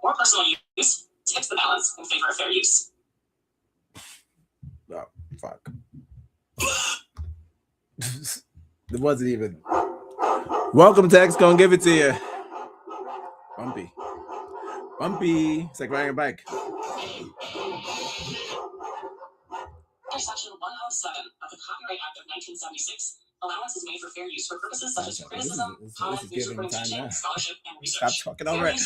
or personal use tips the balance in favor of fair use. Oh, fuck. It wasn't even. Welcome to X, gonna give it to you. Bumpy. It's like riding a bike. Under Section 107 of the Copyright Act of 1976, allowance is made for fair use for purposes such as criticism, comment, news reporting, teaching, scholarship, and research. Stop talking over it.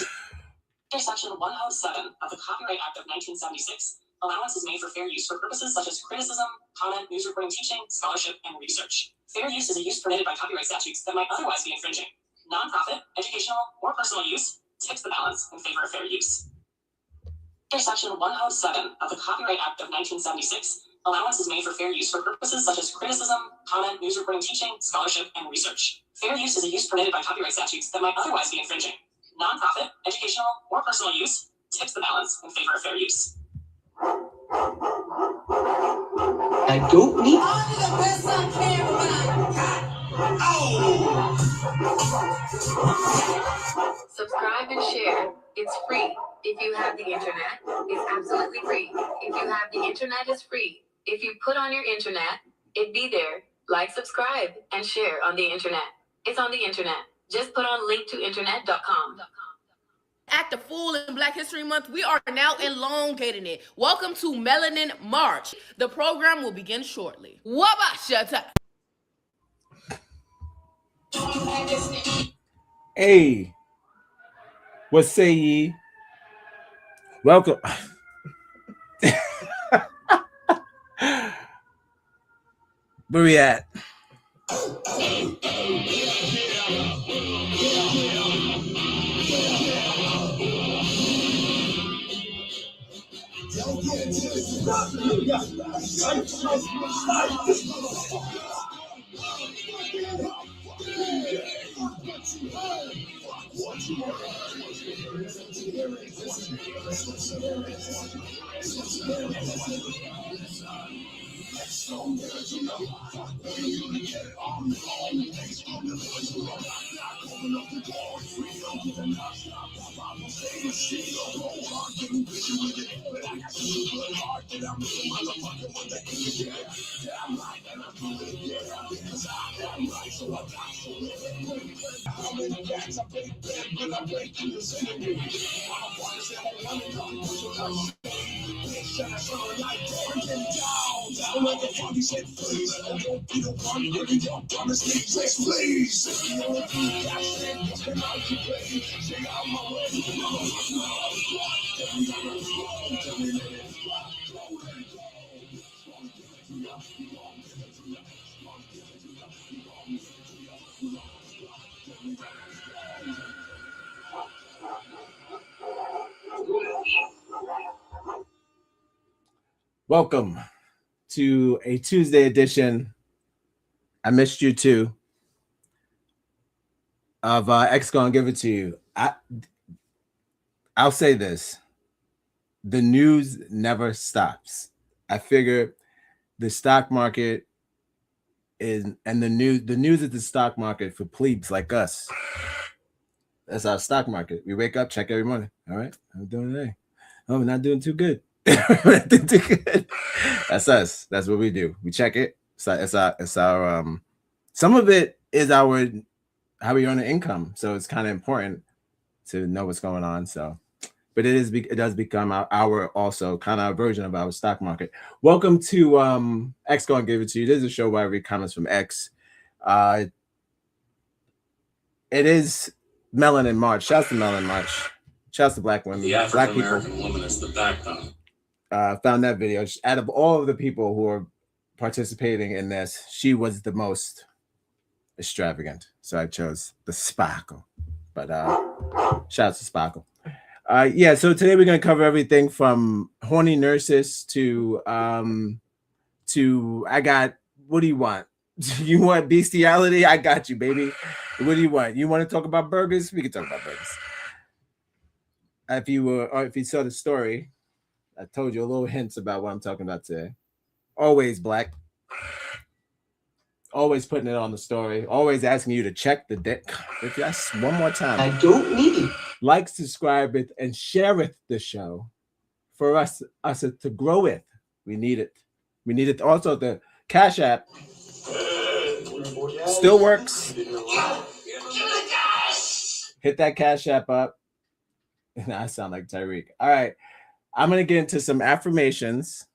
Under Section 107 of the Copyright Act of 1976, allowance is made for fair use for purposes such as criticism, comment, news reporting, teaching, scholarship, and research. Fair use is a use permitted by copyright statutes that might otherwise be infringing. Non-profit, educational, or personal use tips the balance in favor of fair use. Under Section 107 of the Copyright Act of 1976, allowance is made for fair use for purposes such as criticism, comment, news reporting, teaching, scholarship, and research. Fair use is a use permitted by copyright statutes that might otherwise be infringing. Non-profit, educational, or personal use tips the balance in favor of fair use. I don't need. Subscribe and share. It's free. If you have the internet, it's absolutely free. If you have the internet, it's free. If you put on your internet, it'd be there. Like, subscribe, and share on the internet. It's on the internet. Just put on linktointernet.com. Act a fool in Black History Month, we are now elongating it. Welcome to Melanin March. The program will begin shortly. Wabashata. Hey, what say ye? Welcome. Where we at? Welcome to a Tuesday edition. I missed you too. Of X gonna give it to you. I'll say this: the news never stops. I figure the stock market is, and the news is the stock market for plebes like us. That's our stock market. We wake up, check every morning. All right, how we doing today? Oh, we're not doing too good. That's us. That's what we do. We check it. It's our some of it is our how we earn an income. So it's kind of important to know what's going on. So, but it does become our also kind of a version of our stock market. Welcome to X gonna give it to you. This is a show where I read comments from X. It is Melanin March. Shouts to Melanin March. Shouts to Black women. The African American woman is the backbone. Found that video. Out of all of the people who are participating in this, she was the most extravagant. So I chose the Sparkle. But shouts to Sparkle. Yeah, so today we're gonna cover everything from horny nurses to I got, what do you want? You want bestiality? I got you, baby. What do you want? You want to talk about burgers? We can talk about burgers. If you saw the story, I told you a little hints about what I'm talking about today. Always Black. Always putting it on the story. Always asking you to check the deck. If that's one more time. I don't need it. like, subscribe it, and share it the show for us to grow it. We need it. We need it. Also, the Cash App still works. Hit that Cash App up. I sound like Tyreek. All right. I'm going to get into some affirmations.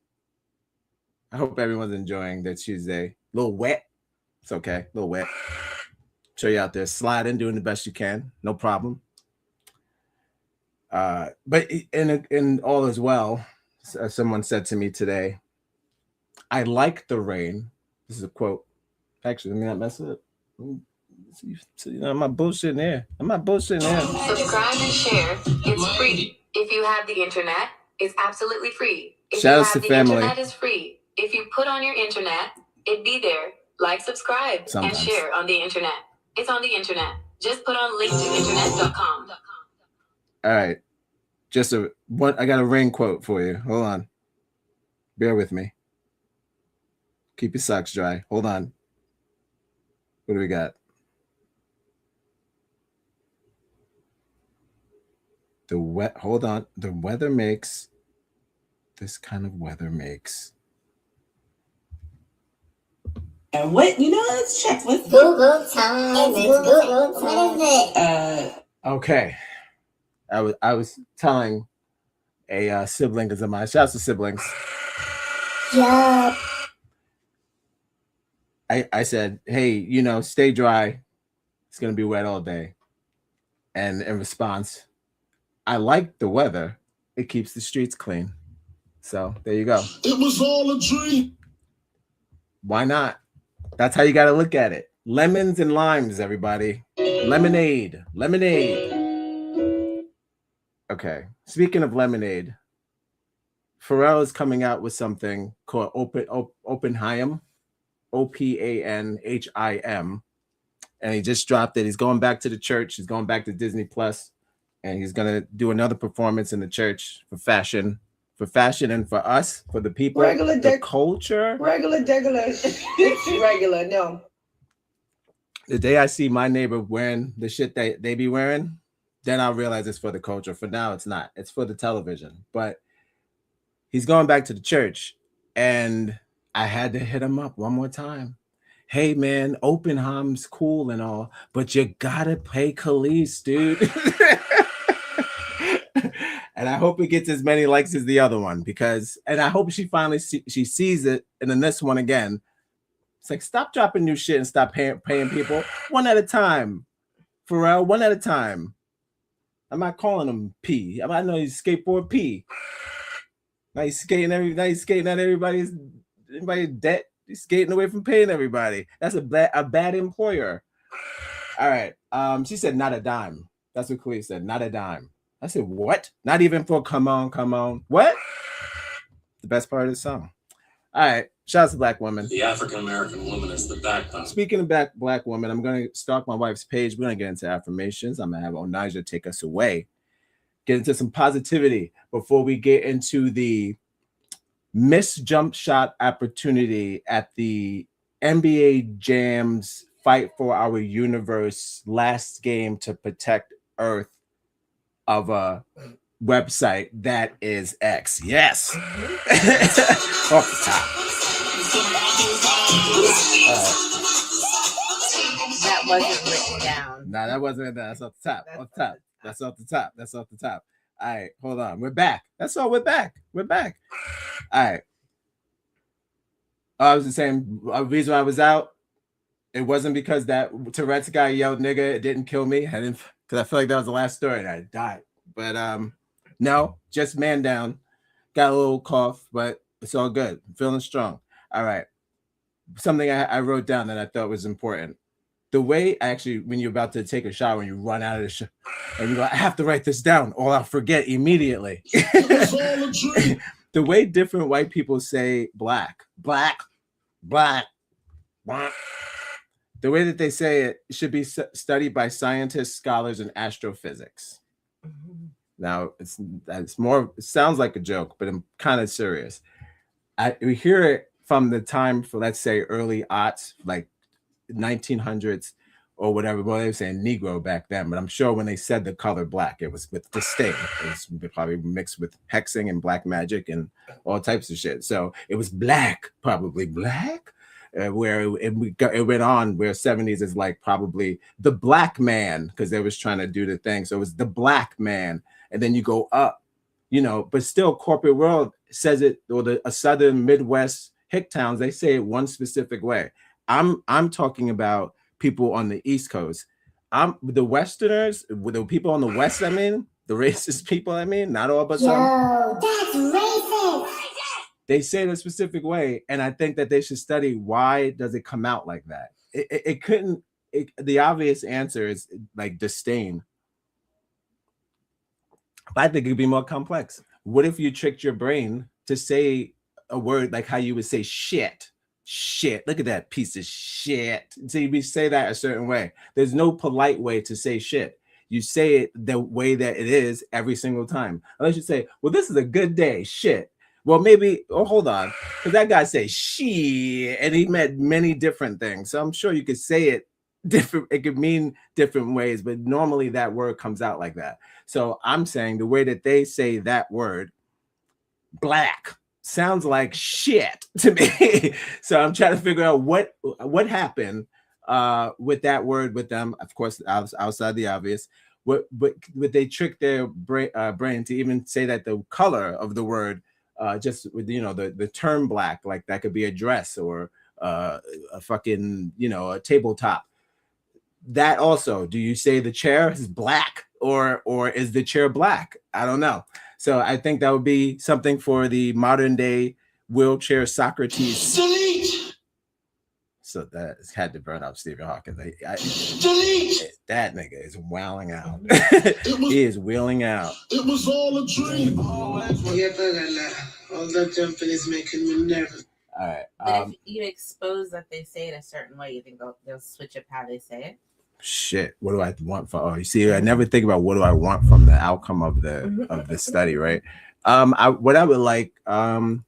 I hope everyone's enjoying their Tuesday. A little wet. It's okay. A little wet. Show you out there sliding, doing the best you can. No problem. But in all as well, someone said to me today, I like the rain. This is a quote. Actually, let me not mess it up. So, I'm not bullshitting there. Subscribe and share. It's free. If you have the internet, it's absolutely free. If Shout you out have to the family. internet is free. If you put on your internet, it be there. Like, subscribe, Sometimes. and share on the internet. It's on the internet. Just put on linktointernet.com. All right. I got a rain quote for you. Hold on. Bear with me. Keep your socks dry. Hold on. What do we got? Hold on. The weather makes. This kind of weather makes. And what, let's check with Google time. It's Google time. What is it? Okay. I was telling a sibling of mine. Shouts to siblings. Yeah. I said, hey, stay dry. It's gonna be wet all day. And in response, I like the weather. It keeps the streets clean. So there you go. It was all a dream. Why not? That's how you got to look at it. Lemons and limes, everybody. Lemonade. Okay. Speaking of lemonade, Pharrell is coming out with something called Oppenheim, Opanhim, and he just dropped it. He's going back to the church. He's going back to Disney Plus, and he's gonna do another performance in the church for fashion, and for us, for the people, the culture. Regular. It's regular. No. The day I see my neighbor wearing the shit that they be wearing, then I'll realize it's for the culture. For now, it's not. It's for the television. But he's going back to the church, and I had to hit him up one more time. Hey, man, Oppenheim's cool and all, but you gotta pay Khalees, dude. And I hope it gets as many likes as the other one, and I hope she finally she sees it. And then this one again, it's like, stop dropping new shit and stop paying people one at a time. Pharrell, one at a time. I'm not calling him P. I know he's skateboard P. Now he's skating at everybody's debt. He's skating away from paying everybody. That's a bad employer. All right. She said not a dime. That's what Khalees said. Not a dime. I said, what? Not even for come on. What? The best part of the song. All right. Shout out to Black women. The African-American woman is the backbone. Speaking of Black women, I'm going to stalk my wife's page. We're going to get into affirmations. I'm going to have Onaja take us away. Get into some positivity before we get into the missed jump shot opportunity at the NBA Jam's Fight for Our Universe last game to protect Earth of a website that is X. Yes. Off the top. That wasn't written down. No, that wasn't written down. That's off the top. That's off the top. All right, hold on. We're back. That's all. We're back. All right. I was just saying, the reason I was out, it wasn't because that Tourette's guy yelled nigga. It didn't kill me. Because I feel like that was the last story and I died. But no, just man down. Got a little cough, but it's all good. I'm feeling strong. All right. Something I wrote down that I thought was important. The way, actually, when you're about to take a shower and you run out of the shower and you go, I have to write this down or I'll forget immediately. The way different white people say black. The way that they say it should be studied by scientists, scholars, and astrophysics. Now, it's more, it sounds like a joke, but I'm kind of serious. We hear it from the time for, let's say, early aughts, like 1900s or whatever. Well, they were saying Negro back then, but I'm sure when they said the color black, it was with disdain. It was probably mixed with hexing and black magic and all types of shit. So it was black, probably black. Where it went on where 70s is like probably the black man, because they was trying to do the thing. So it was the black man, and then you go up, you know, but still corporate world says it, or a southern Midwest hick towns, they say it one specific way. I'm talking about people on the East Coast. The Westerners, the people on the West, I mean, the racist people, I mean, not all but some. Yo, that's racist. They say it a specific way, and I think that they should study why does it come out like that. It couldn't. The obvious answer is like disdain. But I think it'd be more complex. What if you tricked your brain to say a word like how you would say shit? Shit. Look at that piece of shit. So we say that a certain way. There's no polite way to say shit. You say it the way that it is every single time. Unless you say, well, this is a good day. Shit. Well, maybe, oh, hold on. Because that guy said shit, and he meant many different things. So I'm sure you could say it different. It could mean different ways, but normally that word comes out like that. So I'm saying the way that they say that word, black, sounds like shit to me. So I'm trying to figure out what happened with that word with them. Of course, outside the obvious. What they trick their brain to even say that the color of the word, just with, you know, the term black, like that could be a dress or a fucking, you know, a tabletop. That also, do you say the chair is black or is the chair black? I don't know. So I think that would be something for the modern day wheelchair Socrates. Delete. So that had to burn up Stephen Hawking. Delete. That nigga is wailing out. He is wheeling out. It was all a dream. All that jumping is making me nervous. All right. But if you expose that they say it a certain way, you think they'll switch up how they say it? Shit, what do I want from? Oh, you see, I never think about what do I want from the outcome of the study, right? What I would like, I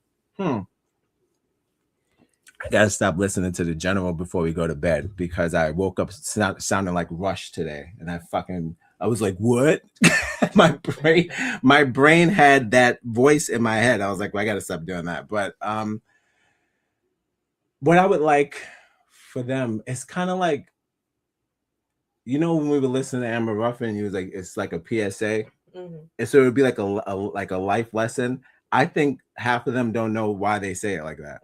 gotta stop listening to the general before we go to bed, because I woke up sounding like Rush today, and I was like, what? my brain had that voice in my head. I was like, well, I gotta stop doing that. But what I would like for them is kind of like, you know, when we were listening to Amber Ruffin, he was like, it's like a PSA. And so it would be like a life lesson. I think half of them don't know why they say it like that.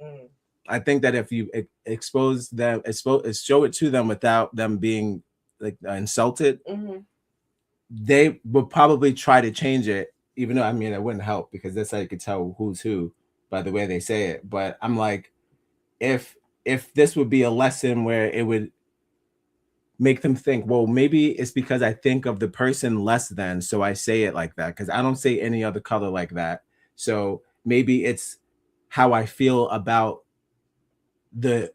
I think that if you show it to them without them being like insulted, they would probably try to change it, even though, I mean, it wouldn't help, because that's how you could tell who's who by the way they say it. But I'm like, if this would be a lesson where it would make them think, well, maybe it's because I think of the person less than, so I say it like that, because I don't say any other color like that. So maybe it's how I feel about the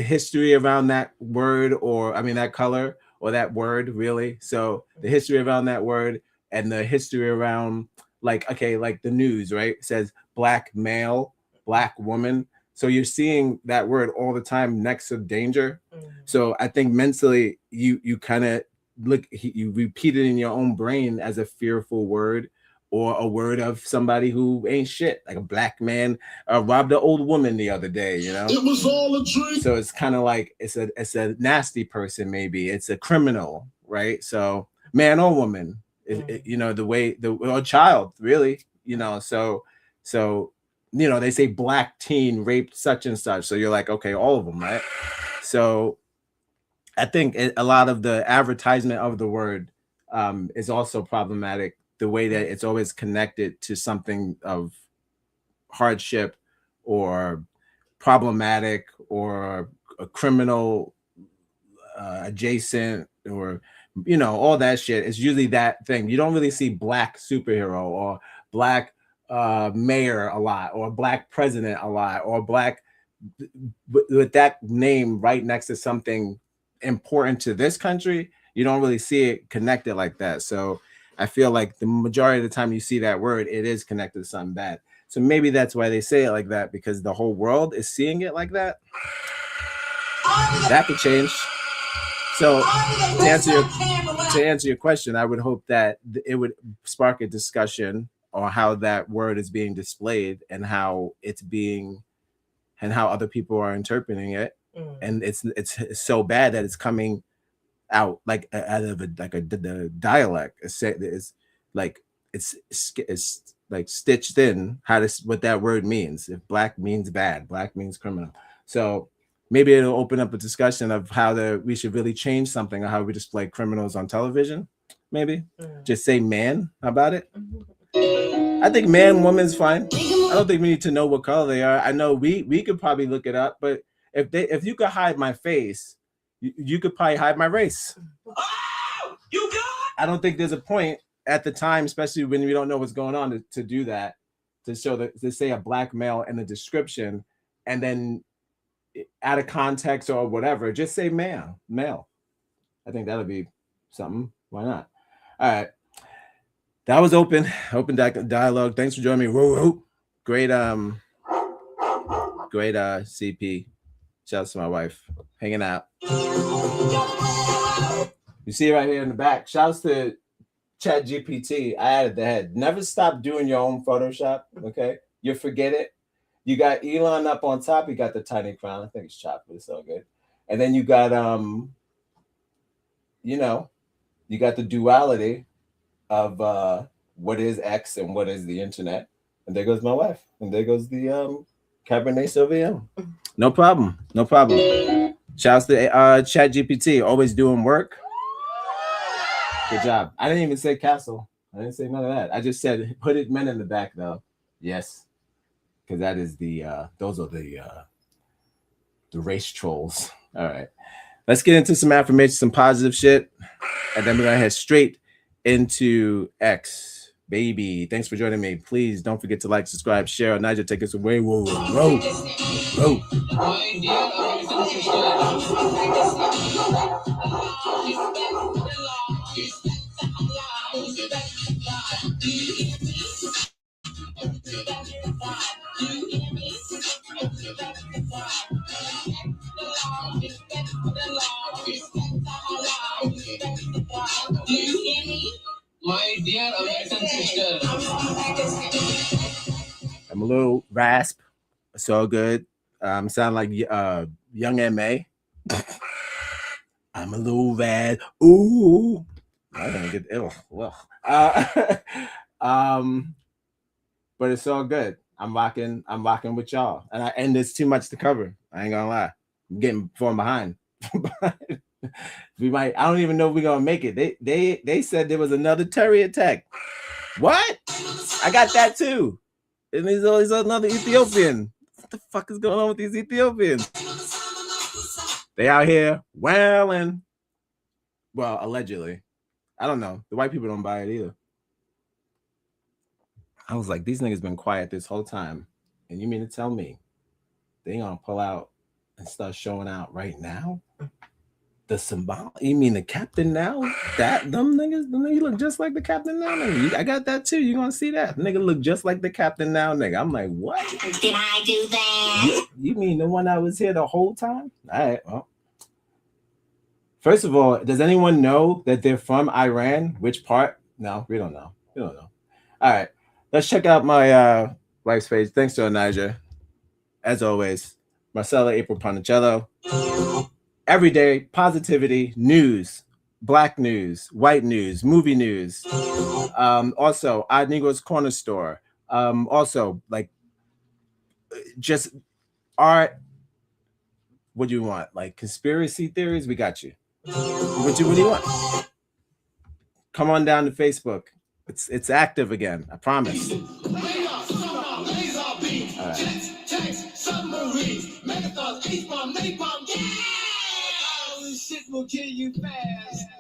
history around that word, or I mean that color or that word, really. So the history around that word and the history around, like, okay, like the news, right? It says black male, black woman. So you're seeing that word all the time next to danger. So I think mentally you kind of you repeat it in your own brain as a fearful word, or a word of somebody who ain't shit, like a black man robbed an old woman the other day, you know? It was all a dream. So it's kind of like it's a nasty person, maybe it's a criminal, right? So man or woman, you know, or child, really, you know. So you know, they say black teen raped such and such. So you're like, okay, all of them, right? So I think a lot of the advertisement of the word is also problematic. The way that it's always connected to something of hardship or problematic or a criminal adjacent, or, you know, all that shit. It's usually that thing. You don't really see black superhero or black mayor a lot, or black president a lot, or black with that name right next to something important to this country. You don't really see it connected like that. So I feel like the majority of the time you see that word, it is connected to something bad. So maybe that's why they say it like that, because the whole world is seeing it like that. That could change. So to answer your question, I would hope that it would spark a discussion on how that word is being displayed and how it's being and how other people are interpreting it. And it's so bad that it's coming out like out of the dialect. It's like it's like stitched in what that word means. If black means bad, black means criminal. So maybe it'll open up a discussion of how we should really change something or how we display criminals on television. Maybe just say man. How about it? I think man, woman's fine. I don't think we need to know what color they are. I know we could probably look it up, but if you could hide my face, you could probably hide my race. Oh, you got. I don't think there's a point at the time, especially when we don't know what's going on, to do that, to show that, to say a black male in the description, and then out of context or whatever, just say male. I think that'll be something. Why not? All right. That was open dialogue. Thanks for joining me. Woo. Great CP. Shouts to my wife. Hanging out. You see right here in the back. Shouts to ChatGPT. I added the head. Never stop doing your own Photoshop. Okay. You forget it. You got Elon up on top. You got the tiny crown. I think it's chopped, but it's all good. And then you got you got the duality of what is X and what is the internet. And there goes my wife. And there goes the Cabernet Sauvignon. No problem. Shouts to ChatGPT, always doing work. Good job. I didn't even say castle. I didn't say none of that. I just said put it men in the back though. Yes. Because that is those are the race trolls. All right. Let's get into some affirmation, some positive shit. And then we're gonna head straight into X. Baby, thanks for joining me. Please don't forget to like, subscribe, share. Nigel, take us away. Whoa. My dear American sister. I'm a little rasp. So good. Sound like young M.A. I'm a little bad. Ooh. I didn't get ill. Well. But it's all good. I'm rocking with y'all. And there's too much to cover. I ain't gonna lie. I'm getting falling behind. I don't even know if we're gonna make it. They said there was another Terry attack. What? I got that too. And there's always another Ethiopian. What the fuck is going on with these Ethiopians? They out here wailing. Well, allegedly. I don't know. The white people don't buy it either. I was like, these niggas been quiet this whole time. And you mean to tell me they ain't gonna pull out and start showing out right now? The symbol? You mean the captain now? Them niggas look just like the captain now, nigga. I got that too. You gonna see that? Nigga look just like the captain now, nigga. I'm like, what? Did I do that? You mean the one that was here the whole time? All right, well. First of all, does anyone know that they're from Iran? Which part? No, we don't know. All right, let's check out my wife's page. Thanks to Niger. As always, Marcella April Ponticello. Every day, positivity, news, black news, white news, movie news. Also, Odd Negro's Corner Store. Also, like, just art. What do you want? Like conspiracy theories? We got you. What do you want? Come on down to Facebook. It's active again. I promise. All right.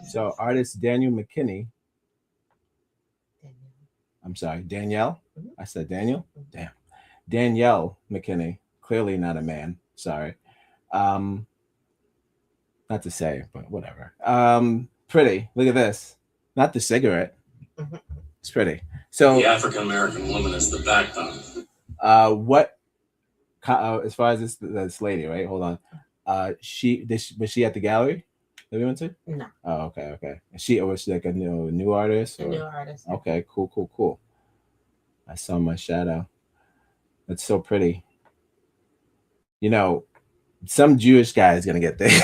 So artist Daniel McKinney. I'm sorry, Danielle. I said Daniel. Damn. Danielle McKinney. Clearly not a man. Sorry. Not to say, but whatever. Pretty. Look at this. Not the cigarette. It's pretty. So the African American woman is the backbone. What? As far as this lady, right? Hold on. Was she at the gallery? Have you went to? No. Oh, okay. Was she like a new artist? A new artist. Okay, cool. I saw my shadow. It's so pretty. You know, some Jewish guy is gonna get this.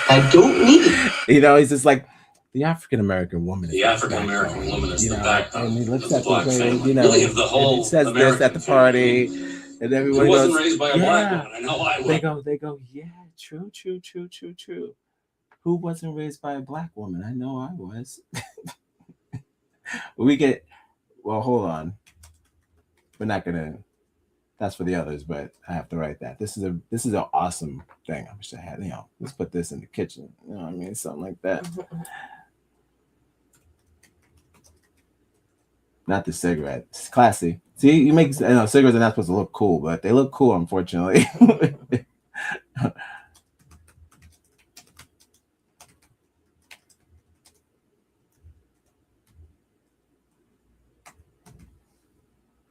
I don't need it. You know, he's just like the African American woman. The African American woman is the backbone. And he looks of the at black the family. you know, Really, of the whole and it says American this at the party, and everyone Who wasn't goes, raised by a black woman? I know I was. They go, yeah, true. Who wasn't raised by a black woman? I know I was. Well, hold on. We're not gonna. That's for the others, but I have to write that. This is an awesome thing. I wish I had. Let's put this in the kitchen. You know what I mean? Something like that. Not the cigarette. It's classy. See, you make. Cigarettes are not supposed to look cool, but they look cool, unfortunately.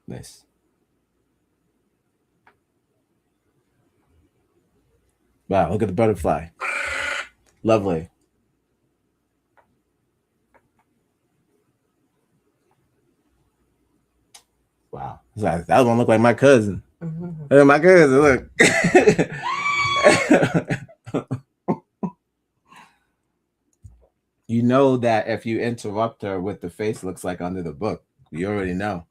Nice. Wow, look at the butterfly. Lovely. Wow. That one look like my cousin. Mm-hmm. My cousin, look. You know that if you interrupt her with the face looks like under the book, you already know.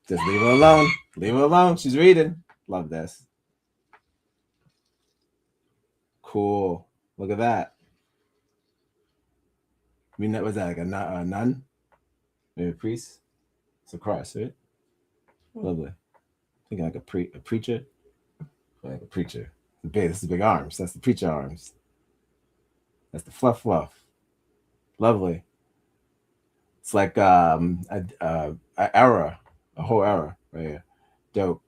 Just leave her alone. Leave her alone. She's reading. Love this. Cool. Look at that. Was that like a nun? Maybe a priest? It's a cross, right? Lovely. Thinking like a preacher. Like a preacher. That's the big arms. That's the preacher arms. That's the fluff. Lovely. It's like an era. A whole era right here. Dope.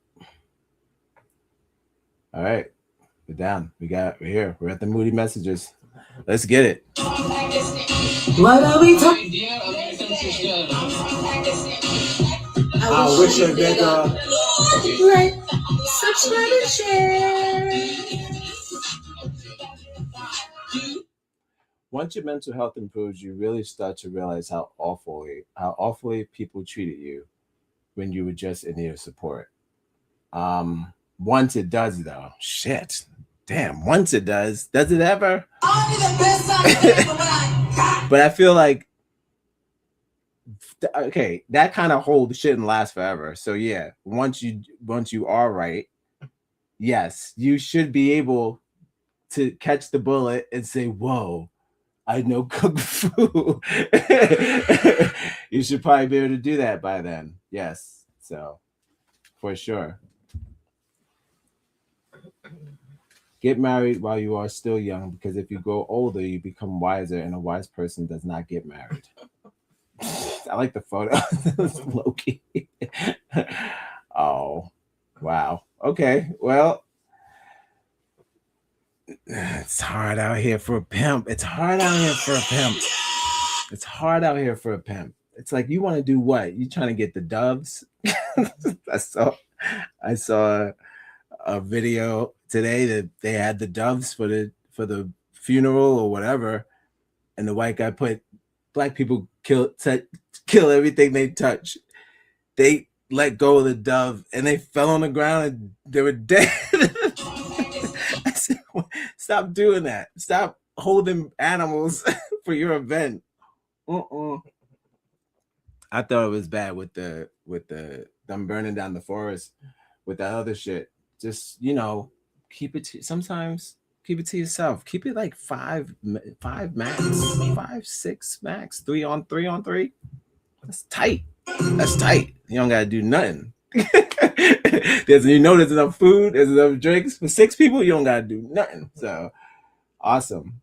All right. We're down. We're here. We're at the moody messages. Let's get it. What are we talking? Dear American sister. I wish a nigga. Like, subscribe and share. Once your mental health improves, you really start to realize how awfully people treated you when you were just in need of support. Once it does, though, shit. Damn, once it does it ever? But I feel like, okay, that kind of hold shouldn't last forever. So yeah, once you are right, yes, you should be able to catch the bullet and say, whoa, I know kung fu. You should probably be able to do that by then. Yes, so for sure. Get married while you are still young, because if you grow older, you become wiser, and a wise person does not get married. I like the photo. Loki. Oh, wow. Okay, well, it's hard out here for a pimp. It's hard out here for a pimp. It's like, you want to do what? You trying to get the doves? I saw a video today that they had the doves for the funeral or whatever, and the white guy put, black people kill everything they touch. They let go of the dove and they fell on the ground and they were dead. I said, stop doing that. Stop holding animals for your event. I thought it was bad with them burning down the forest with that other shit. Just, keep it to yourself. Keep it like five max, 5, 6 max, 3 on 3. That's tight. You don't gotta do nothing. There's enough food, there's enough drinks for 6 people. You don't gotta do nothing. So awesome.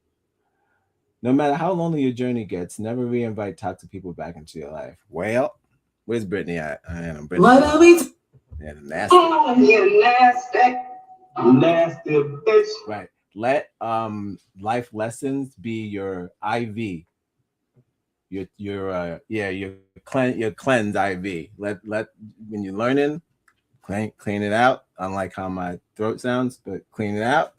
No matter how lonely your journey gets, never reinvite toxic people back into your life. Well, where's Brittany at? I am Brittany. What are we? Yeah, the nasty. Oh, you nasty bitch. Right. Let life lessons be your IV. Your cleanse IV. Let when you're learning, clean it out. Unlike how my throat sounds, but clean it out.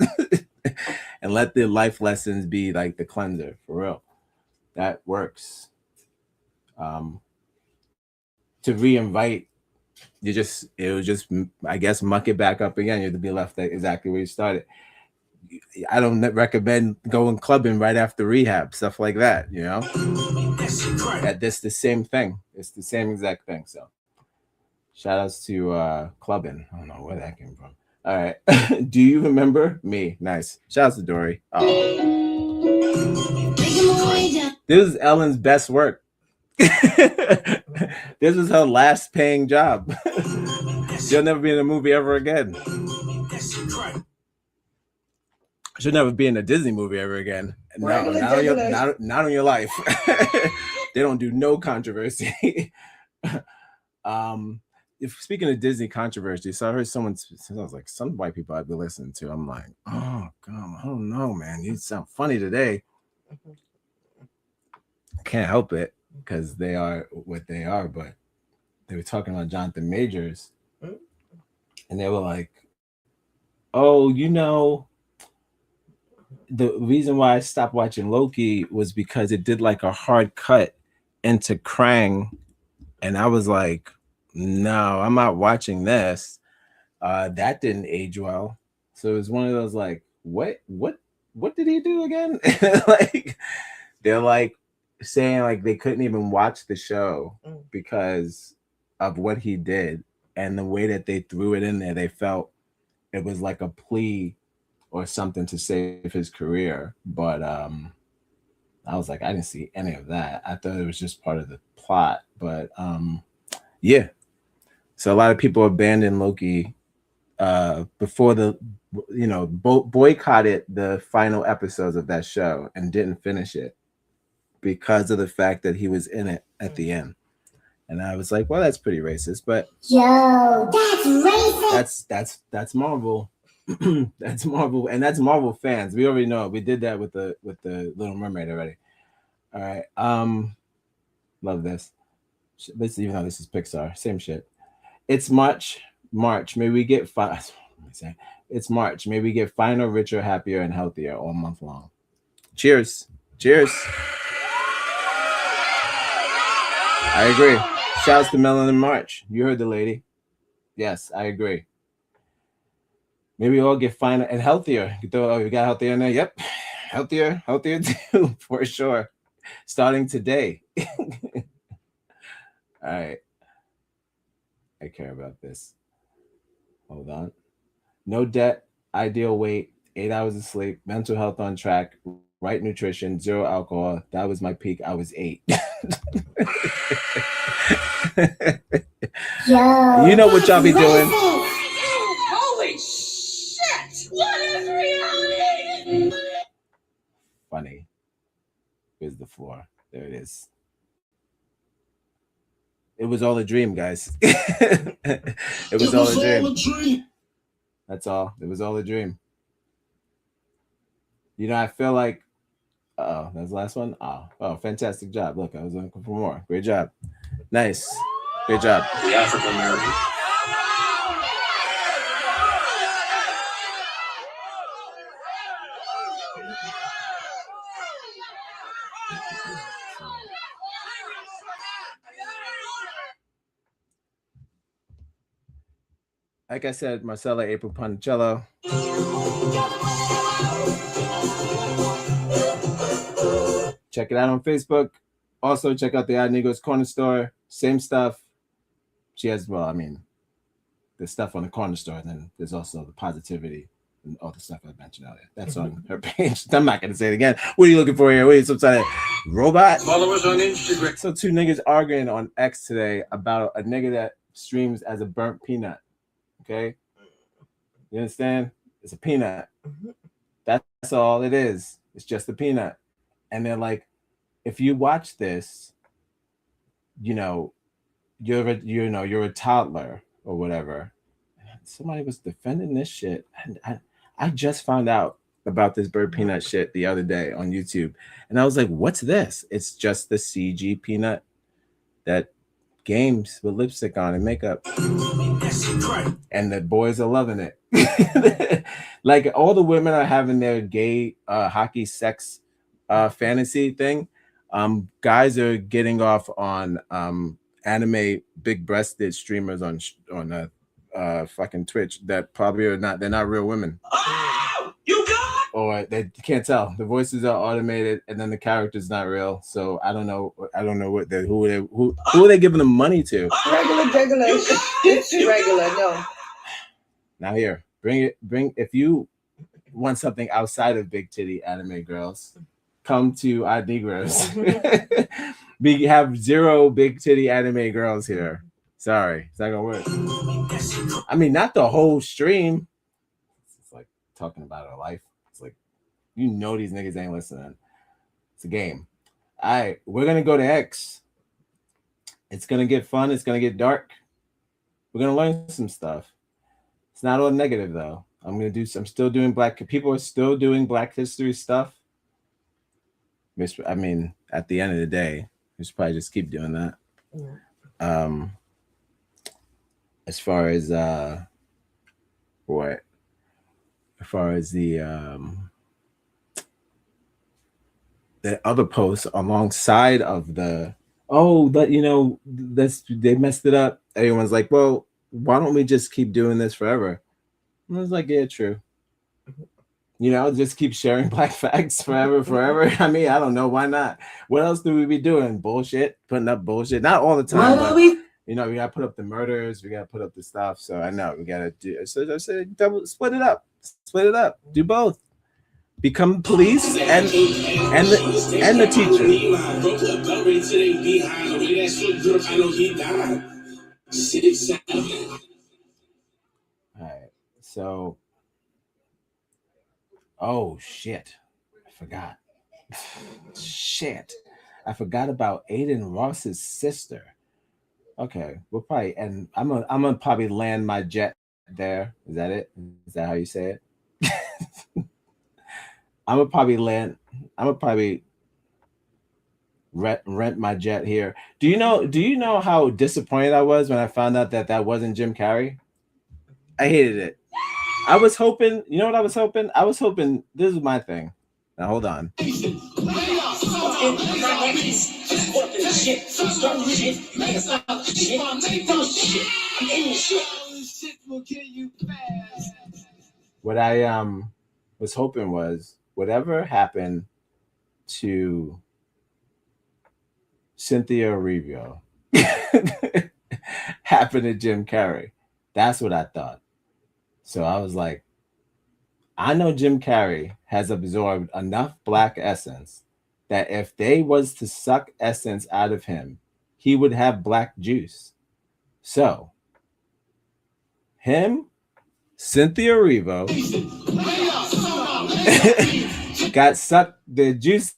And and let the life lessons be like the cleanser for real. That works. To reinvite, it was just, I guess, muck it back up again. You have to be left at exactly where you started. I don't recommend going clubbing right after rehab, stuff like that, you know. That's the same thing. It's the same exact thing. So shout outs to clubbing. I don't know where that came from. All right. Do you remember me? Nice. Shout outs to Dory. Oh. This is Ellen's best work. This was her last paying job. She'll never be in a movie ever again. She'll never be in a Disney movie ever again. No, not on your life. They don't do no controversy. If speaking of Disney controversy, so I heard someone was like, some white people I've been listening to. I'm like, oh God, I don't know, man. You sound funny today. I can't help it because they are what they are. But they were talking about Jonathan Majors, and they were like, oh, you know, the reason why I stopped watching Loki was because it did like a hard cut into Krang, and I was like, no, I'm not watching this. That didn't age well. So it was one of those like, what did he do again? Like they're like saying like they couldn't even watch the show because of what he did, and the way that they threw it in there, they felt it was like a plea or something to save his career. But I was like, I didn't see any of that. I thought it was just part of the plot. But yeah. So a lot of people abandoned Loki before boycotted the final episodes of that show and didn't finish it because of the fact that he was in it at the end. And I was like, well, that's pretty racist, but yo, that's racist. That's Marvel. That's Marvel, and that's Marvel fans. We already know it. We did that with the Little Mermaid already. All right. Love this. Even though this is Pixar, same shit. It's March. May we get It's March. May we get finer, richer, happier, and healthier all month long. Cheers. Cheers. I agree. Shouts to Melanin March. You heard the lady. Yes, I agree. Maybe we all get finer and healthier. We got healthier in there. Yep. Healthier too, for sure. Starting today. All right. I care about this. Hold on. No debt, ideal weight, 8 hours of sleep, mental health on track, right nutrition, 0 alcohol. That was my peak. I was 8. Yo, you know what y'all be doing. Holy shit! What is reality? Funny. Here's the floor. There it is. It was all a dream, guys. It was all a dream. That's all. It was all a dream. You know, I feel like, that's the last one. Oh, fantastic job. Look, I was looking for more. Great job. Nice. Great job. The African American. Like I said, Marcella April Ponticello. Check it out on Facebook. Also, check out the Ad Negros Corner Store. Same stuff. She has, the stuff on the corner store, and then there's also the positivity and all the stuff I mentioned earlier. That's on her page. I'm not going to say it again. What are you looking for here? What are you, some sort of robot? Follow us on Instagram. So 2 niggas arguing on X today about a nigga that streams as a burnt peanut. Okay? You understand? It's a peanut. That's all it is. It's just a peanut. And they're like, if you watch this, you're a toddler or whatever. Somebody was defending this shit. And I just found out about this bird peanut shit the other day on YouTube. And I was like, what's this? It's just the CG peanut that games with lipstick on and makeup, and the boys are loving it. Like all the women are having their gay hockey sex fantasy thing. Guys are getting off on anime big-breasted streamers on fucking Twitch that probably are not. They're not real women. Oh, you got Or they can't tell. The voices are automated, and then the character's not real. So I don't know what they who are they giving them money to? Regular. It's regular. No. Now here, bring if you want something outside of big titty anime girls, come to ID Gross. We have 0 big titty anime girls here. Sorry, it's not gonna work. I mean, not the whole stream. It's like talking about our life. It's like, you know, these niggas ain't listening. It's a game. All right, we're gonna go to X. It's gonna get fun. It's gonna get dark. We're gonna learn some stuff. It's not all negative though. I'm still doing people are still doing Black History stuff. I mean, at the end of the day, we should probably just keep doing that. Yeah. As far as the other posts alongside of they messed it up. Everyone's like, well, why don't we just keep doing this forever? And I was like, yeah, true. Just keep sharing Black facts forever. I mean, I don't know, why not? What else do we be doing? Bullshit, putting up bullshit. Not all the time, but we gotta put up the murders, we gotta put up the stuff. So I know we gotta do. So I said, split it up, do both. Become police and the teacher. All right, so. Oh shit! I forgot. Shit! I forgot about Aiden Ross's sister. Okay, we'll probably, and I'm gonna probably land my jet there. Is that it? Is that how you say it? I'm gonna probably rent my jet here. Do you know how disappointed I was when I found out that wasn't Jim Carrey? I hated it. I was hoping, you know what I was hoping? I was hoping, this is my thing. Now hold on. What I was hoping was whatever happened to Cynthia Erivo happened to Jim Carrey. That's what I thought. So I was like, I know Jim Carrey has absorbed enough Black essence that if they was to suck essence out of him, he would have Black juice. So him, Cynthia Erivo, got sucked the juices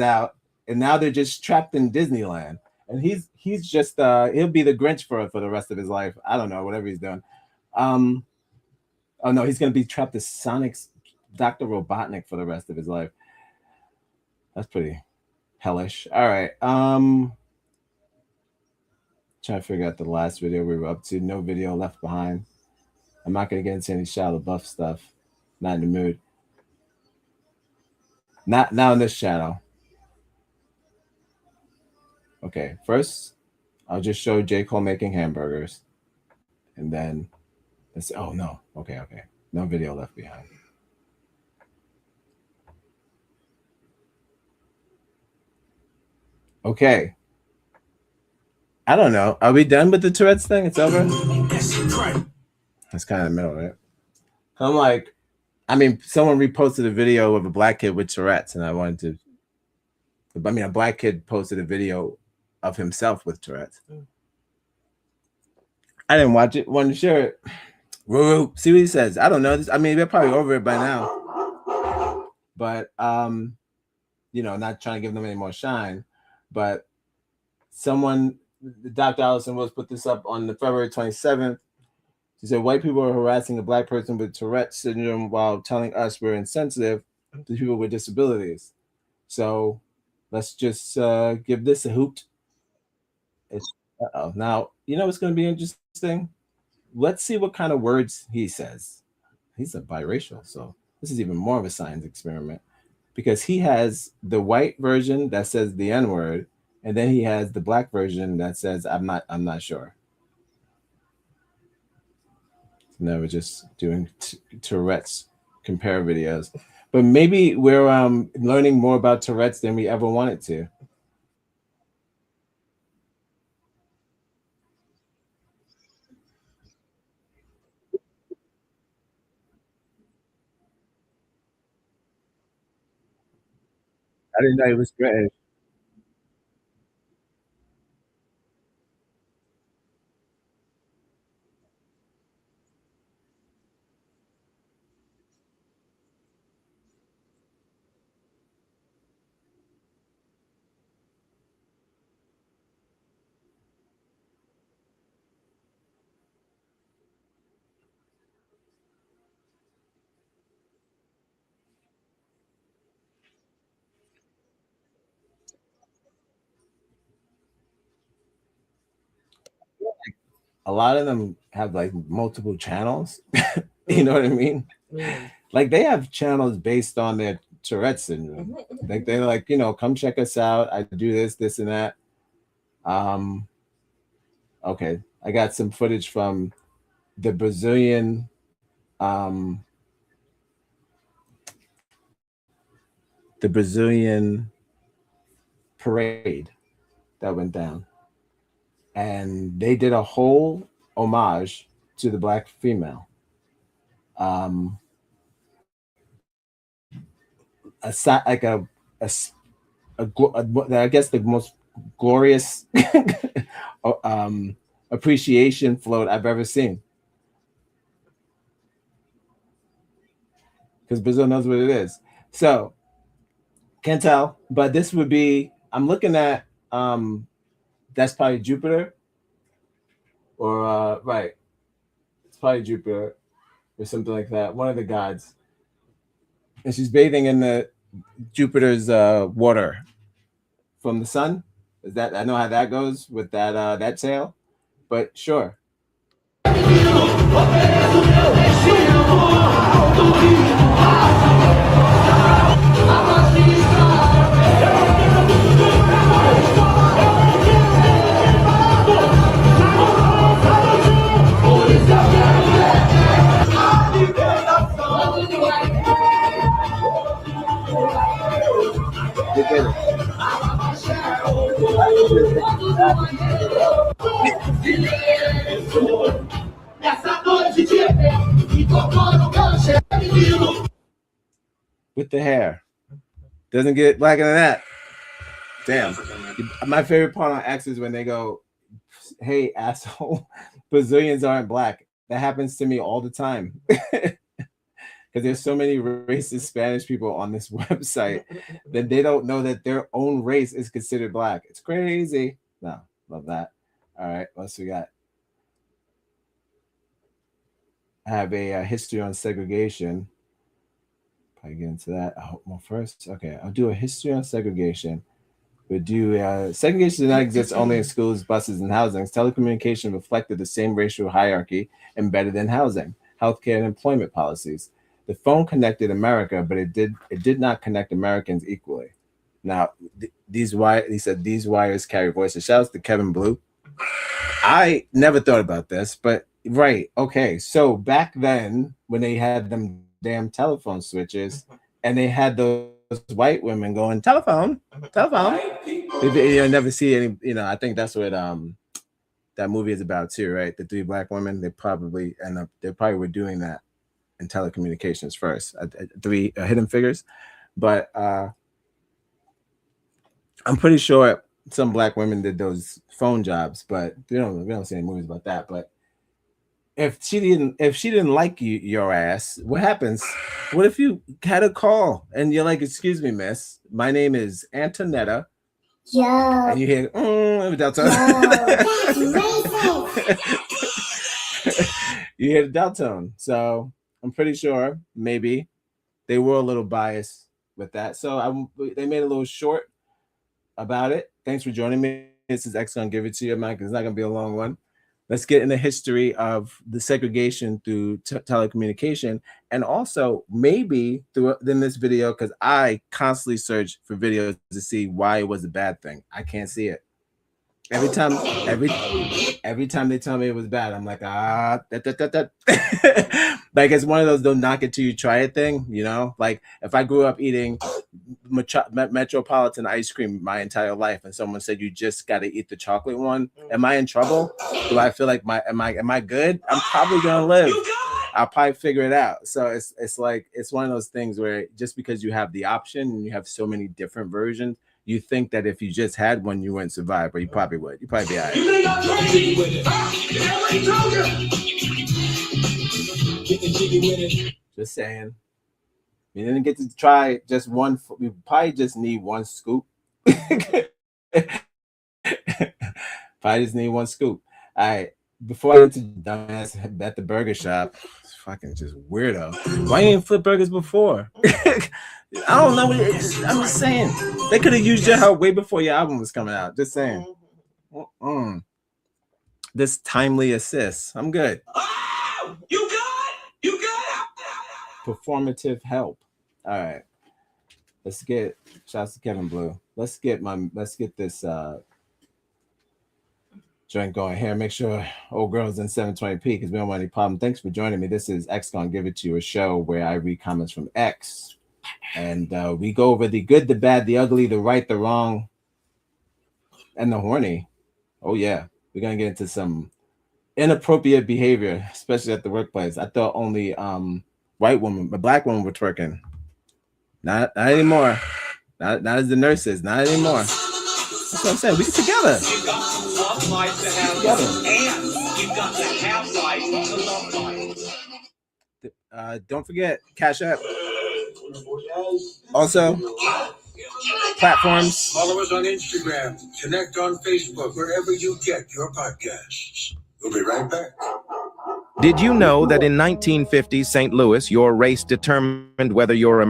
out, and now they're just trapped in Disneyland. And he's just he'll be the Grinch for the rest of his life. I don't know, whatever he's doing. Oh no, he's gonna be trapped as Sonic's Dr. Robotnik for the rest of his life. That's pretty hellish. All right. Trying to figure out the last video we were up to. No video left behind. I'm not gonna get into any Shia LaBeouf stuff. Not in the mood. Not now in this channel. Okay, first I'll just show J. Cole making hamburgers. And then let's see. Oh no. Okay. No video left behind. Okay. I don't know. Are we done with the Tourette's thing? It's over? That's kind of the middle, right? I'm like, I mean, someone reposted a video of a Black kid with Tourette's, and I wanted to. I mean, a Black kid posted a video of himself with Tourette's. I didn't watch it. Wanted to share it. See what he says. I don't know this. I mean, they're probably over it by now. But not trying to give them any more shine. But someone, Dr. Allison Wills, put this up on the February 27th. She said, white people are harassing a Black person with Tourette's syndrome while telling us we're insensitive to people with disabilities. So let's just give this a hoot Now, you know what's going to be interesting? Let's see what kind of words he says. He's a biracial, so this is even more of a science experiment because he has the white version that says the N word, and then he has the black version that says I'm not sure. No, we're just doing Tourette's compare videos, but maybe we're learning more about Tourette's than we ever wanted to. I didn't know it was British. A lot of them have like multiple channels. You know what I mean? Yeah. Like they have channels based on their Tourette's syndrome. Like they're like, come check us out. I do this, and that. Okay, I got some footage from the Brazilian um the Brazilian parade that went down, and they did a whole homage to the black female. Um, like I guess the most glorious appreciation float I've ever seen. Because Brazil knows what it is. So can't tell, but this would be. I'm looking at. That's probably Jupiter, or right. It's probably Jupiter or something like that. One of the gods, and she's bathing in the Jupiter's water from the sun. Is that I know how that goes with that tail, but sure. With the hair. Doesn't get blacker than that. Damn. My favorite part on X is when they go, hey, asshole, Brazilians aren't black. That happens to me all the time. Because there's so many racist Spanish people on this website that they don't know that their own race is considered black. It's crazy. No, love that. All right, what else we got? I have a history on segregation. Probably get into that. Well, first, okay, I'll do a history on segregation. We'll do segregation did not exist only in schools, buses, and housings. Telecommunication reflected the same racial hierarchy embedded in housing, healthcare, and employment policies. The phone connected America, but it did not connect Americans equally. Now, he said these wires carry voices. Shouts to Kevin Blue. I never thought about this, but right, okay. So back then, when they had them damn telephone switches, and they had those white women going telephone. You never see any. I think that's what that movie is about too, right? The three black women. They probably were doing that in telecommunications first. Three Hidden Figures, but I'm pretty sure some black women did those phone jobs, but we don't see any movies about that. But if she didn't like your ass, what happens? What if you had a call and you're like, excuse me, miss, my name is Antonetta. Yo. And you hear, delta. You hear the deltone. So I'm pretty sure maybe they were a little biased with that. So they made a little short about it. Thanks for joining me This is X gonna give it to you, Mike. It's not gonna be a long one. Let's get in the history of the segregation through telecommunication, and also maybe through in this video, because I constantly search for videos to see why it was a bad thing. I can't see it. Every time they tell me it was bad, I'm like, like it's one of those don't knock it till you try it thing, you know? Like if I grew up eating Metropolitan ice cream my entire life, and someone said you just got to eat the chocolate one, am I in trouble? Do I feel like am I good? I'm probably gonna live. I'll probably figure it out. So it's like it's one of those things where just because you have the option and you have so many different versions, you think that if you just had one, you wouldn't survive, but you probably would. You'd probably be all right. You think I'm crazy with it? Is that what he told you? Just saying. We didn't get to try just one. We probably just need one scoop. Probably just need one scoop. All right. Before I went to dumbass at the burger shop, it's fucking just weirdo. Why you didn't flip burgers before? I don't know. I'm just saying. They could have used your help way before your album was coming out. Just saying. This timely assist. I'm good. Oh, you good? You good? Performative help. All right. Let's get shouts to Kevin Blue. Let's get this joint going here. Make sure old girl's in 720p because we don't want any problem. Thanks for joining me. This is X Gonna Give It To You, a show where I read comments from X. And we go over the good, the bad, the ugly, the right, the wrong, and the horny. Oh, yeah. We're going to get into some inappropriate behavior, especially at the workplace. I thought only black women were twerking. Not anymore. Not as the nurses. Not anymore. That's what I'm saying. We get together. You've got some love life to have, and you've got the half life to love life. Don't forget Cash App. Also, platforms. Follow us on Instagram. Connect on Facebook, wherever you get your podcasts. We'll be right back. Did you know that in 1950 St. Louis, your race determined whether your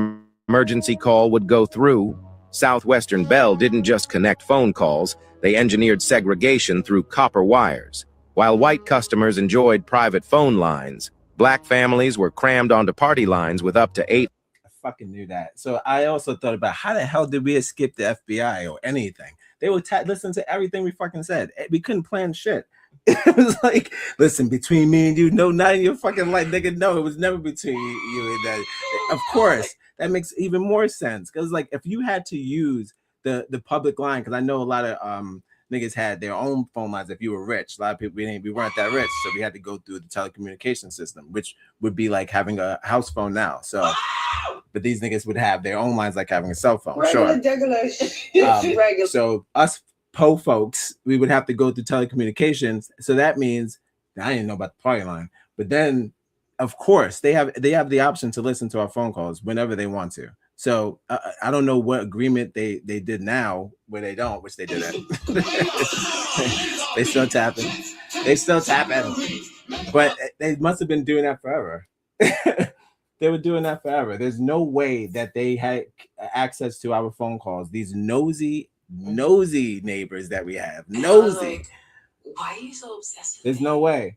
emergency call would go through? Southwestern Bell didn't just connect phone calls, they engineered segregation through copper wires. While white customers enjoyed private phone lines, black families were crammed onto party lines with up to 8. I fucking knew that. So I also thought about how the hell did we escape the FBI or anything? They would listen to everything we fucking said. We couldn't plan shit. It was like, listen, between me and you, no, not in your fucking life, nigga. No, it was never between you and that. Of course, that makes even more sense. Because, like, if you had to use the public line, because I know a lot of niggas had their own phone lines if you were rich. A lot of people, we weren't that rich, so we had to go through the telecommunication system, which would be like having a house phone now. So, but these niggas would have their own lines like having a cell phone. Regular. So us po folks, we would have to go through telecommunications. So that means I didn't know about the party line, but then of course they have the option to listen to our phone calls whenever they want to. So I don't know what agreement they did now where they don't, which they didn't. They still tapping. But they must have been doing that forever. They were doing that forever. There's no way that they had access to our phone calls. These nosy neighbors that we have. Nosy. Why are you so obsessed with There's no way.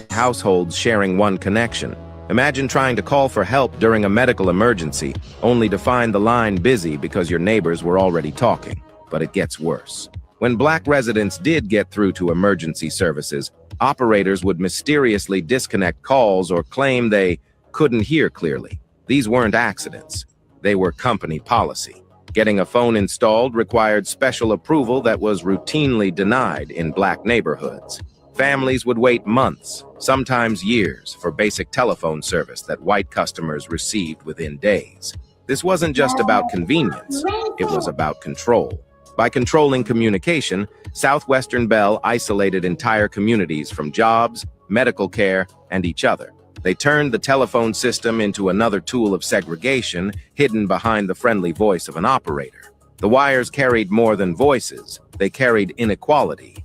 Households sharing one connection. Imagine trying to call for help during a medical emergency, only to find the line busy because your neighbors were already talking. But it gets worse. When black residents did get through to emergency services, operators would mysteriously disconnect calls or claim they couldn't hear clearly. These weren't accidents. They were company policy. Getting a phone installed required special approval that was routinely denied in black neighborhoods. Families would wait months, sometimes years, for basic telephone service that white customers received within days. This wasn't just about convenience, it was about control. By controlling communication, Southwestern Bell isolated entire communities from jobs, medical care, and each other. They turned the telephone system into another tool of segregation, hidden behind the friendly voice of an operator. The wires carried more than voices, they carried inequality.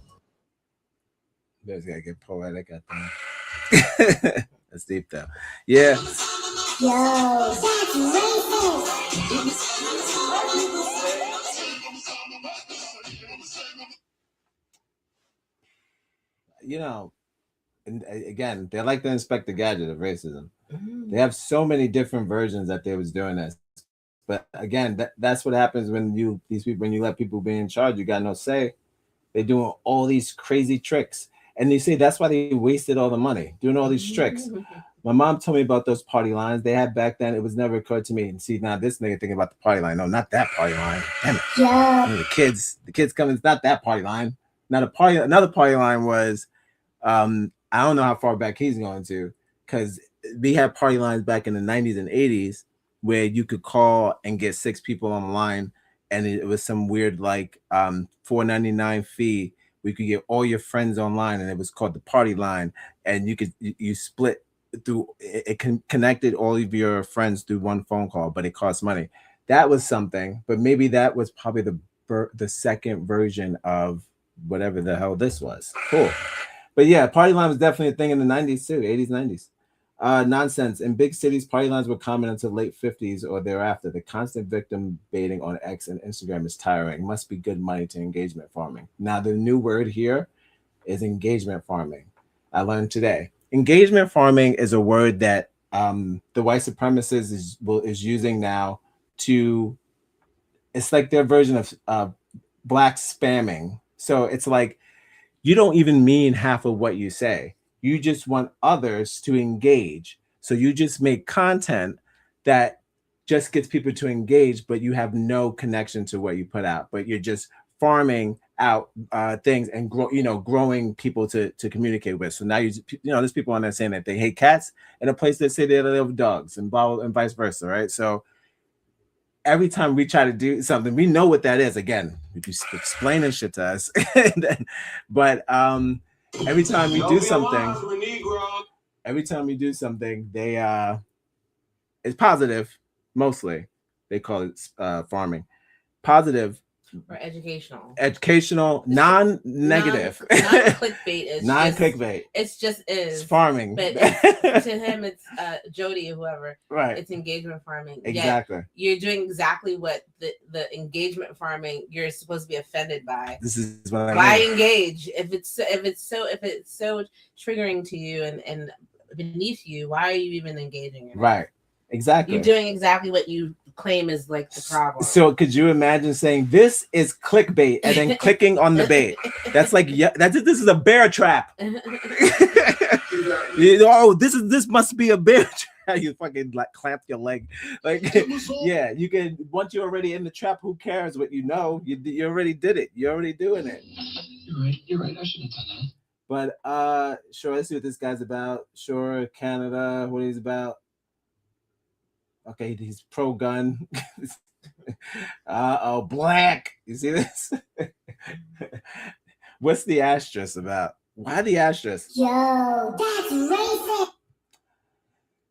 There's gotta get poetic at that. That's deep though. Yeah. Yo, that's racist. you know, and again, they're like the Inspector Gadget of racism. They have so many different versions that they was doing this. But again, that's what happens when you let people be in charge. You got no say. They're doing all these crazy tricks. And you see, that's why they wasted all the money doing all these tricks. My mom told me about those party lines they had back then. It was never occurred to me. And see, now this nigga thinking about the party line. No, not that party line. Damn it. Yeah. The kids coming. It's not that party line. Another party line was, I don't know how far back he's going to, because we had party lines back in the 90s and 80s where you could call and get 6 people on the line, and it was some weird like $4.99 fee. We could get all your friends online, and it was called the party line, and you split through it, connected all of your friends through one phone call, but it cost money. That was something, but maybe that was probably the second version of whatever the hell this was. Cool. But yeah, party line was definitely a thing in the 90s too, 80s, 90s. Nonsense. In big cities, party lines were common until late 50s or thereafter. The constant victim baiting on X and Instagram is tiring. Must be good money to engagement farming. Now, the new word here is engagement farming. I learned today. Engagement farming is a word that the white supremacists is using now to, it's like their version of black spamming. So it's like, you don't even mean half of what you say. You just want others to engage. So you just make content that just gets people to engage, but you have no connection to what you put out. But you're just farming out things and growing people to communicate with. So now there's people on there saying that they hate cats, and a place that say they love dogs, and vice versa, right? So every time we try to do something, we know what that is. Again, if you explain this shit to us, but every time we do something, they it's positive. Mostly, they call it farming. Positive or educational, non-negative. Non-clickbait is non-clickbait. It's farming. But to him, it's Jody or whoever. Right. It's engagement farming. Exactly. Yet you're doing exactly what the engagement farming you're supposed to be offended by. This is what I mean. Why engage if it's so triggering to you and beneath you? Why are you even engaging in it? Right. Exactly. You're doing exactly what you claim is like the problem. So could you imagine saying this is clickbait and then clicking on the bait? That's like, yeah, this is a bear trap. This must be a bear trap. You fucking like clamp your leg. Like, yeah, you can, once you're already in the trap, who cares what you know? You already did it. You're already doing it. You're right. I should have done that. But sure, let's see what this guy's about. Sure, Canada, what he's about. Okay, he's pro-gun. Black. You see this? What's the asterisk about? Why the asterisk? Yo, that's racist.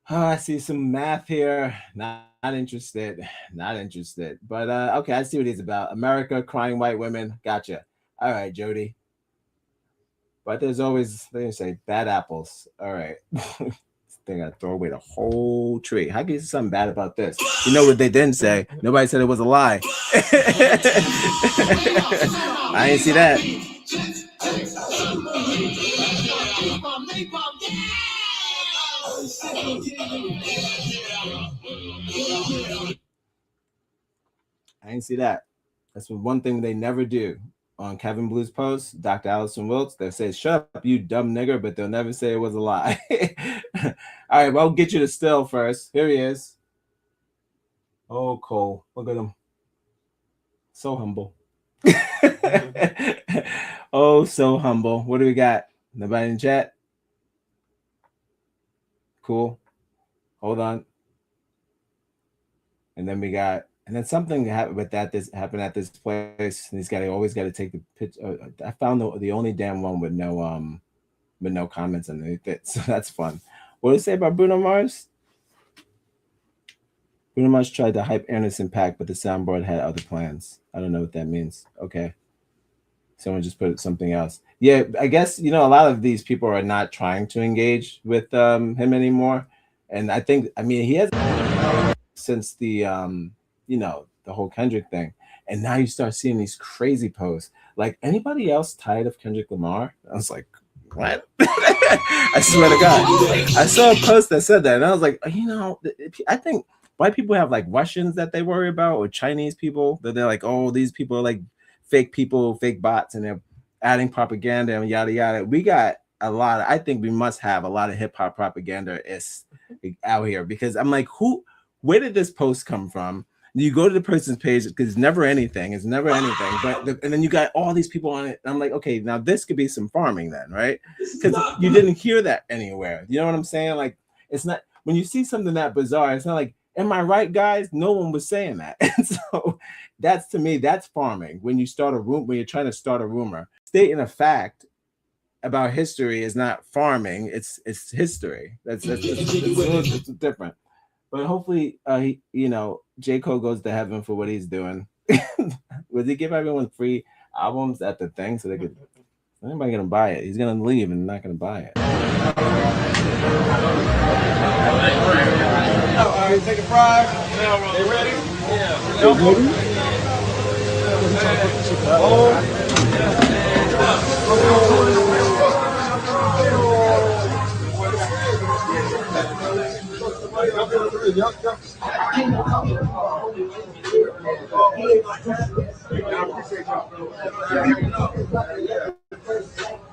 Oh, I see some math here. Not interested. Not interested. But okay, I see what he's about. America, crying white women. Gotcha. All right, Jody. But there's always, they say, bad apples. All right. They gotta throw away the whole tree. How can you say something bad about this? You know what they didn't say? Nobody said it was a lie. I didn't see that. I didn't see that. That's one thing they never do. On Kevin Blue's post, Dr. Allison Wilkes, they say, shut up, you dumb nigger, but they'll never say it was a lie. All right, well, I'll get you to Still first. Here he is. Oh, Cole. Look at him. So humble. Oh, so humble. What do we got? Nobody in chat? Cool. Hold on. And then we got, and then something happened with that. This happened at this place. And they always got to take the picture. I found the only damn one with no comments underneath it. So that's fun. What did it say about Bruno Mars? Bruno Mars tried to hype Anderson .Paak, but the soundboard had other plans. I don't know what that means. Okay. Someone just put something else. Yeah, I guess, a lot of these people are not trying to engage with him anymore. And I think, he has since the, the whole Kendrick thing. And now you start seeing these crazy posts. Like, anybody else tired of Kendrick Lamar? I was like, what? I swear to God. I saw a post that said that, and I was like, you know, I think white people have like Russians that they worry about, or Chinese people that they're like, oh, these people are like fake people, fake bots, and they're adding propaganda and yada yada. We got a lot of, I think we must have a lot of hip hop propagandists out here, because I'm like, where did this post come from? You go to the person's page because it's never anything, but and then you got all these people on it. And I'm like, okay, now this could be some farming then, right? Because you didn't hear that anywhere. You know what I'm saying? Like, it's not, when you see something that bizarre, it's not like, am I right, guys? No one was saying that. And so that's, to me, that's farming. When you start a room, when you're trying to start a rumor, stating a fact about history is not farming. It's history. That's it's different. But hopefully, you know, J. Cole goes to heaven for what he's doing. Would he give everyone free albums at the thing so they could? Anybody gonna buy it? He's gonna leave and not gonna buy it. All right, take a fries. They ready? Yeah. They ready?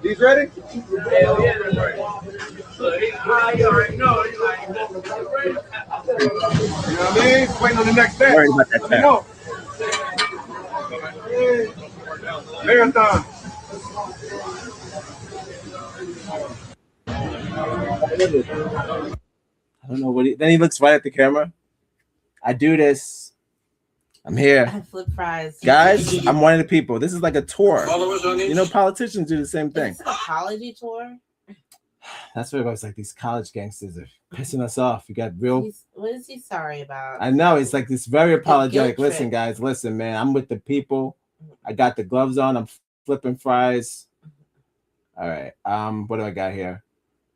These ready? Hell yeah, they're ready. Look, he's high, you already know. He's like, ready? You know what I mean? Waiting on the next day. Worried about that. Let me know. Marathon. I don't know what then he looks right at the camera. I do this. I'm here. I flip fries. Guys, I'm one of the people. This is like a tour. Follow us on You know, politicians do the same thing. It's an apology tour. That's what it was like. These college gangsters are pissing us off. You got real. What is he sorry about? I know, it's like this very apologetic. guilt Listen, trip. guys, listen, man. I'm with the people. I got the gloves on. I'm flipping fries. All right. What do I got here?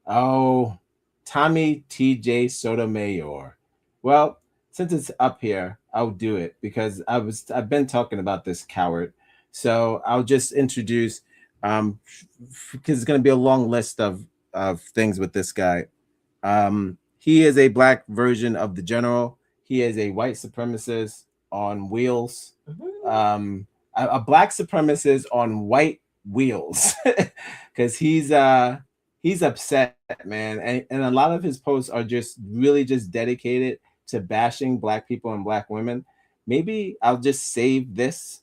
Oh, Tommy TJ Sotomayor. Well, since it's up here, I'll do it because I've been talking about this coward. So I'll just introduce because it's going to be a long list of things with this guy. He is a black version of the general. He is a white supremacist on wheels. A black supremacist on white wheels because he's upset, man, and a lot of his posts are just really just dedicated to bashing black people and black women. Maybe I'll just save this.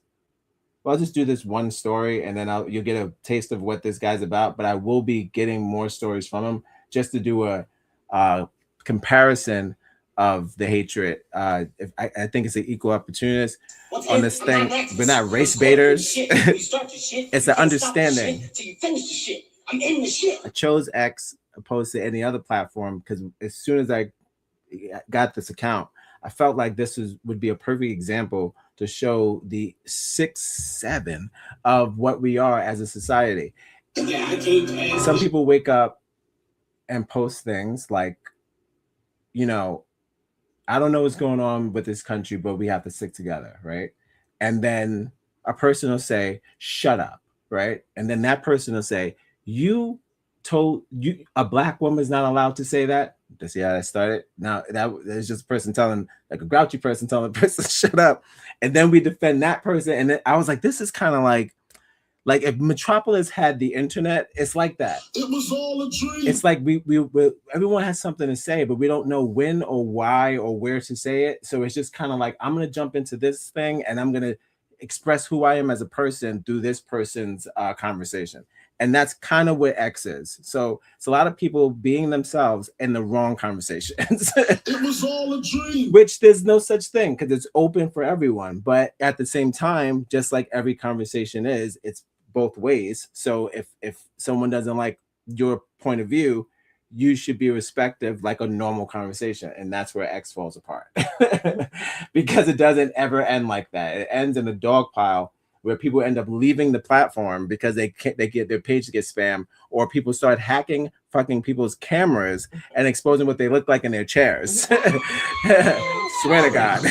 Well, I'll just do this one story and then you'll get a taste of what this guy's about, but I will be getting more stories from him just to do a comparison of the hatred. I think it's an equal opportunist on this thing. We're not race baiters. It's an understanding. I chose X opposed to any other platform because as soon as I got this account, I felt like this would be a perfect example to show the 6-7 of what we are as a society. Some people wake up and post things like, you know, I don't know what's going on with this country, but we have to stick together, right? And then a person will say, shut up, right? And then that person will say, you told you a black woman is not allowed to say that. To see how that started. Now there's just a person telling, like a grouchy person telling a person shut up, and then we defend that person. And then I was like, this is kind of like if Metropolis had the internet, it's like that. It was all a dream. It's like we everyone has something to say, but we don't know when or why or where to say it. So it's just kind of like, I'm gonna jump into this thing and I'm gonna express who I am as a person through this person's conversation. And that's kind of what X is. So it's a lot of people being themselves in the wrong conversations. It was all a dream. Which there's no such thing because it's open for everyone. But at the same time, just like every conversation is, it's both ways. So if someone doesn't like your point of view, you should be respectful like a normal conversation. And that's where X falls apart. Because it doesn't ever end like that. It ends in a dog pile where people end up leaving the platform because they get their page to get spam, or people start hacking fucking people's cameras and exposing what they look like in their chairs. Swear to God.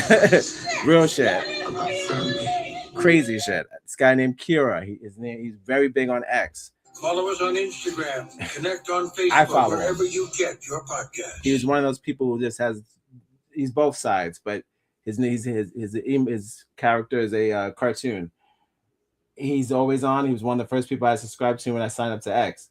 Real shit. Crazy shit. This guy named Kira, he's very big on X. Follow us on Instagram. Connect on I Facebook, follow him. wherever you get your podcast. He was one of those people who just he's both sides, but his character is a cartoon. He's always on. He was one of the first people I subscribed to when I signed up to X.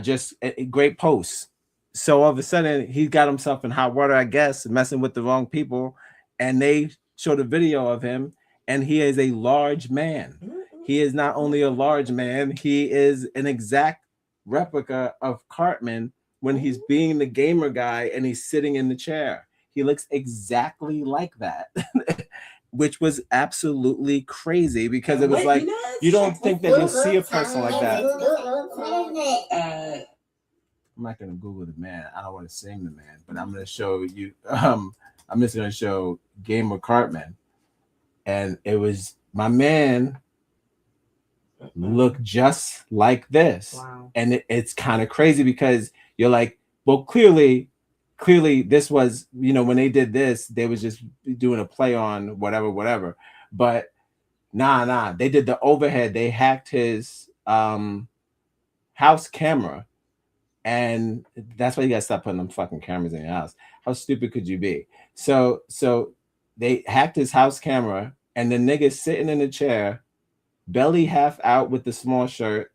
Just a great posts. So all of a sudden he got himself in hot water, I guess, messing with the wrong people, and they showed a video of him, and he is a large man. He is not only a large man, he is an exact replica of Cartman when he's being the gamer guy and he's sitting in the chair. He looks exactly like that, which was absolutely crazy because it was like, you don't think that you'll see a person like that. I'm not going to Google the man. I don't want to sing the man, but I'm going to show you. I'm just going to show Gamer Cartman. And it was my man look just like this. Wow. And it's kind of crazy because you're like, well, clearly this was, when they did this, they was just doing a play on whatever. But nah, they did the overhead. They hacked his house camera. And that's why you gotta stop putting them fucking cameras in your house. How stupid could you be? So they hacked his house camera, and the nigga's sitting in the chair, belly half out with the small shirt.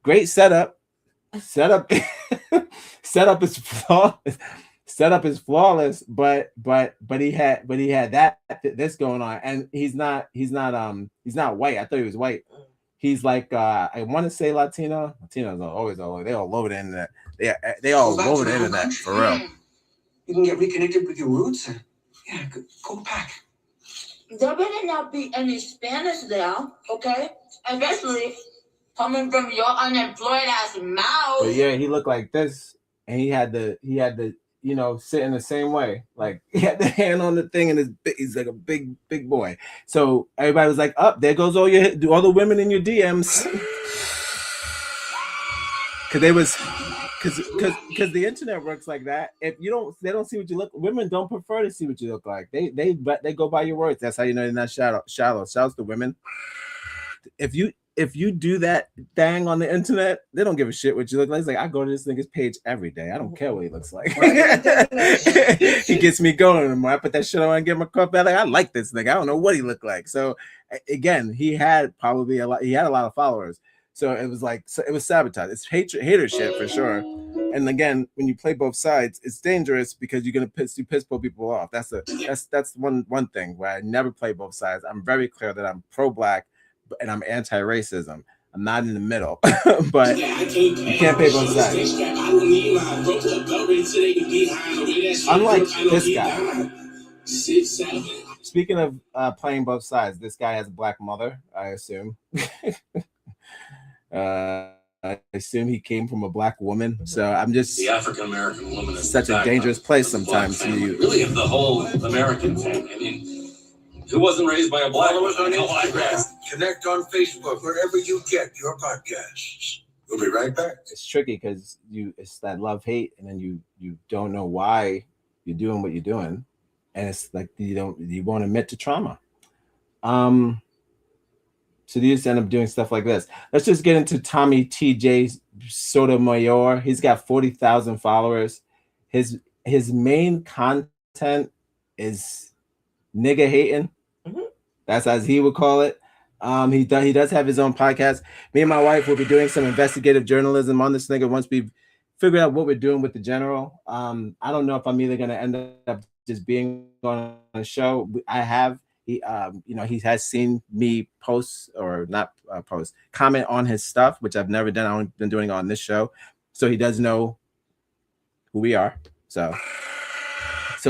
Great setup. Setup is flawless. Setup is flawless, but he had this going on, and he's not white. I thought he was white. He's like I want to say Latino. Latinos are always they all over the internet. They all over the internet for real. You can get reconnected with your roots. Yeah, go back. There better not be any Spanish there, okay? Especially coming from your unemployed ass mouth. But yeah, he looked like this, and he had the sit in the same way. Like he had the hand on the thing, and he's like a big boy. So everybody was like, "Up there goes all the women in your DMs," because the internet works like that. If they don't see what you look. Women don't prefer to see what you look like. They go by your words. That's how you know they're not shallow. Shouts to women. If you do that thing on the internet, they don't give a shit what you look like. It's like, I go to this nigga's page every day. I don't care what he looks like. He gets me going. And when I put that shit on and get my cup out, I like this nigga. I don't know what he looked like. So again, he had probably a lot of followers. So it was like, it was sabotage. It's hater shit for sure. And again, when you play both sides, it's dangerous because you're gonna piss people off. That's one thing where I never play both sides. I'm very clear that I'm pro-black and I'm anti-racism. I'm not in the middle, but you can't play both sides. Unlike this guy. Speaking of playing both sides, this guy has a black mother, I assume. I assume he came from a black woman. So I'm just the African American woman is such a dangerous place sometimes. Really, of the whole American thing. I mean, who wasn't raised by a black woman? Connect on Facebook wherever you get your podcasts. We'll be right back. It's tricky because it's that love-hate, and then you don't know why you're doing what you're doing, and it's like you won't admit to trauma. So you just end up doing stuff like this. Let's just get into Tommy TJ Sotomayor. He's got 40,000 followers. His main content is nigga hating. Mm-hmm. That's as he would call it. He does have his own podcast. Me and my wife will be doing some investigative journalism on this nigga once we've figured out what we're doing with the general. I don't know if I'm either going to end up just being on a show. He has seen me comment on his stuff, which I've never done. I've been doing it on this show. So he does know who we are. So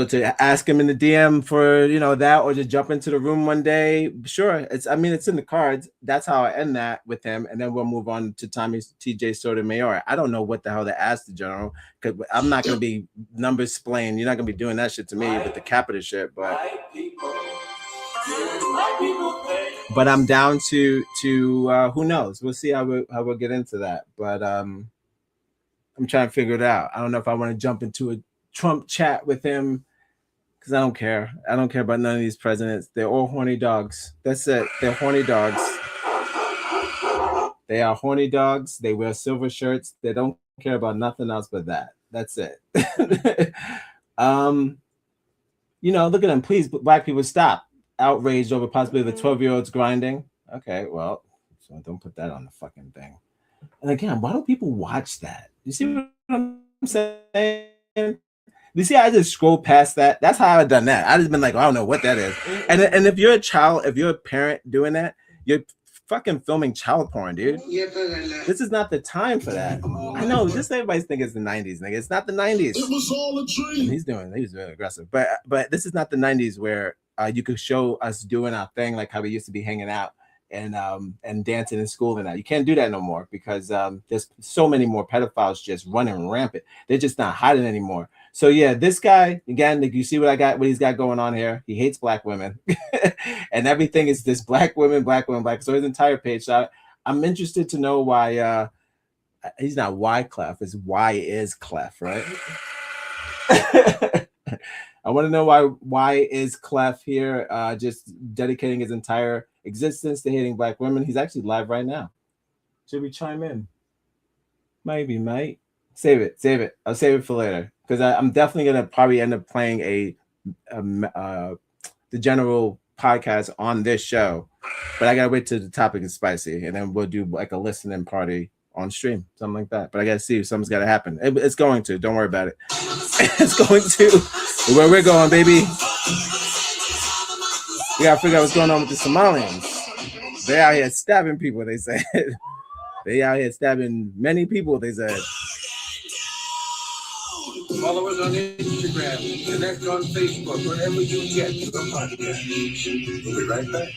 to ask him in the DM for, that, or just jump into the room one day, sure. It's in the cards. That's how I end that with him. And then we'll move on to Tommy TJ Sotomayor. I don't know what the hell to ask the general, because I'm not going to be numbers explained. You're not going to be doing that shit to me with the capita shit, but I'm down to who knows? We'll see how we'll get into that. But I'm trying to figure it out. I don't know if I want to jump into a Trump chat with him, because I don't care. I don't care about none of these presidents. They're all horny dogs. That's it. They're horny dogs. They are horny dogs. They wear silver shirts. They don't care about nothing else but that. That's it. Look at them. Please, black people, stop. Outraged over possibly the 12-year-olds grinding. Okay, well, so don't put that on the fucking thing. And again, why don't people watch that? You see what I'm saying? You see, I just scroll past that. That's how I've done that. I just been like, I don't know what that is. And if you're a child, if you're a parent doing that, you're fucking filming child porn, dude. This is not the time for that. I know, just everybody's thinking it's the 90s, nigga. It's not the 90s. It was all a dream. He's really aggressive. But this is not the 90s where you could show us doing our thing like how we used to be hanging out and dancing in school and that. You can't do that no more because there's so many more pedophiles just running rampant. They're just not hiding anymore. So yeah, this guy, again, like you see what he's got going on here. He hates black women. And everything is this black women. So his entire page. So I'm interested to know why he's not Wyclef, it's why is Clef, right? I want to know why is Clef here just dedicating his entire existence to hating black women. He's actually live right now. Should we chime in? Maybe, mate. Save it. I'll save it for later because I'm definitely gonna probably end up playing the general podcast on this show, but I gotta wait till the topic is spicy and then we'll do like a listening party on stream, something like that. But I gotta see if something's gotta happen. It's going to. Don't worry about it. It's going to. Where we're going, baby. We gotta figure out what's going on with the Somalians. They out here stabbing people. They said. They out here stabbing many people. They said. Follow us on Instagram, connect on Facebook, wherever you get your podcast. We'll be right back.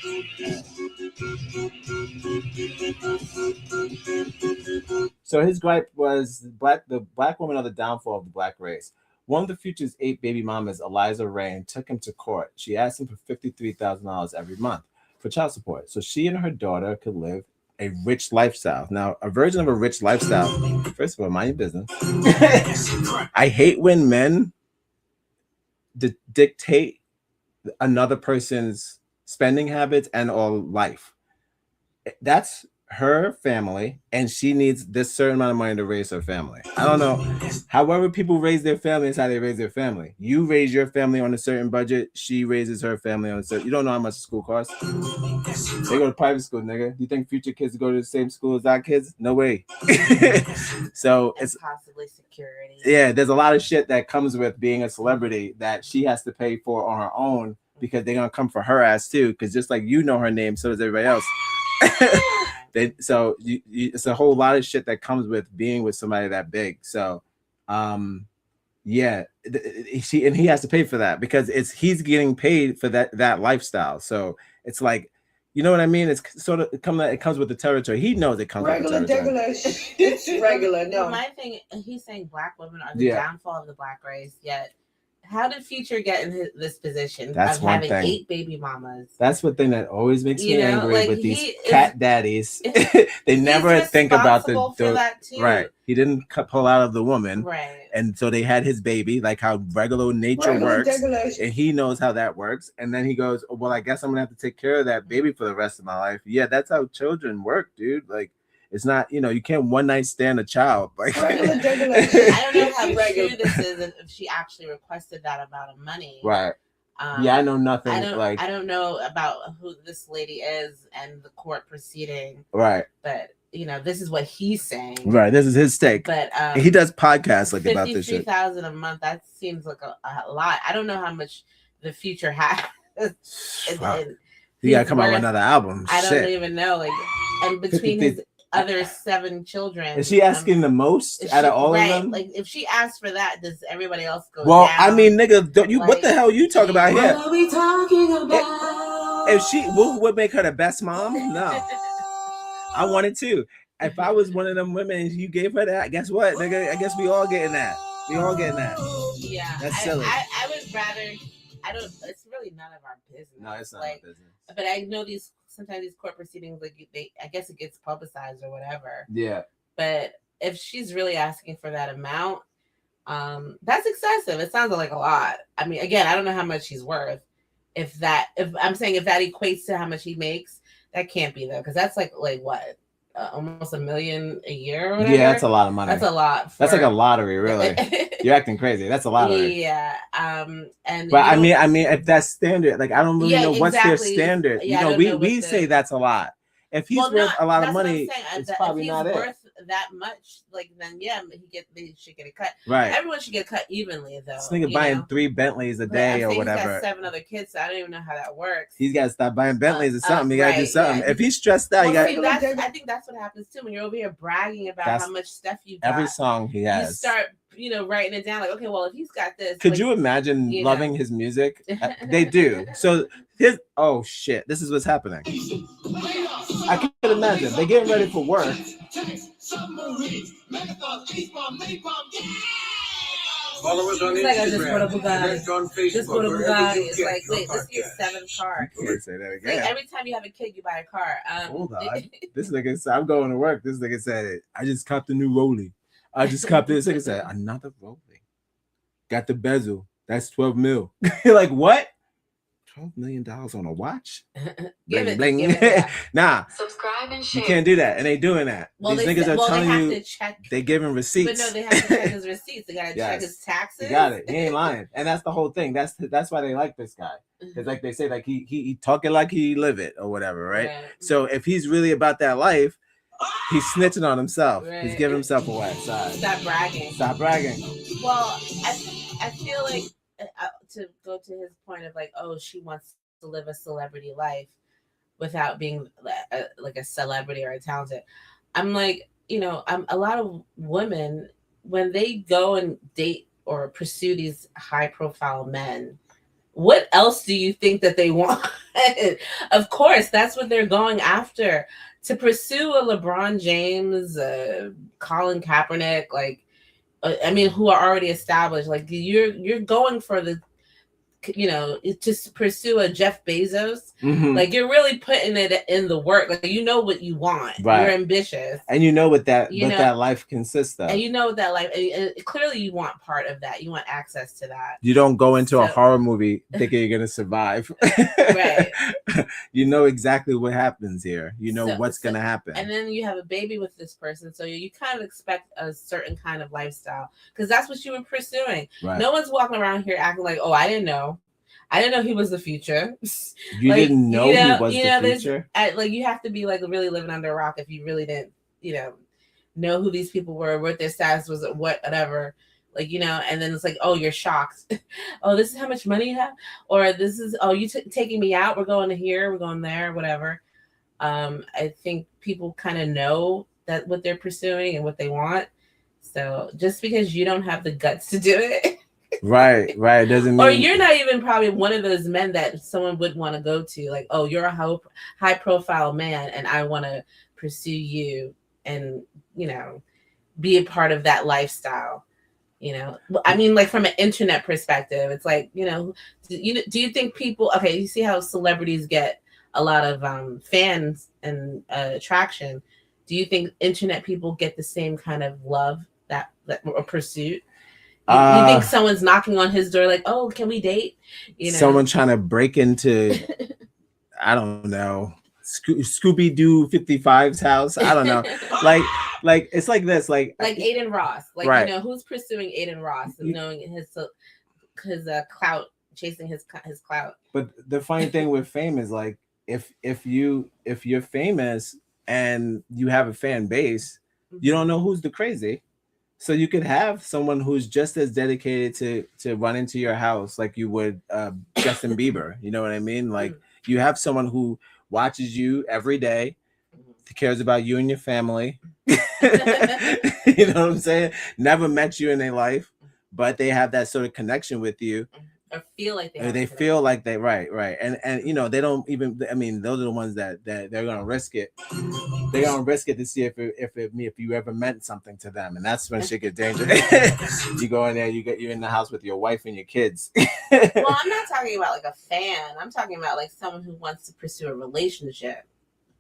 So his gripe was the black women are the downfall of the black race. One of the Future's 8 baby mamas, Eliza Rain, took him to court. She asked him for $53,000 every month for child support, so she and her daughter could live a rich lifestyle. Now, a version of a rich lifestyle. First of all, mind your business. I hate when men dictate another person's spending habits and or life. That's her family, and she needs this certain amount of money to raise her family. I don't know. However people raise their family is how they raise their family. You raise your family on a certain budget. She raises her family on a certain. You don't know how much school costs. They go to private school, nigga. You think future kids go to the same school as our kids? No way. So it's possibly security. Yeah, there's a lot of shit that comes with being a celebrity that she has to pay for on her own because they're gonna come for her ass too. Because just like you know her name, so does everybody else. It's a whole lot of shit that comes with being with somebody that big. So, yeah, he has to pay for that because he's getting paid for that lifestyle. So it's like, you know what I mean? It's sort of it comes with the territory. He knows it comes with the territory. It's regular. No, my thing. He's saying black women are the downfall of the black race. Yet, how did Future get in this position of having 8 baby mamas? That's one thing that always makes me angry with these cat daddies. They never think about that too. Right. He didn't pull out of the woman, right? And so they had his baby, like how regular nature works, and he knows how that works. And then he goes, "Well, I guess I'm gonna have to take care of that baby for the rest of my life." Yeah, that's how children work, dude. Like. It's not, you can't one night stand a child. Like I don't know how true this is if she actually requested that amount of money. Right. I know nothing. I don't know about who this lady is and the court proceeding. Right. But this is what he's saying. Right. This is his take. But he does podcasts like about this shit. $53,000 a month. That seems like a lot. I don't know how much the Future has. He got to come out with another album. I don't even know. And between his other 7 children. Is she asking the most out of all of them? Like if she asks for that, does everybody else go down? I mean, nigga, don't you? What the hell are you talking about here? What are we talking about? If she would make her the best mom, no. I wanted to. If I was one of them women, and you gave her that. Guess what, nigga? I guess we all getting that. We all getting that. Yeah, that's silly. I would rather. I don't. It's really none of our business. No, it's not our business. But I know sometimes these court proceedings, I guess it gets publicized or whatever. Yeah. But if she's really asking for that amount, that's excessive. It sounds like a lot. I mean, again, I don't know how much she's worth. If that equates to how much he makes, that can't be though, because that's like what almost $1 million a year or whatever. Yeah, that's a lot of money. That's a lot. That's like a lottery, really. You're acting crazy. That's a lottery. Yeah. And but I mean, if that's standard, like I don't really know what's their exactly. standard. Yeah, you know, we say that's a lot. If he's worth a lot of money, it's probably not worth that much. Like then, yeah, they should get a cut. Right. Everyone should get cut evenly, though. This nigga buying 3 Bentleys a day or whatever. He's got 7 other kids, so I don't even know how that works. He's got to stop buying Bentleys or something. He got to do something. Yeah. If he's stressed out, I think that's what happens too when you're over here bragging about how much stuff you got. Every song he has. You start, writing it down like, okay, well, if he's got this. Could you imagine loving his music? They do. So oh shit, this is what's happening. I can't imagine. They're getting ready for work. Follow us on Instagram. On Facebook. Just go to Bugatti. It's like, wait, this is your 7th car. Can't say that again. Like, every time you have a kid, you buy a car. Hold on. This nigga said, I'm going to work. This nigga said, I just copped a new Rollie. I just copped this. Nigga said, another Rollie. Got the bezel. That's 12 mil. You're like, what? $12 million on a watch? Give bling, it, bling. Nah. Subscribe and share. You can't do that. And they doing that. Well, these niggas are telling you they giving receipts. But no, they have to check his receipts. They got to check his taxes. You got it. He ain't lying. And that's the whole thing. That's why they like this guy. It's like they say, like he talking like he live it or whatever, right? So if he's really about that life, he's snitching on himself. Right. He's giving himself away. Sorry. Stop bragging. Stop bragging. Well, I feel like to go to his point of like, oh, she wants to live a celebrity life without being like a celebrity or a talented. I'm like, I'm a lot of women when they go and date or pursue these high profile men. What else do you think that they want? Of course, that's what they're going after. To pursue a LeBron James, Colin Kaepernick, who are already established. Like you're going for the, to pursue a Jeff Bezos. Mm-hmm. Like you're really putting it in the work. Like what you want. Right. You're ambitious, and what that life consists of. And what that life. And clearly, you want part of that. You want access to that. You don't go into a horror movie thinking you're gonna survive. Right. You know exactly what happens here. What's gonna happen. And then you have a baby with this person, so you kind of expect a certain kind of lifestyle because that's what you were pursuing. Right. No one's walking around here acting like, oh, I didn't know he was the future. You didn't know he was the future? You have to be really living under a rock if you really didn't, know who these people were, what their status was, whatever. And then it's like, oh, you're shocked. Oh, this is how much money you have? Or this is, oh, you taking me out? We're going to here, we're going there, whatever. I think people kind of know that what they're pursuing and what they want. So just because you don't have the guts to do it. Right. Doesn't mean. Or you're not even probably one of those men that someone would want to go to. Like, oh, you're a high profile man and I want to pursue you and, be a part of that lifestyle. From an internet perspective, it's like, do you think people, okay, you see how celebrities get a lot of fans and attraction. Do you think internet people get the same kind of love that or pursuit? You think someone's knocking on his door like, oh, can we date? Someone trying to break into, I don't know, Scooby-Doo 55's house. I don't know. like it's like this. Like Aiden Ross. Right. Who's pursuing Aiden Ross and knowing his clout, chasing his clout. But the funny thing with fame is like if you're famous and you have a fan base, you don't know who's the crazy. So you could have someone who's just as dedicated to run into your house like you would Justin Bieber. You know what I mean? Like you have someone who watches you every day, cares about you and your family. You know what I'm saying? Never met you in their life, but they have that sort of connection with you. Or feel like they right. And they don't even, I mean, those are the ones that they're gonna risk it. They're gonna risk it to see if you ever meant something to them. And that's when shit get dangerous. You go in there, you're in the house with your wife and your kids. Well, I'm not talking about like a fan. I'm talking about like someone who wants to pursue a relationship.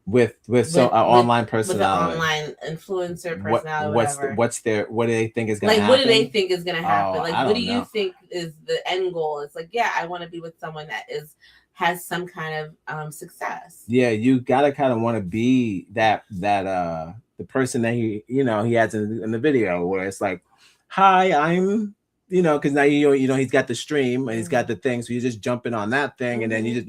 With an online personality, with an online influencer personality. What do they think is gonna happen? What do they think is gonna happen? What do you think is the end goal? It's like, yeah, I want to be with someone that has some kind of success. Yeah, you gotta kind of want to be that the person that he has in the video, where it's like, hi, I'm because now he's got the stream and he's got the thing, so you're just jumping on that thing, and then you just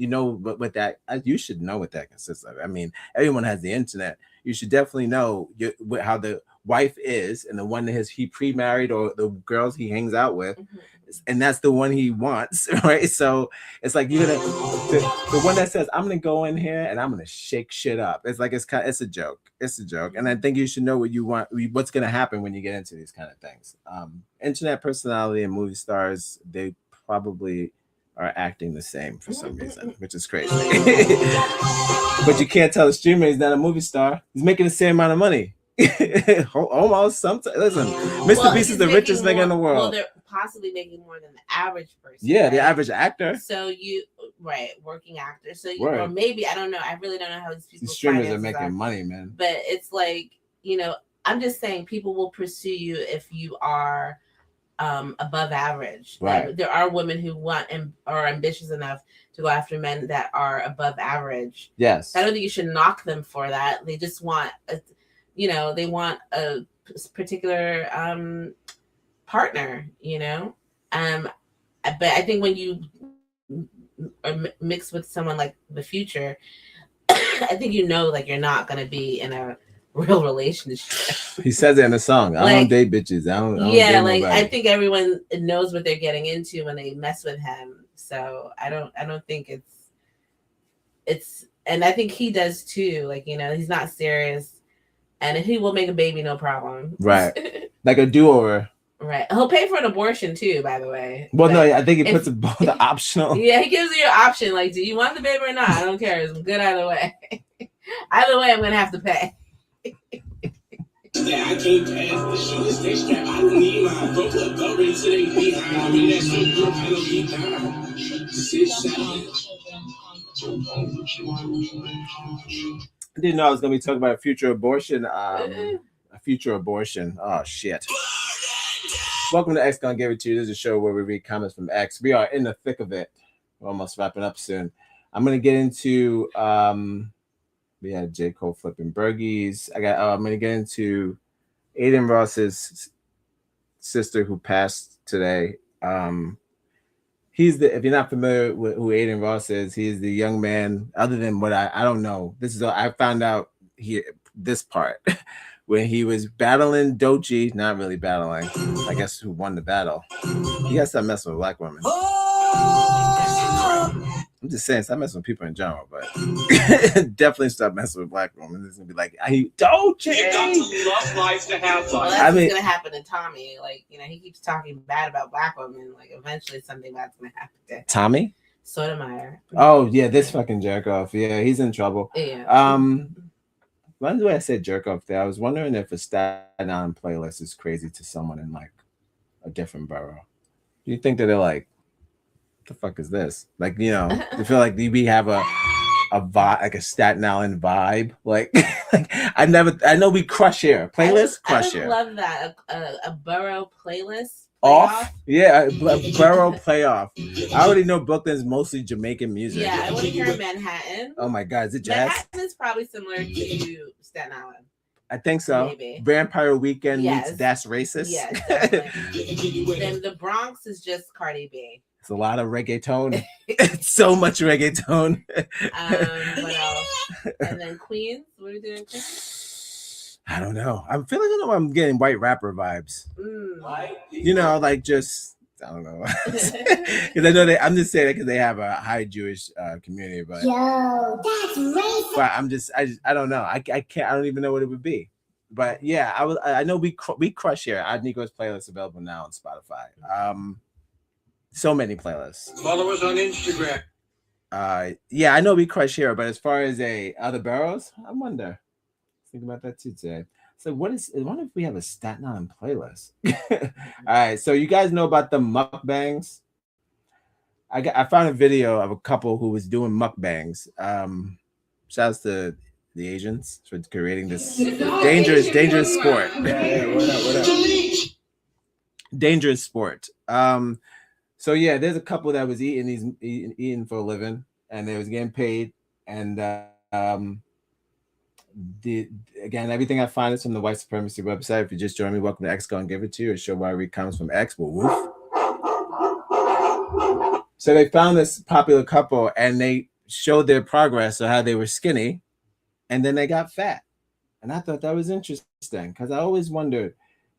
what that you should know what that consists of. I mean, everyone has the internet. You should definitely know how the wife is, and the one that he pre-married or the girls he hangs out with, and that's the one he wants, right? So it's like you're gonna the one that says, I'm gonna go in here and I'm gonna shake shit up. It's like it's a joke. It's a joke, and I think you should know what you want, what's gonna happen when you get into these kind of things. Internet personality and movie stars, they probably are acting the same for some reason, which is crazy. But you can't tell the streamer he's not a movie star. He's making the same amount of money. Almost sometimes. Listen, Mr. Beast is the richest nigga in the world. Well, they're possibly making more than the average person. Yeah, right? The average actor. So working actor. So or maybe I don't know. I really don't know how these people. These streamers are making money, man. But it's like, I'm just saying people will pursue you if you are above average. Right. Like, there are women who want and are ambitious enough to go after men that are above average. Yes. I don't think you should knock them for that. They just want they want a particular partner, but I think when you mix with someone like the Future, I think like you're not going to be in a real relationship. He says it in the song. I don't date bitches. I don't date nobody. I think everyone knows what they're getting into when they mess with him. So I don't think it's and I think he does too. He's not serious. And he will make a baby, no problem. Right. Like a do-over. Right. He'll pay for an abortion too, by the way. Well, no, I think he puts the optional. Yeah, he gives you your option. Like, do you want the baby or not? I don't care. It's good either way. Either way, I'm going to have to pay. Yeah, I can't pass the shoes. They strap. I don't need my broke up already today. Behind. I mean, that's so good. I don't need time. Sit silent. I didn't know I was going to be talking about a future abortion. A future abortion. Oh, shit. Welcome to X Gonna Give It To You. This is a show where we read comments from X. We are in the thick of it. We're almost wrapping up soon. I'm going to get into... we had J. Cole flipping burgies. I'm going to get into Aiden Ross's sister who passed today. He's if you're not familiar with who Aiden Ross is, he's the young man, other than what I don't know. I found out here, this part, when he was battling Doechii, not really battling, I guess who won the battle. You gotta stop messing with black women. I'm just saying, stop messing with people in general, but definitely stop messing with black women. It's gonna be like, Doechii. You got to love life to have life. Well, that's what's gonna happen to Tommy. He keeps talking bad about black women. Eventually something bad's gonna happen to Tommy Sotomayor. Oh yeah, this fucking jerk off. Yeah, he's in trouble. Yeah. One way I said jerk off there, I was wondering if a Staten Island playlist is crazy to someone in a different borough. Do you think that they're like, the fuck is this? They feel like we have a vibe, like a Staten Island vibe. I know we crush here. Playlist, crush here. I love that. A borough playlist. Off? Yeah, a borough playoff. I already know Brooklyn's mostly Jamaican music. Yeah, I want to hear Manhattan. Oh my God, is it jazz? Manhattan is probably similar to Staten Island. I think so. Maybe. Vampire Weekend meets That's Racist. Yes, definitely. Then the Bronx is just Cardi B. It's a lot of reggaeton. It's so much reggaeton. What else? And then Queens. What are we doing? I don't know. I'm feeling I'm getting white rapper vibes. Just I don't know. Because I know I'm just saying it because they have a high Jewish community, but yo, that's racist. But I don't know. I can't. I don't even know what it would be. But yeah, I know we crush here. Our Nico's playlist available now on Spotify. So many playlists. Follow us on Instagram. Yeah, I know we crush here, but as far as other boroughs, I wonder. Think about that too today. So I wonder if we have a Staten Island playlist. All right, so you guys know about the mukbangs. I found a video of a couple who was doing mukbangs. Shouts to the Asians for creating this dangerous sport. Yeah, what up? Dangerous sport. So yeah, there's a couple that was eating for a living. and they was getting paid. And again, everything I find is from the white supremacy website. If you just join me, welcome to X. Go and give it to you. A show where I read comments from X. Woof. So they found this popular couple, and they showed their progress of how they were skinny, and then they got fat. And I thought that was interesting because I always wondered,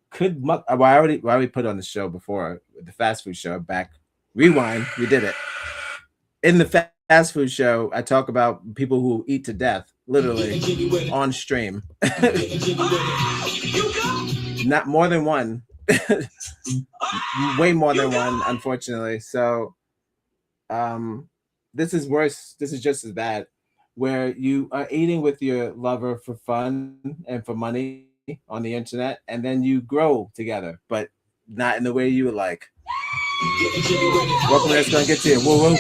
could I already put on the show before, the fast food show back. Rewind, we did it. In the fast food show, I talk about people who eat to death, literally on stream. Not more than one. Way more than one, unfortunately. So this is worse. This is just as bad, where you are eating with your lover for fun and for money on the internet, and then you grow together, but not in the way you would like. Welcome, that's gonna get to you. Whoa, whoa.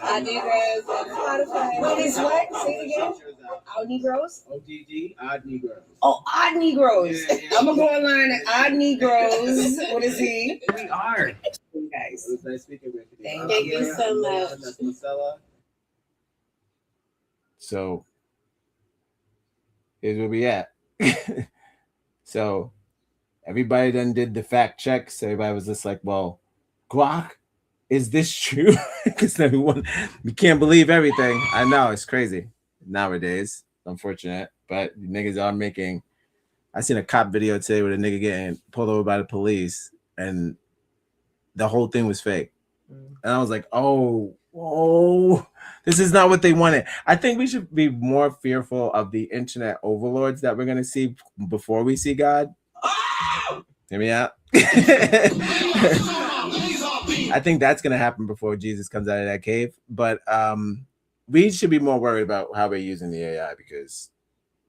Odd Negroes on Spotify. What is what? Say it again. Odd Negroes? ODD, Odd Negroes. Oh, Odd Negroes. Yeah. I'm gonna go online at Odd Negroes. What is he? We are. You guys. It was nice speaking with you. Thank you so much. That's Marcella. So here's where we at. So everybody then did the fact checks. Everybody was just like, well, Glock, is this true? Because everyone, we can't believe everything. I know, it's crazy nowadays. Unfortunate. But niggas are making, I seen a cop video today with a nigga getting pulled over by the police, and the whole thing was fake. And I was like, oh, this is not what they wanted. I think we should be more fearful of the internet overlords that we're going to see before we see God. Hear me out. I think that's going to happen before Jesus comes out of that cave. But we should be more worried about how we're using the AI, because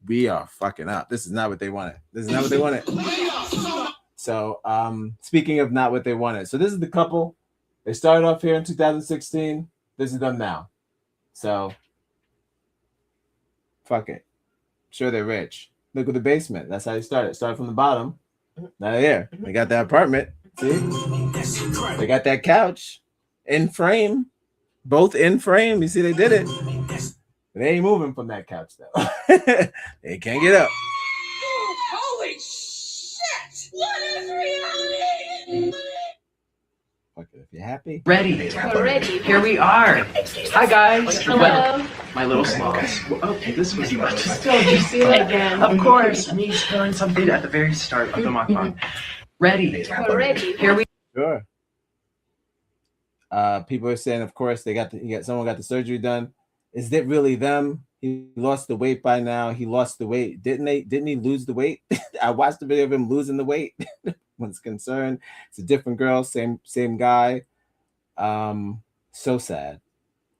we are fucking up. This is not what they wanted. This is not what they wanted. So speaking of not what they wanted. So this is the couple. They started off here in 2016. This is them now. So fuck it. Sure, they're rich. Look at the basement. That's how they started. Started from the bottom. Now they're here. They got that apartment. See? They got that couch in frame. Both in frame. You see, they did it. They ain't moving from that couch though. They can't get up. Holy shit! What is reality? Fuck it. If you're happy. Ready. We're ready. Here we are. Hi guys. Hello. My little sloths. Okay, this was much. Still, you see it again. Of course, me spilling something at the very start of the mukbang. Ready. We're ready. Here we. Sure. People are saying, of course, someone got the surgery done. Is it really them? He lost the weight by now. He lost the weight. Didn't he lose the weight? I watched the video of him losing the weight. One's concerned. It's a different girl, same guy. So sad.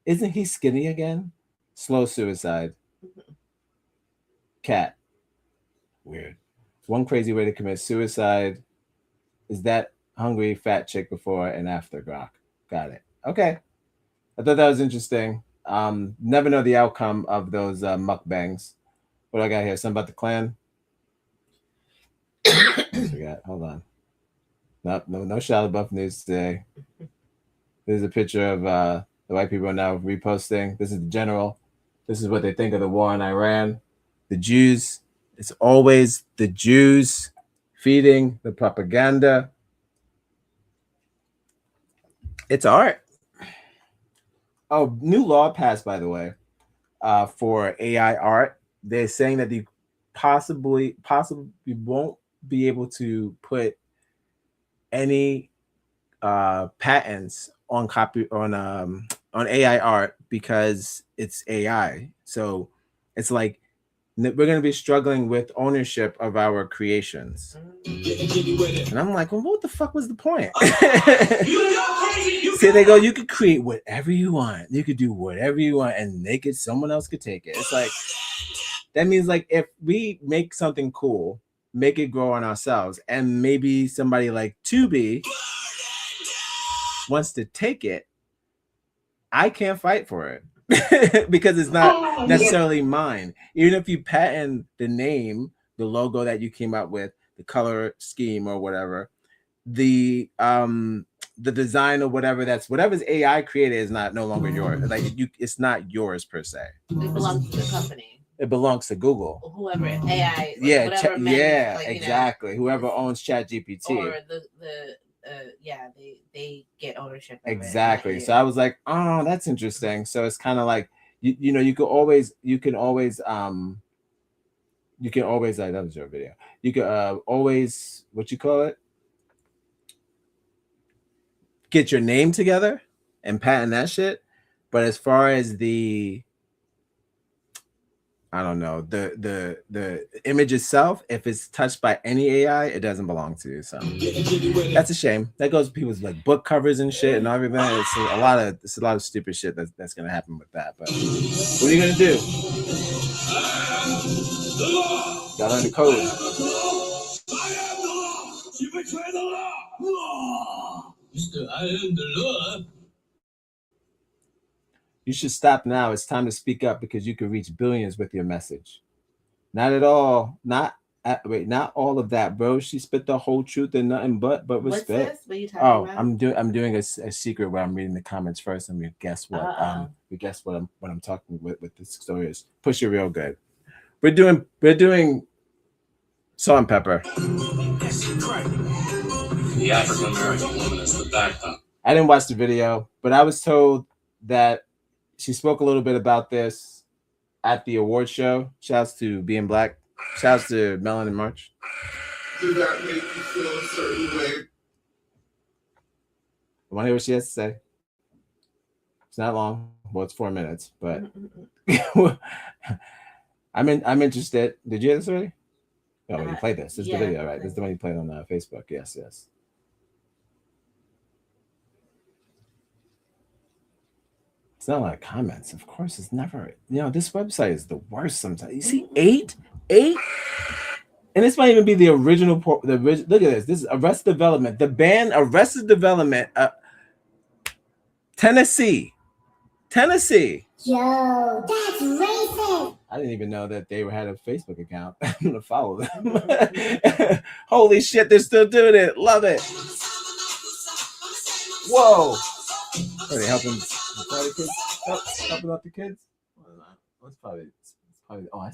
Isn't he skinny again? Slow suicide. Cat. Weird. One crazy way to commit suicide is that hungry fat chick before and after Grok. Got it. Okay. I thought that was interesting. Never know the outcome of those mukbangs. What do I got here? Something about the Klan? Hold on. No Shia LaBeouf news today. There's a picture of the white people are now reposting. This is the general. This is what they think of the war in Iran. The Jews. It's always the Jews feeding the propaganda. It's art. Oh, new law passed, by the way, for AI art. They're saying that you possibly won't be able to put any patents on AI art because it's AI. So it's like we're going to be struggling with ownership of our creations. And I'm like, well, what the fuck was the point? See, they go, you could create whatever you want. You could do whatever you want and make it, someone else could take it. It's like, that means like if we make something cool, make it grow on ourselves, and maybe somebody like Tubi wants to take it, I can't fight for it. because it's not necessarily mine. Even if you patent the name, the logo that you came up with, the color scheme or whatever, the design or whatever's AI created is no longer yours. Like it's not yours per se. It belongs to the company. It belongs to Google. Whoever AI, yeah, whatever exactly. Whoever owns ChatGPT. Or they get ownership of exactly. it. So I was like, oh, that's interesting. So it's kind of like you can always like, that was your video. You can always, what you call it, get your name together and patent that shit. But as far as the, I don't know, the image itself, if it's touched by any AI, it doesn't belong to you. So that's a shame. That goes with people's like book covers and shit and everything. It's a lot of stupid shit that's gonna happen with that. But what are you gonna do? Gotta learn the code. I am the law. You betray the law. Mr. I am the law. You should stop now. It's time to speak up because you could reach billions with your message. Not at all. Not all of that, bro. She spit the whole truth and nothing but respect. What's this? What are you talking about? I'm doing a secret where I'm reading the comments first, and we guess what. We guess what I'm talking with this story is. Push it real good. We're doing salt and pepper. The African American woman is the backbone. I didn't watch the video, but I was told that she spoke a little bit about this at the award show. Shouts to being black. Shouts to Melanin March. Did that make you feel a certain way? I want to hear what she has to say. It's not long. Well, it's 4 minutes, but I'm interested. Did you hear this already? No, you played this. This is the video, right? This is the one you played on Facebook. Yes. It's not a lot of comments. Of course, it's never. This website is the worst sometimes. You see, 8, and this might even be the original. Look at this. This is Arrested Development. The band Arrested Development, Tennessee. Yo, that's racist. I didn't even know that they had a Facebook account. I'm gonna follow them. Holy shit, they're still doing it. Love it. Whoa. Are they helping the kids? Helping out the kids? That's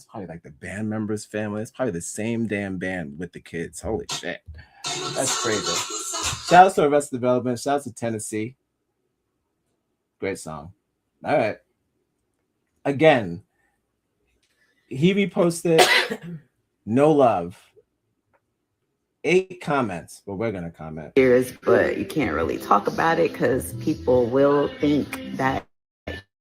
probably like the band members' family. It's probably the same damn band with the kids. Holy shit. That's crazy. Shout out to Arrested Development. Shout out to Tennessee. Great song. All right. Again, he reposted no love. 8 comments, but we're gonna comment. But you can't really talk about it because people will think that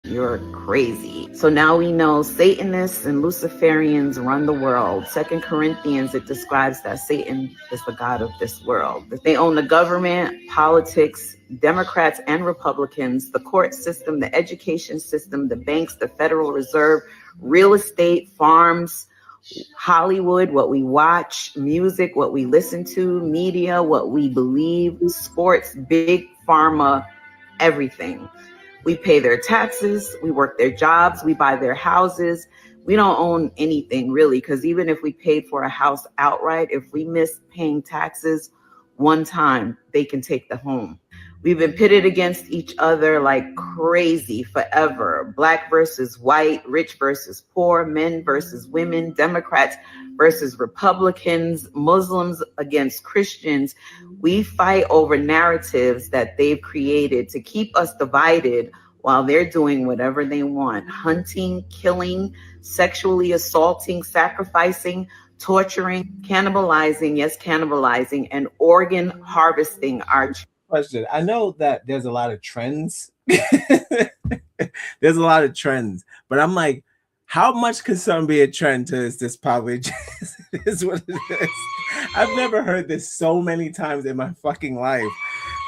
you're crazy. So now we know Satanists and Luciferians run the world. 2 Corinthians, it describes that Satan is the god of this world. They own the government, politics, Democrats and Republicans, the court system, the education system, the banks, the Federal Reserve, real estate, farms, Hollywood, what we watch, music, what we listen to, media, what we believe, sports, big pharma, everything. We pay their taxes, we work their jobs, we buy their houses. We don't own anything really, because even if we paid for a house outright, if we miss paying taxes one time, they can take the home. We've been pitted against each other like crazy forever. Black versus white, rich versus poor, men versus women, Democrats versus Republicans, Muslims against Christians. We fight over narratives that they've created to keep us divided while they're doing whatever they want. Hunting, killing, sexually assaulting, sacrificing, torturing, cannibalizing, and organ harvesting our question. I know that there's a lot of trends. There's a lot of trends, but I'm like, how much could something be a trend to this probably just is what it is. I've never heard this so many times in my fucking life.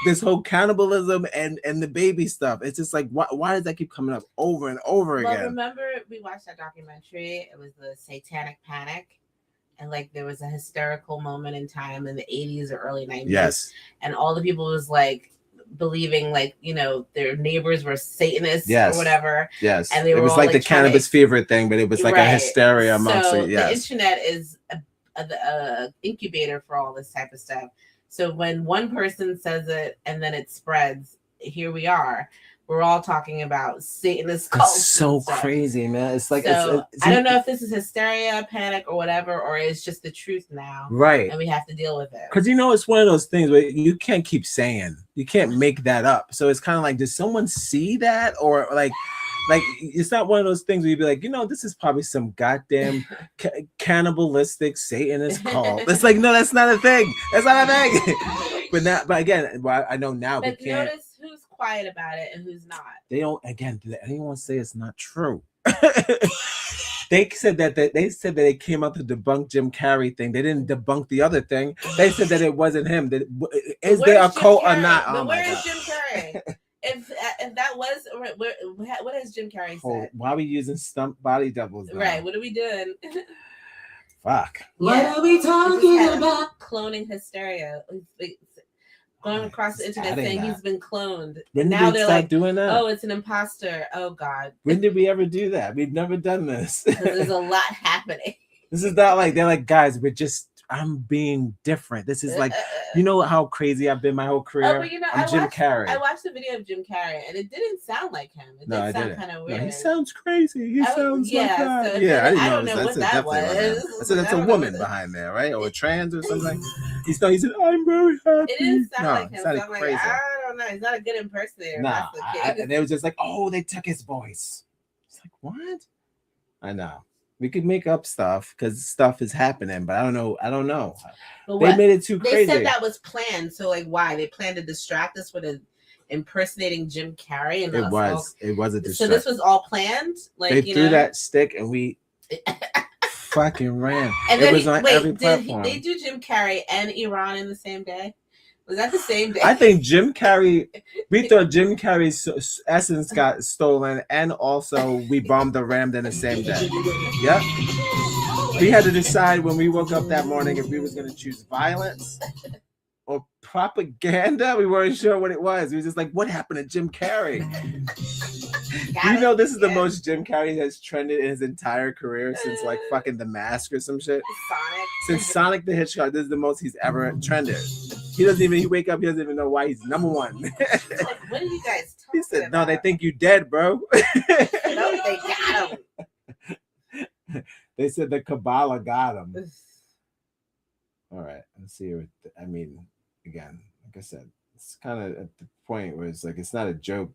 This whole cannibalism and the baby stuff. It's just like, why does that keep coming up over and over again? Remember we watched that documentary? It was the Satanic Panic. And like there was a hysterical moment in time in the 80s or early 90s. Yes. And all the people was like, believing like, you know, their neighbors were Satanists Yes. or whatever. Yes. And they it were was all, like the trying cannabis fever thing, but it was like a hysteria amongst so it. Yes. the internet is a incubator for all this type of stuff. So when one person says it and then it spreads, here we are. We're all talking about Satanist cults. It's so crazy, man. It's like so I don't know if this is hysteria, panic, or whatever, or it's just the truth now, right? And we have to deal with it. Because you know, it's one of those things where you can't keep saying, you can't make that up. So it's kind of like, does someone see that, or like it's not one of those things where you'd be like, you know, this is probably some goddamn cannibalistic Satanist cult. It's like, no, that's not a thing. That's not a thing. But again, I know now but we can't. Notice who's quiet about it and who's not. They don't. Again, did anyone say it's not true? They said that they came out to debunk Jim Carrey thing. They didn't debunk the other thing. They said that it wasn't him. Is there a cult or not? But oh where my is God. Jim Carrey? If that was, what has Jim Carrey said? Why are we using stump body doubles now? Right. What are we doing? Fuck. What are we talking about? Cloning hysteria. Going across the internet adding saying that. he's been cloned. When now did we they're start like, doing that? oh, it's an imposter. Oh God. When did we ever do that? We've never done this. There's a lot happening. This is not like they're like, guys, I'm being different. This is like, you know how crazy I've been my whole career. Oh, but you know, I'm Jim Carrey. I watched the video of Jim Carrey, and it didn't sound like him. It did sound kind of weird. No, he sounds crazy. He sounds like that. So yeah, I don't know what that was. I said that's a woman behind there, right? Or a trans or something. He said, I'm very happy. It didn't sound like him. So sounded I'm crazy. like, I don't know. He's not a good impersonator. Nah, That's the kid. and they was just like, oh, they took his voice. It's like, what? I know. We could make up stuff because stuff is happening, but I don't know. They made it too crazy. They said that was planned. So like, why? They planned to distract us with impersonating Jim Carrey, and it was a distraction. So this was all planned. Like they threw that stick, and we fucking ran. And it was on every platform. Did they do Jim Carrey and Iran in the same day? Was that the same day? I think Jim Carrey. We thought Jim Carrey's essence got stolen, and also we bombed the Ram in the same day. Yep. We had to decide when we woke up that morning if we was going to choose violence or propaganda. We weren't sure what it was. We were just like, what happened to Jim Carrey? You know, this is the most Jim Carrey has trended in his entire career since like fucking The Mask or some shit. Sonic. Since Sonic the Hedgehog, this is the most he's ever trended. He wake up, he doesn't even know why he's number one. Like, what are you guys talking He said, about? no, they think you dead, bro. No, they got him. They said the Kabbalah got him. All right, let's see. I mean, again, like I said, it's kind of at the point where it's like, it's not a joke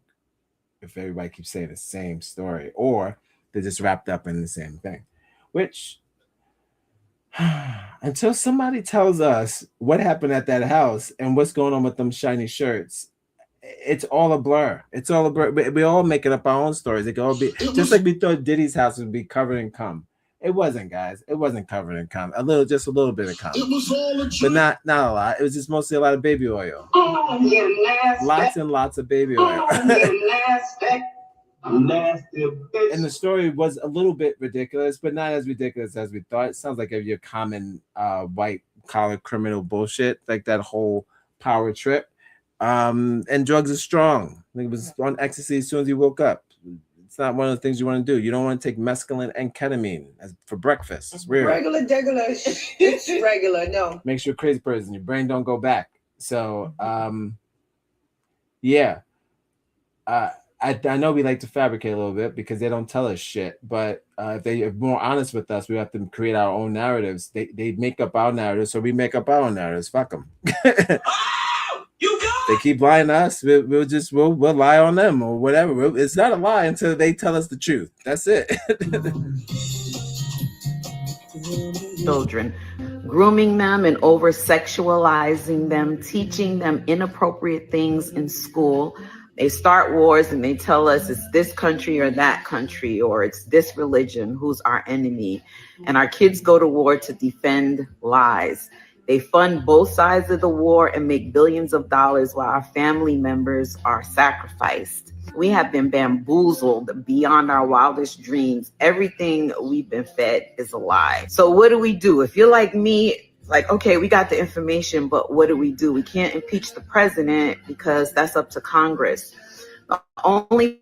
if everybody keeps saying the same story, or they're just wrapped up in the same thing, which until somebody tells us what happened at that house and what's going on with them shiny shirts, it's all a blur. It's all a blur. We all making up our own stories. It could all be just like we thought Diddy's house would be covered in cum. It wasn't, guys. It wasn't covered in cum. Just a little bit of cum, but not a lot. It was just mostly a lot of baby oil. Lots and lots of baby oil. And the story was a little bit ridiculous, but not as ridiculous as we thought. It sounds like your common white collar criminal bullshit, like that whole power trip. And drugs are strong. It was on ecstasy as soon as you woke up. It's not one of the things you want to do. You don't want to take mescaline and ketamine for breakfast. It's weird. Regular. It's regular. No. Makes you a crazy person. Your brain don't go back. So, yeah. I know we like to fabricate a little bit because they don't tell us shit. But if they are more honest with us, we have to create our own narratives. They make up our narratives, so we make up our own narratives. Fuck them. They keep lying to us. We'll lie on them or whatever. It's not a lie until they tell us the truth. That's it. Children, grooming them and over sexualizing them, teaching them inappropriate things in school. They start wars and they tell us it's this country or that country, or it's this religion who's our enemy. And our kids go to war to defend lies. They fund both sides of the war and make billions of dollars while our family members are sacrificed. We have been bamboozled beyond our wildest dreams. Everything we've been fed is a lie. So what do? If you're like me, like, okay, we got the information, but what do? We can't impeach the president because that's up to Congress. The only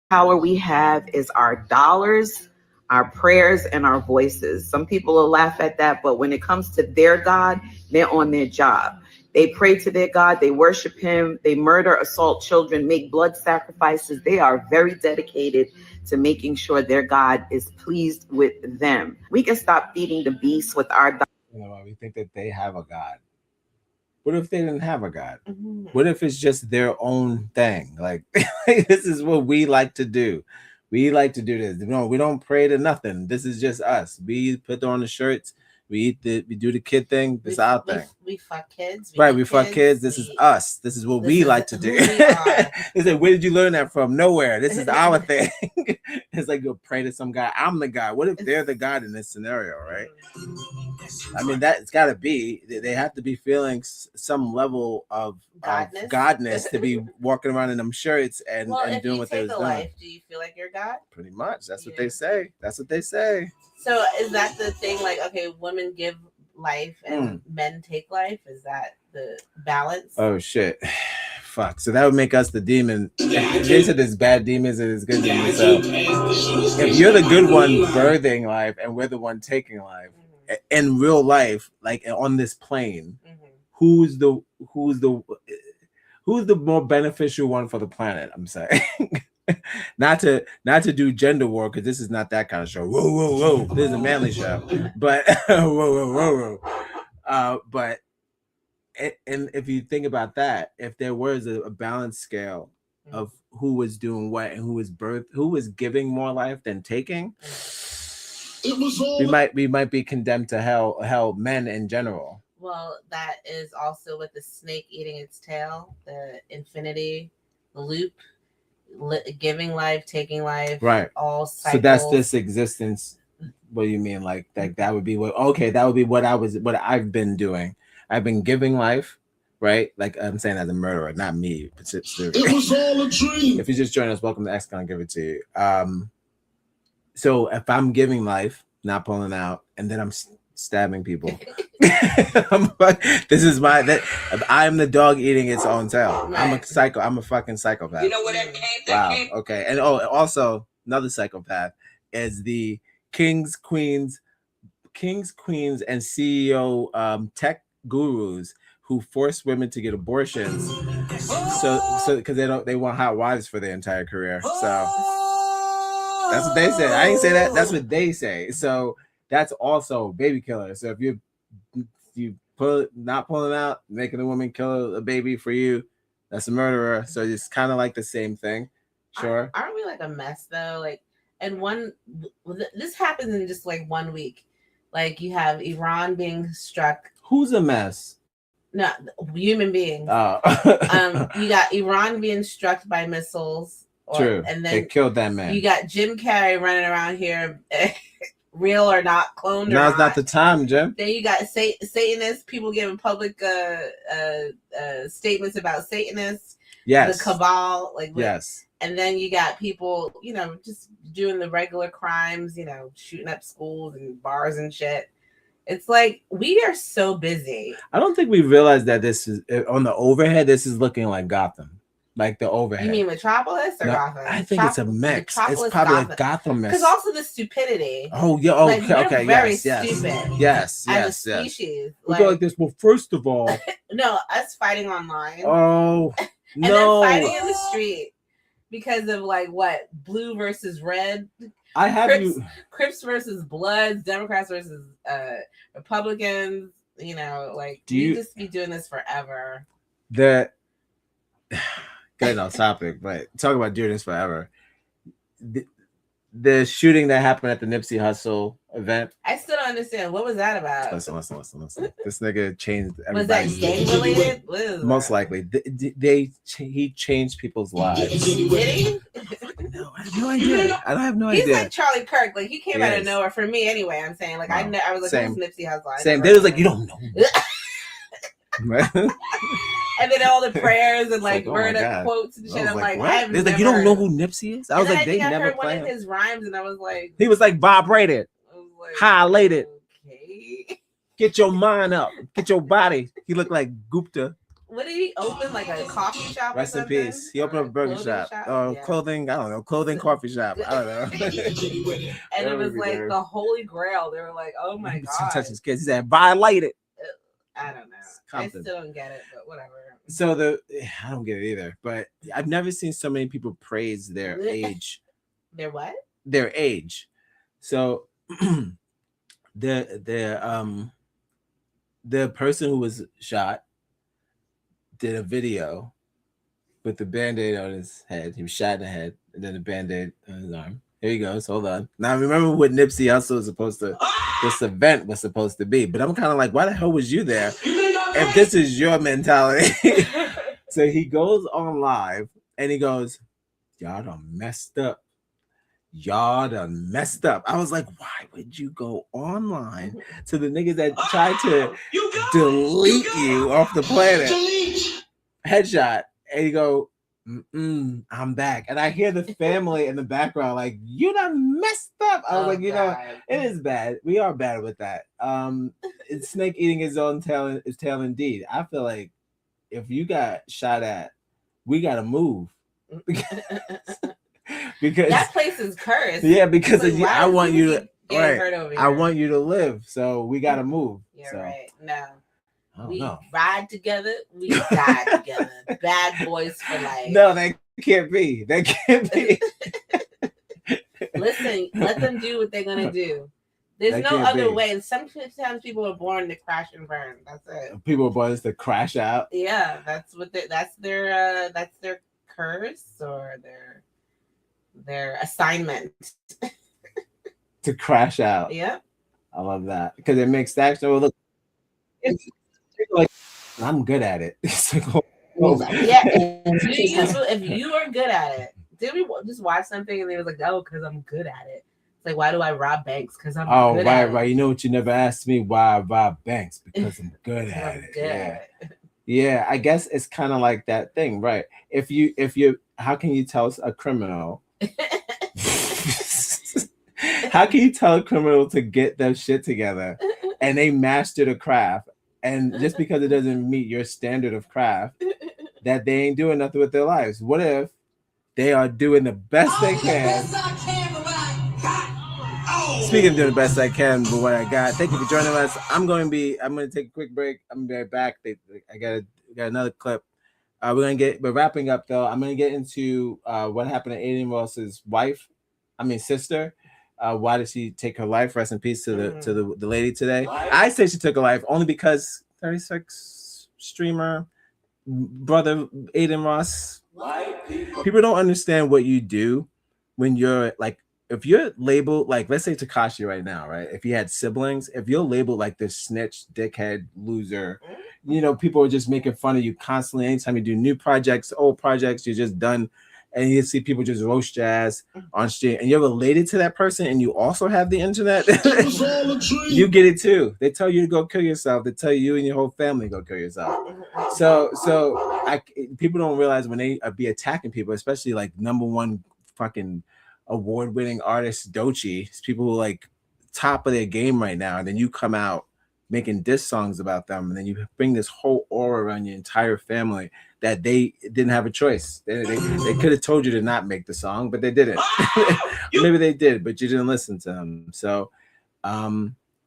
power we have is our dollars, our prayers, and our voices. Some people will laugh at that, but when it comes to their God, they're on their job. They pray to their God, they worship him, they murder, assault children, make blood sacrifices. They are very dedicated to making sure their God is pleased with them. We can stop feeding the beast with our dollars. You know, we think that they have a God. What if they didn't have a God? What if it's just their own thing? Like, this is what we like to do. We like to do this. No, we don't pray to nothing. This is just us. We put on the shirts. We do the kid thing. This is our thing. We fuck kids. We fuck kids. This is us. This is what we like to do. They say, where did you learn that from? Nowhere. This is our thing. It's like you'll pray to some guy. I'm the guy. What if they're the God in this scenario, right? I mean, that it's got to be. They have to be feeling some level of godness to be walking around in them shirts and doing what they're doing. Life, do you feel like you're God? Pretty much. That's what they say. That's what they say. So is that the thing? Like, okay, women give life and men take life. Is that the balance? Oh shit. Fuck. So that would make us the demon. They said there's bad demons and there's good demons. So if you're the good one birthing life and we're the one taking life in real life, like on this plane, who's the more beneficial one for the planet? I'm saying. not to do gender war, because this is not that kind of show. Whoa. This is a manly show. But whoa. But and if you think about that, if there was a balanced scale of who was doing what and who was giving more life than taking, we might be condemned to hell, men in general. Well, that is also with the snake eating its tail, the infinity, the loop. Giving life, taking life, right? All cycles. So that's this existence. What do you mean? Like that would be what? Okay, that would be what I've been doing. I've been giving life, right? Like I'm saying as a murderer, not me. But it was all a dream. If you just join us, welcome to X. Gonna give it to you. So if I'm giving life, not pulling out, and then I'm stabbing people. This is I'm the dog eating its own tail. Right. I'm a psycho. I'm a fucking psychopath. You know what that came? Wow. Okay. And also another psychopath is the kings, queens, and CEO tech gurus who force women to get abortions. So because they want hot wives for their entire career. So that's what they say. I ain't say that. That's what they say. So that's also baby killer. So if you not pulling out, making a woman kill a baby for you, that's a murderer. So it's kind of like the same thing. Sure. Aren't we like a mess though? Like, and this happens in just like 1 week. Like you have Iran being struck. Who's a mess? No, human beings. Oh. You got Iran being struck by missiles. True. And then they killed that man. You got Jim Carrey running around here. Real or not, cloned or Now's not the time, Jim. Then you got Satanists, people giving public statements about Satanists. Yes. The cabal, like yes. And then you got people, just doing the regular crimes, shooting up schools and bars and shit. It's like we are so busy. I don't think we realize that this is on the overhead. This is looking like Gotham. Like the overhead. You mean Metropolis or Gotham? I think it's a mix. It's probably like Gotham mix. Because also the stupidity. Oh yeah. Oh, like, okay. Very yes. stupid. Yes. As a species. We go like this. Well, first of all. No, us fighting online. Oh and then fighting in the street because of like what? Blue versus red. Crips versus Bloods. Democrats versus Republicans. We just be doing this forever. Getting off topic, but talk about doing this forever. The shooting that happened at the Nipsey Hussle event. I still don't understand. What was that about? Listen. This nigga changed Was everybody's that gang related? Most likely. He changed people's lives. Did he? No, I have no idea. I have no idea. He's like Charlie Kirk. Like he came out of nowhere for me anyway. I'm saying like I was like, who's Nipsey Hussle? Same. They was like, you don't know. And then all the prayers and like word up quotes and shit. I'm like, they're like, you don't know who Nipsey is? I was like, they never heard one of his rhymes, and I was like, he was like vibrated, highlighted. Okay. Get your mind up. Get your body. He looked like Gupta. What did he open? Like a coffee shop? Rest or in something? peace. He opened up a burger shop. Yeah. Clothing. I don't know. Clothing coffee shop. I don't know. And it was like the holy grail. They were like, "Oh my god!" Touch his kids. He said, "Violate it." I don't know. I still don't get it, but whatever. So I don't get it either. But I've never seen so many people praise their age. Their what? Their age. So the person who was shot did a video with the Band-Aid on his head. He was shot in the head and then a Band-Aid on his arm. Here he goes. Hold on. Now remember what Nipsey Hussle was supposed to, this event was supposed to be. But I'm kind of like, why the hell was you there if this is your mentality? So he goes on live and he goes, y'all done messed up. Y'all done messed up. I was like, why would you go online to the niggas that tried to delete you off the planet? Headshot. And you go, I'm back. And I hear the family in the background like, you done messed up. I was like, you know, it is bad. We are bad with that. It's snake eating his own tail indeed. I feel like if you got shot at, we got to move. Because that place is cursed. Yeah, because like, I want you to hurt over here. I want you to live. So we got to move. You're right. No. We ride together, we die together. Bad boys for life. No, they can't be. They can't be. Listen, let them do what they're gonna do. There's no other way. And sometimes people are born to crash and burn. That's it. People are born to crash out. Yeah, that's their curse or their assignment. To crash out. Yeah. I love that because it makes that. So look, it's like I'm good at it. Yeah, if you are good at it, did we just watch something and they was like, "Oh, because I'm good at it." It's like, why do I rob banks? Because I'm good at it. Right. You know what? You never asked me why I rob banks because I'm good at it. Yeah. I guess it's kind of like that thing, right? If you, how can you tell a criminal? How can you tell a criminal to get their shit together and they master the craft, and just because it doesn't meet your standard of craft, that they ain't doing nothing with their lives? What if they are doing the best they can? Speaking of doing the best I can with what I got, thank you for joining us. I'm going to take a quick break. I'm going to be right back. I got another clip. We're wrapping up though. I'm going to get into what happened to Aiden Ross's sister. Why did she take her life? Rest in peace to the lady today. I say she took her life only because 36 streamer brother Aiden Ross. People don't understand what you do when you're like, if you're labeled like, let's say Tekashi right now, right? If he had siblings, if you're labeled like this snitch, dickhead, loser, you know, people are just making fun of you constantly. Anytime you do new projects, old projects, you're just done. And you see people just roast your ass on stream, and you're related to that person, and you also have the internet. You get it too. They tell you to go kill yourself. They tell you and your whole family to go kill yourself. So people don't realize when they be attacking people, especially like #1 fucking award-winning artist Doechii, people who like top of their game right now, and then you come out making diss songs about them, and then you bring this whole aura around your entire family that they didn't have a choice. They could have told you to not make the song, but they didn't. Maybe they did, but you didn't listen to them. So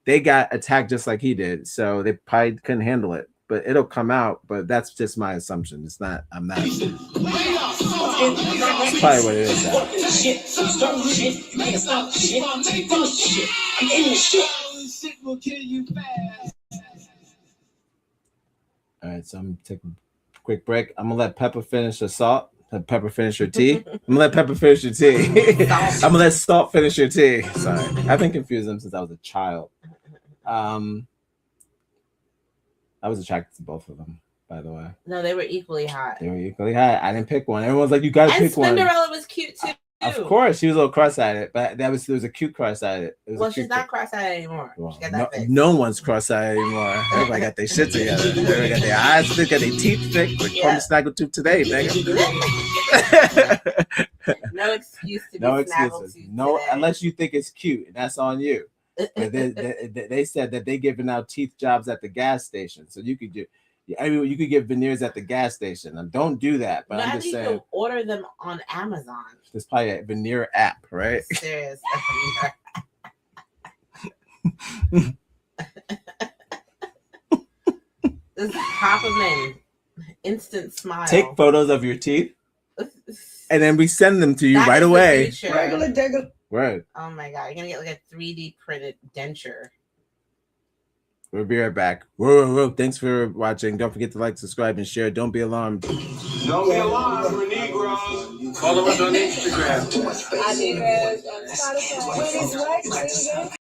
they got attacked just like he did. So they probably couldn't handle it, but it'll come out. But that's just my assumption. It's not, I'm not. That's probably what it is now. All right, so I'm taking a quick break. I'm gonna let Pepper finish her salt. Let Pepper finish her tea. I'm gonna let Pepper finish her tea. I'm gonna let Salt finish her tea. Sorry, I've been confusing them since I was a child. I was attracted to both of them, by the way. No, they were equally hot. They were equally hot. I didn't pick one. Everyone's like, you gotta pick one. And Cinderella was cute too. Of course, she was a little cross-eyed, but there was a cute cross-eyed. Well, she's not cross-eyed anymore. Well, she got that fixed. No one's cross-eyed anymore. Everybody got their shit together. Everybody got their eyes thick, got their teeth thick. Like from Snaggletooth today, nigga. No excuse to no be excuses. Snaggletooth No, today. unless you think it's cute, and that's on you. They said that they giving out teeth jobs at the gas station, so you could you could get veneers at the gas station. And don't do that. But I'm just saying, you order them on Amazon. There's probably a veneer app, right? Serious. Just pop them in. Instant smile. Take photos of your teeth, and then we send them to you right away. Regular digger. Right. Oh my god, you're gonna get like a 3D printed denture. We'll be right back. Whoa. Thanks for watching. Don't forget to like, subscribe, and share. Don't be alarmed. Don't be alarmed, we're Negroes. Follow us on Instagram. I Negroes on Spotify. What is what? Say it again.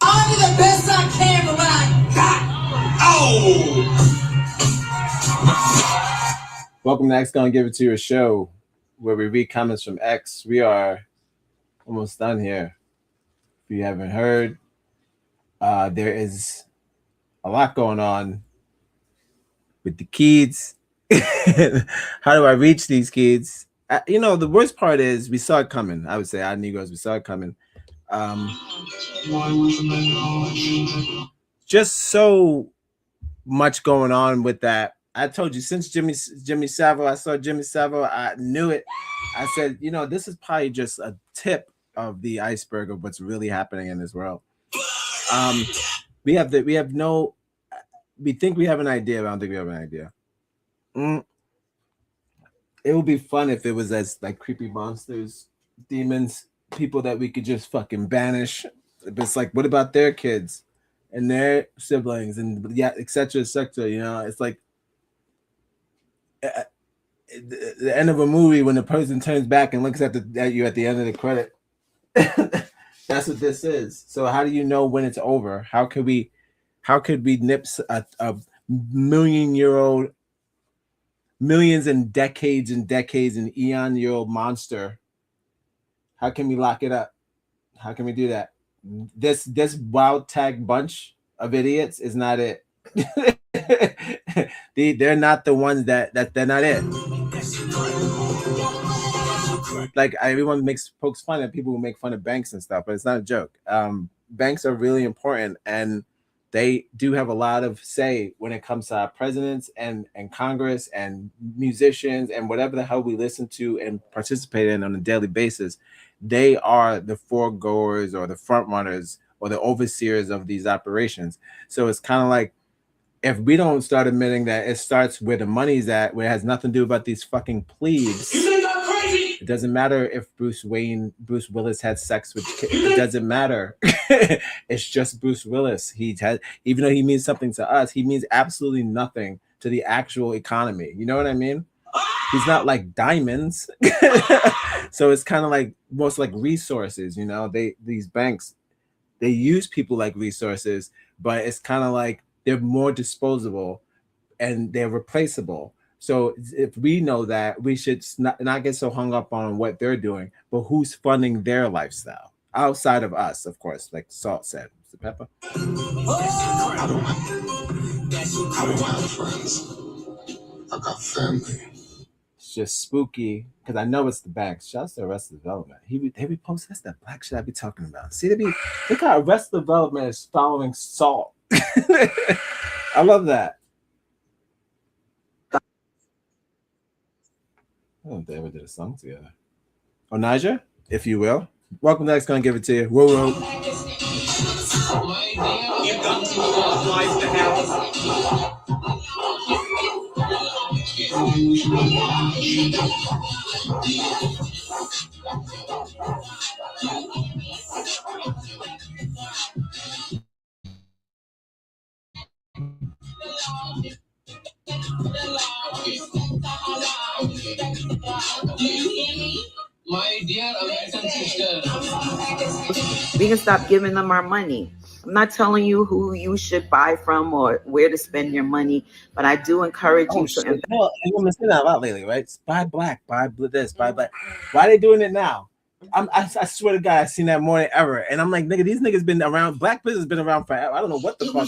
I'll do the best I can with what I got. Oh! Welcome to X Gonna Give It To You, a show where we read comments from X. We are almost done here. If you haven't heard, there is a lot going on with the kids. How do I reach these kids? You know, the worst part is we saw it coming. I would say, our Negroes, we saw it coming. Just so much going on with that I told you since Jimmy Savile, I saw Jimmy Savile, I knew it. I said, you know, this is probably just a tip of the iceberg of what's really happening in this world. We think we have an idea, but I don't think we have an idea. It would be fun if it was as like creepy monsters, demons, people that we could just fucking banish. But it's like, what about their kids and their siblings and yeah, etc. You know, it's like the end of a movie when the person turns back and looks at you at the end of the credit. That's what this is. So how do you know when it's over? How could we nip a millions and decades and eon-year-old monster? How can we lock it up? How can we do that? This wild tag bunch of idiots is not it. They're not the ones that they're not it. Like everyone pokes fun at people who make fun of banks and stuff, but it's not a joke. Banks are really important, and they do have a lot of say when it comes to our presidents and Congress and musicians and whatever the hell we listen to and participate in on a daily basis. They are the foregoers or the front runners or the overseers of these operations. So it's kind of like, if we don't start admitting that it starts where the money's at, where it has nothing to do about these fucking plebes. It doesn't matter if Bruce Willis had sex with kids. It doesn't matter. It's just Bruce Willis. Even though he means something to us, he means absolutely nothing to the actual economy. You know what I mean? He's not like diamonds. So it's kind of like most like resources, you know, these banks, they use people like resources, but it's kind of like they're more disposable and they're replaceable. So if we know that, we should not get so hung up on what they're doing, but who's funding their lifestyle outside of us, of course, like Salt said. Mr. Pepper. I don't have friends. I got family. It's just spooky because I know it's the banks. Shouts to Arrested Development. They be posting. That's that black shit I be talking about. See, look how Arrested Development is following Salt. I love that. I don't know if they ever did a song together. Oh, Niger, if you will. Welcome next, gonna give it to you. Whoa, whoa. You've got to life the house. My dear American sister. We can stop giving them our money. I'm not telling you who you should buy from or where to spend your money, but I do encourage you to invest. Well, women say that a lot lately, right? Buy black, buy this, buy black. Why are they doing it now? I swear to God, I seen that more than ever, and I'm like, nigga, these niggas been around. Black business been around forever. I don't know what the fuck.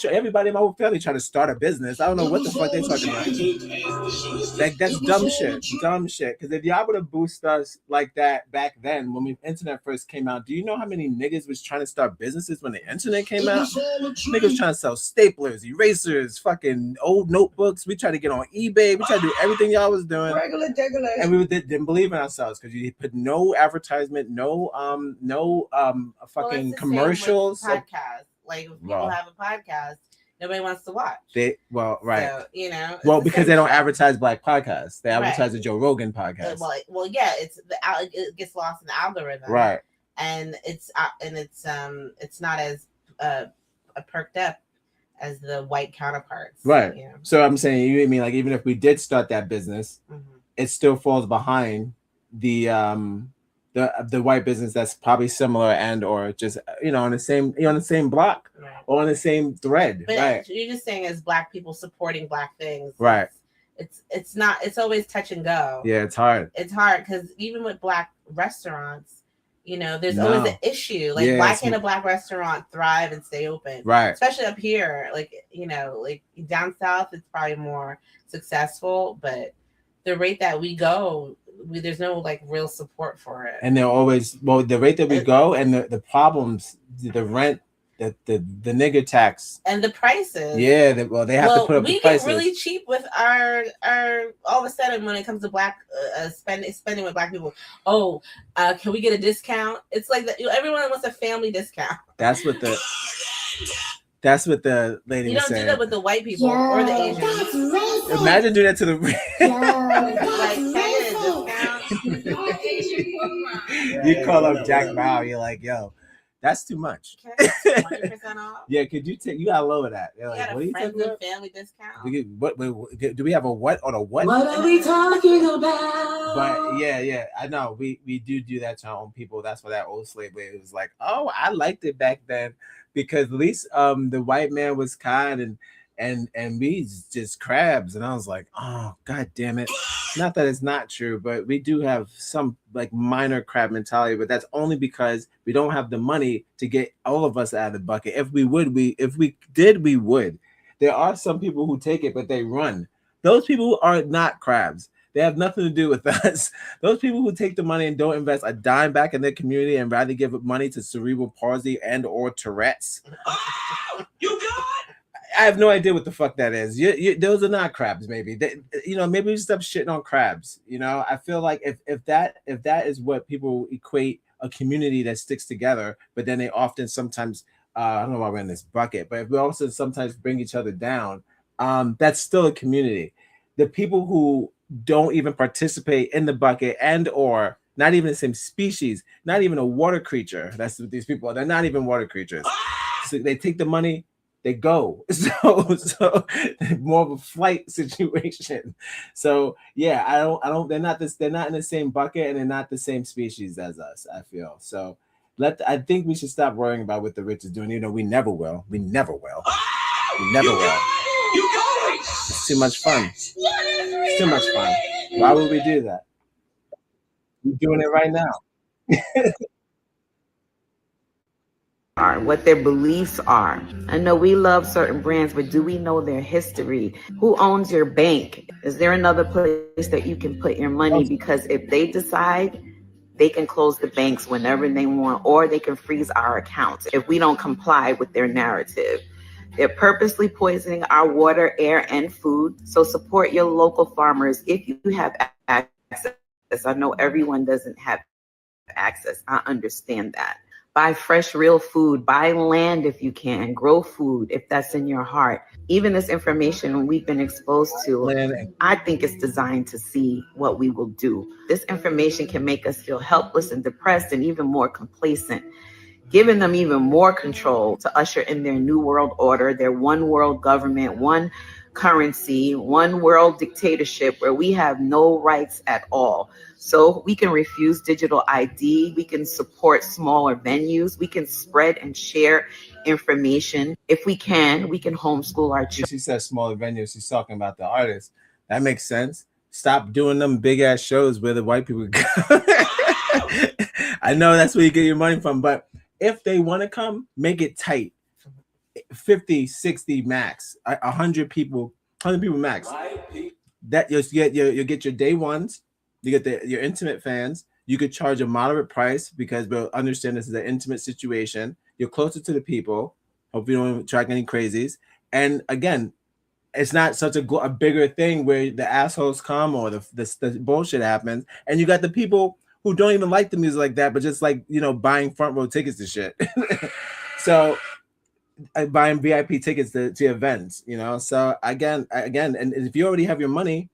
Everybody in my whole family trying to start a business. I don't know what the fuck they talking about. Like that's dumb shit. Because if y'all would have boosted us like that back then when the internet first came out, do you know how many niggas was trying to start businesses when the internet came out? Niggas trying to sell staplers, erasers, fucking old notebooks. We tried to get on eBay. We tried to do everything y'all was doing. Regular. And we didn't believe in ourselves because you put no advertisement, no fucking commercials. Podcast. Like if people have a podcast, nobody wants to watch. Right. So, you know. Because they don't advertise black podcasts. They advertise the Joe Rogan podcast. Well, yeah. It gets lost in the algorithm. Right. And it's not as perked up as the white counterparts. Right. You know? So I'm saying, you mean like even if we did start that business, it still falls behind the white business that's probably similar and or just on the same block or on the same thread. But right. You're just saying as black people supporting black things. Right. It's not. It's always touch and go. Yeah, it's hard. It's hard because even with black restaurants, there's always an issue. Like why can't a black restaurant thrive and stay open? Right. Especially up here, like down south, it's probably more successful, but the rate that we go, there's no like real support for it. And they're always the rate that we go and the problems, the rent, nigger tax and the prices. Yeah, they have to put up the prices. We get really cheap with our all of a sudden when it comes to black spending with black people. Can we get a discount? It's like that. Everyone wants a family discount. That's what the lady you was don't saying. Do that with the white people or the Asians. Imagine doing that to the you call up Jack Bauer, you're like, yo, that's too much. 20% off. Yeah, could you take? You gotta lower that. They're like, what are you talking about? Family discount. Do we have a what on a what? What are we talking about? But yeah, I know we do that to our own people. That's why that old slave lady was like, oh, I liked it back then because at least the white man was kind and we just crabs. And I was like, oh, god damn it. Not that it's not true, but we do have some like minor crab mentality, but that's only because we don't have the money to get all of us out of the bucket. If we would. There are some people who take it, but they run. Those people are not crabs. They have nothing to do with us. Those people who take the money and don't invest a dime back in their community and rather give money to cerebral palsy and or Tourette's. Oh, you got? I have no idea what the fuck that is. Those are not crabs. Maybe maybe we stop shitting on crabs. I feel like if that is what people equate a community that sticks together, but then they often sometimes I don't know why we're in this bucket, but if we also sometimes bring each other down, that's still a community. The people who don't even participate in the bucket and or not even the same species, not even a water creature. That's what these people are. They're not even water creatures. So they take the money. They go. So more of a flight situation. So yeah, I don't they're not in the same bucket and they're not the same species as us, I feel. So I think we should stop worrying about what the rich is doing. We never will. We never will. We never will. It's too much fun. It's too much fun. Why would we do that? We're doing it right now. What their beliefs are. I know we love certain brands, but do we know their history? Who owns your bank? Is there another place that you can put your money? Because if they decide, they can close the banks whenever they want, or they can freeze our accounts if we don't comply with their narrative. They're purposely poisoning our water, air, and food. So support your local farmers if you have access. I know everyone doesn't have access. I understand that. Buy fresh, real food. Buy land if you can. Grow food if that's in your heart. Even this information we've been exposed to, I think it's designed to see what we will do. This information can make us feel helpless and depressed and even more complacent, giving them even more control to usher in their new world order, their one world government, one currency, one world dictatorship where we have no rights at all. So we can refuse digital ID, we can support smaller venues, we can spread and share information. If we can homeschool our children. She says smaller venues, she's talking about the artists. That makes sense. Stop doing them big ass shows where the white people go. I know that's where you get your money from, but if they want to come, make it tight. 50, 60 max, 100 people max. That you'll get your day ones, you get your intimate fans. You could charge a moderate price because we'll understand this is an intimate situation. You're closer to the people. Hope you don't attract any crazies. And again, it's not such a bigger thing where the assholes come or the bullshit happens. And you got the people who don't even like the music like that, but just like, buying front row tickets to shit. So buying VIP tickets to events, So again, and if you already have your money,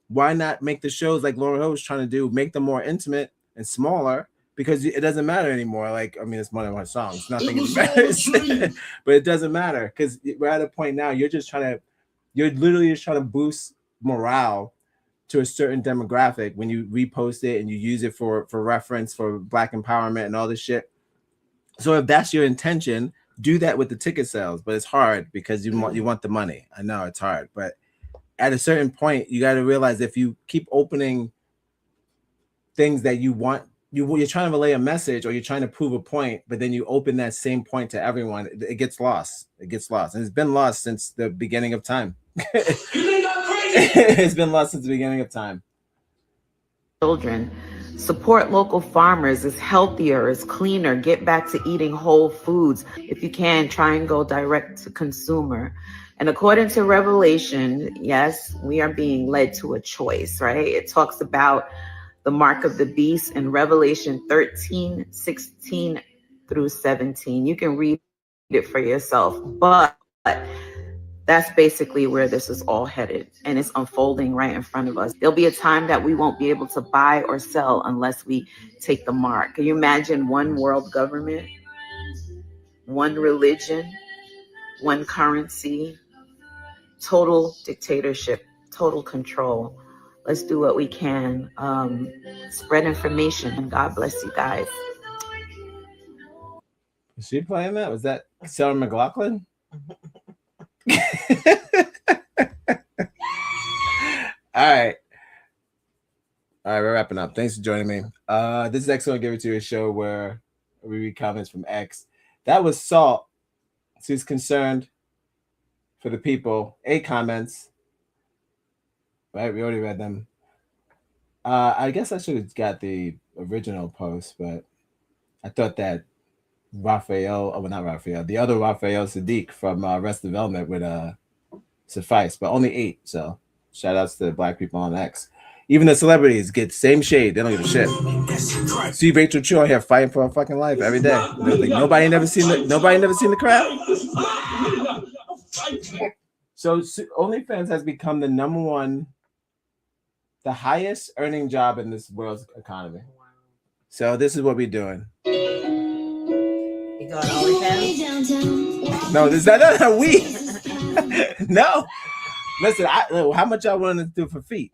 why not make the shows like Lauryn Hill was trying to do, make them more intimate and smaller, because it doesn't matter anymore. Like, I mean, it's one of my songs, nothing matters, but it doesn't matter because we're at a point now. You're literally just trying to boost morale to a certain demographic when you repost it and you use it for reference for Black empowerment and all this shit. So if that's your intention, do that with the ticket sales, but it's hard because you want the money. I know it's hard, but at a certain point, you got to realize if you keep opening things that you want, you're trying to relay a message or you're trying to prove a point, but then you open that same point to everyone, it gets lost. It gets lost, and it's been lost since the beginning of time. You think I'm crazy? It's been lost since the beginning of time. Children, Support local farmers. It's healthier, it's cleaner. Get back to eating whole foods. If you can, try and go direct to consumer. And according to Revelation, yes, we are being led to a choice, right? It talks about the mark of the beast in Revelation 13, 16 through 17. You can read it for yourself, but that's basically where this is all headed, and it's unfolding right in front of us. There'll be a time that we won't be able to buy or sell unless we take the mark. Can you imagine one world government, one religion, one currency, total dictatorship, total control? Let's do what we can. Spread information, and God bless you guys. Was she playing that? Was that Sarah McLachlan? All right, we're wrapping up. Thanks for joining me. This is X Gonna Give It to You, a show where we read comments from X. That was Salt. She's concerned for the people. 8 comments. Right, we already read them. I guess I should have got the original post, but I thought that the other Raphael Sadiq from Arrested Development would suffice, but only 8. So shout outs to the black people on X. Even the celebrities get the same shade. They don't give a shit. See Rachel Chu out here fighting for her fucking life every day. Like, nobody never seen the crowd. So OnlyFans has become the number one, the highest earning job in this world's economy. So this is what we're doing. You going OnlyFans? No, this is not we. No. Listen, how much y'all willing to do for feet?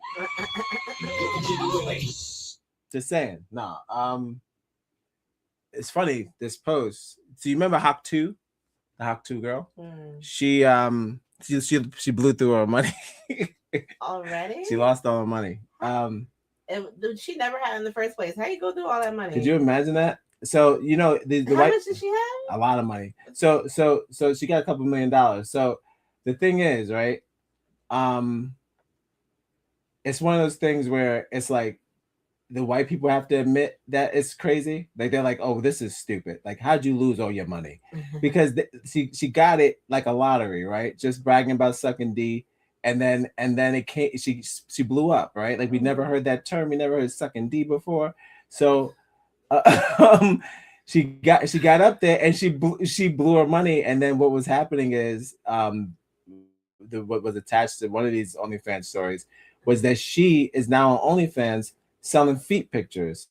Just saying. No. It's funny, this post. So you remember Hawk 2? The Hawk 2 girl? She blew through her money. Already? She lost all her money. She never had in the first place. How you go through all that money? Could you imagine that? So you know the how much did she have? A lot of money. So she got a couple $1 million. So the thing is, right? It's one of those things where it's like the white people have to admit that it's crazy. Like they're like, oh, this is stupid. Like, how'd you lose all your money? Because she got it like a lottery, right? Just bragging about sucking D, and then it came. She blew up, right? Like we never heard that term. We never heard sucking D before. So she got up there and she blew her money. And then what was happening is what was attached to one of these OnlyFans stories was that she is now on OnlyFans selling feet pictures.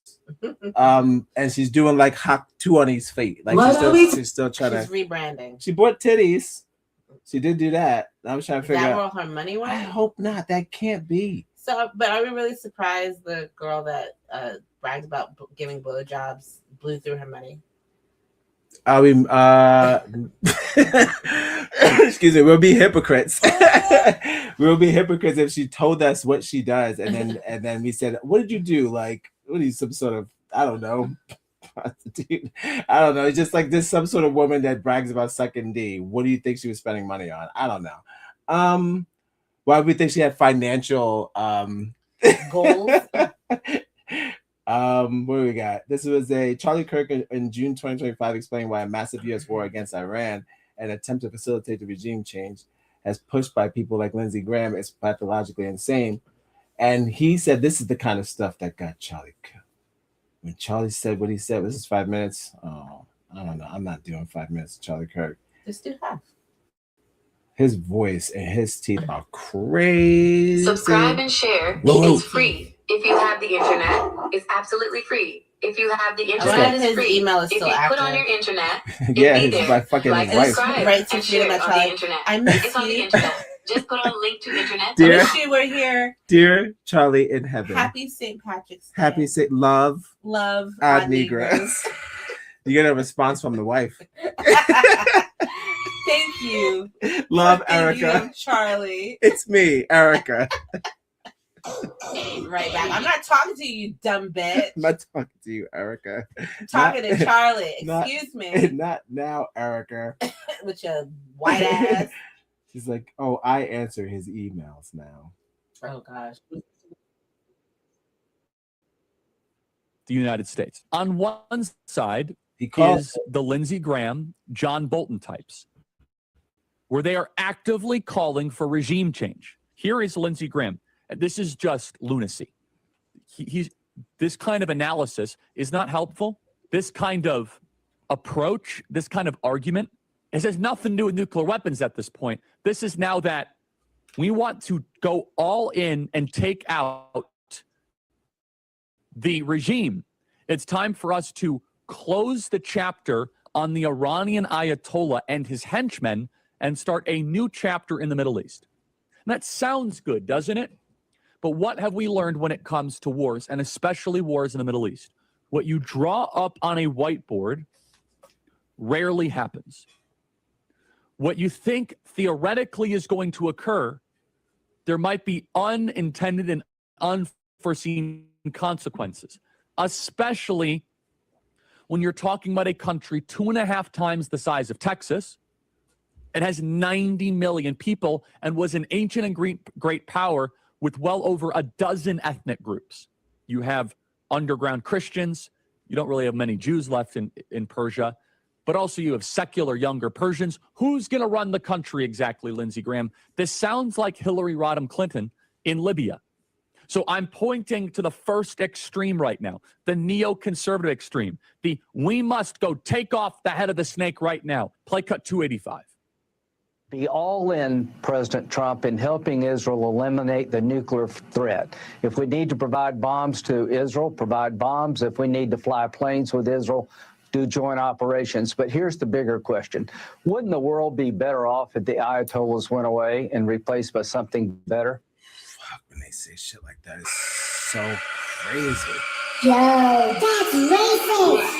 And she's doing like Hawk 2 on his feet. Like she's still trying to rebranding. She bought titties. She did do that. I was trying to figure out. Is that where her money went? I hope not. That can't be. So, but are we really surprised the girl that bragged about giving blowjobs blew through her money? Excuse me, we'll be hypocrites. We'll be hypocrites if she told us what she does, and then we said, what did you do? Like, what are you, some sort of, I don't know, prostitute? I don't know. It's just like this some sort of woman that brags about sucking D. What do you think she was spending money on? I don't know. Why do we think she had financial goals? What do we got? This was a Charlie Kirk in June 2025 explaining why a massive U.S. war against Iran, an attempt to facilitate the regime change, as pushed by people like Lindsey Graham, is pathologically insane. And he said this is the kind of stuff that got Charlie killed. When Charlie said what he said, this is 5 minutes. Oh, I don't know. I'm not doing 5 minutes of Charlie Kirk. Just do half. His voice and his teeth are crazy. Subscribe and share. It's free. If you have the internet, it's absolutely free. If you have the internet, it's free. Email is if still you active. put on your internet, yeah, it's it's my fucking like, wife. subscribe Right and share it on the internet. I miss it's on the internet. Just put on a link to internet. Dear, I wish you were here. Dear Charlie in heaven. Happy St. Patrick's Day. Happy St. Love. Ad Negras. You get a response from the wife. Thank you. Love, Erica. You, Charlie. It's me, Erica. Right back. I'm not talking to you, dumb bitch. I'm not talking to you, Erica. I'm talking to Charlie. Excuse me. Not now, Erica. With your white ass. She's like, oh, I answer his emails now. Oh gosh. the United States. On one side calls is the Lindsey Graham, John Bolton types, where they are actively calling for regime change. Here is Lindsey Graham. This is just lunacy. This kind of analysis is not helpful. This kind of approach, this kind of argument, it has nothing to do with nuclear weapons at this point. This is now that we want to go all in and take out the regime. It's time for us to close the chapter on the Iranian Ayatollah and his henchmen and start a new chapter in the Middle East. And that sounds good, doesn't it? But what have we learned when it comes to wars, and especially wars in the Middle East? What you draw up on a whiteboard rarely happens. What you think theoretically is going to occur, there might be unintended and unforeseen consequences, especially when you're talking about a country 2.5 times the size of Texas. It has 90 million people and was an ancient and great power with well over a dozen ethnic groups. You have underground Christians. You don't really have many Jews left in Persia, but also you have secular younger Persians. Who's going to run the country exactly, Lindsey Graham? This sounds like Hillary Rodham Clinton in Libya. So I'm pointing to the first extreme right now, the neoconservative extreme. We must go take off the head of the snake right now. Play cut 285. Be all in, President Trump, in helping Israel eliminate the nuclear threat. If we need to provide bombs to Israel, provide bombs. If we need to fly planes with Israel, do joint operations. But here's the bigger question. Wouldn't the world be better off if the Ayatollahs went away and replaced by something better? Fuck, when they say shit like that, it's so crazy. Yo, that's racist.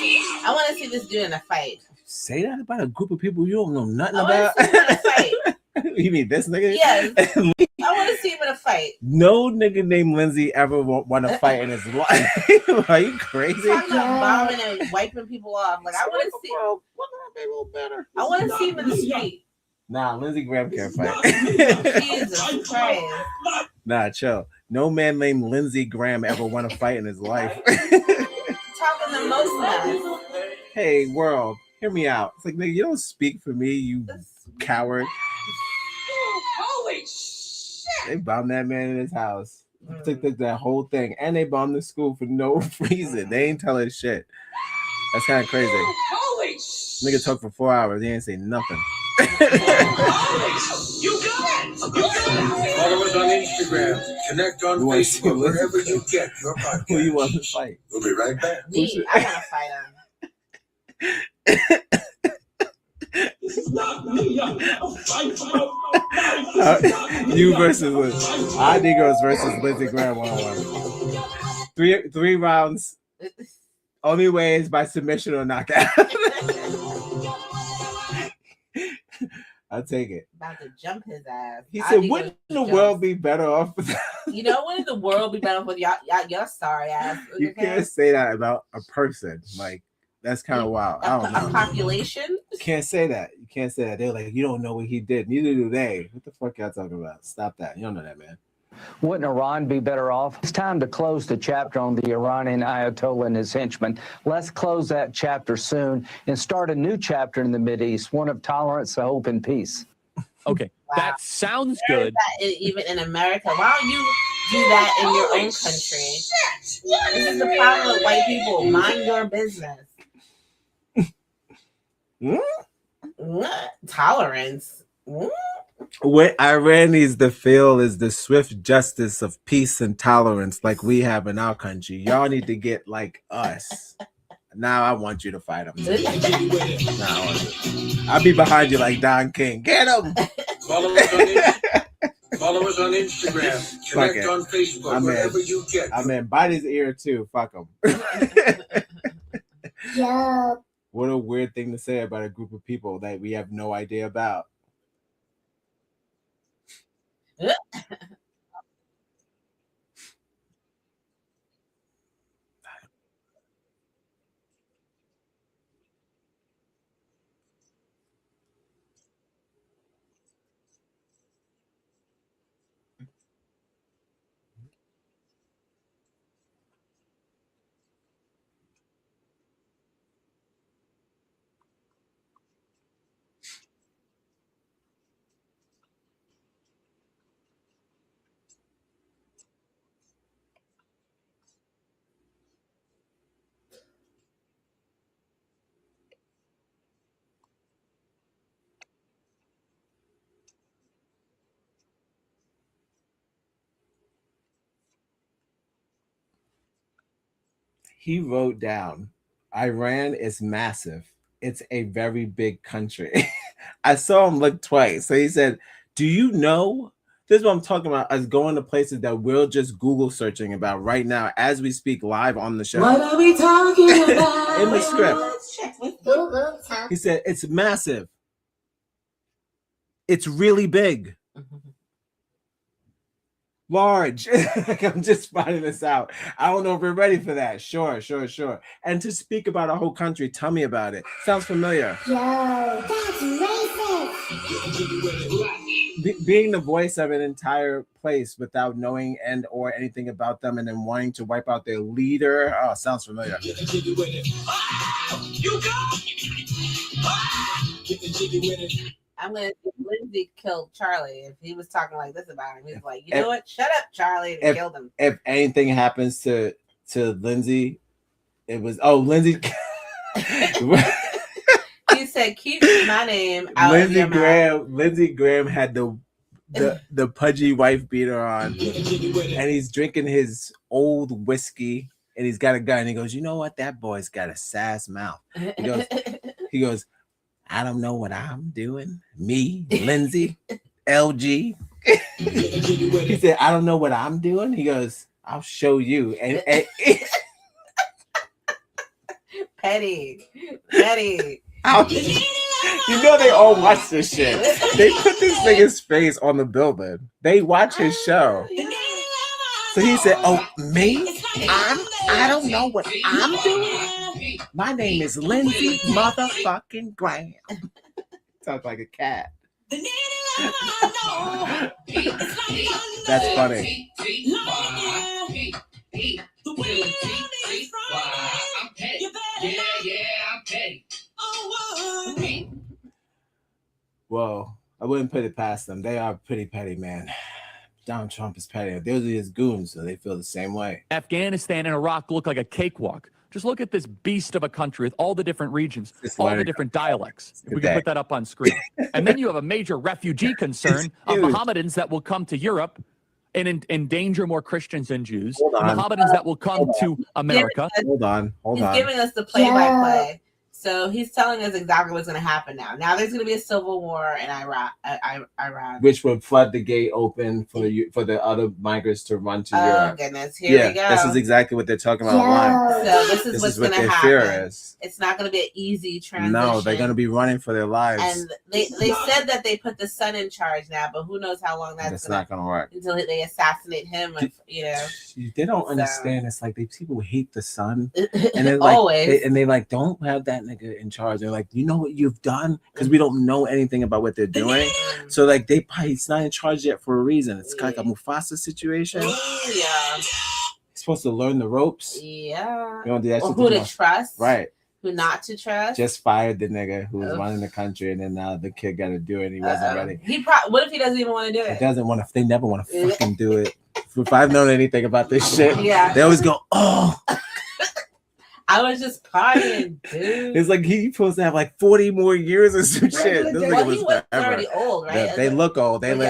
I want to see this dude in a fight. Say that about a group of people you don't know nothing I about? want to see him in a fight. You mean this nigga? Yes. I want to see him in a fight. No nigga named Lindsay ever want to fight in his life. Are you crazy? Talking about bombing and wiping people off. Like, I want to see. I want to see him in the street. Nah, Lindsey Graham can't fight. Jesus Christ. Nah, chill. No man named Lindsey Graham ever want to fight in his life. Talking the most mess. Hey, world, hear me out. It's like, nigga, you don't speak for me, you coward. Holy shit! They bombed that man in his house. Took that whole thing. And they bombed the school for no reason. They ain't telling shit. That's kind of crazy. Holy shit! Nigga talked for 4 hours. He ain't say nothing. You got it! You got it! Follow us on Instagram. Connect on Facebook, wherever you get your podcast. Who you want to fight? We'll be right back. Me, I gotta fight him. This is not me. I'm fighting for you versus Liz. Our Negroes versus Lindsey Graham 1-on-1. Three rounds. Only way is by submission or knockout. I'll take it. About to jump his ass. He said, wouldn't the world be better off with You know, wouldn't the world be better with y'all sorry ass? You can't say that about a person. Like, that's kind of wild. I don't know. A population? You can't say that. You can't say that. They're like, you don't know what he did. Neither do they. What the fuck y'all talking about? Stop that. You don't know that, man. Wouldn't Iran be better off? It's time to close the chapter on the Iranian Ayatollah and his henchmen. Let's close that chapter soon and start a new chapter in the Mideast, one of tolerance, hope, and peace. Okay, that sounds good. Even in America, why don't you do that in your own country? This is the problem with white people. Mind your business. Tolerance. What Iran needs to feel is the swift justice of peace and tolerance like we have in our country. Y'all need to get like us. Now I want you to fight him. I'll be behind you like Don King. Get him! Follow us on Instagram. Connect on Facebook, wherever you get. I'm in. Bite his ear too. Fuck him. Yeah. What a weird thing to say about a group of people that we have no idea about. he wrote down, Iran is massive. It's a very big country. I saw him look twice. So he said, do you know? This is what I'm talking about, us going to places that we're just Google searching about right now as we speak live on the show. What are we talking about? In the script. He said, it's massive. It's really big. Large. I'm just finding this out. I don't know if we're ready for that. Sure. And to speak about a whole country, tell me about it. Sounds familiar. Yo, that's racist. Being the voice of an entire place without knowing and or anything about them and then wanting to wipe out their leader. Oh, sounds familiar. I'm gonna Lindsay killed Charlie if he was talking like this about him. He's like, you know what? Shut up, Charlie, and killed him. If anything happens to Lindsay, it was Lindsay. He said, keep my name out of your mouth. Lindsey Graham had the pudgy wife beater on, and he's drinking his old whiskey, and he's got a gun. And he goes, you know what? That boy's got a sass mouth. He goes, I don't know what I'm doing. Me, Lindsay, LG. He said, I don't know what I'm doing. He goes, I'll show you. And Petty. You know they all watch this shit. They put this nigga's face on the building. They watch his show. So he said, oh, me? I don't know what I'm doing. My name is Lindsay motherfucking Graham. Sounds like a cat. That's funny. I'm petty. Well, I wouldn't put it past them. They are pretty petty, man. Donald Trump is petty. Those are his goons, so they feel the same way. Afghanistan and Iraq look like a cakewalk. Just look at this beast of a country with all the different regions, all the different dialects. If we can put that up on screen. And then you have a major refugee concern of Mohammedans that will come to Europe and endanger more Christians than Jews. Mohammedans that will come to America. Hold on. He's giving us the play-by-play. So he's telling us exactly what's going to happen now. Now there's going to be a civil war in Iran. Which would flood the gate open for the other migrants to run to Europe. Oh, goodness. Here we go. This is exactly what they're talking about online. So this is what's going to happen. It's not going to be an easy transition. No, they're going to be running for their lives. And they said that they put the son in charge now, but who knows how long that's not going to work. Until they assassinate him, They don't understand. It's like people hate the son. And they're like, always. They like, don't have that nigga in charge. They're like, you know what you've done? Because we don't know anything about what they're doing. So like he's not in charge yet for a reason. It's kind of like a Mufasa situation. Yeah. He's supposed to learn the ropes. Yeah. You don't do that shit who to trust. Right. Who not to trust. Just fired the nigga who was running the country, and then now the kid got to do it and he wasn't ready. What if he doesn't even want to do it? He doesn't want to. They never want to fucking do it. If I've known anything about this shit, they always go, oh. I was just partying, dude. It's like he's supposed to have like 40 more years or some shit. He was already old, right? They look old. I don't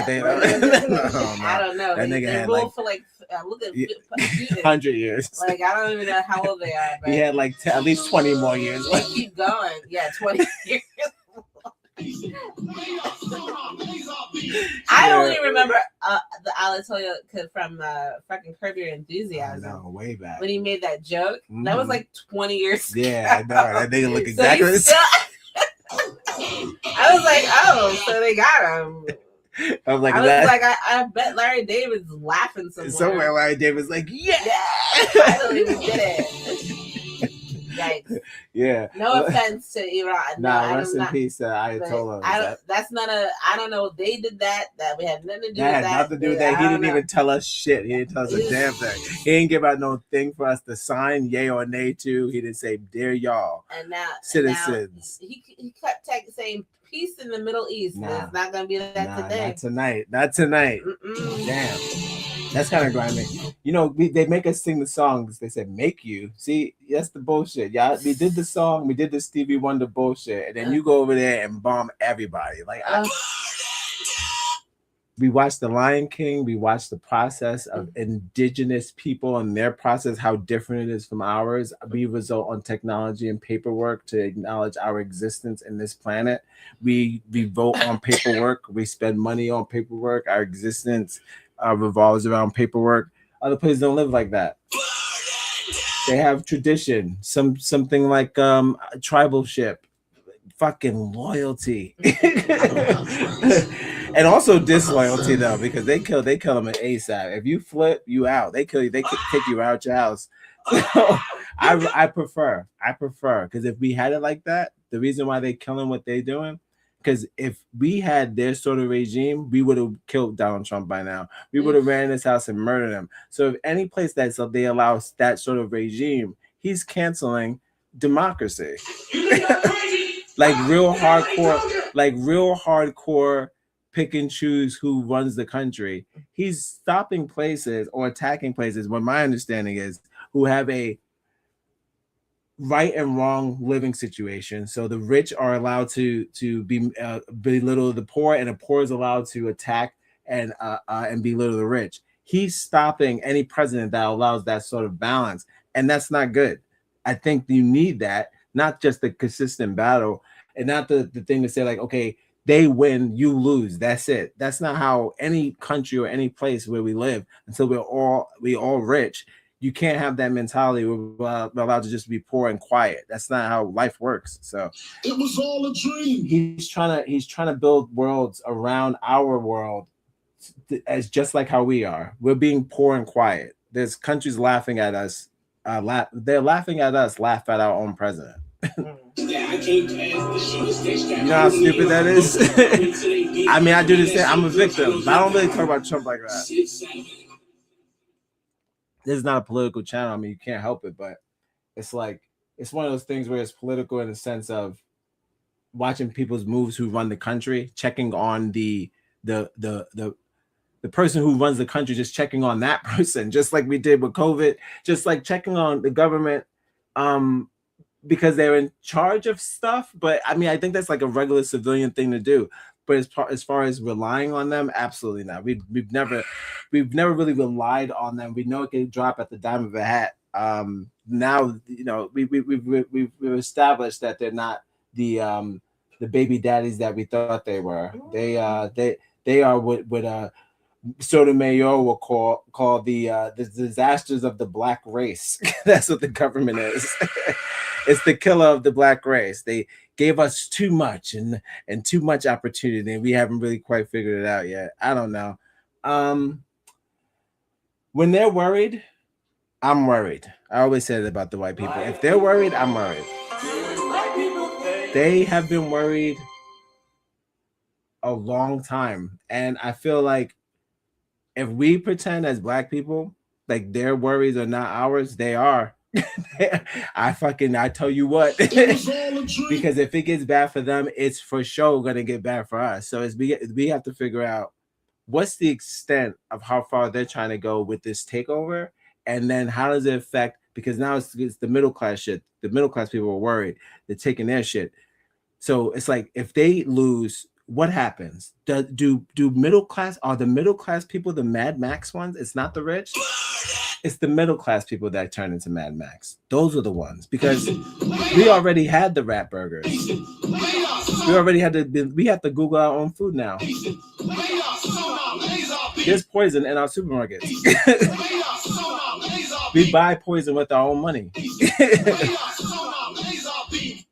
know. That nigga had like for like look at 100 years. Like I don't even know how old they are. But he had like at least 20 more years. They keep going. Yeah, 20 years. I only remember the Alatoya from fucking Curb Your Enthusiasm. I know, way back when he made that joke. That was like 20 years ago. Yeah, I know. That nigga look exactly the same. I was like, oh, so they got him. I bet Larry David's laughing somewhere. Larry David's like, yeah. I don't even get it. Yikes. Yeah. No offense to Iran. Nah, rest in peace, Ayatollah. I don't know if they did that. That we had nothing to do with that. Nothing to do with that. He didn't even tell us shit. He didn't tell us a damn thing. He didn't give out no thing for us to sign, yay or nay to. He didn't say, dear y'all, citizens. He kept saying peace in the Middle East. Nah, it's not gonna be that today. Not tonight. Damn. That's kind of grimy. You know, they make us sing the songs. They said, make you. See, that's the bullshit. Y'all, we did the song. We did the Stevie Wonder bullshit. And then you go over there and bomb everybody. Like, We watched The Lion King. We watched the process of indigenous people and their process, how different it is from ours. We result on technology and paperwork to acknowledge our existence in this planet. We vote on paperwork. We spend money on paperwork. Our existence revolves around paperwork. Other places don't live like that. They have tradition, something like tribalship, fucking loyalty. And also disloyalty though, because they kill them at ASAP. If you flip, you out. They kill you. They kick you out your house. So I prefer because if we had it like that, the reason why they killing what they doing, because if we had their sort of regime, we would have killed Donald Trump by now. We would have ran his house and murdered him. So if any place that they allow that sort of regime, he's canceling democracy. like real hardcore. Pick and choose who runs the country. He's stopping places or attacking places, what my understanding is, who have a right and wrong living situation. So the rich are allowed to belittle the poor, and the poor is allowed to attack and belittle the rich. He's stopping any president that allows that sort of balance, and that's not good. I think you need that, not just the consistent battle, and not the thing to say like, okay, they win, you lose. That's it. That's not how any country or any place where we live until we all rich. You can't have that mentality. We're allowed to just be poor and quiet. That's not how life works. So it was all a dream. He's trying to build worlds around our world as just like how we are. We're being poor and quiet. There's countries laughing at us. They're laughing at us. Laugh at our own president. Yeah, I can't. You know how stupid that is? I mean, I do the same. I'm a victim. But I don't really talk about Trump like that. This is not a political channel. I mean, you can't help it, but it's like, it's one of those things where it's political in the sense of watching people's moves who run the country, checking on the person who runs the country, just checking on that person, just like we did with COVID, just like checking on the government. Because they're in charge of stuff, but I mean, I think that's like a regular civilian thing to do. But as far as relying on them, absolutely not. We've never really relied on them. We know it can drop at the dime of a hat. Now, you know, we've established that they're not the baby daddies that we thought they were. They are what Sotomayor will call the disasters of the black race. That's what the government is. It's the killer of the black race. They gave us too much and too much opportunity, and we haven't really quite figured it out yet. I don't know. When they're worried, I'm worried. I always say that about the white people. If they're worried, I'm worried. They have been worried a long time, and I feel like if we pretend as black people like their worries are not ours, they are. I tell you what, because if it gets bad for them, it's for sure gonna get bad for us. So we have to figure out what's the extent of how far they're trying to go with this takeover, and then how does it affect, because now it's the middle class shit. The middle class people are worried. They're taking their shit. So it's like, if they lose, what happens? Are the middle class people the Mad Max ones? It's not the rich. It's the middle class people that turn into Mad Max. Those are the ones, because we already had the rat burgers. We have to Google our own food now. There's poison in our supermarkets. We buy poison with our own money.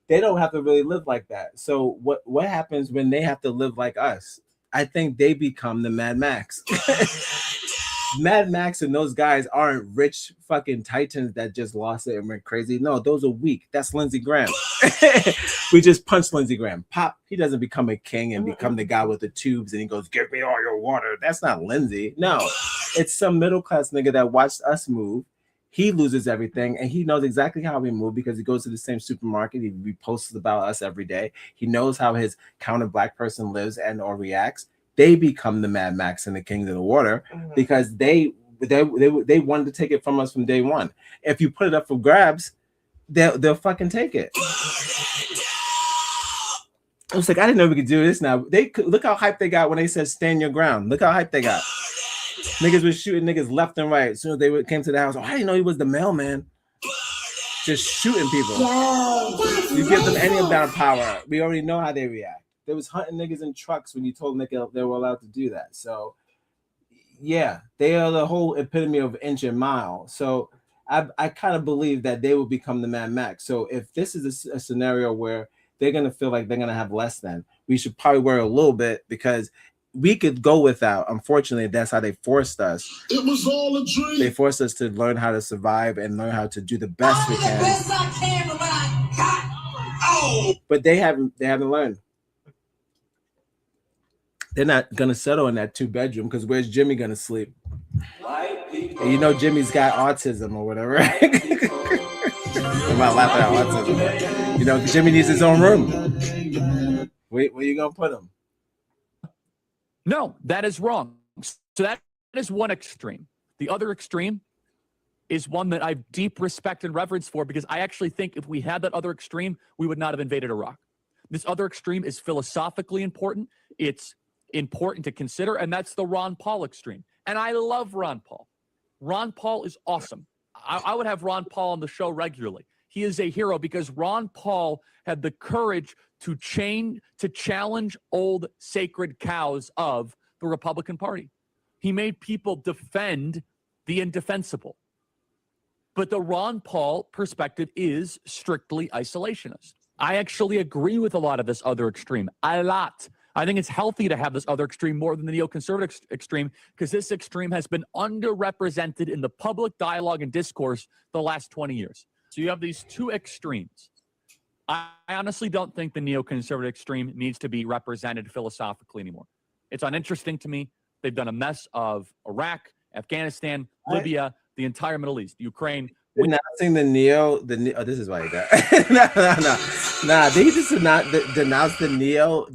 They don't have to really live like that. So what happens when they have to live like us? I think they become the Mad Max. Mad Max and those guys aren't rich fucking titans that just lost it and went crazy. No, those are weak. That's Lindsey Graham. We just punched Lindsey Graham. Pop, he doesn't become a king and become the guy with the tubes and he goes, "Give me all your water." That's not Lindsey. No, it's some middle class nigga that watched us move. He loses everything, and he knows exactly how we move because he goes to the same supermarket. He posts about us every day. He knows how his counter black person lives and or reacts. They become the Mad Max and the Kings of the Water because they wanted to take it from us from day one. If you put it up for grabs, they'll fucking take it. I was like, I didn't know we could do this now. They could, look how hyped they got when they said stand your ground. Look how hyped they got. Niggas was shooting niggas left and right. As soon as they came to the house, oh, I didn't know he was the mailman. Just shooting people. You give them any amount of power, we already know how they react. They was hunting niggas in trucks when you told them they were allowed to do that. So yeah, they are the whole epitome of inch and mile. So I kind of believe that they will become the Mad Max. So if this is a scenario where they're gonna feel like they're gonna have less than, we should probably worry a little bit, because we could go without. Unfortunately, that's how they forced us. It was all a dream. They forced us to learn how to survive and learn how to do the best we can. But they haven't learned. They're not gonna settle in that 2-bedroom, because where's Jimmy gonna sleep? And you know Jimmy's got autism or whatever. I'm not laughing at autism. You know, Jimmy needs his own room. Where you gonna put him? No, that is wrong. So that is one extreme. The other extreme is one that I have deep respect and reverence for, because I actually think if we had that other extreme, we would not have invaded Iraq. This other extreme is philosophically important. It's important to consider, and that's the Ron Paul extreme. And I love Ron Paul. Ron Paul is awesome. I would have Ron Paul on the show regularly. He is a hero because Ron Paul had the courage to challenge old sacred cows of the Republican Party. He made people defend the indefensible. But the Ron Paul perspective is strictly isolationist. I actually agree with a lot of this other extreme. A lot. I think it's healthy to have this other extreme more than the neoconservative extreme, because this extreme has been underrepresented in the public dialogue and discourse the last 20 years. So you have these two extremes. I honestly don't think the neoconservative extreme needs to be represented philosophically anymore. It's uninteresting to me. They've done a mess of Iraq, Afghanistan, Libya, the entire Middle East, Ukraine. Denouncing the neo. Oh, this is why he got. Nah. They just did not denounce the neo.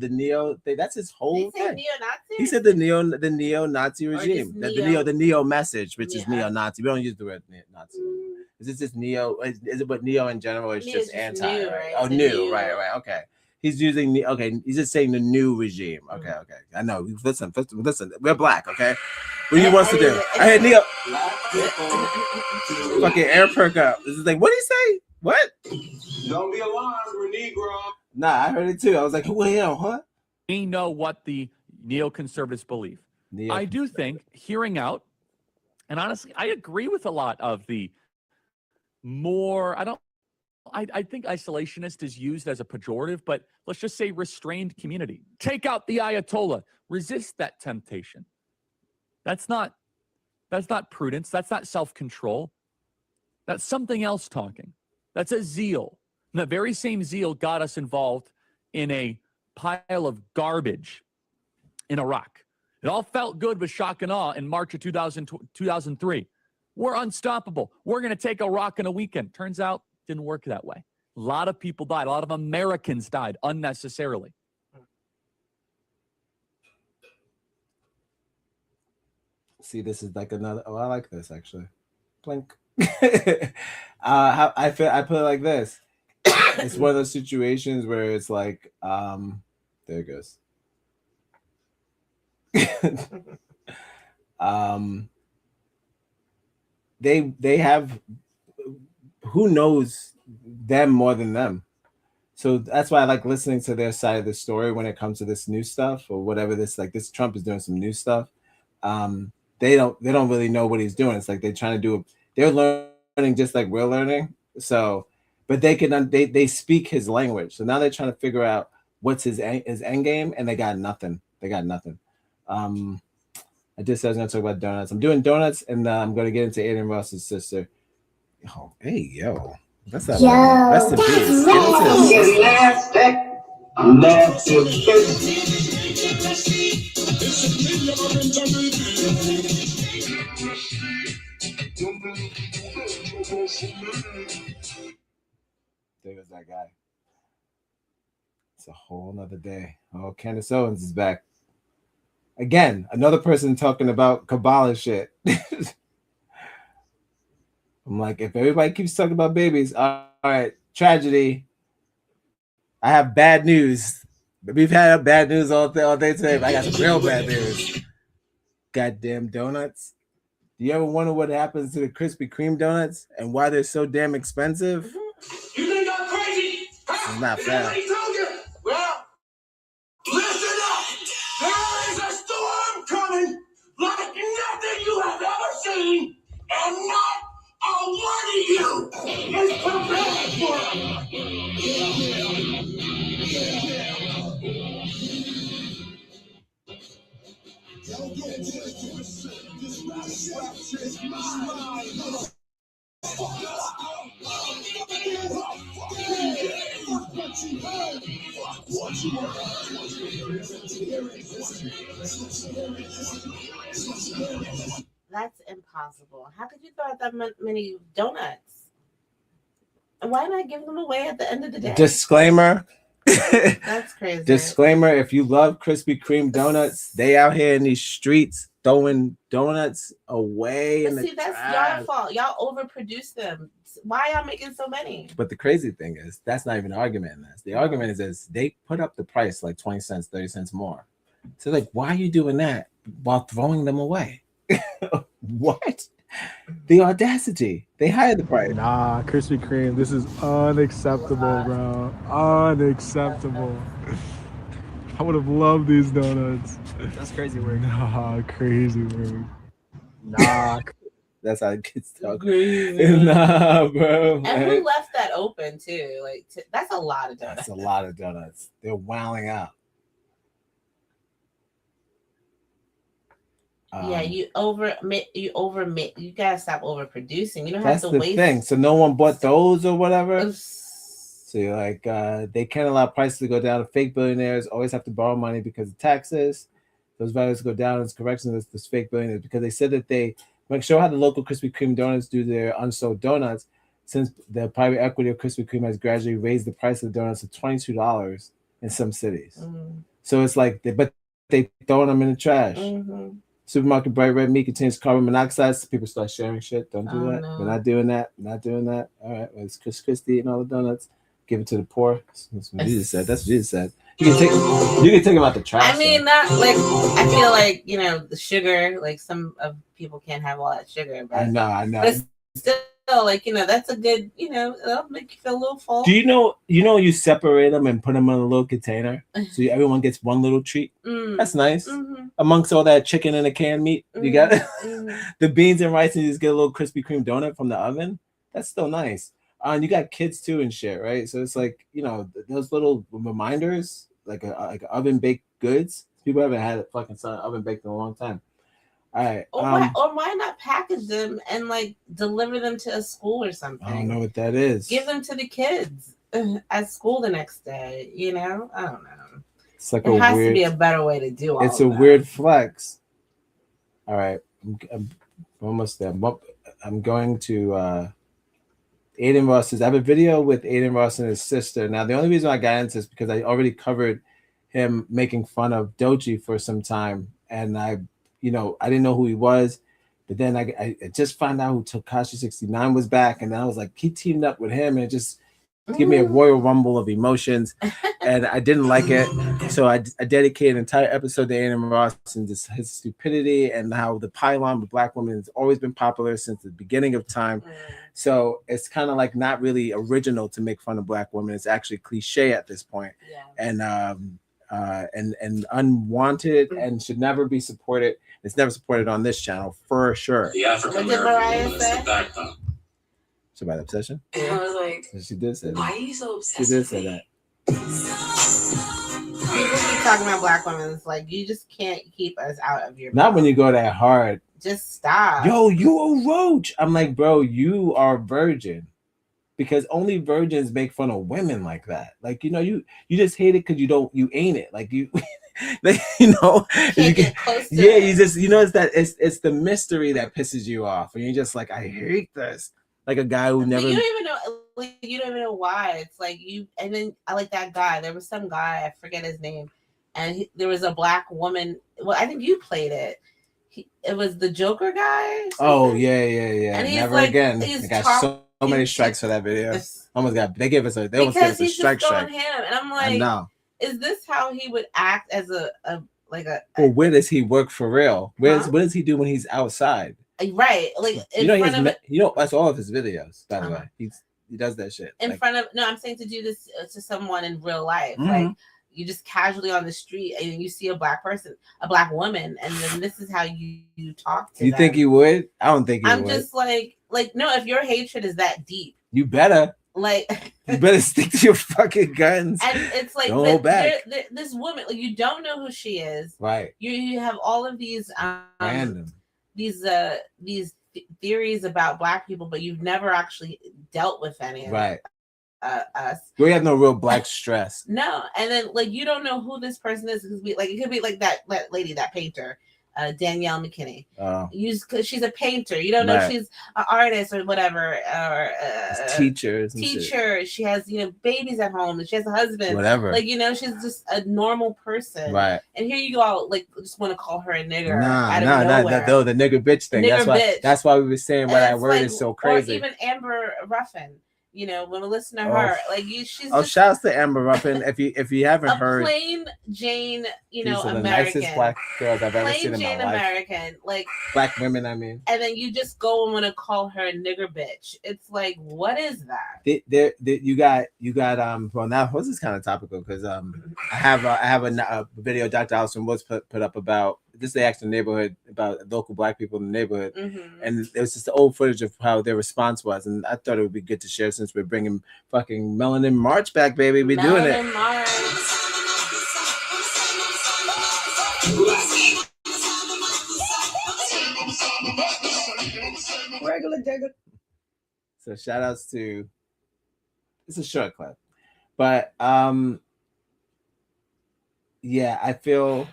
That's his whole thing. Neo-Nazi? He said the neo-Nazi regime. The neo message, which is neo-Nazi. We don't use the word Nazi. Is it just neo? Is it what neo in general is just anti? New, right? Oh, new. Right. Okay. He's using he's just saying the new regime. Okay. I know. Listen. We're black, okay? What he wants to do. I had Neo. Fucking air perk up. This is like, what did he say? What? Don't be alarmed, we're Negro. Nah, I heard it too. I was like, well, huh? We know what the neoconservatives believe. I do think hearing out, and honestly, I agree with a lot of the more, I think isolationist is used as a pejorative, but let's just say restrained community. Take out the Ayatollah. Resist that temptation. That's not prudence. That's not self-control. That's something else talking. That's a zeal. And that very same zeal got us involved in a pile of garbage in Iraq. It all felt good with shock and awe in March of 2003. We're unstoppable. We're going to take Iraq in a weekend. Turns out, didn't work that way. A lot of people died. A lot of Americans died unnecessarily. See, this is like another. Oh, I like this actually. Blink. I put it like this. It's one of those situations where it's like, there it goes. They have, who knows them more than them. So that's why I like listening to their side of the story when it comes to this new stuff or whatever this Trump is doing some new stuff. They don't really know what he's doing. It's like they're learning just like we're learning. So, but they speak his language. So now they're trying to figure out what's his end game, and they got nothing. I just said I was going to talk about donuts. I'm doing donuts, and I'm going to get into Aiden Ross's sister. Oh, hey, yo. That's that. Rest in peace. There goes that guy. It's a whole nother day. Oh, Candace Owens is back. Again, another person talking about Kabbalah shit. I'm like, if everybody keeps talking about babies, all right, tragedy. I have bad news. We've had bad news all day today, but I got some real bad news. Goddamn donuts. Do you ever wonder what happens to the Krispy Kreme donuts and why they're so damn expensive? You think I'm crazy? It's not fair. I told you. Well, listen up. There is a storm coming like nothing you have ever seen, and not a one of you is prepared for it. That's impossible. How could you throw out that many donuts? And why not give them away at the end of the day? Disclaimer. That's crazy. Disclaimer, if you love Krispy Kreme donuts, they out here in these streets throwing donuts away in the see, that's trash. y'all fault. Y'all overproduce them. Why y'all making so many? But the crazy thing is, that's not even an argument in this. The argument is this: they put up the price like 20 cents, 30 cents more. So like, why are you doing that while throwing them away? What? The audacity. They hired the price. Nah, Krispy Kreme, this is unacceptable, bro. Unacceptable. I would have loved these donuts. That's crazy work. Nah, crazy work. Nah. That's how it gets talking. Nah, bro. And who left that open too? Like that's a lot of donuts. That's a lot of donuts. They're wowing out. Yeah, you overmit. You gotta stop overproducing. You don't have That's to the waste. thing. So no one bought those or whatever. So you're like, they can't allow prices to go down. Fake billionaires always have to borrow money because of taxes. Those values go down as corrections. This fake billionaires because they said that they show how the local Krispy Kreme donuts do their unsold donuts. Since the private equity of Krispy Kreme has gradually raised the price of donuts to $22 in some cities. So it's like, they throwing them in the trash. Supermarket bright red meat contains carbon monoxide. So people start sharing shit. Don't do that. No. We're not doing that. Not doing that. All right. Well, it's Chris Christie and all the donuts. Give it to the poor. That's what Jesus said. That's what Jesus said. You can take them out the trash. I mean, not like I feel like the sugar. Like some of people can't have all that sugar. But, I know. But still, like that's a good. It'll make you feel a little full. Do you know you separate them and put them in a little container so everyone gets one little treat? That's nice. Amongst all that chicken and the canned meat, you got the beans and rice, and you just get a little Krispy Kreme donut from the oven. That's still nice. And you got kids too and shit, right? So it's like those little reminders, like oven baked goods. People haven't had a fucking oven baked in a long time. All right. Or why not package them and like deliver them to a school or something? I don't know what that is. Give them to the kids at school the next day. I don't know. It's like it has to be a better way to do it. It's a weird flex. All right. I'm almost there. I'm going to Aiden Ross's. I have a video with Aiden Ross and his sister. Now, the only reason I got into this is because I already covered him making fun of Doechii for some time. And I didn't know who he was. But then I just found out who Tekashi 69 was back. And then I was like, he teamed up with him and it just gave me a royal rumble of emotions. And I didn't like it. So I dedicated an entire episode to Aiden Ross and just his stupidity and how the pylon with black women has always been popular since the beginning of time. So it's kind of like not really original to make fun of black women. It's actually cliche at this point. And unwanted and should never be supported. It's never supported on this channel for sure. The African American woman is the backbone. It's about obsession. And I was like, she did say that. why are you so obsessed? She did say that. People keep talking about black women. It's like you just can't keep us out of your. Not when you go that hard. Just stop. Yo, you a roach. I'm like, bro, you are a virgin. Because only virgins make fun of women like that. Like, you just hate it because you ain't it. Like you like, you get close to it. You just it's the mystery that pisses you off. And you're just like, I hate this. Like a guy who never you don't even know why. It's like and then I like that guy. There was some guy, I forget his name, and there was a black woman. Well, I think you played it. It was the Joker guy. Oh yeah. And Never again. I got so many strikes for that video. Almost got. They almost gave us a strike. Him, and I'm like, I know. Is this how he would act as a Well, where does he work for real? What does he do when he's outside? Right, like in front of that's all of his videos, by the way. He does that shit in front of. No, I'm saying to do this to someone in real life, like you just casually on the street and you see a black person, a black woman, and then this is how you talk to them. You think you would? I don't think you would. I'm just like no. If your hatred is that deep, you better. Like you better stick to your fucking guns. And it's like don't hold back. This woman, like, you don't know who she is. Right. You have all of these random these theories about black people, but you've never actually dealt with any of right. Us. We have no real black stress. No, and then like you don't know who this person is because it could be like that lady, that painter. Danielle McKinney. Because she's a painter. You don't know if she's an artist or whatever, or teacher. She has babies at home, and she has a husband. Whatever. Like she's just a normal person. Right. And here you go, like just want to call her a nigger. No, the nigger bitch thing. That's why we were saying why that word is so crazy. Or even Amber Ruffin. When we listen to her, she's shouts to Amber Ruffin. If you haven't heard, plain Jane, she's one of the American, nicest black girls I've ever seen in my life. American, like black women, I mean. And then you just go and want to call her a nigger bitch. It's like, what is that? You got. Well, now this is kind of topical because I have a video Dr. Allison Woods put up about this. They asked the neighborhood about local black people in the neighborhood, and it was just the old footage of how their response was, and I thought it would be good to share since we're bringing fucking Melanin March back, baby. We're doing it. Regular digger. So shout outs to, it's a short clip, but yeah, I feel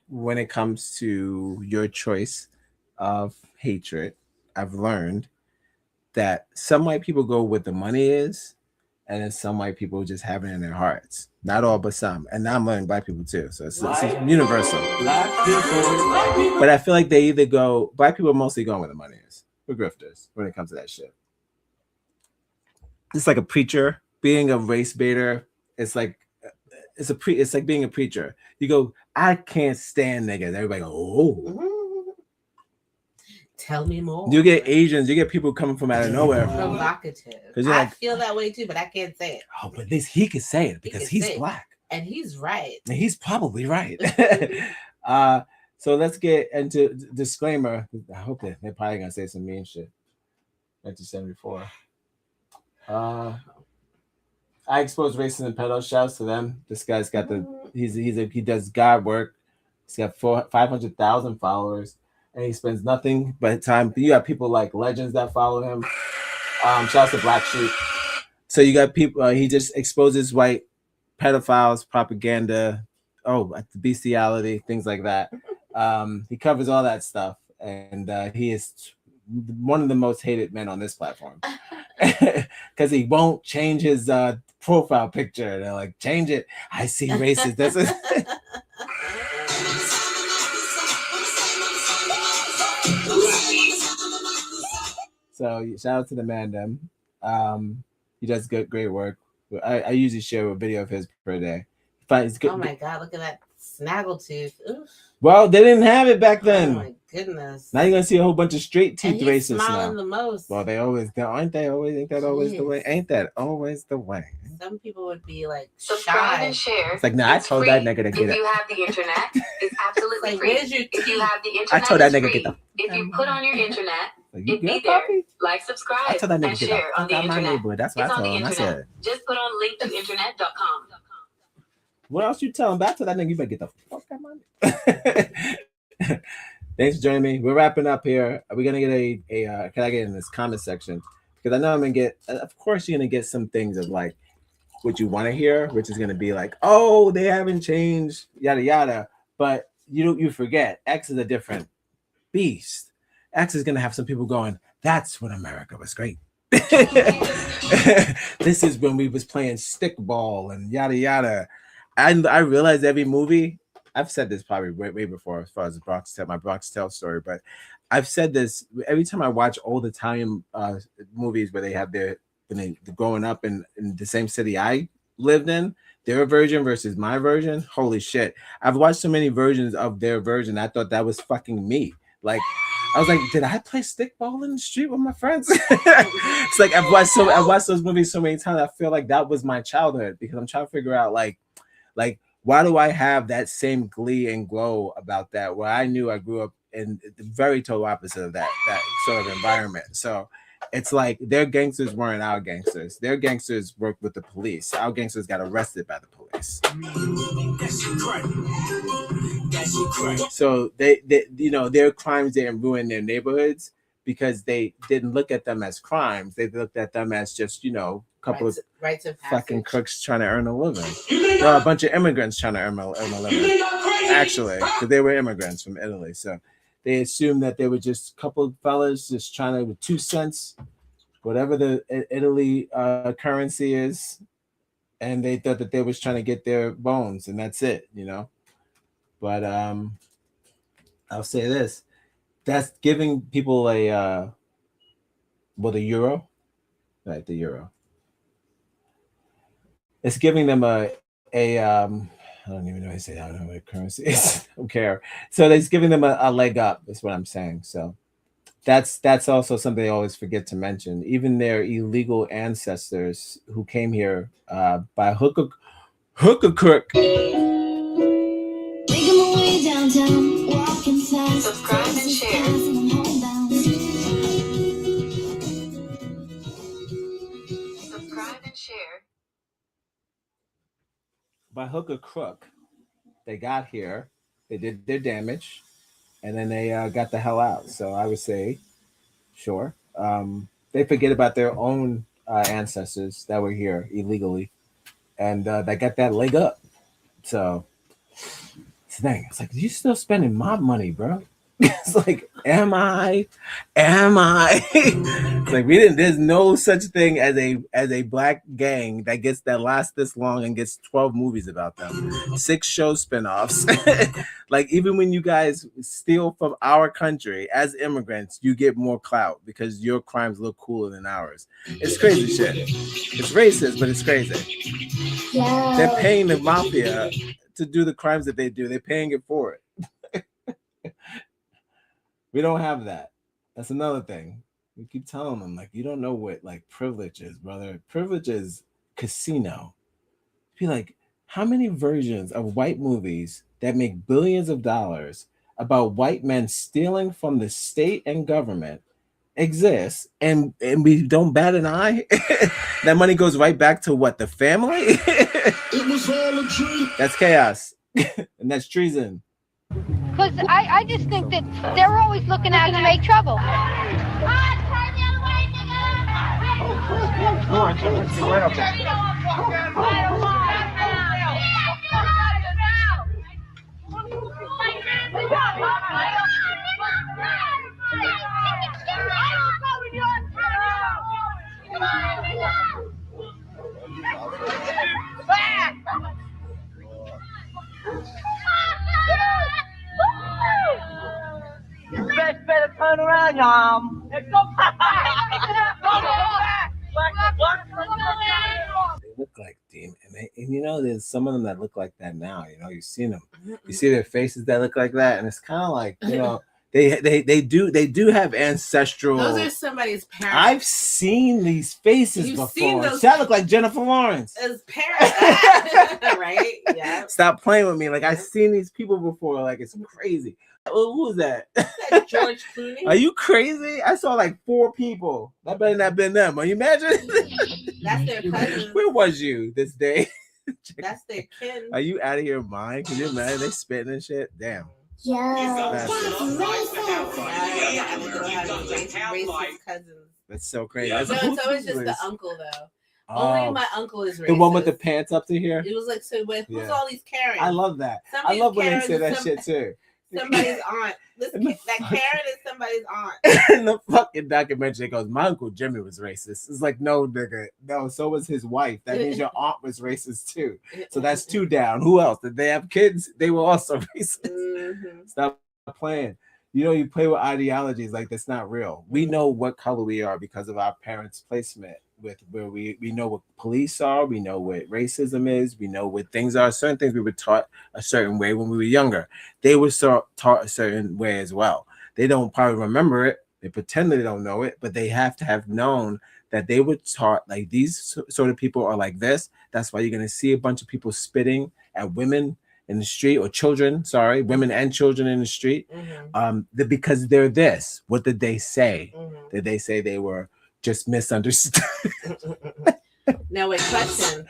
when it comes to your choice of hatred, I've learned that some white people go where the money is, and then some white people just have it in their hearts. Not all, but some. And now I'm learning black people too, so it's universal. But I feel like they either go, black people are mostly going where the money is. We're grifters when it comes to that shit. It's like a preacher being a race baiter. It's like being a preacher. You go, I can't stand niggas. Everybody go, oh. Tell me more. You get Asians, you get people coming from out of nowhere. Provocative. I feel that way too, but I can't say it. Oh, but at least he can say it because he's black. And he's right. And he's probably right. So let's get into disclaimer. I hope they're probably gonna say some mean shit. 1974. I exposed racism and pedo. Shouts to them. This guy's got he does God work. He's got 500,000 followers, and he spends nothing but time. You got people like legends that follow him. Shouts to Black Sheep. So you got people. He just exposes white pedophiles, propaganda, bestiality, things like that. He covers all that stuff, and he is one of the most hated men on this platform because he won't change his profile picture. They're like, change it. I see racist. This is. So shout out to the man, them. He does great work. I usually share a video of his per day. Oh my god, look at that snaggletooth. Oof. Well, they didn't have it back then. Oh my goodness. Now you're gonna see a whole bunch of straight teeth racists smiling now. The most. Well, they always aren't they always? Ain't that always the way? Ain't that always the way? Some people would be like, subscribe and share. It's like, nah, I told that nigga to get it. If you have the internet, it's absolutely like, free. If you have the internet, I told that nigga get the. If you put on your internet, it be there. Like, subscribe, I told that nigga and get share on the internet. That's what I told him. I said, just put on linktointernet.com. What else you telling? Back to that nigga, you better get the fuck out of money. Thanks for joining me. We're wrapping up here. We're gonna get can I get in this comment section? Because I know I'm gonna get, of course, you're gonna get some things of like what you want to hear, which is gonna be like, oh, they haven't changed, yada yada. But you forget, X is a different beast. X is gonna have some people going, that's when America was great. This is when we was playing stickball and yada yada. And I realize every movie, I've said this probably way before as far as my Bronx Tale story, but I've said this every time I watch old Italian movies where they have when they're growing up in the same city I lived in, their version versus my version, holy shit. I've watched so many versions of their version. I thought that was fucking me. Like, I was like, did I play stickball in the street with my friends? It's like I watched those movies so many times. I feel like that was my childhood because I'm trying to figure out like why do I have that same glee and glow about that? Where I knew I grew up in the very total opposite of that sort of environment. So it's like their gangsters weren't our gangsters. Their gangsters worked with the police. Our gangsters got arrested by the police. So they you know, their crimes didn't ruin their neighborhoods because they didn't look at them as crimes. They looked at them as just, you know, a couple of fucking crooks trying to earn a living. Well, a bunch of immigrants trying to earn a living. Actually, because they were immigrants from Italy. So they assumed that they were just a couple of fellas just trying to, with 2 cents, whatever the Italy currency is, and they thought that they was trying to get their bones, and that's it, you know. But I'll say this: that's giving people a the euro, right? The euro. It's giving them a I don't even know how to say that. I don't know what currency is. I don't care. So it's giving them a leg up, is what I'm saying. So that's also something they always forget to mention. Even their illegal ancestors who came here by hook or crook. Subscribe and share. Subscribe and share. By hook or crook, they got here, they did their damage, and then they got the hell out. So I would say, sure. They forget about their own ancestors that were here illegally, and they got that leg up. So it's the thing. It's like, you still spending my money, bro. It's like, am I? It's like, there's no such thing as a black gang that lasts this long and gets 12 movies about them, 6 show spinoffs. Like, even when you guys steal from our country as immigrants, you get more clout because your crimes look cooler than ours. It's crazy shit. It's racist, but it's crazy. Yeah. They're paying the mafia to do the crimes that they do. They're paying it for it. We don't have that. That's another thing. We keep telling them, like, you don't know what like privilege is, brother. Privilege is casino. Be like, how many versions of white movies that make billions of dollars about white men stealing from the state and government exist, and we don't bat an eye? That money goes right back to what? The family? It was all a dream. That's chaos. And that's treason. Because I just think that they're always looking out to make trouble. You better turn around, y'all. Let's go back. They look like demons, and you know, there's some of them that look like that now. You know, you've seen them. You see their faces that look like that, and it's kind of like, you know, they do have ancestral. Those are somebody's parents. I've seen these faces before. That look like Jennifer Lawrence. As parents, right? Yeah. Stop playing with me. Like, I've seen these people before. Like, it's crazy. Who was that? That's George Clooney. Are you crazy? I saw like 4 people. That better not been them. Are you imagine? That's their cousins. Where was you this day? That's their kin. Are you out of your mind? Can you imagine they spitting and shit? Damn. Yeah. That's so crazy. No, it's always just the uncle though. Only my uncle is racist. The one with the pants up to here? It was like, so who's all these Karens? I love that. I love when they say that shit too. Somebody's aunt. That Karen is somebody's aunt. In the fucking documentary, it goes, my Uncle Jimmy was racist. It's like, no, nigga. No, so was his wife. That means your aunt was racist too. So that's 2 down. Who else? Did they have kids? They were also racist. Mm-hmm. Stop playing. you play with ideologies like that's not real. We know what color we are because of our parents' placement with where we know what police are, we know what racism is, we know what things are. Certain things we were taught a certain way when we were younger. They were taught a certain way as well. They don't probably remember it. They pretend they don't know it, but they have to have known that they were taught like these sort of people are like this. That's why you're going to see a bunch of people spitting at women in the street, or children, women and children in the street, because they're this. What did they say? Did they say they were just misunderstood? Now, wait, question.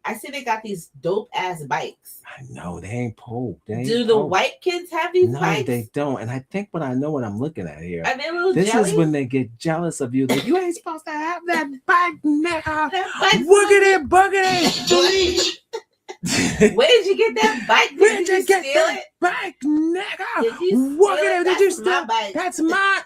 I see they got these dope ass bikes. I know they ain't pope. Do the white kids have these bikes? No, they don't. And I think I know what I'm looking at here. Are they a little This jelly? is when they get jealous of you. Like, you ain't supposed to have that bike, nigga. Wiggity buggity. Delete. Where did you get that bike? Did you steal it? Bike, nigga. Did you steal it? Did you That's steal? my bike. That's mine.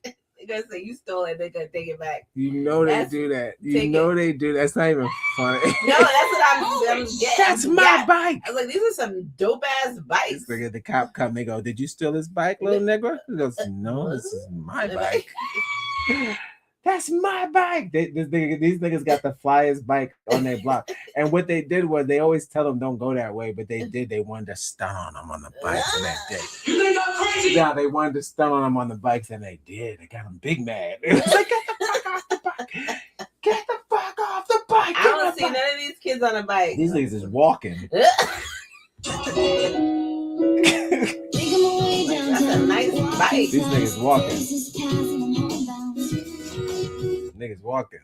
They're gonna say you stole it. They're gonna take it back. You know they do that. You know they do. That's not even funny. No, that's what I'm getting. That's my bike. I was like, these are some dope ass bikes. The cop come. They go, "Did you steal this bike, little nigga?" He goes, "No, this is my bike." That's my bike. These niggas got the flyest bike on their block. And what they did was they always tell them don't go that way, but they did. They wanted to stun on them on the bikes, and they did. You think I'm crazy? Yeah, they wanted to stun on them on the bikes, and they did. They got them big mad. It was like, get the fuck off the bike. Get the fuck off the bike. I don't see none of these kids on a bike. These niggas is walking. That's a nice bike. These niggas walking. Niggas walking.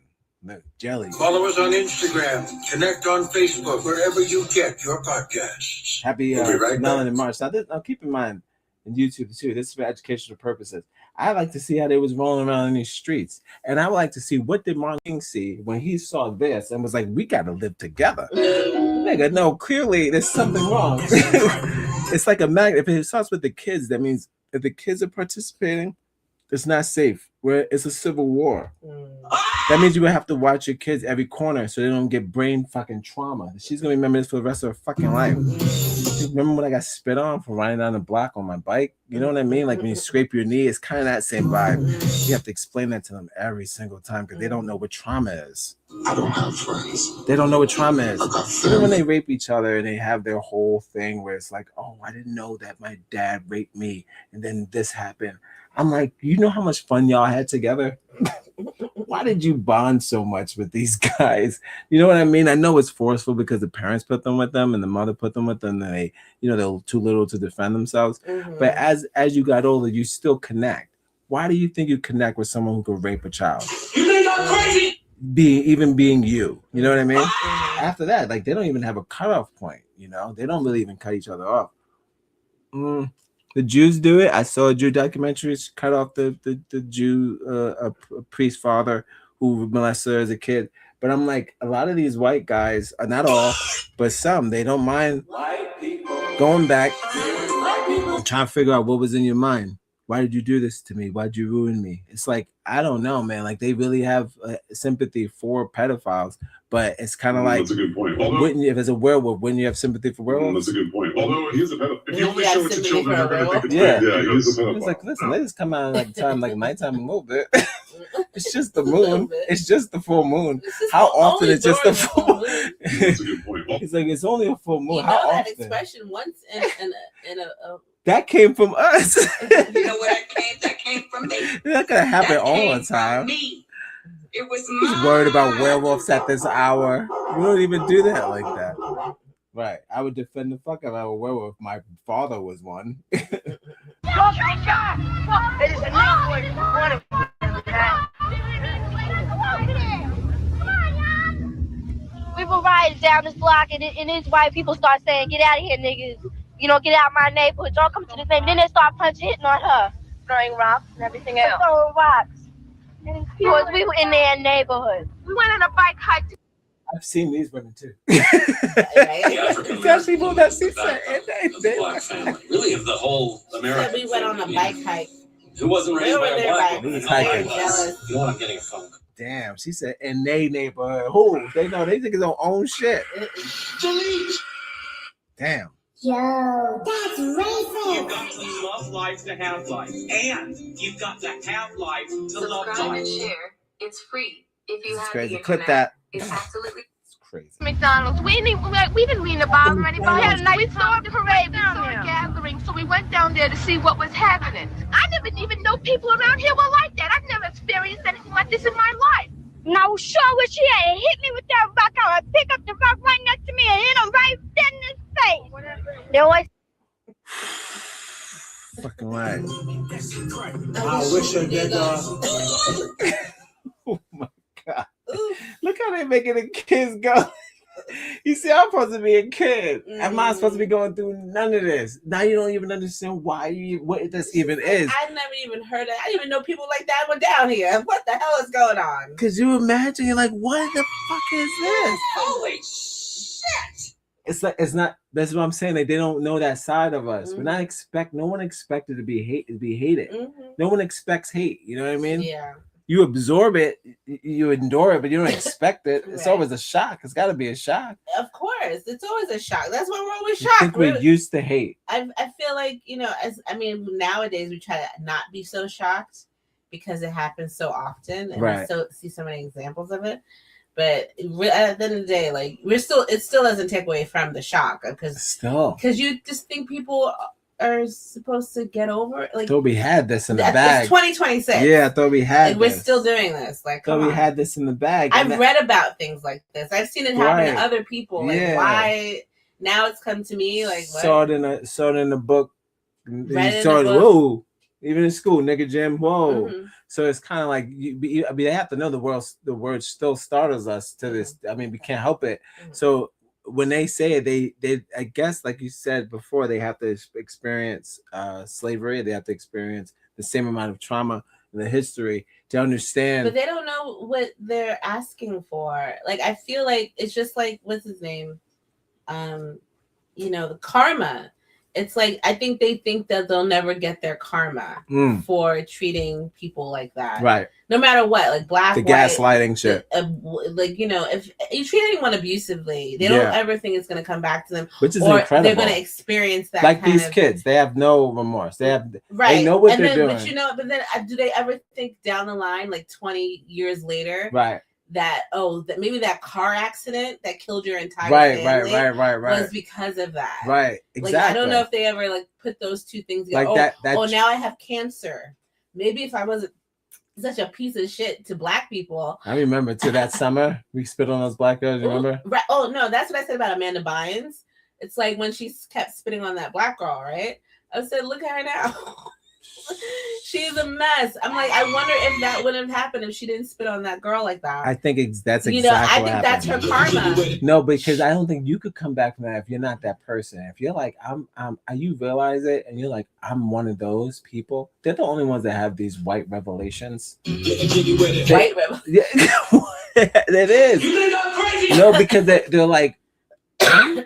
Jelly. Follow us on Instagram. Connect on Facebook, wherever you get your podcasts. Happy We'll be right Melon and March. Now keep in mind, in YouTube too, this is for educational purposes. I like to see how they was rolling around in these streets. And I would like to see, what did Martin King see when he saw this and was like, we got to live together. Nigga, no, clearly there's something wrong. It's like a magnet. If it starts with the kids, that means if the kids are participating, it's not safe. Where it's a civil war. That means you would have to watch your kids every corner so they don't get brain fucking trauma. She's gonna remember this for the rest of her fucking life. Remember when I got spit on for riding down the block on my bike? You know what I mean? Like when you scrape your knee, it's kind of that same vibe. You have to explain that to them every single time because they don't know what trauma is. I don't have friends. They don't know what trauma is. I got Even when family. they rape each other and they have their whole thing where it's like, oh, I didn't know that my dad raped me and then this happened. I'm like, you know how much fun y'all had together? Why did you bond so much with these guys? You know what I mean? I know it's forceful because the parents put them with them and the mother put them with them. And they, they're too little to defend themselves. But as you got older, you still connect. Why do you think you connect with someone who could rape a child? You think I'm crazy? Even being you. You know what I mean? After that, like they don't even have a cutoff point. They don't really even cut each other off. The Jews do it. I saw a Jew documentary cut off the Jew, a priest father who molested her as a kid. But I'm like, a lot of these white guys, not all, but some, they don't mind going back and trying to figure out what was in your mind. Why did you do this to me? Why'd you ruin me? It's like, I don't know, man. Like they really have sympathy for pedophiles, but it's kind of like, that's a good point. If it's a werewolf, wouldn't you have sympathy for werewolves? That's a good point. Although he's a pedophile. If you only Yeah, show it to sympathy children, for they're a going to think it's werewolf? weird. Yeah, he's a pedophile. It's like, listen, they just come out like nighttime a little bit. It's just the moon. It's just the full moon. How often is just the full moon? That's a good point. It's like, it's only a full moon. You How know that often? expression once in a That came from us. You know where that came? That came from me. It's not gonna happen all the time. Me. It was He's worried about werewolves at this hour. You don't even do that like that. Right. I would defend the fuck out of a werewolf if my father was one. We were riding down this block, and these white people start saying, "Get out of here, niggas. Get out of my neighborhood. Don't come to this neighborhood." Then they start hitting on her. Throwing rocks and everything else. Throwing rocks. Because we were in their neighborhood. We went on a bike hike. I've seen these women too. The African There's people that see of the black family, really of the whole American. We went on a bike hike. Who wasn't raised by a black woman? He's hiking. You know what I'm getting a phone call. Damn, she said in their neighborhood. Who? They know they think it's their own shit. Delete. Damn. Yo, that's racist. You've got to love life to have life, and you've got to have life to love Subscribe life. and share. It's free. If you This is have crazy. the Clip internet, that. it's absolutely Crazy. McDonald's. We didn't mean to bother anybody. We had a nice saw a parade, we saw a gathering, so we went down there to see what was happening. I never even know people around here were like that. I've never experienced anything like this in my life. And I was sure wish he had hit me with that rock. I would pick up the rock right next to me and hit him right dead in his face. There was Fucking right. I wish I did. Oh my god! Look how they making the kids go. You see, I'm supposed to be a kid. I'm not supposed to be going through none of this. Now you don't even understand what this even is. I've never even heard it. I didn't even know people like that were down here. What the hell is going on? Cause you imagine, you're like, what the fuck is this? Holy shit! It's like it's not. That's what I'm saying. Like they don't know that side of us. We're not no one expected to be hated. No one expects hate. You know what I mean? Yeah. You absorb it, you endure it, but you don't expect it. It's always a shock. It's got to be a shock. Of course, it's always a shock. That's why we're always I shocked. think we're used to hate. I feel like, nowadays we try to not be so shocked because it happens so often, and we see so many examples of it. But at the end of the day, like it still doesn't take away from the shock because you just think people are supposed to get over it. Like thought we had this in the bag. It's 2026. Yeah, I thought we had. Like, we're still doing this. Like, thought we had this in the bag. I've read about things like this. I've seen it happen to other people. Like, why now it's come to me? Like, what? Saw it in a book. Whoa, even in school, nigga Jim. Whoa. So it's kind of like they have to know the word still startles us to this. I mean, we can't help it. So when they say it, they I guess, like you said before, they have to experience slavery. They have to experience the same amount of trauma in the history to understand. But they don't know what they're asking for. Like, I feel like it's just like, what's his name? The karma. It's like, I think they think that they'll never get their karma for treating people like that. Right. No matter what, like black, white, gaslighting shit. If you treat anyone abusively, they don't ever think it's going to come back to them. Which is They're incredible. going to experience that. Like these kids, they have no remorse. They know what they're doing. But then do they ever think down the line, like 20 years later, that maybe that car accident that killed your entire family was because of that. Right. Exactly. Like, I don't know if they ever like put those two things together. Like now I have cancer. Maybe if I wasn't such a piece of shit to black people. I remember that summer we spit on those black girls. You remember? Right. Oh no, that's what I said about Amanda Bynes. It's like when she kept spitting on that black girl, right? I said, look at her now. She's a mess. I'm like, I wonder if that wouldn't have happened if she didn't spit on that girl like that. I think that's exactly I what think happened. that's her karma. No, because I don't think you could come back from that if you're not that person. If you're like, you realize it and you're like, I'm one of those people. They're the only ones that have these white revelations. White revelations? Yeah, it is. No, because they're like, I'm a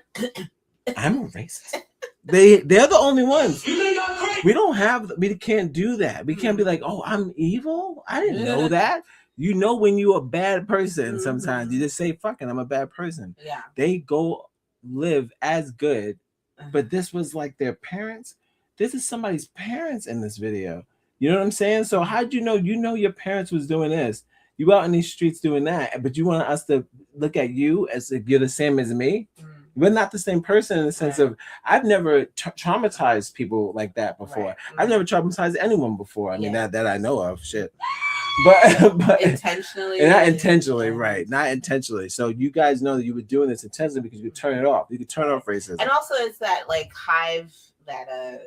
racist. They're the only ones. We can't do that. We can't be like, oh, I'm evil. I didn't know that. You know, when you're a bad person, sometimes you just say, fucking, I'm a bad person. Yeah. They go live as good, but this was like their parents. This is somebody's parents in this video. You know what I'm saying? So how'd you know? You know your parents was doing this. You out in these streets doing that, but you want us to look at you as if you're the same as me? We're not the same person in the sense of I've never traumatized people like that before. I've never traumatized anyone before. I mean, that I know of. Shit. But intentionally. Not intentionally, right. Not intentionally. So you guys know that you were doing this intentionally because you could turn it off. You could turn off racism. And also it's that like hive that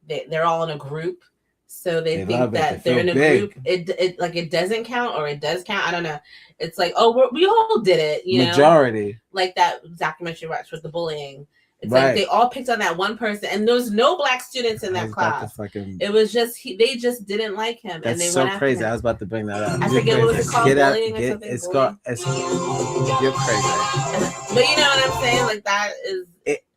they're all in a group. So they think that they're in a group. It doesn't count or it does count. I don't know. It's like, we all did it, Majority. Like that documentary watch with the bullying. It's like they all picked on that one person, and there was no black students in that class. It was just they just didn't like him. That's and they so went crazy. After him. I was about to bring that up. I forget what was it called, bullying or something. You're crazy. But you know what I'm saying? Like that is.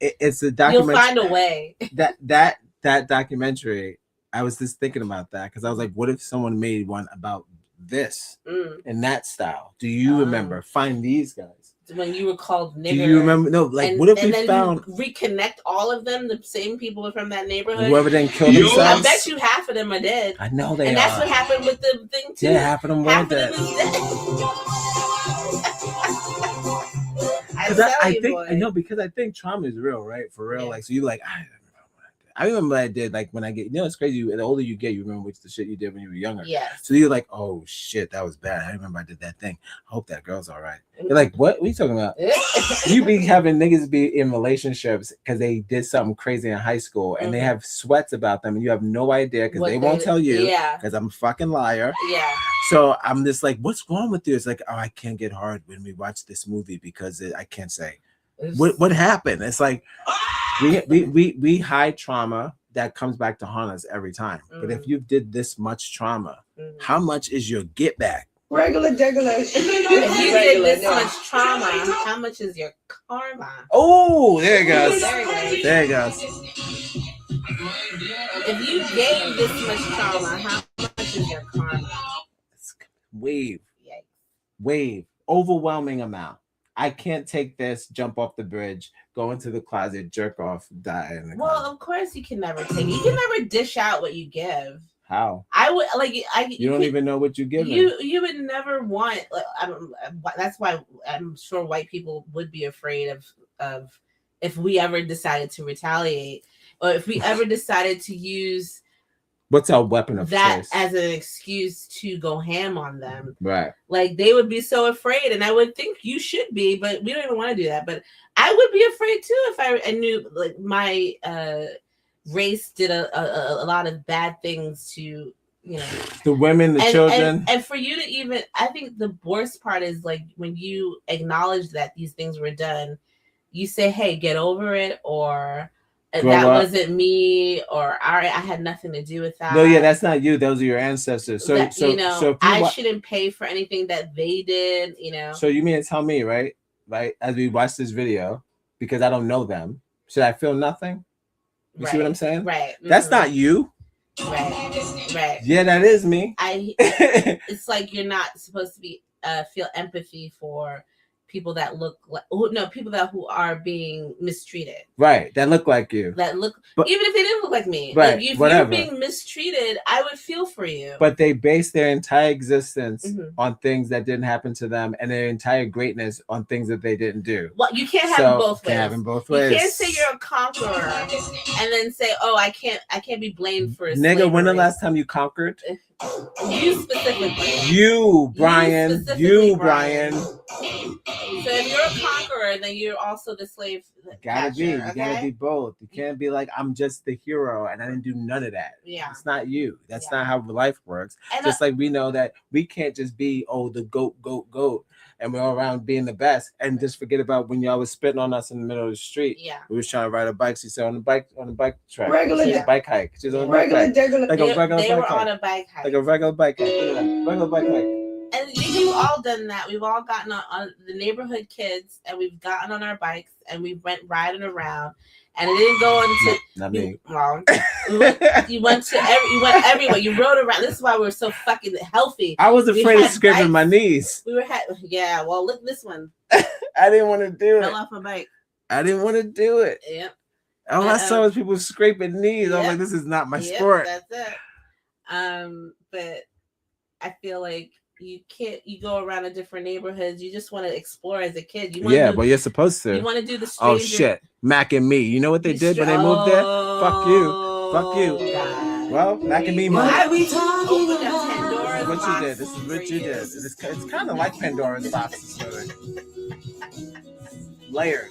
It's a documentary. You'll find a way. That documentary. I was just thinking about that because I was like, what if someone made one about this in that style? Do you remember? Find these guys. when you were called nigger. Do you remember? No, like and, what if and we then found you reconnect all of them, the same people from that neighborhood? whoever didn't kill I themselves? bet you half of them are dead. I know they and are. that's what happened with the thing too. Yeah, half of them were dead. Is dead. I think I know because I think trauma is real, right? For real. Like so you like I remember what I did like when I get it's crazy. The older you get, you remember which the shit you did when you were younger. Yes. So you're like, oh shit, that was bad. I remember I did that thing. I hope that girl's all right. You're like, what are you talking about? You be having niggas be in relationships because they did something crazy in high school and they have sweats about them and you have no idea because they won't tell you. Yeah. Because I'm a fucking liar. Yeah. So I'm just like, what's wrong with you? It's like, oh, I can't get hard when we watch this movie because I can't say. What happened? It's like we hide trauma that comes back to haunt us every time. But if you did this much trauma, how much is your get back? Regular. If you did this much trauma, how much is your karma? Oh, there it goes. There it goes. If you gave this much trauma, how much is your karma? Wave. Overwhelming amount. I can't take this, jump off the bridge, go into the closet, jerk off, die. Well, of course you can never take. You can never dish out what you give. How? I would You don't even know what you give. You would never want. That's why I'm sure white people would be afraid of if we ever decided to retaliate or if we ever decided to use. What's our weapon of that choice? As an excuse to go ham on them. Right. Like they would be so afraid, and I would think you should be, but we don't even want to do that. But I would be afraid too if I knew like my race did a lot of bad things to the women, the children. And for you to even, I think the worst part is like when you acknowledge that these things were done, you say, hey, get over it, or that wasn't me, or all right, I had nothing to do with that. No, yeah, that's not you. Those are your ancestors. So, that, so I shouldn't pay for anything that they did. So you mean to tell me, right? As we watch this video, because I don't know them, should I feel nothing? You see what I'm saying? Right. That's not you. Right. Yeah, that is me. It's like you're not supposed to be feel empathy for people that look like people who are being mistreated. Right. That look like you. But even if they didn't look like me. Right. Like if whatever. you're being mistreated, I would feel for you. But they base their entire existence on things that didn't happen to them and their entire greatness on things that they didn't do. Well, you can't have it both ways. Can't have them both ways. You can't say you're a conqueror and then say, oh, I can't be blamed for Nigga, slavery. when the last time you conquered? You specifically. You, Brian. You, Brian. So if you're a conqueror, then you're also the slave. You gotta be both. You can't be like, I'm just the hero and I didn't do none of that. Yeah. It's not you. That's not how life works. And just like we know that we can't just be, the goat, and we're all around being the best and just forget about when y'all was spitting on us in the middle of the street. Yeah. We was trying to ride a bike. She said on the bike track. Regular bike hike. She's on a regular, bike hike. Like a regular they bike were hike. on a bike hike. Like a regular bike hike. Regular bike hike. And we've all done that. We've all gotten on the neighborhood kids, and we've gotten on our bikes, and we went riding around, and it didn't go into. Not me. Well, you went everywhere. You rode around. This is why we're so fucking healthy. I was afraid of scraping my knees. Well, look this one. I didn't want to do it. Fell off my bike. I didn't want to do it. Yep. All I saw was people scraping knees. I was like, this is not my sport. That's it. But I feel like you go around to different neighborhoods. You just want to explore as a kid. Well, you're supposed to. You want to do the stranger. Oh shit, Mac and me. You know what they did when they moved there? Fuck you. God. Well, Mac and me. Why are we talking about Pandora's what box? you did. This is what you did. It's kind of like Pandora's box. Layered.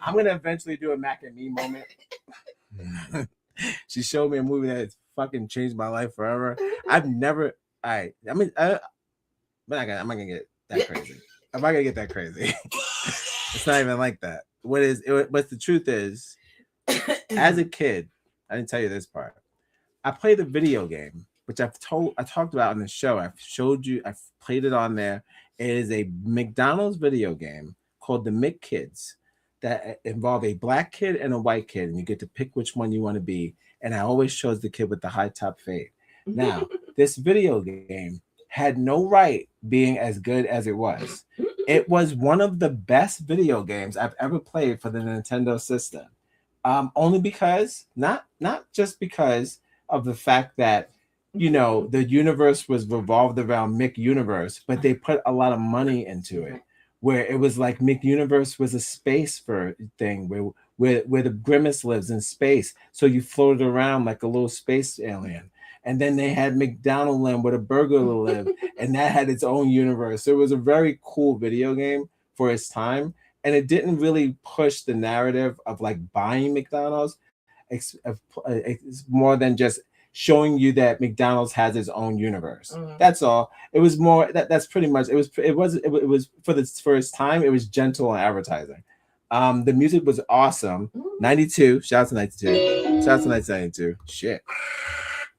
I'm gonna eventually do a Mac and me moment. She showed me a movie that has fucking changed my life forever. I've never. I'm not gonna get that crazy. I'm not gonna get that crazy. It's not even like that. But the truth is, as a kid, I didn't tell you this part. I played a video game, which I talked about on the show. I've showed you. I've played it on there. It is a McDonald's video game called the McKids that involve a black kid and a white kid, and you get to pick which one you want to be. And I always chose the kid with the high top fade. Now, this video game had no right being as good as it was. It was one of the best video games I've ever played for the Nintendo system. Only because, not just because of the fact that, you know, the universe was revolved around Mick Universe, but they put a lot of money into it, where it was like Mick Universe was a space for thing where the Grimace lives in space. So you floated around like a little space alien. And then they had McDonald Land where the burglar lived, and that had its own universe. It was a very cool video game for its time, and it didn't really push the narrative of like buying McDonald's. It's more than just showing you that McDonald's has its own universe. That's all. It was more that's pretty much it was for its time. It was gentle in advertising. The music was awesome. 92. Shout out to 92. Shout out to 1992. Shit.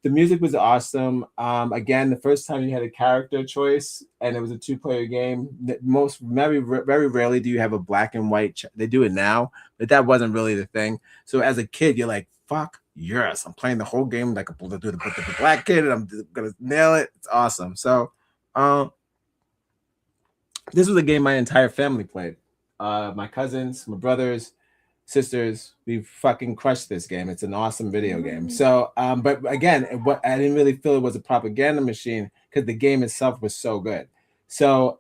The music was awesome. Again, the first time you had a character choice and it was a 2-player game. Very rarely do you have a black and white. They do it now, but that wasn't really the thing. So as a kid, you're like, fuck yes, I'm playing the whole game like the black kid, and I'm gonna nail it. It's awesome. So this was a game my entire family played. My cousins, my brothers, sisters, we fucking crushed this game. It's an awesome video game. So, but again, I didn't really feel it was a propaganda machine because the game itself was so good. So,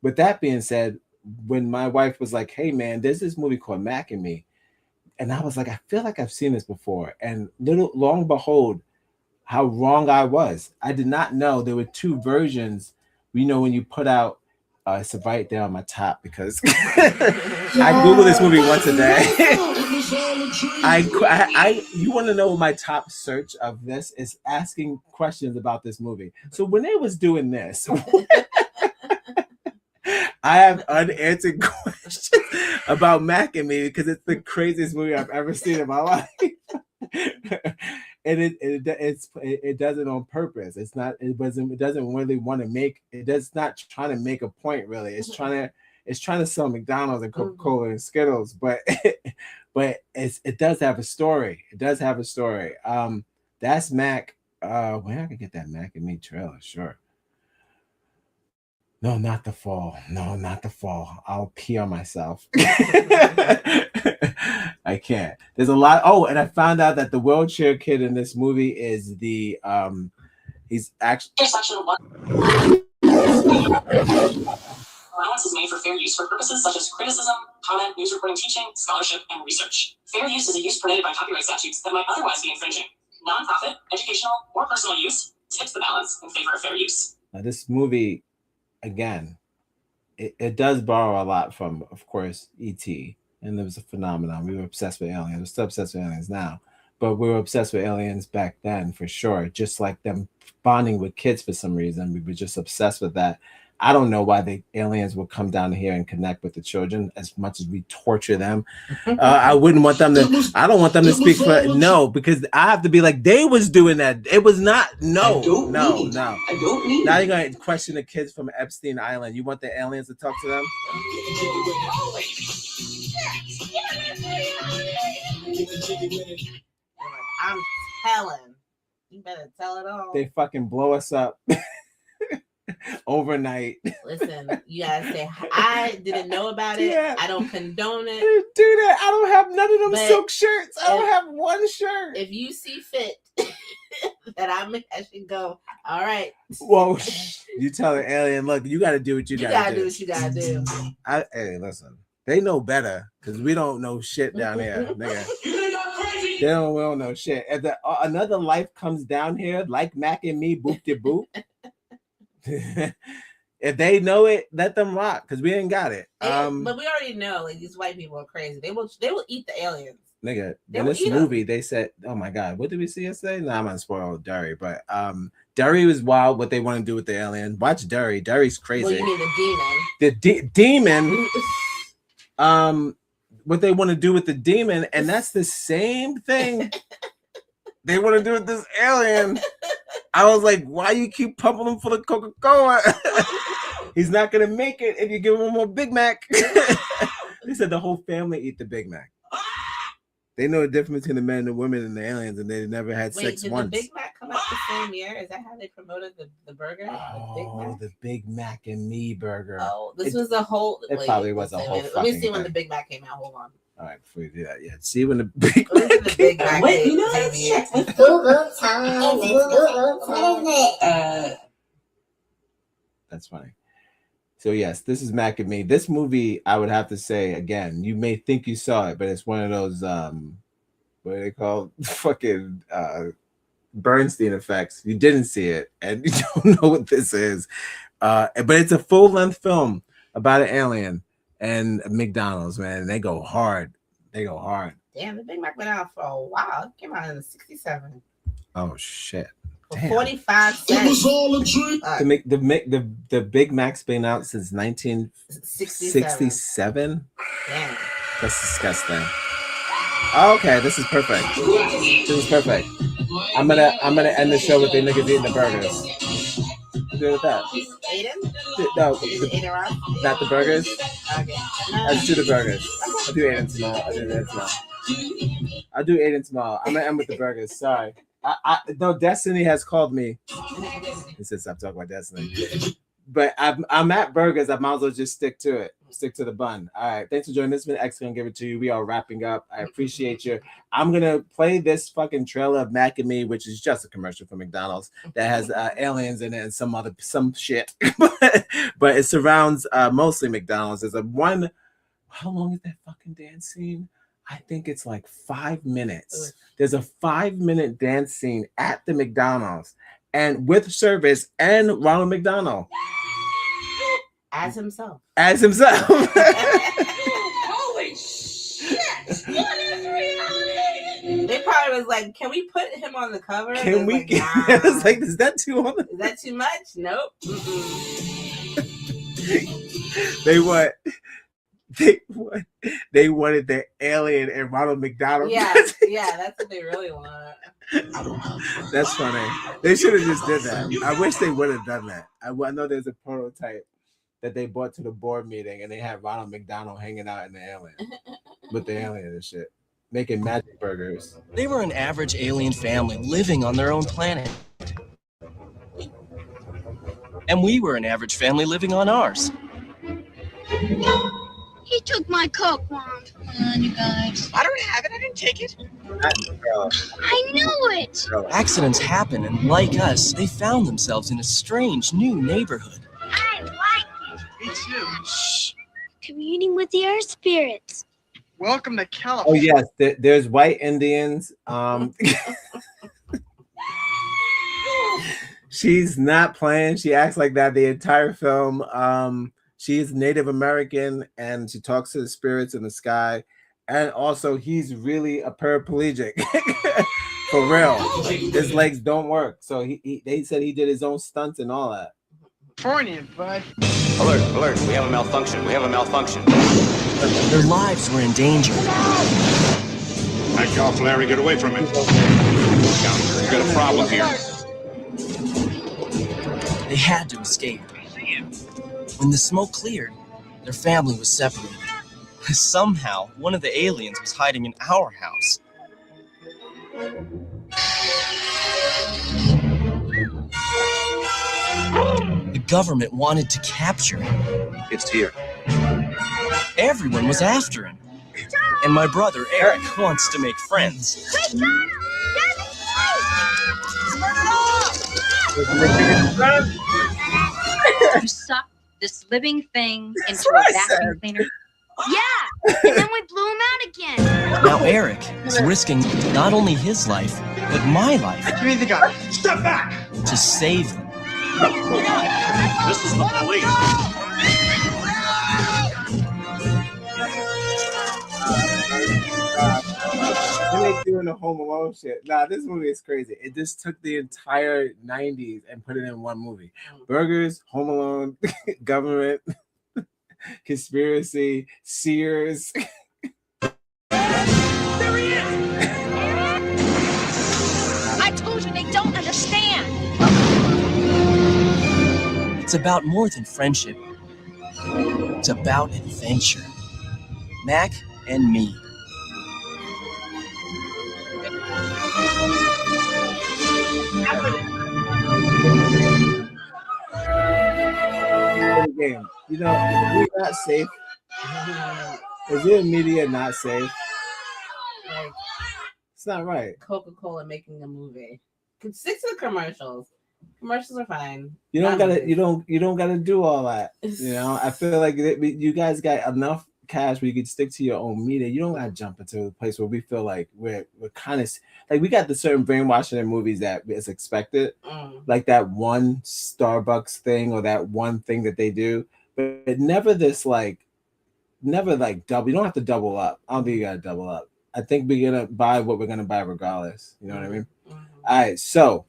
with that being said, when my wife was like, "Hey, man, there's this movie called Mac and Me," and I was like, "I feel like I've seen this before," and long behold, how wrong I was. I did not know there were 2 versions. You know, when you put out. It's right there on my top because I Google this movie once a day. You want to know my top search of this is asking questions about this movie. So when they was doing this, I have unanswered questions about Mac and Me because it's the craziest movie I've ever seen in my life. And it does it on purpose. It doesn't really want to make it. Does not trying to make a point really. It's trying to sell McDonald's and Coca-Cola and Skittles, but it does have a story. It does have a story. That's Mac. Where I can get that Mac and Me trailer? Sure. No, not the fall. No, not the fall. I'll pee on myself. I can't. There's a lot. Oh, and I found out that the wheelchair kid in this movie is the he's actually Allowance is made for fair use for purposes such as criticism, comment, news reporting, teaching, scholarship, and research. Fair use is a use permitted by copyright statutes that might otherwise be infringing. Non-profit, educational, or personal use tips the balance in favor of fair use. Now, this movie, again, it does borrow a lot from, of course, E.T., and there was a phenomenon. We were obsessed with aliens. We're still obsessed with aliens now, but we were obsessed with aliens back then for sure. Just like them bonding with kids for some reason, we were just obsessed with that. I don't know why the aliens will come down here and connect with the children as much as we torture them. I wouldn't want them to. I don't want them to speak for because I have to be like they was doing that. It was not. No. I don't need. Now you're gonna question the kids from Epstein Island. You want the aliens to talk to them? I'm telling. You better tell it all. They fucking blow us up. Overnight. Listen, you gotta say I didn't know about it. Yeah. I don't condone it. Do that. I don't have none of them silk shirts. I don't have one shirt. If you see fit that I should go, all right. Well, you tell the alien, look, you gotta do what you gotta do. Do what you gotta do. Hey, listen, they know better because we don't know shit down here, nigga. We don't know shit. If another life comes down here, like Mac and Me, boop de boop. If they know it, let them rock because we ain't got it. But we already know, like these white people are crazy. They will eat the aliens. Nigga, in this movie, they said, "Oh my god, what did we see yesterday?" No, I'm gonna spoil Derry, but Derry was wild. What they want to do with the alien? Watch Derry. Derry's crazy. Well, you mean the demon? The demon. What they want to do with the demon, and that's the same thing they want to do with this alien. I was like, why you keep pumping him for the Coca-Cola? He's not gonna make it if you give him more Big Mac. They said the whole family eat the Big Mac. They know the difference between the men and the women and the aliens, and they never had sex did once. the Big Mac come out the same year? Is that how they promoted the burger? The Big Mac and Me burger. Oh, this was a whole. It probably was a whole. Let me see when the Big Mac came out. Hold on. All right, before you do that, yeah. See when the Big Mac. Wait, you know what? It's Google time. It's Google. What is it? That's funny. So yes, this is Mac and Me. This movie, I would have to say again, you may think you saw it, but it's one of those what are they called? Fucking Bernstein effects. You didn't see it, and you don't know what this is. But it's a full-length film about an alien and McDonald's, man. They go hard. They go hard. Damn, the Big Mac went out for a while. It came out in '67. Oh shit. For 45 cents. It was all a dream. The Big Mac's been out since 1967. Damn. That's disgusting. Oh, okay, this is perfect. This is perfect. I'm gonna end the show with the niggas eating the burgers. What's good with that? Ate him? No, not the burgers. Okay. Let's do the burgers. I'll do 8 and small. I'll do 8 and small. I'm gonna end with the burgers. Sorry. No, Destiny has called me. He said stop talking about Destiny. But I'm at burgers. I might as well just stick to it. Stick to the bun. All right. Thanks for joining. This has been X. Gonna give it to you. We are wrapping up. I appreciate you. I'm gonna play this fucking trailer of Mac and Me, which is just a commercial for McDonald's that has aliens in it and some shit. but it surrounds mostly McDonald's. There's how long is that fucking dance scene? I think it's like 5 minutes. There's a 5-minute dance scene at the McDonald's and with service and Ronald McDonald. As himself. Holy shit! What is reality? They probably was like, can we put him on the cover? Can we? Like, nah. It's like, is that too on? Is that too much? Nope. They wanted the alien and Ronald McDonald. Yeah, that's what they really want. That's funny. They should have just did that. I wish they would have done that. I know there's a prototype that they brought to the board meeting, and they had Ronald McDonald hanging out in the alien with the alien and shit, making magic burgers. They were an average alien family living on their own planet. And we were an average family living on ours. He took my Coke, Mom. Come on, you guys. I don't have it. I didn't take it. I knew it. Accidents happen, and like us, they found themselves in a strange new neighborhood. I like it. Me too. Shh. Communing with the earth spirits. Welcome to California. Oh yes, there's white Indians. She's not playing. She acts like that the entire film. She is Native American, and she talks to the spirits in the sky. And also, he's really a paraplegic. For real. His legs don't work. So they said he did his own stunts and all that. California, bud. Alert. We have a malfunction. Their lives were in danger. That Cal Larry, get away from it. We've got a problem here. They had to escape. When the smoke cleared, their family was separated. Somehow, one of the aliens was hiding in our house. The government wanted to capture him. It's here. Everyone was after him. And my brother, Eric, wants to make friends. You suck this living thing into a vacuum cleaner. Yeah, and then we blew him out again. Now Eric is risking not only his life, but my life. Give me the gun. Step back. To save them. This is the police. They doing the Home Alone shit. Nah, this movie is crazy. It just took the entire 90s and put it in one movie. Burgers, Home Alone, government, conspiracy, Sears. There he is! I told you they don't understand. It's about more than friendship. It's about adventure. Mac and Me. game. You know, are we not safe? Is your media not safe? Like, it's not right. Coca-Cola making a movie. Stick to the commercials. Commercials are fine. You don't gotta. You don't gotta do all that. You know, I feel like you guys got enough cash where you could stick to your own media. You don't gotta jump into a place where we feel like we're kind of like we got the certain brainwashing in movies that is expected, like that one Starbucks thing or that one thing that they do, but never this like, never like double. You don't have to double up. I don't think you gotta double up. I think we're gonna buy what we're gonna buy regardless. You know what I mean? All right, so.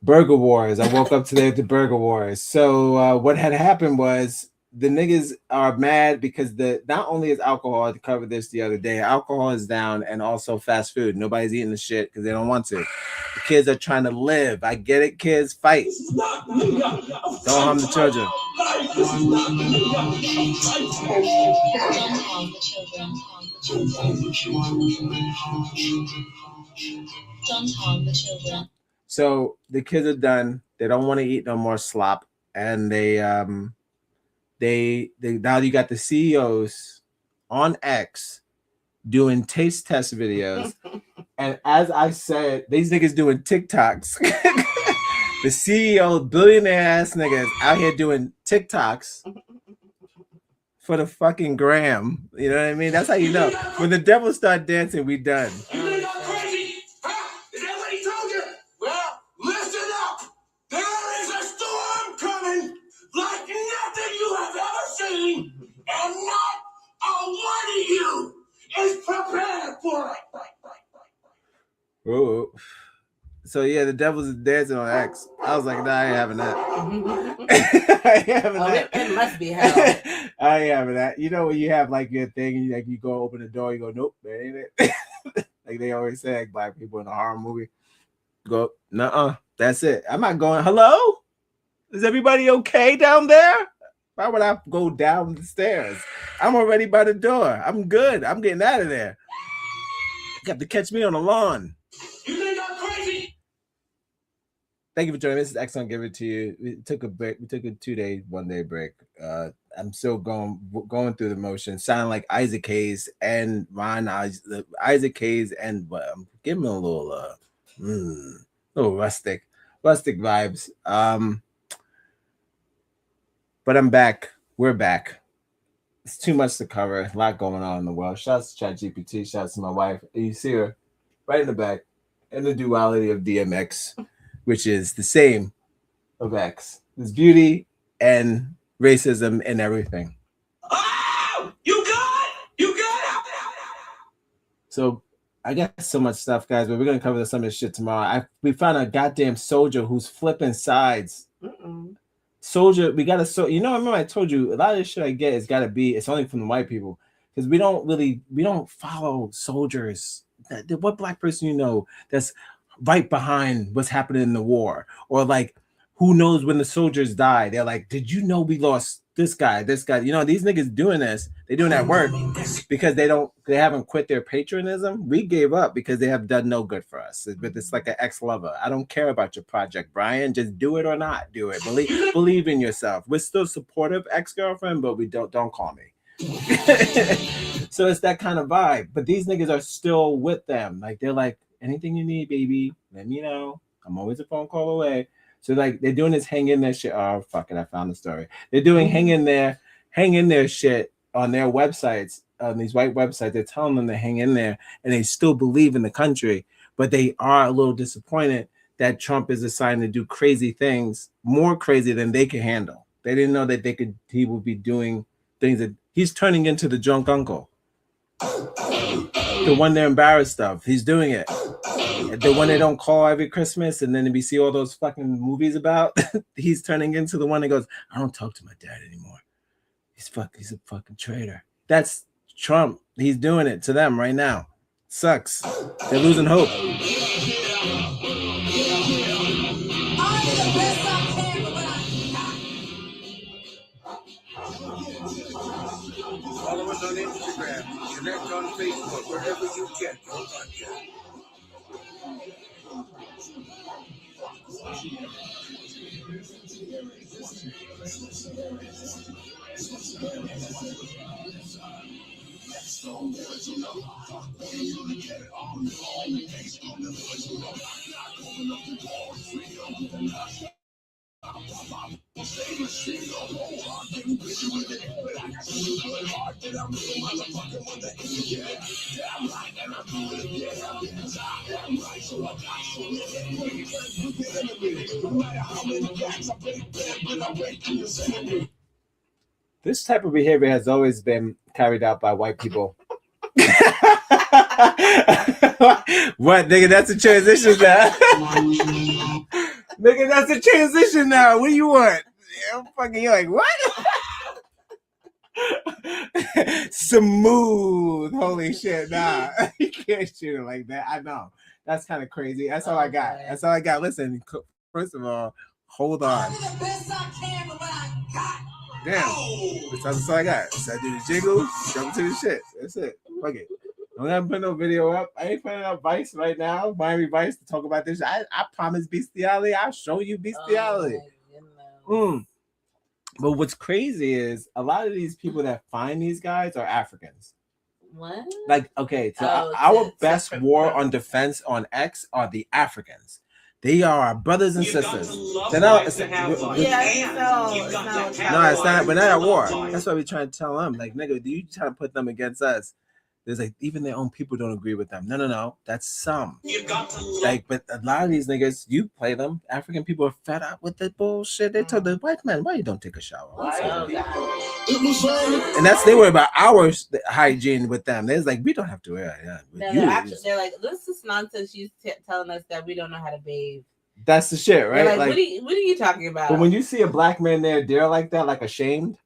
Burger Wars. I woke up today with the Burger Wars. So what had happened was the niggas are mad because not only is alcohol, I covered this the other day, alcohol is down and also fast food. Nobody's eating the shit because they don't want to. The kids are trying to live. I get it, kids. Fight. Don't harm the children. Don't harm the children. So the kids are done. They don't want to eat no more slop, and they now you got the CEOs on X doing taste test videos, and as I said, these niggas doing TikToks. The CEO, billionaire ass niggas out here doing TikToks for the fucking gram. You know what I mean? That's how you know when the devil start dancing, we done. And not a one of you is prepared for it. Oh, so yeah, the devil's dancing on X. I was like, nah, I ain't having that. I ain't having that. It must be hell. I ain't having that. You know when you have like your thing, and you go open the door, you go, nope, that ain't it. Like they always say, like black people in a horror movie, go, nuh-uh, that's it. I'm not going. Hello, is everybody okay down there? Why would I go down the stairs? I'm already by the door. I'm good. I'm getting out of there. You got to catch me on the lawn. You think I'm crazy? Thank you for joining. This is X on Give It To You. We took a break. We took a 2-day, 1-day break. I'm still going through the motion. Sound like Isaac Hayes and Isaac Hayes and give me a little rustic vibes. But I'm back. We're back. It's too much to cover. A lot going on in the world. Shouts to ChatGPT. Shouts to my wife. You see her right in the back. And the duality of DMX, which is the same of X. There's beauty and racism and everything. Oh, you good? You good? So I got so much stuff, guys, but we're gonna cover some of this shit tomorrow. We found a goddamn soldier who's flipping sides. Soldier, we got to remember I told you a lot of this shit I get it's only from the white people because we don't follow soldiers. What black person you know that's right behind what's happening in the war, or like who knows when the soldiers die? They're like, did you know we lost this guy? You know, these niggas doing this, they're doing that work because they haven't quit their patriotism. We gave up because they have done no good for us. But it's like an ex-lover. I don't care about your project, Brian. Just do it or not do it. Believe in yourself. We're still supportive, ex-girlfriend, but we don't call me. So it's that kind of vibe. But these niggas are still with them. Like they're like, anything you need, baby, let me know. I'm always a phone call away. So like they're doing this hang in there shit. Oh fuck it, I found the story. They're doing hang in there shit on their websites, on these white websites. They're telling them to hang in there, and they still believe in the country, but they are a little disappointed that Trump is assigned to do crazy things, more crazy than they can handle. They didn't know that he would be doing things that he's turning into the drunk uncle. The one they're embarrassed of. He's doing it. The one they don't call every Christmas, and then we see all those fucking movies about. He's turning into the one that goes, I don't talk to my dad anymore. He's a fucking traitor. That's Trump. He's doing it to them right now. Sucks. They're losing hope. Follow us on Instagram. Connect on Facebook. Wherever you get your podcast. This type of behavior has always been carried out by white people. What, nigga? That's a transition now. Nigga, that's a transition now. What do you want? I'm fucking, you're like, what? Smooth. Holy shit. Nah, you can't shoot it like that. I know. That's kind of crazy. That's all I got. That's all I got. Listen, first of all, hold on. Damn. That's all I got. So I do the jiggle, jump to the shit. That's it. Fuck it. I'm not putting no video up. I ain't putting up Vice right now. Miami Vice to talk about this. I promise bestiality. I'll show you bestiality. But what's crazy is a lot of these people that find these guys are Africans. What? Like, okay, so our best war on defense on X are the Africans. They are our brothers and sisters. They're not. It's not. We're not at war. That's why we're trying to tell them, like, nigga, do you try to put them against us? There's like even their own people don't agree with them. No. That's some. Like, but a lot of these niggas, you play them. African people are fed up with the bullshit. They told the white man, why you don't take a shower? And that's they worry about our hygiene with them. They're like, we don't have to wear that. They're like, this is nonsense. You telling us that we don't know how to bathe. That's the shit, right? Like, what are you talking about? But when you see a black man there like that, like ashamed,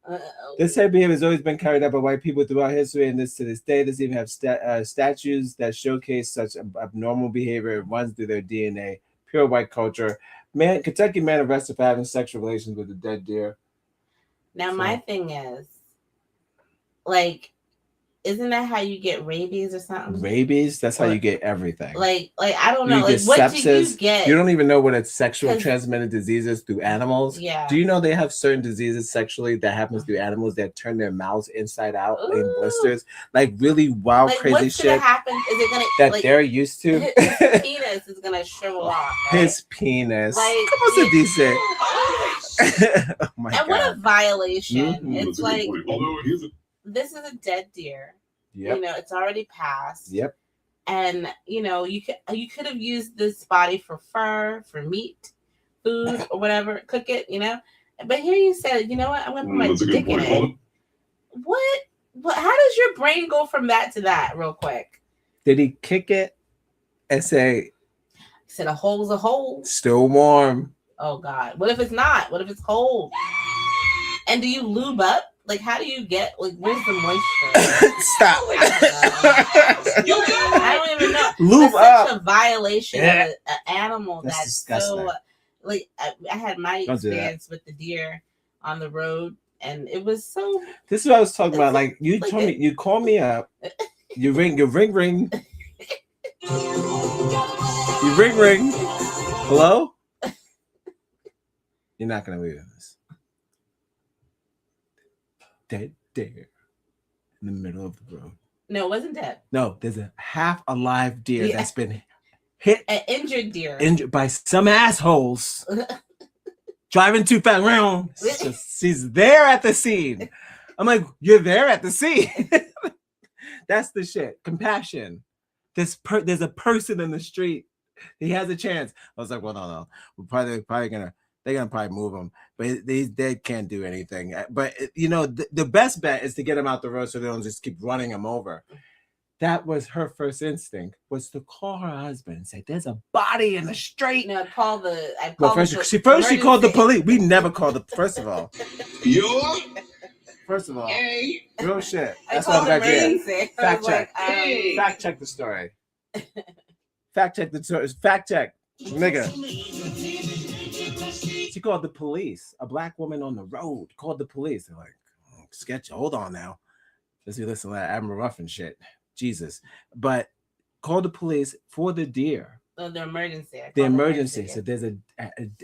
this type of behavior has always been carried out by white people throughout history, and this to this day, this even have statues that showcase such abnormal behavior. It runs through their DNA. Pure white culture. Kentucky man arrested for having sexual relations with a dead deer. Now, my thing is, like, isn't that how you get rabies or something? Rabies? That's how you get everything. Like I don't know. Like, what sepsis. do you get? You don't even know what it's sexual transmitted diseases through animals. Yeah. Do you know they have certain diseases sexually that happens through animals that turn their mouths inside out in blisters? Like really wild, crazy shit. What's gonna happen? Is it gonna that they're used to? His penis is gonna shrivel off. Right? His penis. Like, come on, so decent. Oh my God. What a violation! It's like this is a dead deer. Yep. You know, it's already passed. Yep. And you know, you could have used this body for fur, for meat, food, or whatever. Cook it, you know. But here you said, you know what? I'm gonna put my dick in it. What? How does your brain go from that to that, real quick? Did he kick it and say? He said a hole's a hole. Still warm. Oh God! What if it's not? What if it's cold? And do you lube up? Like, how do you get, like, where's the moisture? Stop. I don't even know. Lube that's up. Such a violation of an animal that's disgusting. So, like, I had my experience with the deer on the road, and it was so. This is what I was talking about. Like, you told me, you call me up, you ring. You ring. Hello? You're not going to believe this. Dead deer in the middle of the road. No, it wasn't dead. No, there's a half alive deer that's been hit. An injured deer. Injured by some assholes. Driving too fast. She's there at the scene. I'm like, you're there at the scene. That's the shit. Compassion. There's a person in the street. He has a chance. I was like, well, no. We're probably gonna. They're gonna probably move him, but they can't do anything. But you know, the best bet is to get him out the road so they don't just keep running him over. That was her first instinct, was to call her husband and say, "There's a body in the street." No, call the. She called the police. We never called the. First of all, real shit. That's what I'm here. Fact check. Fact check the story. Fact check the story. Fact check, nigga. She called the police. A black woman on the road called the police. They're like, oh, sketchy. Hold on now. Let's listen to that Admiral Ruffin shit. Jesus. But called the police for the deer. The emergency. The emergency. So there's a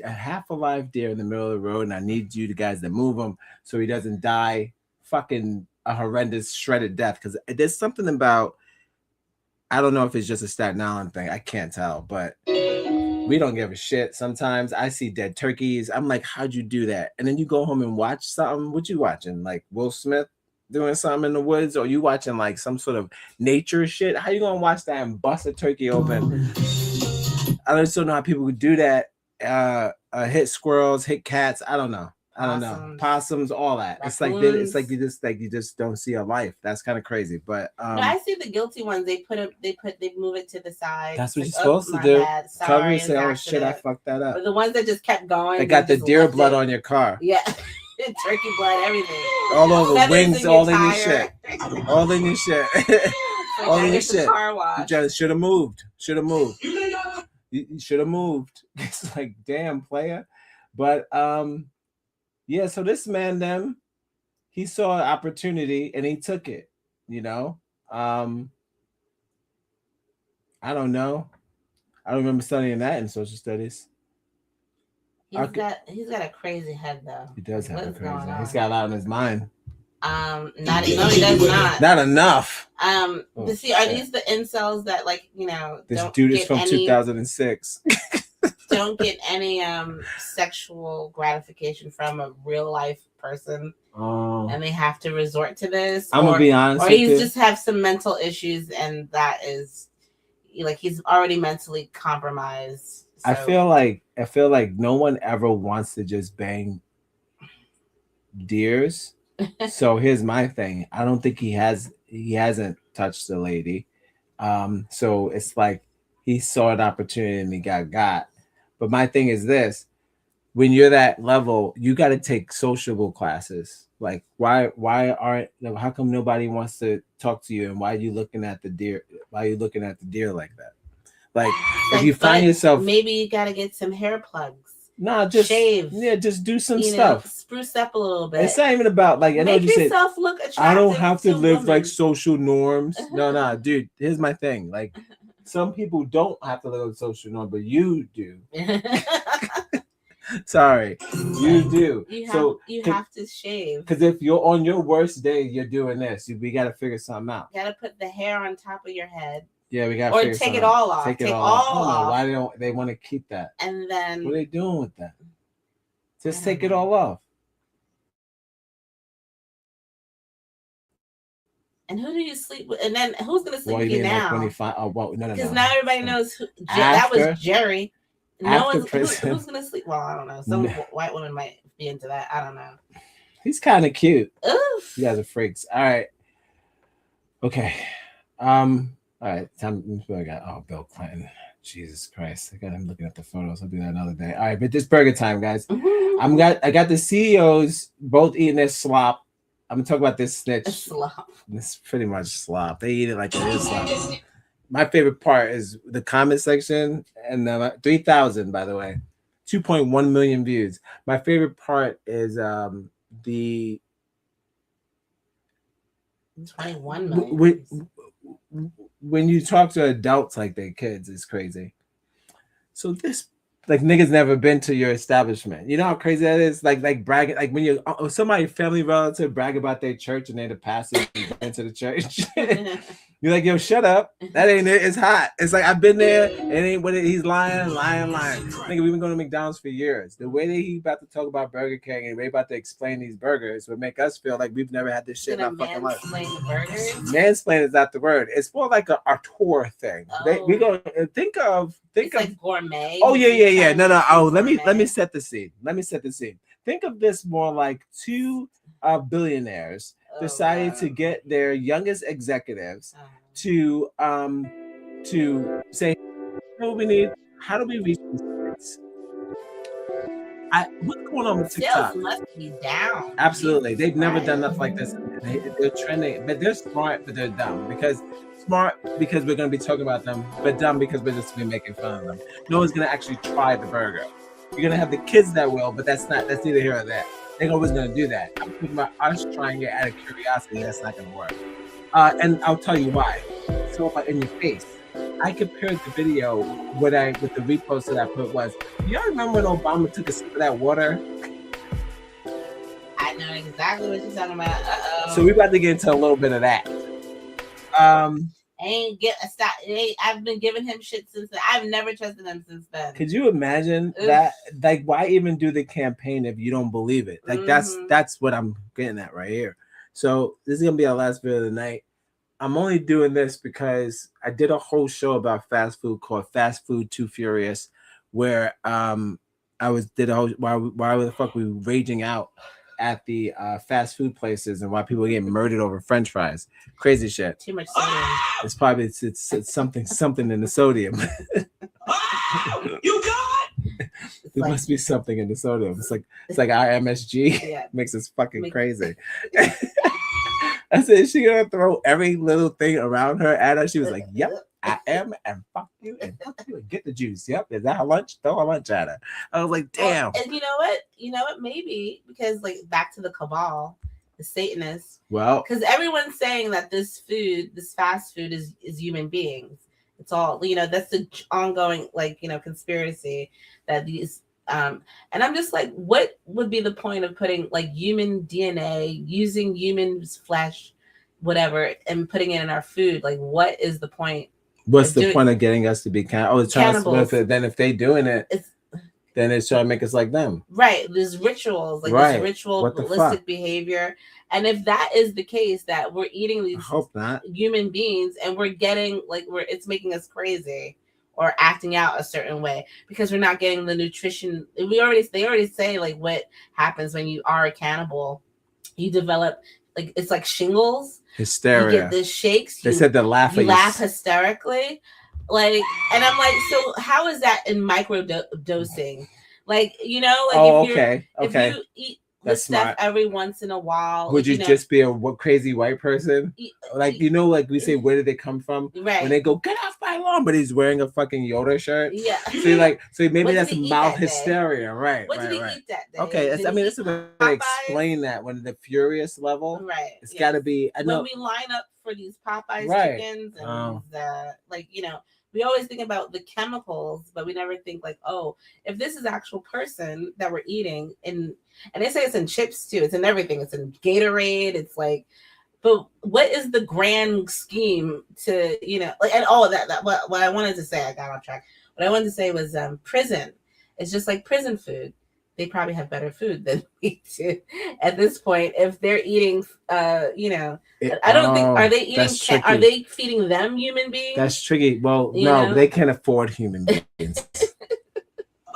half alive deer in the middle of the road, and I need you guys to move him so he doesn't die fucking a horrendous shredded death. Because there's something about, I don't know if it's just a Staten Island thing. I can't tell, but we don't give a shit. Sometimes I see dead turkeys. I'm like, how'd you do that? And then you go home and watch something. What you watching? Like Will Smith doing something in the woods, or you watching like some sort of nature shit? How you gonna watch that and bust a turkey open? I just don't know how people would do that. Hit squirrels, hit cats. I don't know. Possums, all that. Raccoons. It's like you just don't see a life. That's kind of crazy. But no, I see the guilty ones. They move it to the side. That's what you're supposed to do. Cover and say, "Oh shit, I fucked that up." But the ones that just kept going. They got the deer blood on your car. Yeah, turkey blood, everything. All over wings, all in your shit. All in your shit. All in your shit. You just should have moved. You should have moved. It's like, damn, player. But yeah, so this man he saw an opportunity and he took it, you know. I don't know. I don't remember studying that in social studies. He's got a crazy head though. He does have a crazy head. He's got a lot on his mind. No, he does not. Not enough. Are these the incels that, like, you know, this don't dude is from 2006. Don't get any sexual gratification from a real life person, and they have to resort to this. I'm gonna be honest, or you just have some mental issues, and that is like he's already mentally compromised. So. I feel like no one ever wants to just bang deers. So here's my thing. I don't think he hasn't touched the lady. So it's like he saw an opportunity and he got. But my thing is this: when you're that level, you got to take sociable classes. Like how come nobody wants to talk to you, and why are you looking at the deer? Why are you looking at the deer like that? Like if you find yourself, maybe you got to get some hair plugs. Nah, just shave. Yeah, just do some stuff. Spruce up a little bit. It's not even about like I know Make what you yourself said. Look attractive. I don't have to live women. like social norms. No, dude. Here's my thing. Like some people don't have to live with social norms, but you do. Sorry, you do. You have to shave. Because if you're on your worst day, you're doing this. We got to figure something out. You got to put the hair on top of your head. Yeah, we got. Or take it all off. Take all off. Why don't they want to keep that? And then what are they doing with that? Just take it all off. And who do you sleep with? And then who's gonna sleep with you now? Like no. Because now everybody knows that was Jerry. Who's gonna sleep? Well, I don't know. Some white women might be into that. I don't know. He's kind of cute. Oof. You guys are freaks. All right. Okay. All right. Time. I got. Bill Clinton. Jesus Christ. I'm looking at the photos. I'll do that another day. All right, but this burger time, guys. Mm-hmm. I got the CEOs both eating their slop. I'm gonna talk about this snitch. Slop. It's pretty much slop. They eat it like it is slop. My favorite part is the comment section, and 3,000, by the way, 2.1 million views. My favorite part is the 21 million. When you talk to adults like they're kids, it's crazy. So this, like, niggas never been to your establishment. You know how crazy that is? Like bragging, like when you somebody family relative brag about their church and they're the pastor into the church. You're like, yo, shut up. That ain't it. It's hot. It's like, I've been there. It ain't what it. He's lying. Nigga, we've been going to McDonald's for years. The way that he about to talk about Burger King and they about to explain these burgers would make us feel like we've never had this shit in our fucking life. Mansplain is not the word. It's more like a tour thing. We go think of like gourmet. Oh yeah. No. Oh, let me set the scene. Think of this more like two billionaires decided to get their youngest executives to say, what we need, how do we reach these kids? What's going on with TikTok? Sales must be down. Absolutely. They've never done nothing like this. They're trending, but they're smart, but they're dumb. Smart because we're going to be talking about them, but dumb because we're just going to be making fun of them. No one's going to actually try the burger. You're going to have the kids that will, but that's neither here or there. They're always going to do that. I'm talking about us trying it out of curiosity. That's not going to work. And I'll tell you why. It's all about in your face. I compared the video with the repost that I put was, y'all remember when Obama took a sip of that water? I know exactly what you're talking about. So we're about to get into a little bit of that. I've been giving him shit since then. I've never trusted him since then. Could you imagine that? Like, why even do the campaign if you don't believe it? Like, that's what I'm getting at right here. So this is gonna be our last video of the night. I'm only doing this because I did a whole show about fast food called Fast Food Too Furious, where why the fuck we were raging out at the fast food places and why people get murdered over French fries. Crazy shit. Too much sodium. It's probably it's something in the sodium. You got? There must be something in the sodium. It's like IMSG. Yeah. Makes us fucking crazy. I said, she gonna throw every little thing around her at us. She was like, yep, I am, and fuck you, and get the juice. Yep, is that her lunch? Throw her lunch at her. I was like, damn. And you know what? Maybe because like back to the cabal, the Satanists. Well, because everyone's saying that this fast food is human beings. It's all, that's the ongoing conspiracy that these. And I'm just like, what would be the point of putting like human DNA, using human flesh, whatever, and putting it in our food? Like, what is the point? What's the point of getting us to be cannibals? Then if they doing it, then it's trying to make us like them. Right. There's rituals, this ritualistic behavior. And if that is the case, that we're eating these human beings and we're getting it's making us crazy. Or acting out a certain way because we're not getting the nutrition. They already say like what happens when you are a cannibal. You develop it's like shingles, hysteria. You get the shakes. They said the laugh. You laugh hysterically, and I'm like, so how is that in micro dosing? If you eat this stuff every once in a while. Would you just be a crazy white person? We say, where did they come from? Right. When they go, get off my lawn, but he's wearing a fucking Yoda shirt. Yeah. So maybe that's mild hysteria. Right. What did he eat that day? Okay. This is a way to explain that when the furious level. Right. It's got to be. When we line up for these Popeyes chickens and we always think about the chemicals, but we never think if this is actual person that we're eating, and they say it's in chips too, it's in everything, it's in Gatorade, it's but what is the grand scheme to, and all of that what I wanted to say, I got off track. What I wanted to say was prison. It's just like prison food. They probably have better food than we do at this point. If they're eating, I don't think, are they eating, are they feeding them human beings? That's tricky. Well, no, they can't afford human beings.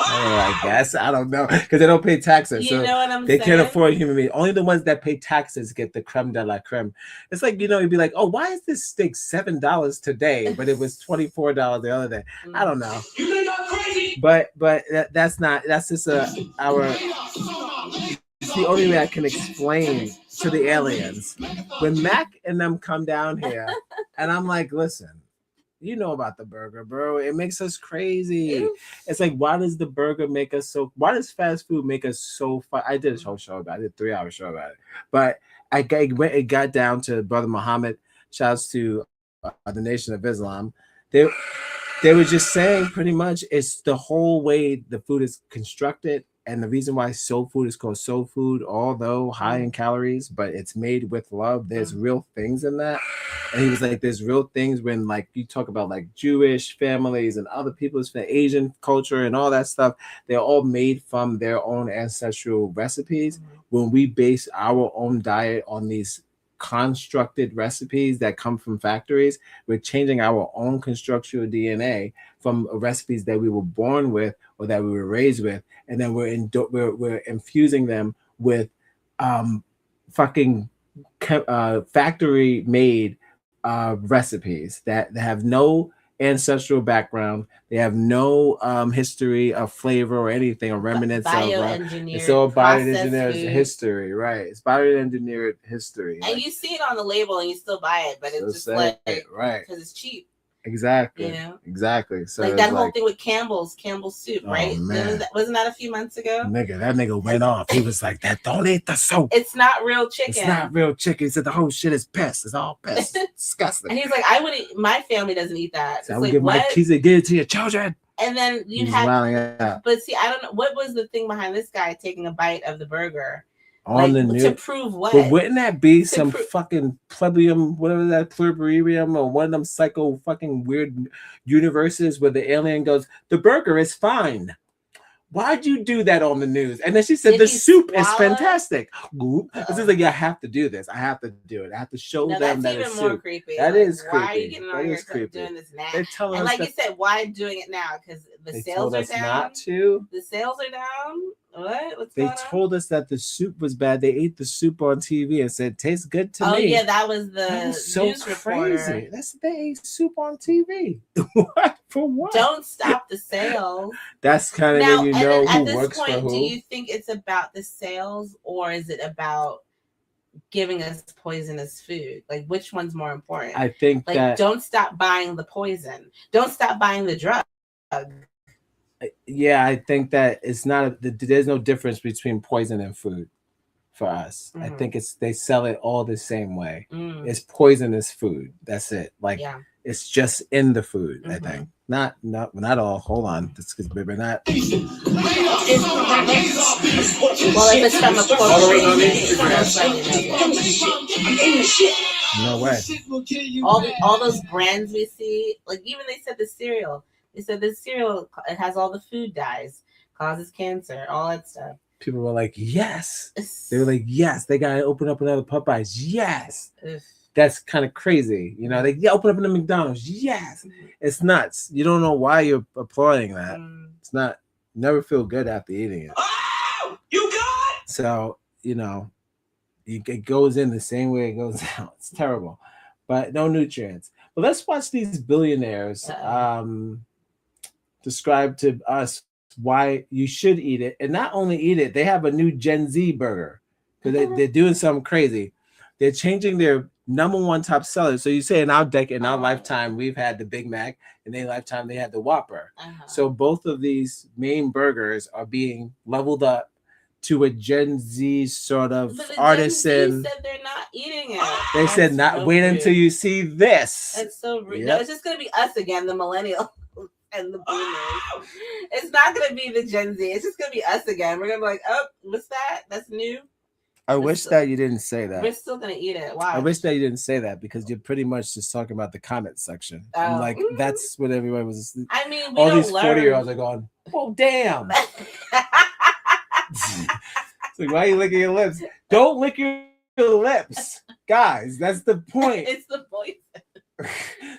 I guess. I don't know. Because they don't pay taxes. You know what I'm saying? They can't afford human beings. Only the ones that pay taxes get the creme de la creme. It's like, you'd be like, oh, why is this steak $7 today, but it was $24 the other day? I don't know. You think I'm crazy? But that's just our. It's the only way I can explain to the aliens. When Mac and them come down here, and I'm like, listen, you know about the burger, bro. It makes us crazy. It's like, why does the burger make us so? Why does fast food make us so fun? I did a whole show about it. I did a 3-hour show about it. But it got down to Brother Muhammad. Shouts to the Nation of Islam. They were just saying pretty much it's the whole way the food is constructed. And the reason why soul food is called soul food, although high in calories, but it's made with love. There's real things in that. And he was like, there's real things when you talk about Jewish families and other people's Asian culture and all that stuff. They're all made from their own ancestral recipes. When we base our own diet on these constructed recipes that come from factories, we're changing our own constructural DNA from recipes that we were born with or that we were raised with, and then we're infusing them with fucking factory made recipes that have no ancestral background. They have no history of flavor or anything or remnants of it's all bioengineered history, right? It's bioengineered history. And you see it on the label and you still buy it, but it's just right, right, because it's cheap. Exactly. You know? Exactly. So Like that whole thing with Campbell's soup, right? Man. Wasn't that a few months ago? That nigga went off. He was like, "That don't eat the soap. It's not real chicken. It's not real chicken." He said the whole shit is piss. It's all piss. Disgusting. And he's like, I wouldn't. My family doesn't eat that. So I It's would like, give what? my kids to give it to your children. And then you He's had, wilding out. but see, I don't know what was the thing behind this guy taking a bite of the burger On the news to prove what? But wouldn't that be some fucking plebeium, whatever that pluribarium, or one of them psycho fucking weird universes where the alien goes, the burger is fine. Why'd you do that on the news? And then she said, the soup is fantastic. This is like, I have to do this. I have to do it. I have to show them that it's even more soup. creepy. That Like, is why creepy. are you getting on here doing this now? They're telling And us like you that said, why doing it now? Because the they sales told are us down. not to. The sales are down. What? What's They going on? told us that the soup was bad. They ate the soup on TV and said, tastes good to me. Oh yeah, that was the That was so news reporter. crazy. They ate soup on TV. What? For what? Don't stop the sales. That's kind of Now, when you and know then at who this works point, for who. do you think it's about the sales or is it about giving us poisonous food? Like, which one's more important? I think like, that don't stop buying the poison. Don't stop buying the drug. yeah, I think that it's not. There's no difference between poison and food for us. I think they sell it all the same way. It's poisonous food. That's it. Like it's just in the food. I think not all. Hold on, that's because we're not. Well, if it's from a corporation, No way. all those brands we see, like even they said the cereal. They said the cereal, it has all the food dyes, causes cancer, all that stuff. People were like, yes. They were like, yes. They gotta open up another Popeyes. Yes. That's kind of crazy. You know, they open up another McDonald's. Yes. It's nuts. You don't know why you're applauding that. It's not. Never feel good after eating it. Oh, you got. So you know, it goes in the same way it goes out. It's terrible, but no nutrients. But let's watch these billionaires describe to us why you should eat it, and not only eat it. They have a new Gen Z burger because they're doing something crazy. They're changing their #1 top seller. So you say in our lifetime, we've had the Big Mac, and in their lifetime they had the Whopper. So both of these main burgers are being leveled up to a Gen Z sort of artisan. Gen Z said they're not eating it. They said not so wait rude. until you see this. That's so rude. Yep. No, it's just gonna be us again, the millennials and the boomers. It's not gonna be the Gen Z. It's just gonna be us again. We're gonna be like, oh, what's that? That's new. I wish that you didn't say that. We're still gonna eat it. Why? I wish that you didn't say that because you're pretty much just talking about the comment section. I'm like, that's what everyone was. I mean, we all don't these 40-year-olds are going, oh damn. It's like, why are you licking your lips? Don't lick your lips, guys. That's the point. It's the poison.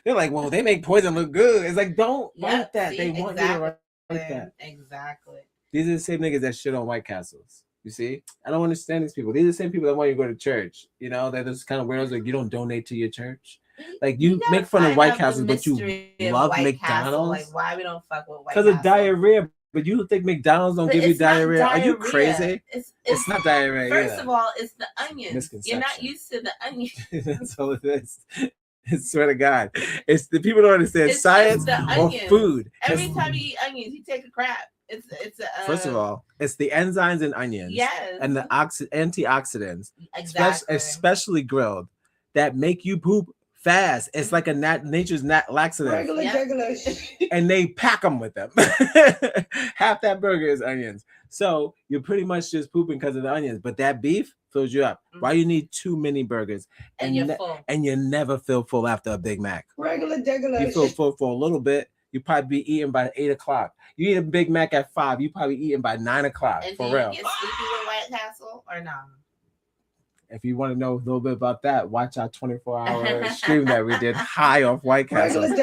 They're like, well, they make poison look good. It's like, don't write that. See, they want you to write that. Exactly. These are the same niggas that shit on White Castles. You see, I don't understand these people. These are the same people that want you to go to church. You know, they're those kind of weirdos like you don't donate to your church. Like you make fun of White Castles, but you love White McDonald's. Castle, like why we don't fuck with White Because of diarrhea. But you think McDonald's don't give you diarrhea? Are you crazy? It's not diarrhea. First of all, it's the onions. You're not Misconception. used to the onions. That's all it is. I swear to God, it's the people don't understand It's science just the or onions. food. Every It's- time you eat onions, you take a crap. It's First of all, it's the enzymes in onions, Yes. and the antioxidants, Exactly. especially grilled, that make you poop fast. It's like a nature's laxative, Regular. and they pack them with them. Half that burger is onions, so you're pretty much just pooping because of the onions. But that beef fills you up. Why you need too many burgers, And you're full. and you never feel full after a Big Mac. Regular. You feel full for a little bit. You probably be eating by 8 o'clock. You eat a Big Mac at 5. You probably eating by 9 o'clock. And For do real. you get sleepy with White Castle or no? If you want to know a little bit about that, watch our 24-hour stream that we did high off White Castle. We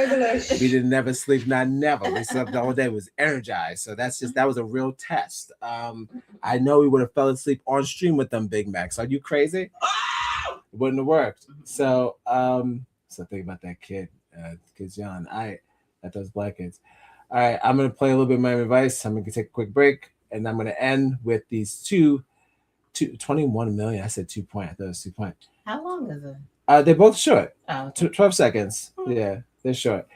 didn't never sleep, not never. We slept the whole day, was energized. So that was a real test. I know we would have fell asleep on stream with them Big Macs. Are you crazy? It wouldn't have worked. So think about that kid, John. At those black kids. All right, I'm gonna play a little bit of my advice. I'm gonna take a quick break, and I'm gonna end with these 21 million. I said 2 point. I thought it was 2 point. How long is it? They're both short. Oh, 12 seconds. Yeah, they're short.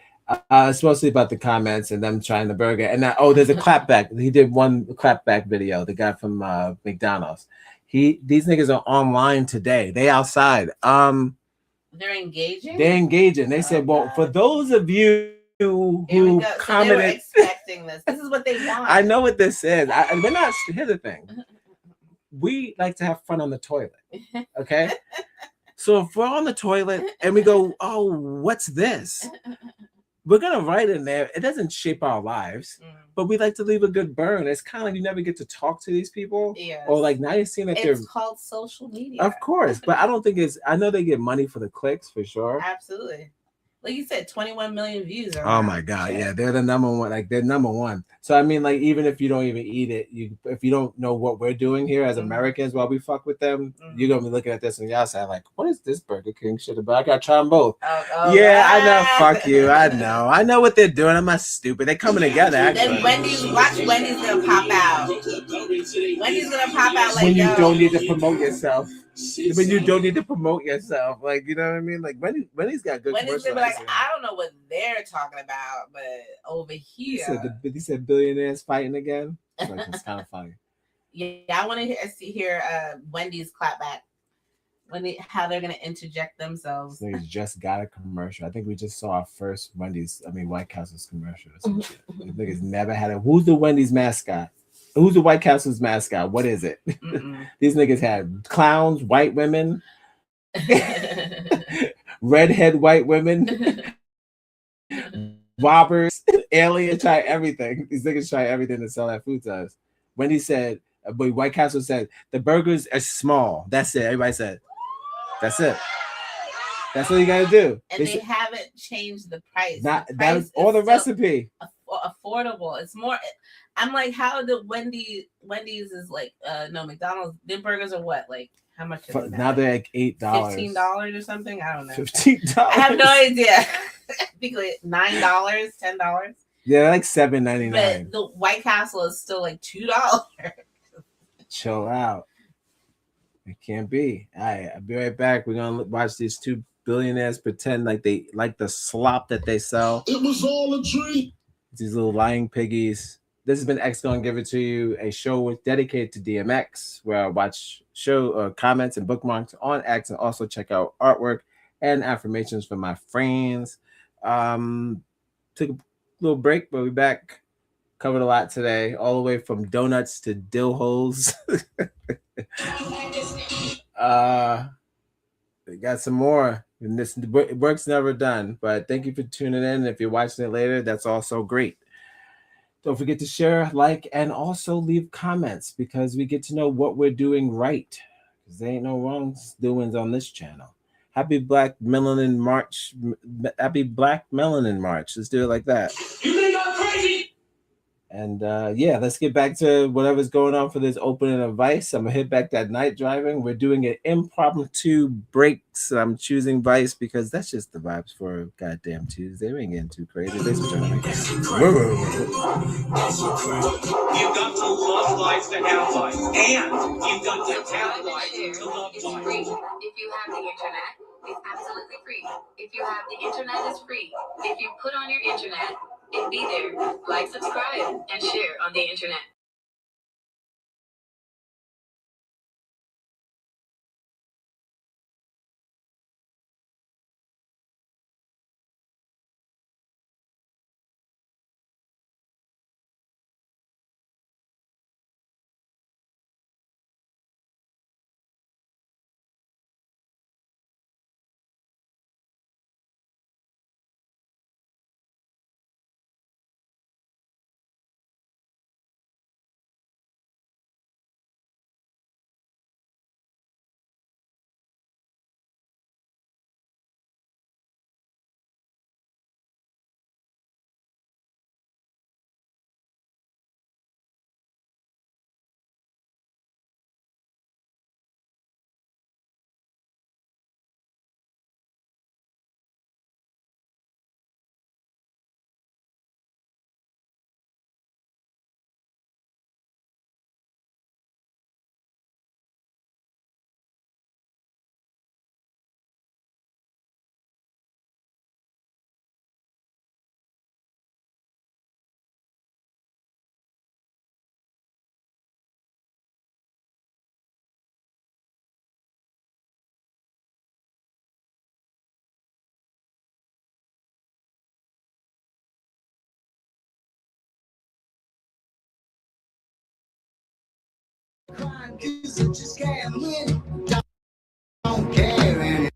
It's mostly about the comments and them trying the burger. And there's a clapback. He did one clapback video. The guy from McDonald's. These niggas are online today. They outside. They're engaging. They're engaging. They said, "Well, for those of you who commented, so they were expecting this. This is what they want." I know what this is. We're not. Here's the thing. We like to have fun on the toilet. Okay. So if we're on the toilet and we go, "Oh, what's this?" We're gonna write in there. It doesn't shape our lives, but we like to leave a good burn. It's kind of like you never get to talk to these people, or like now you're seeing that it's called social media. Of course, but I don't think it's. I know they get money for the clicks for sure. Absolutely, like you said, 21 million views. Oh my god, yeah, they're the number one. Like they're number one. So I mean, like even if you don't even eat it, if you don't know what we're doing here as Americans while we fuck with them, you're gonna be looking at this and y'all say like, what is this Burger King shit about? I gotta try them both. Yeah, I know. Fuck you. I know what they're doing. I'm not stupid. They're coming together. Actually. Then Wendy's gonna pop out. Wendy's gonna pop out like when you don't need to promote yourself. When you don't need to promote yourself, like you know what I mean. Like Wendy's got good. Wendy's gonna be like, I don't know what they're talking about, but over here, he said billionaires fighting again. It's kind of funny. Yeah, I want to hear Wendy's clapback. How they're gonna interject themselves. They just got a commercial. I think we just saw our first White Castle's commercial. Niggas never had a. Who's the Wendy's mascot? Who's the White Castle's mascot? What is it? These niggas had clowns, white women, redhead white women, robbers, aliens, try everything. These niggas try everything to sell that food to us. Wendy said, but White Castle said, the burgers are small. That's it. Everybody said, that's it. That's what you gotta do. And they haven't changed the price. That's or the recipe. Affordable. It's more. I'm like, how the Wendy's is like McDonald's. Their burgers are what, like how much? Now they're like $8, $15 or something. I don't know. $15. I have no idea. I think like $9, $10. Yeah, like $7.99. But the White Castle is still like $2. Chill out. It can't be. All right, I'll be right back. We're gonna watch these two billionaires pretend like they like the slop that they sell. It was all a dream. These little lying piggies. This has been X Gonna Give It To You, a show dedicated to DMX, where I watch comments and bookmarks on X and also check out artwork and affirmations from my friends. Took a little break, but we're back. Covered a lot today, all the way from donuts to dill holes. We got some more. And this work's never done, but thank you for tuning in. If you're watching it later, that's also great. Don't forget to share, like, and also leave comments because we get to know what we're doing right. Because there ain't no wrongdoings on this channel. Happy Black Melanin March. Happy Black Melanin March. Let's do it like that. You think I'm crazy? And yeah, let's get back to whatever's going on for this opening of Vice. I'm gonna hit back that night driving. We're doing an impromptu breaks. I'm choosing Vice because that's just the vibes for goddamn Tuesday. We ain't getting too crazy. You've got to love life to have life, and you've got to have life to love It's life. free. If you have the internet, it's absolutely free. If you have the internet, it's free. If you put on your internet, it be there. Like, subscribe, and share on the internet. crying 'cause I just can't win. Don't care anymore.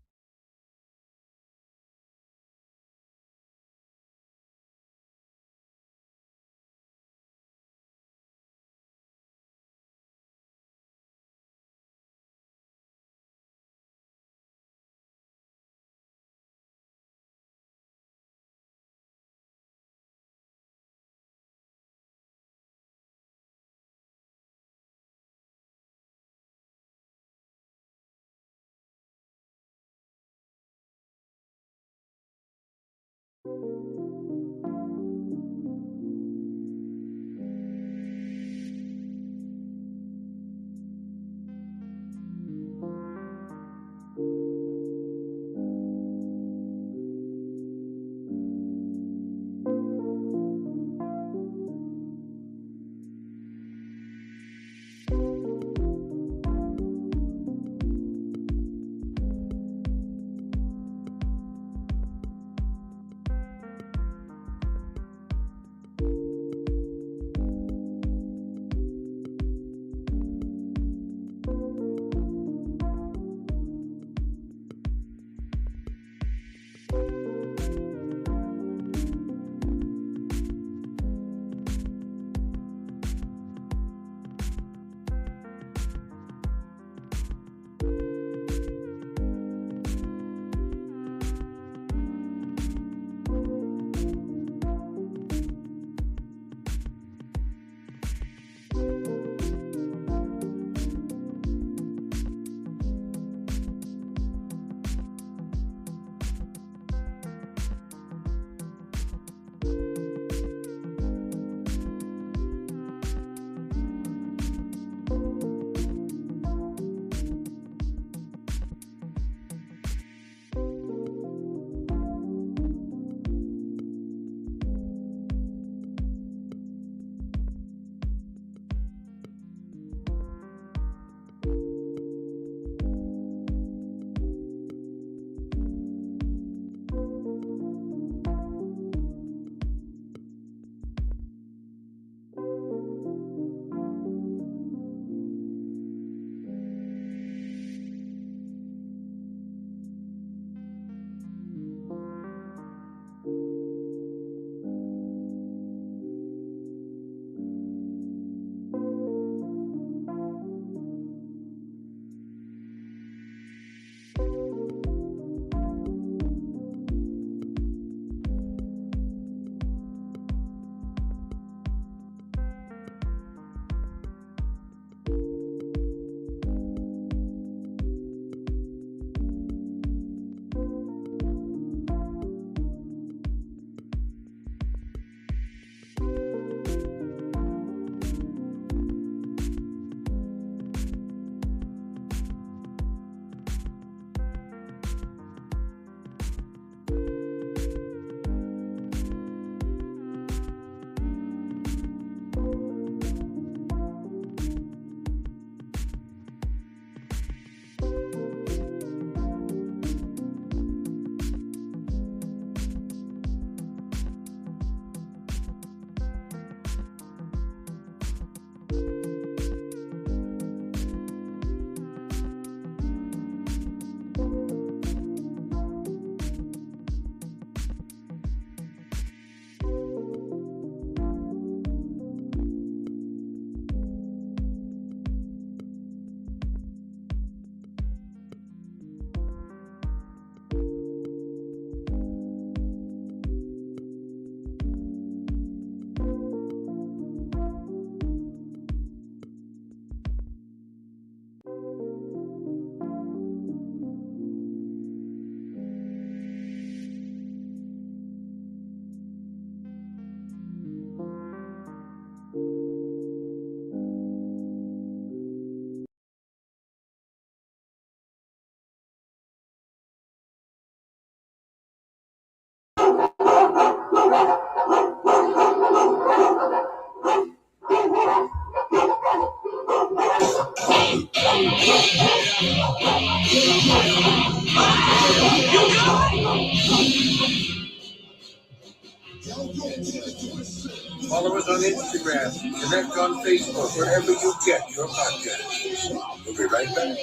us on Instagram. Connect on Facebook, wherever you get your podcast. We'll be right back.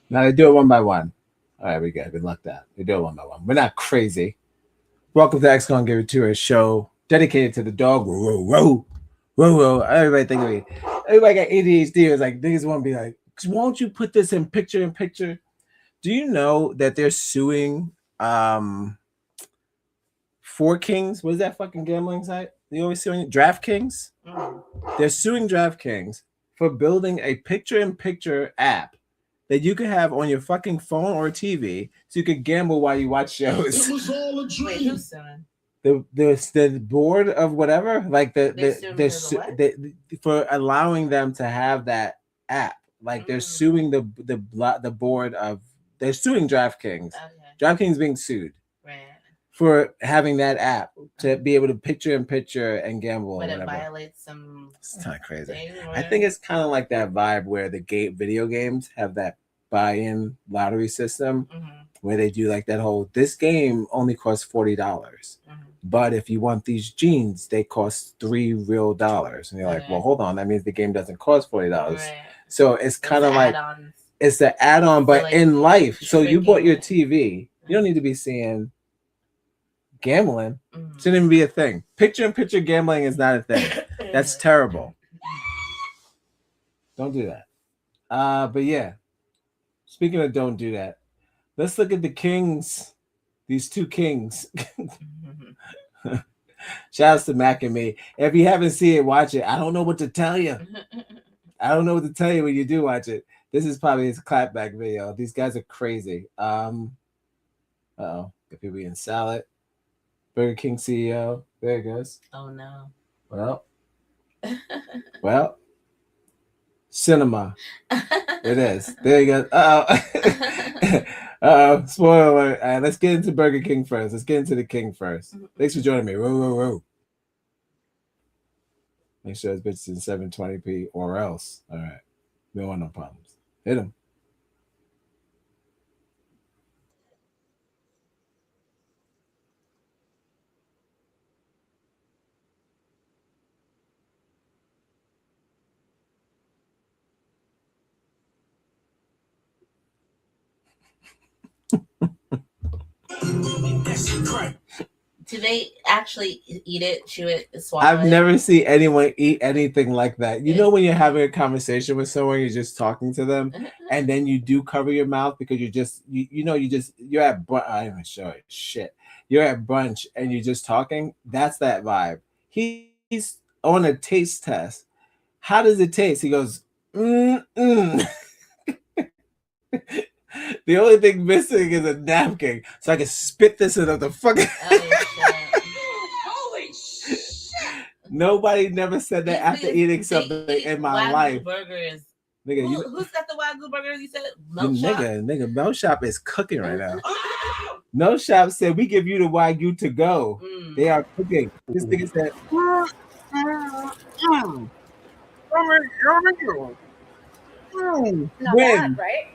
Now they do it one by one. All right, we good. We lucked out. We do it one by one. We're not crazy. Welcome to X Gon Give It To Her show dedicated to the dog. Whoa, whoa, whoa, whoa. Everybody think of me. Everybody got ADHD. It's like niggas want to be like, won't you put this in picture in picture? Do you know that they're suing Four Kings? What is that fucking gambling site? You always suing DraftKings? They're suing DraftKings for building a picture-in-picture app that you could have on your fucking phone or TV so you could gamble while you watch shows. It was all a dream. Wait, who's suing? The board of whatever, like for allowing them to have that app. Like they're suing the board of, they're suing DraftKings. Okay. DraftKings being sued for having that app to be able to picture in picture and gamble. But it violates some. It's kind of crazy. I think it's kind of like that vibe where the video games have that buy-in lottery system where they do like that whole, this game only costs $40. But if you want these jeans, they cost $3 real. And you're like, well, hold on. That means the game doesn't cost $40. So it's kind of like, it's the add-on, but like in life. So you bought your TV. You don't need to be seeing gambling. Shouldn't even be a thing. Picture-in-picture gambling is not a thing. That's terrible. Don't do that. But yeah, speaking of don't do that, let's look at the kings. These two kings. Shout out to Mac and me. If you haven't seen it, watch it. I don't know what to tell you. I don't know what to tell you when you do watch it. This is probably his clapback video. These guys are crazy. Got people eating salad. Burger King CEO. There it goes. Oh no. Well, cinema. It is. There you go. Spoiler alert. All right, let's get into Burger King first. Let's get into the King first. Thanks for joining me. Whoa. Make sure this bitch is in 720p or else. All right. We don't want no problems. Hit him. Do they actually eat it, chew it, swallow I've never seen anyone eat anything like that. You know when you're having a conversation with someone, you're just talking to them, and then you do cover your mouth because you're just you're at brunch. I didn't even show it. Shit, you're at brunch and you're just talking. That's that vibe. He's on a taste test. How does it taste? He goes, The only thing missing is a napkin, so I can spit this into the fucking. Holy shit! Nobody never said that after eating something in my life. Burgers. Nigga, who's got the Wagyu burgers? You said Milk Shop? Nigga, Milk Shop is cooking right now. Milk Shop said we give you the Wagyu to go. They are cooking. This nigga said. Not bad, right?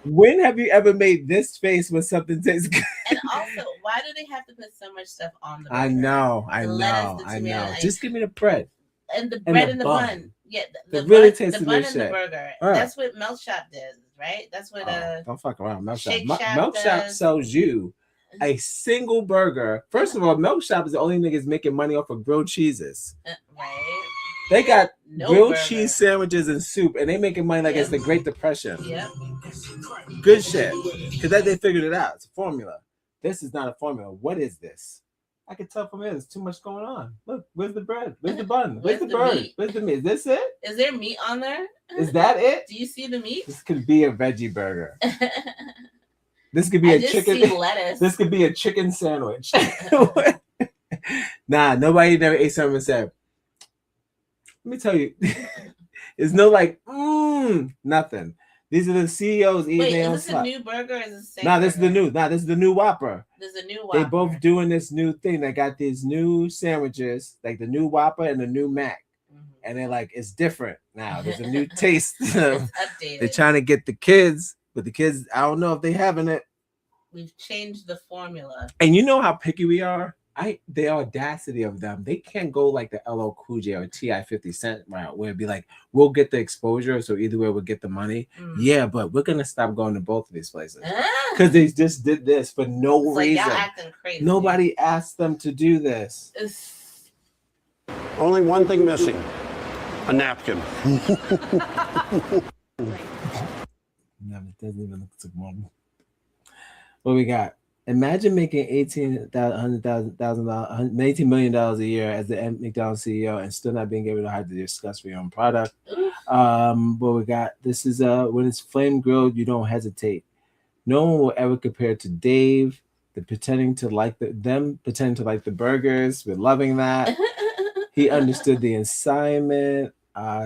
When have you ever made this face when something tastes good? And also, why do they have to put so much stuff on the burger? I know. Lettuce, the tomato, Just give me the bread. And the bread and the bun. Yeah, It really tastes the the bun new and the shit. burger. All right. That's what Milk Shop does, right? That's what Don't fuck around. Milk Shop. Shake Shack Milk Shop does. sells you a single burger. First of all, Milk Shop is the only niggas making money off of grilled cheeses. Right. They got No grilled burger. cheese sandwiches and soup, and they making money like Yep. it's the Great Depression. Yep. Good shit. Because that they figured it out. It's a formula. This is not a formula. What is this? I can tell from it. There's too much going on. Look, where's the bread? Where's the bun? Where's the bird? meat? Where's the meat? Is this it? Is there meat on there? Is that it? Do you see the meat? This could be a veggie burger. This could be I a just chicken. see lettuce. This could be a chicken sandwich. Nah, nobody never ate something and said, let me tell you, it's no like, nothing. These are the CEOs eating Wait, their own is this a slop. new burger or is this the same Nah, this is the burger? new. Nah, this is the new Whopper. There's a new Whopper. They both doing this new thing. They got these new sandwiches, like the new Whopper and the new Mac. And they're like, it's different now. There's a new taste. Updated. They're trying to get the kids, but the kids, I don't know if they having it. We've changed the formula. And you know how picky we are? The audacity of them. They can't go like the LL Cool J or T.I. 50 Cent route where it'd be like, we'll get the exposure, so either way we'll get the money. Yeah, but we're gonna stop going to both of these places. Because they just did this for no It's like reason. y'all acting crazy. Nobody asked them to do this. Only one thing missing. A napkin. No, it doesn't even look so wrong. What we got? Imagine making $18 million a year as the McDonald's CEO and still not being able to hire to discuss for your own product. What we got? This is when it's flame grilled, you don't hesitate. No one will ever compare to Dave. Pretending to like the burgers. We're loving that. He understood the assignment.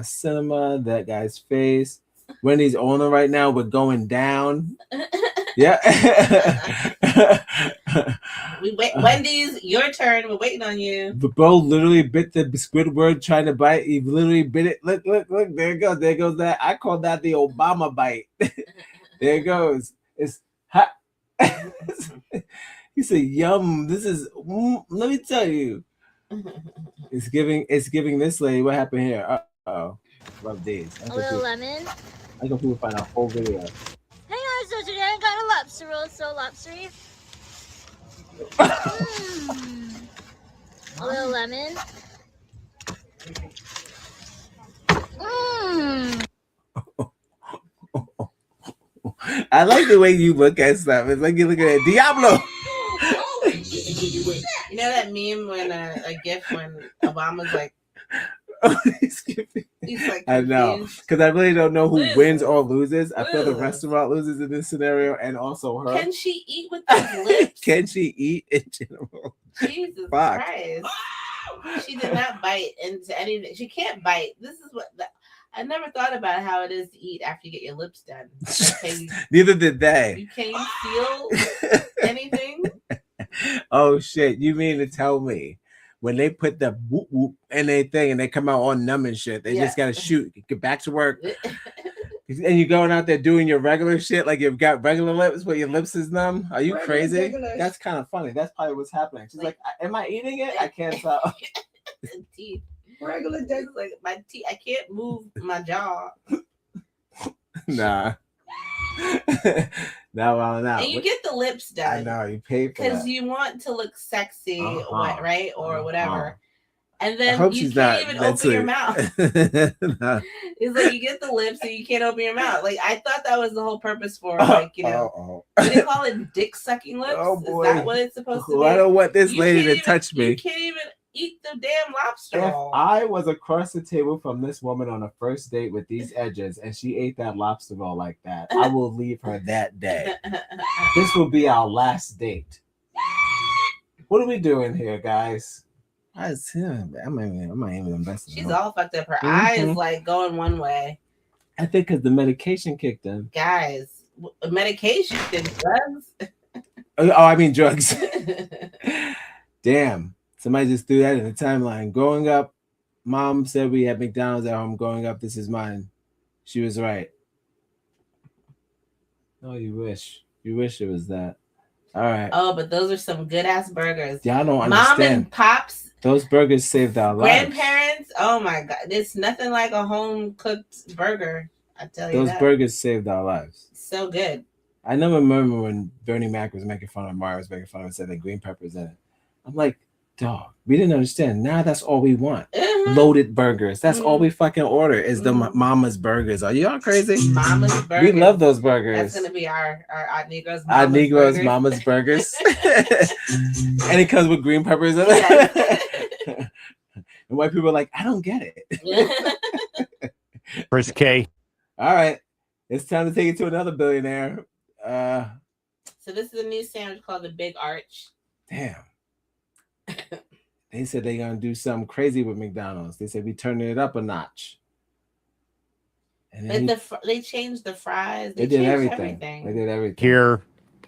Cinema, that guy's face. Wendy's owner right now, we're going down. Yeah. Wendy's, your turn. We're waiting on you. The bro literally bit the Squidward trying to bite. He literally bit it. Look. There it goes. There goes that. I call that the Obama bite. There it goes. It's hot. He said, "Yum." This is. Let me tell you. It's giving this lady. What happened here? Oh, rough days. A little lemon. I go people find a whole video. Hey guys, so today I got a lobster roll, so lobstery. A little lemon. I like the way you look at stuff. It's like you look at Diablo. You know that meme when a gif when Obama's like, he's like, I know, because I really don't know who wins or loses. I feel the restaurant loses in this scenario, and also her. Can she eat with those lips? Can she eat in general? Jesus Christ! She did not bite into anything. She can't bite. This is what I never thought about how it is to eat after you get your lips done. Okay, Neither did they. you can't feel anything. Oh shit! You mean to tell me when they put the whoop whoop in their thing and they come out all numb and shit, they just gotta shoot, get back to work, and you're going out there doing your regular shit like you've got regular lips, but your lips is numb? Are you crazy? That's kind of funny. That's probably what's happening. She's like, am I eating it? I can't tell. Teeth. Regular days, like my teeth. I can't move my jaw. Nah. Now, and you get the lips done. I know you pay for because that. you want to look sexy, right, or whatever. And I then hope you she's can't not even open your mouth. Nah. It's like you get the lips and you can't open your mouth. Like I thought that was the whole purpose for, like, you know, what do they call it? Dick sucking lips? Oh boy, is that what it's supposed to be? I don't want this You lady can't to touch me. You can't even eat the damn lobster If roll. I was across the table from this woman on a first date with these edges and she ate that lobster roll like that, I will leave her that day. This will be our last date. What are we doing here, guys? I'm not even investing. She's all fucked up. Her eyes like going one way. I think because the medication kicked in. Guys, medication and drugs. Oh, I mean drugs. Damn. Somebody just threw that in the timeline. Growing up, mom said we had McDonald's at home. Growing up, this is mine. She was right. Oh, you wish. You wish it was that. All right. Oh, but those are some good ass burgers. Yeah, I don't Mom understand. and Pops Those burgers saved our lives. Grandparents, oh my God. There's nothing like a home cooked burger. I tell you Those that. burgers saved our lives. So good. I never remember when Bernie Mac was making fun of Mario, was making fun of it, said that green peppers in it. I'm like, dog, we didn't understand. Now that's all we want. Loaded burgers. That's all we fucking order is the Mama's burgers. Are y'all crazy? Mama's burgers. We love those burgers. That's gonna be our Odd Negroes. Odd Negroes, Mama's burgers. And it comes with green peppers in it. And white people are like, I don't get it. Chris K. All right. It's time to take it to another billionaire. So this is a new sandwich called the Big Arch. Damn. They said they're gonna do something crazy with McDonald's. They said we turning it up a notch. And then They changed the fries. they did everything. They did everything. Here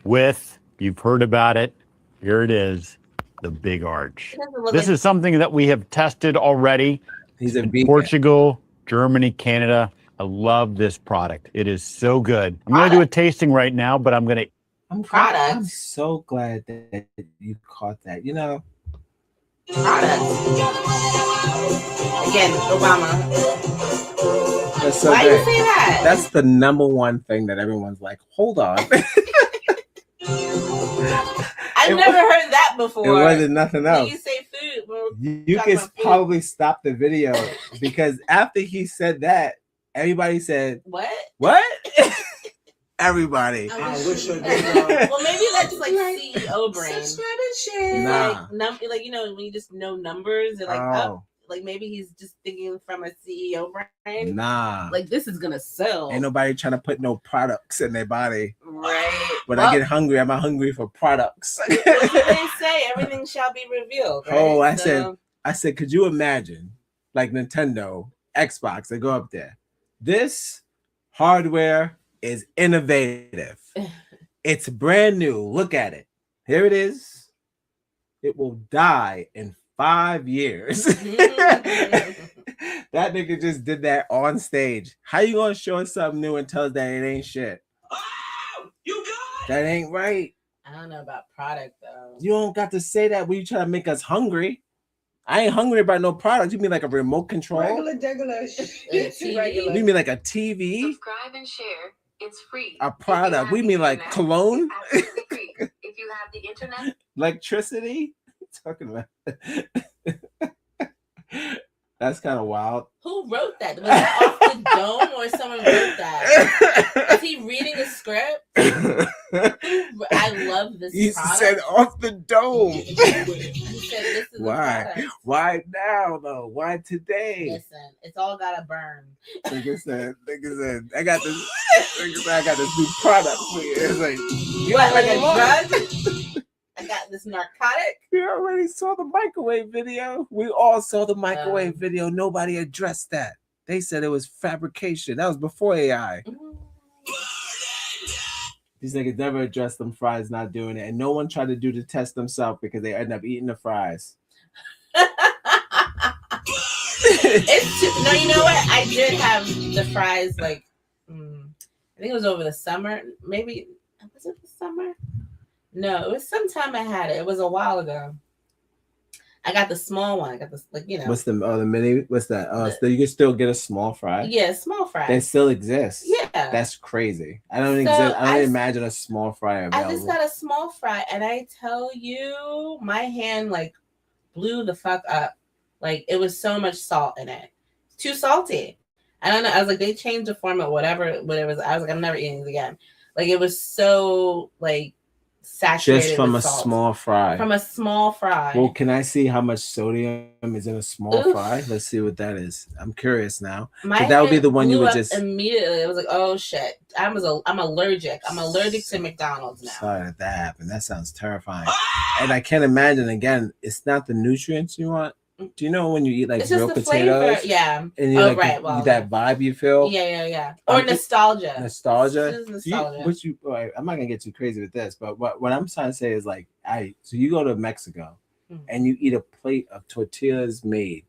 with, you've heard about it. Here it is, the Big Arch. This is something that we have tested already. He's in Portugal, Germany, Canada. I love this product. It is so good. I'm going to do a tasting right now, but I'm going to... I'm so glad that you caught that. You know... Products. Again, Obama. That's so Why great. you say that? That's the number one thing that everyone's like, hold on. I've never heard that before. It wasn't nothing else. When you say food, You can probably stop the video because after he said that, everybody said, What? What? Everybody. I wish I did. Well, maybe that's like CEO brain. Subscribe and share. Nah. Like you know, when you just know numbers, and like Oh. like maybe he's just thinking from a CEO brain. Nah. Like this is gonna sell. Ain't nobody trying to put no products in their body. Right. When I get hungry, I'm hungry for products. What did they say? Everything shall be revealed. Right? Oh, I said, could you imagine like Nintendo, Xbox, they go up there. This hardware is innovative. It's brand new. Look at it. Here it is. It will die in 5 years. That nigga just did that on stage. How you gonna show us something new and tell us that it ain't shit? That ain't right. I don't know about product though. You don't got to say that when you try to make us hungry. I ain't hungry about no product. You mean like a remote control? Regular. You mean like a TV? Subscribe and share. It's free. A product? We mean like cologne? Absolutely free. If you have the internet. Electricity? Talking about that's kind of wild. Who wrote that? Was that off the dome or someone wrote that? Is he reading a script? I love this He product. said off the dome. He said this is Why? Why now though? Why today? Listen, it's all gotta burn. Nigga said, I got this. Nigga said, I got this new product for you. It's like, you What, like already a want drug? it. I got this narcotic. We already saw the microwave video. We all saw the microwave video. Nobody addressed that. They said it was fabrication. That was before AI. These niggas never addressed them fries not doing it. And no one tried to do the test themselves because they end up eating the fries. No, you know what? I did have the fries like, I think it was over the summer. Maybe, was it the summer? No, it was sometime I had it. It was a while ago. I got the small one. I got this, like, you know. What's the mini? What's that? So you can still get a small fry? Yeah, small fry. They still exist. Yeah. That's crazy. I don't imagine a small fry available. I just got a small fry, and I tell you, my hand like blew the fuck up. Like it was so much salt in it. Too salty. I don't know. I was like, they changed the format, whatever it was. I was like, I'm never eating it again. Like it was so like saturated just from with a salt. small fry. From a small fry. Well, can I see how much sodium is in a small fry? Let's see what that is. I'm curious now. That would be the one you would just immediately. It was like, oh shit, I'm allergic. I'm allergic to McDonald's now. Sorry that happened. That sounds terrifying. And I can't imagine again. It's not the nutrients you want. Do you know when you eat like real potatoes? Flavor. Yeah. And you that vibe you feel. Yeah. Or nostalgia. Nostalgia. Nostalgia. I'm not gonna get too crazy with this, but what I'm trying to say is like, so you go to Mexico and you eat a plate of tortillas made,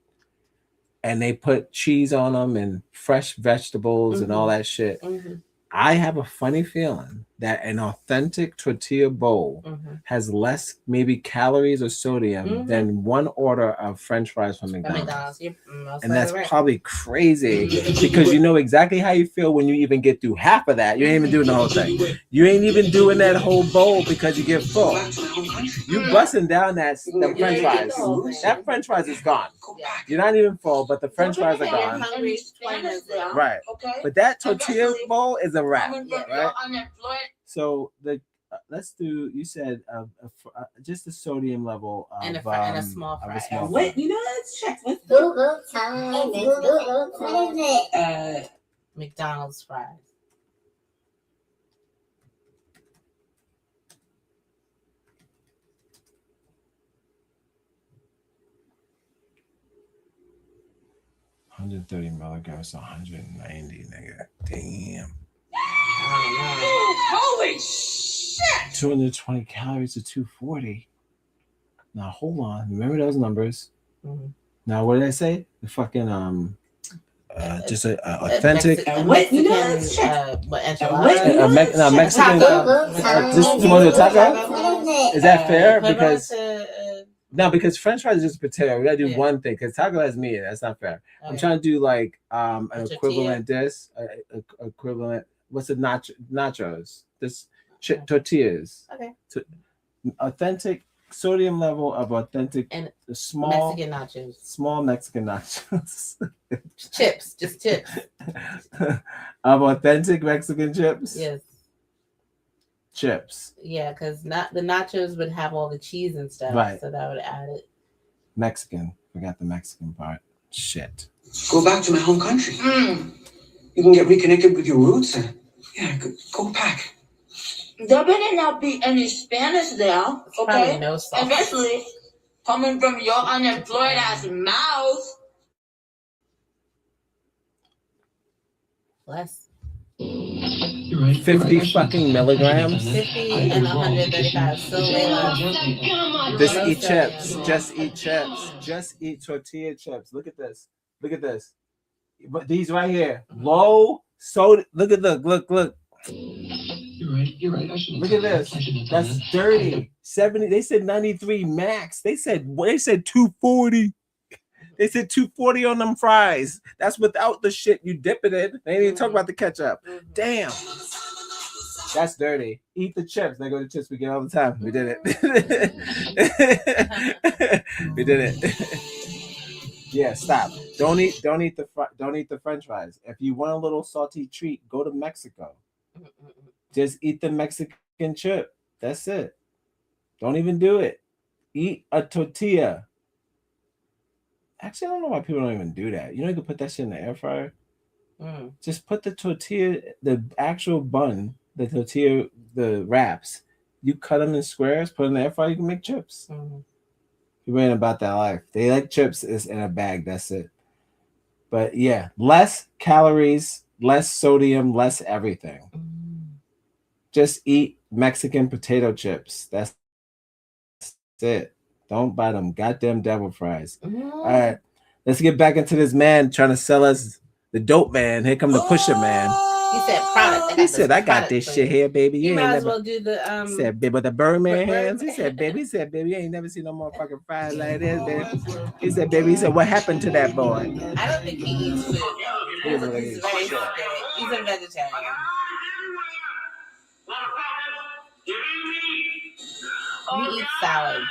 and they put cheese on them and fresh vegetables and all that shit. I have a funny feeling that an authentic tortilla bowl has less maybe calories or sodium than one order of French fries from McDonald's. And that's probably crazy because you know exactly how you feel when you even get through half of that. You ain't even doing the whole thing. You ain't even doing that whole bowl because you get full. You busting down that French fries. That French fries is gone. You're not even full, but the French fries are gone. Right. But that tortilla bowl is a wrap. Right. So let's do. You said just the sodium level of and a small fry. Wait, you know, let's check. Let's Google time. Google. What is it? McDonald's fries. $130 milligrams to 190, nigga. Damn. Holy shit! 220 calories to 240. Now hold on. Remember those numbers. Now what did I say? The fucking just a authentic Mexican Mexican just you want to taco? Is that fair? Because no, because French fries is just potato. We gotta do one thing because taco has meat. That's not fair. I'm trying to do like an equivalent dish, equivalent. What's the nachos? This tortillas. Okay. Authentic sodium level of authentic and small Mexican nachos. Small Mexican nachos. Chips, just chips. Of authentic Mexican chips. Yes. Chips. Yeah, because the nachos would have all the cheese and stuff, right? So that would add it. Mexican. Forgot the Mexican part. Shit. Go back to my home country. You can get reconnected with your roots and go back. There better not be any Spanish there, okay? No sauce. Especially coming from your unemployed ass mouth. Less. 50 fucking milligrams. 50 and 135. So way less. Just eat chips. Just eat chips. Just eat tortilla chips. Look at this. Look at this. But these right here. Low soda. Look at the look. You're right. Look at this. That's dirty. 70. They said 93 max. They said 240. They said 240 on them fries. That's without the shit you dip it in. They didn't even talk about the ketchup. Damn. That's dirty. Eat the chips. They go to chips we get all the time. We did it. We did it. Yeah, stop. Don't eat the French fries. If you want a little salty treat, go to Mexico. Just eat the Mexican chip. That's it. Don't even do it. Eat a tortilla. Actually, I don't know why people don't even do that. You know, you can put that shit in the air fryer. Just put the tortilla, the actual bun, the tortilla, the wraps. You cut them in squares, put in the air fryer, you can make chips. People ain't about that life. They like chips is in a bag. That's it. But yeah, less calories, less sodium, less everything. Just eat Mexican potato chips. That's it. Don't buy them goddamn devil fries. All right, let's get back into this man trying to sell us the dope man. Here come the pusher man. He said product. He said, I got this shit here, baby. You might as well do the He said, baby, with the Birdman hands. He said, baby, you ain't never seen no more fucking fries like this, baby. He said, what happened to that boy? I don't think he eats food. He's a vegetarian. He eats salads.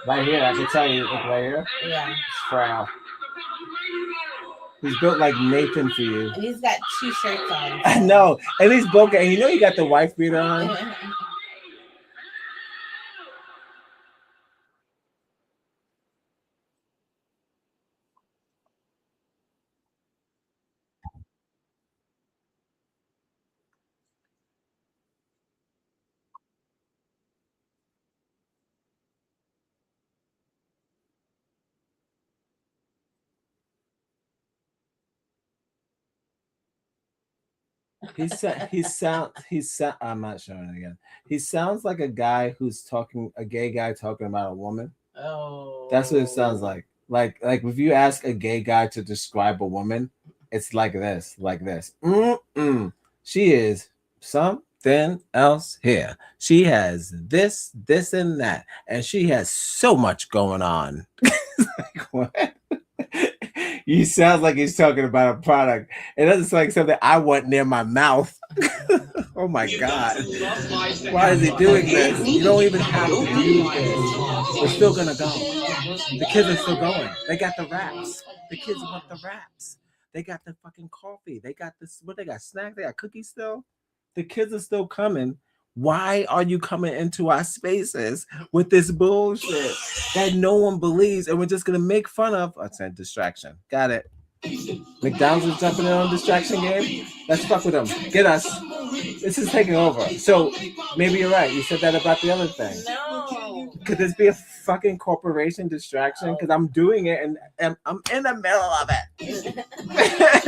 Right here, I can tell you. Look right here. Yeah. It's Frau. He's built like Nathan for you. And he's got 2 shirts on. I know. And he's broken. And you know you got the wife beater on? I'm not showing it again. He sounds like a guy who's a gay guy talking about a woman. Oh, that's what it sounds like. Like if you ask a gay guy to describe a woman, it's like this. She is some else here. She has this, and that, and she has so much going on. Like, what? You sound like he's talking about a product. It doesn't sound like something I want near my mouth. Oh my God. Why is he doing this? You don't even have to do this. We're still gonna go. The kids are still going. They got the wraps. The kids want the wraps. They got the fucking coffee. They got this. What they got? Snacks? They got cookies still? The kids are still coming. Why are you coming into our spaces with this bullshit that no one believes and we're just going to make fun of? Oh, it's a distraction. Got it. McDonald's is jumping in on distraction game. Let's fuck with them. Get us. This is taking over. So maybe you're right. You said that about the other thing. No. Could this be a fucking corporation distraction? Because I'm doing it and I'm in the middle of it.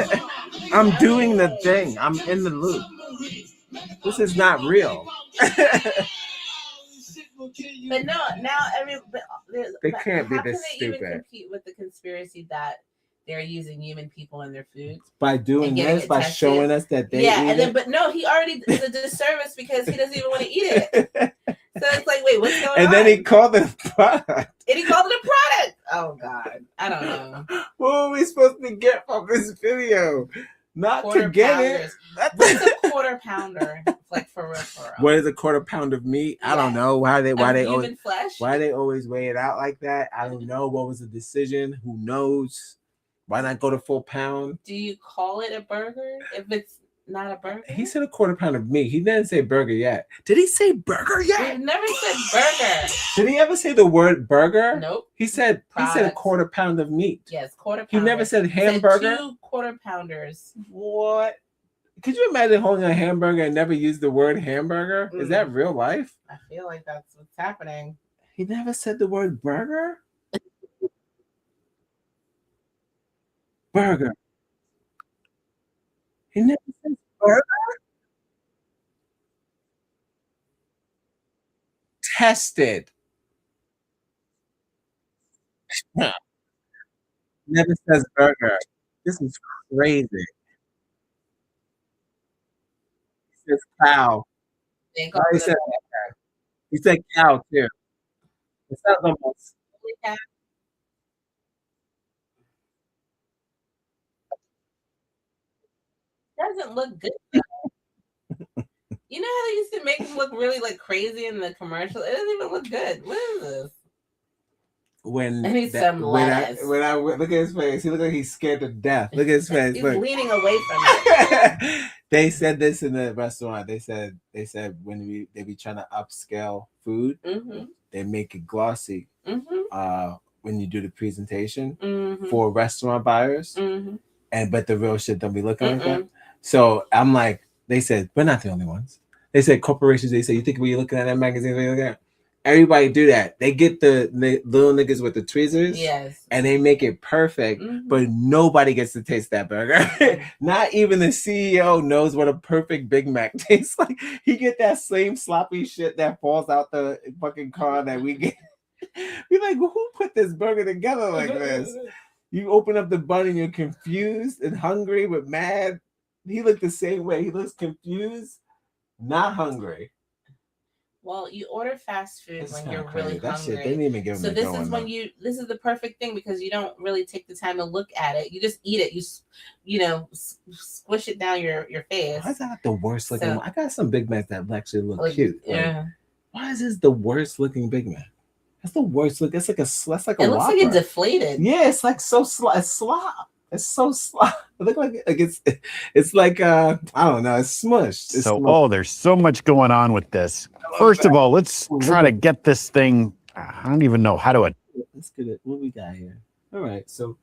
I'm doing the thing. I'm in the loop. This is not real. But no, now they can't be how this can they stupid. even compete with the conspiracy that they're using human people in their foods By doing this, by tested. showing us that they eat and then it. but no, he already is a disservice because he doesn't even want to eat it. So it's like, wait, what's going on? And then he called it a product. And he called it a product. Oh God, I don't know. What are we supposed to get from this video? Not Quarter to get pounders. it. What's a quarter pounder? Like for real, for real. What is a quarter pound of meat? I don't know. Why they Human always flesh? why they always weigh it out like that? I don't know. What was the decision? Who knows? Why not go to full pound? Do you call it a burger if it's not a burger? He said a quarter pound of meat. He didn't say burger yet. Did he say burger yet? We've never said burger. Did he ever say the word burger? Nope. He said a quarter pound of meat. Yes, quarter He pounder. never said He said hamburger. 2 quarter pounders. What? Could you imagine holding a hamburger and never use the word hamburger? Is that real life? I feel like that's what's happening. He never said the word burger? Burger. He never said burger? Tested. Never says burger. This is crazy. He says cow. Oh, he said cow too. It sounds almost. Doesn't look good. You know how they used to make him look really like crazy in the commercial? It doesn't even look good. What is this? When I need some lettuce. when I look at his face, he looks like he's scared to death. Look at his face. He's Look. leaning away from it. They said this in the restaurant. They said when they be trying to upscale food, they make it glossy. When you do the presentation for restaurant buyers, but the real shit don't be looking like that. So I'm like, they said we're not the only ones. They said corporations. They said you think when you're looking at that magazine, when you look at everybody do that. They get the little niggas with the tweezers, yes, and they make it perfect. But nobody gets to taste that burger. Not even the CEO knows what a perfect Big Mac tastes like. He get that same sloppy shit that falls out the fucking car that we get. We're like, well, who put this burger together like this? You open up the bun and you're confused and hungry but mad. He looked the same way. He looks confused, not hungry. Well, you order fast food when you're crazy. really That hungry. shit, they didn't even give him so a this going is when though. this is the perfect thing because you don't really take the time to look at it. You just eat it. You squish it down your face. Why is that the worst looking one? I got some Big Macs that actually look Like, cute. yeah. Why is this the worst looking Big Mac? That's the worst look. It's like a It looks Whopper. like it's deflated. Yeah, it's like so it's slop. It's so slop. It look like it's like I don't know. It's smushed. It's smushed. There's so much going on with this. First of all, let's try to get this thing. I don't even know how to. Let's get it. What we got here? All right, so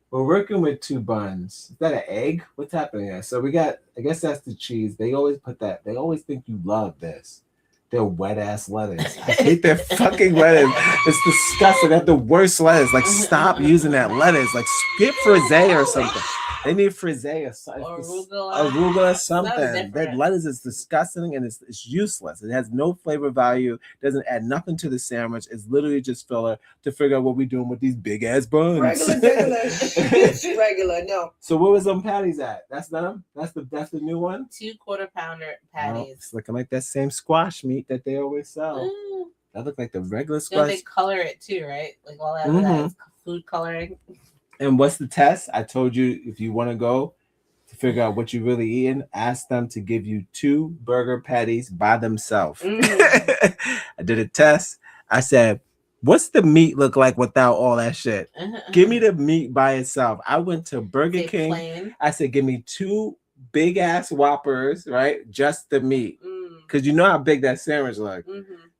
we're working with 2 buns. Is that an egg? What's happening here? So we got. I guess that's the cheese. They always put that. They always think you love this. Their wet ass lettuce. I hate their fucking lettuce. It's disgusting. That's the worst lettuce. Like, stop using that lettuce. Like, skip frisee or something. They need frisee or arugula or something. That lettuce is disgusting and it's useless. It has no flavor value. Doesn't add nothing to the sandwich. It's literally just filler to figure out what we're doing with these big ass buns. Regular, no. So where was them patties at? That's them. That's the new one. 2 quarter-pounder patties. Oh, it's looking like that same squash meat that they always sell. That look like the regular squash. They color it too, right? Like all that, that is food coloring. And what's the test? I told you if you want to go to figure out what you're really eating, ask them to give you 2 burger patties by themselves. I did a test. I said, what's the meat look like without all that shit? Give me the meat by itself. I went to Burger King. Plain. I said, give me 2 big ass Whoppers, right? Just the meat. Because you know how big that sandwich looked.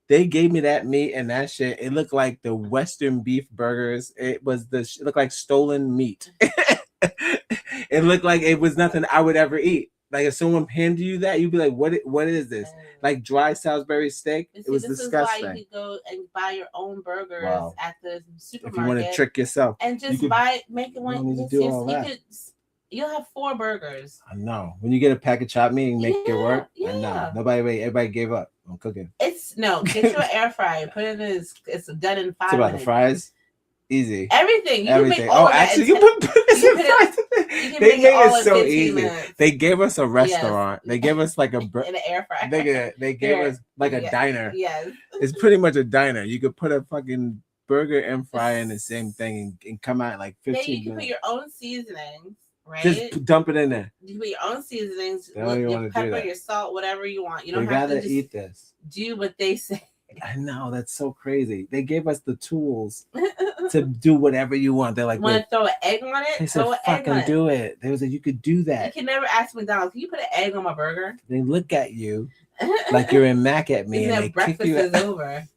They gave me that meat and that shit. It looked like the Western beef burgers. It looked like stolen meat. It looked like it was nothing I would ever eat. Like if someone handed you that, you'd be like, "What is this? Like dry Salisbury steak?" It was disgusting. This is why you could go and buy your own burgers at the supermarket. If you want to trick yourself, and just make it one. You'll have 4 burgers. I know. When you get a pack of chopped meat and make it work, I know. Everybody gave up on cooking. Get you an air fryer. Put it in. It's done in 5 minutes. It's about the fries. Easy. Everything. Everything. Actually, you put this in fries. They made it so easy. Minutes. They gave us a restaurant. Yes. They gave us like an air fryer. They gave us like a diner. Yes. It's pretty much a diner. You could put a fucking burger and fry in the same thing and come out in like 15 minutes. You can put your own seasonings. Right? Just dump it in there. You put your own seasonings, your pepper, your salt, whatever you want. You don't have to just eat this. Do what they say. I know, that's so crazy. They gave us the tools to do whatever you want. They're like, want to throw an egg on it? They said, fucking do it. They was like, you could do that. You can never ask McDonald's, can you put an egg on my burger? They look at you like you're in Mac at me, and they breakfast kick you is over.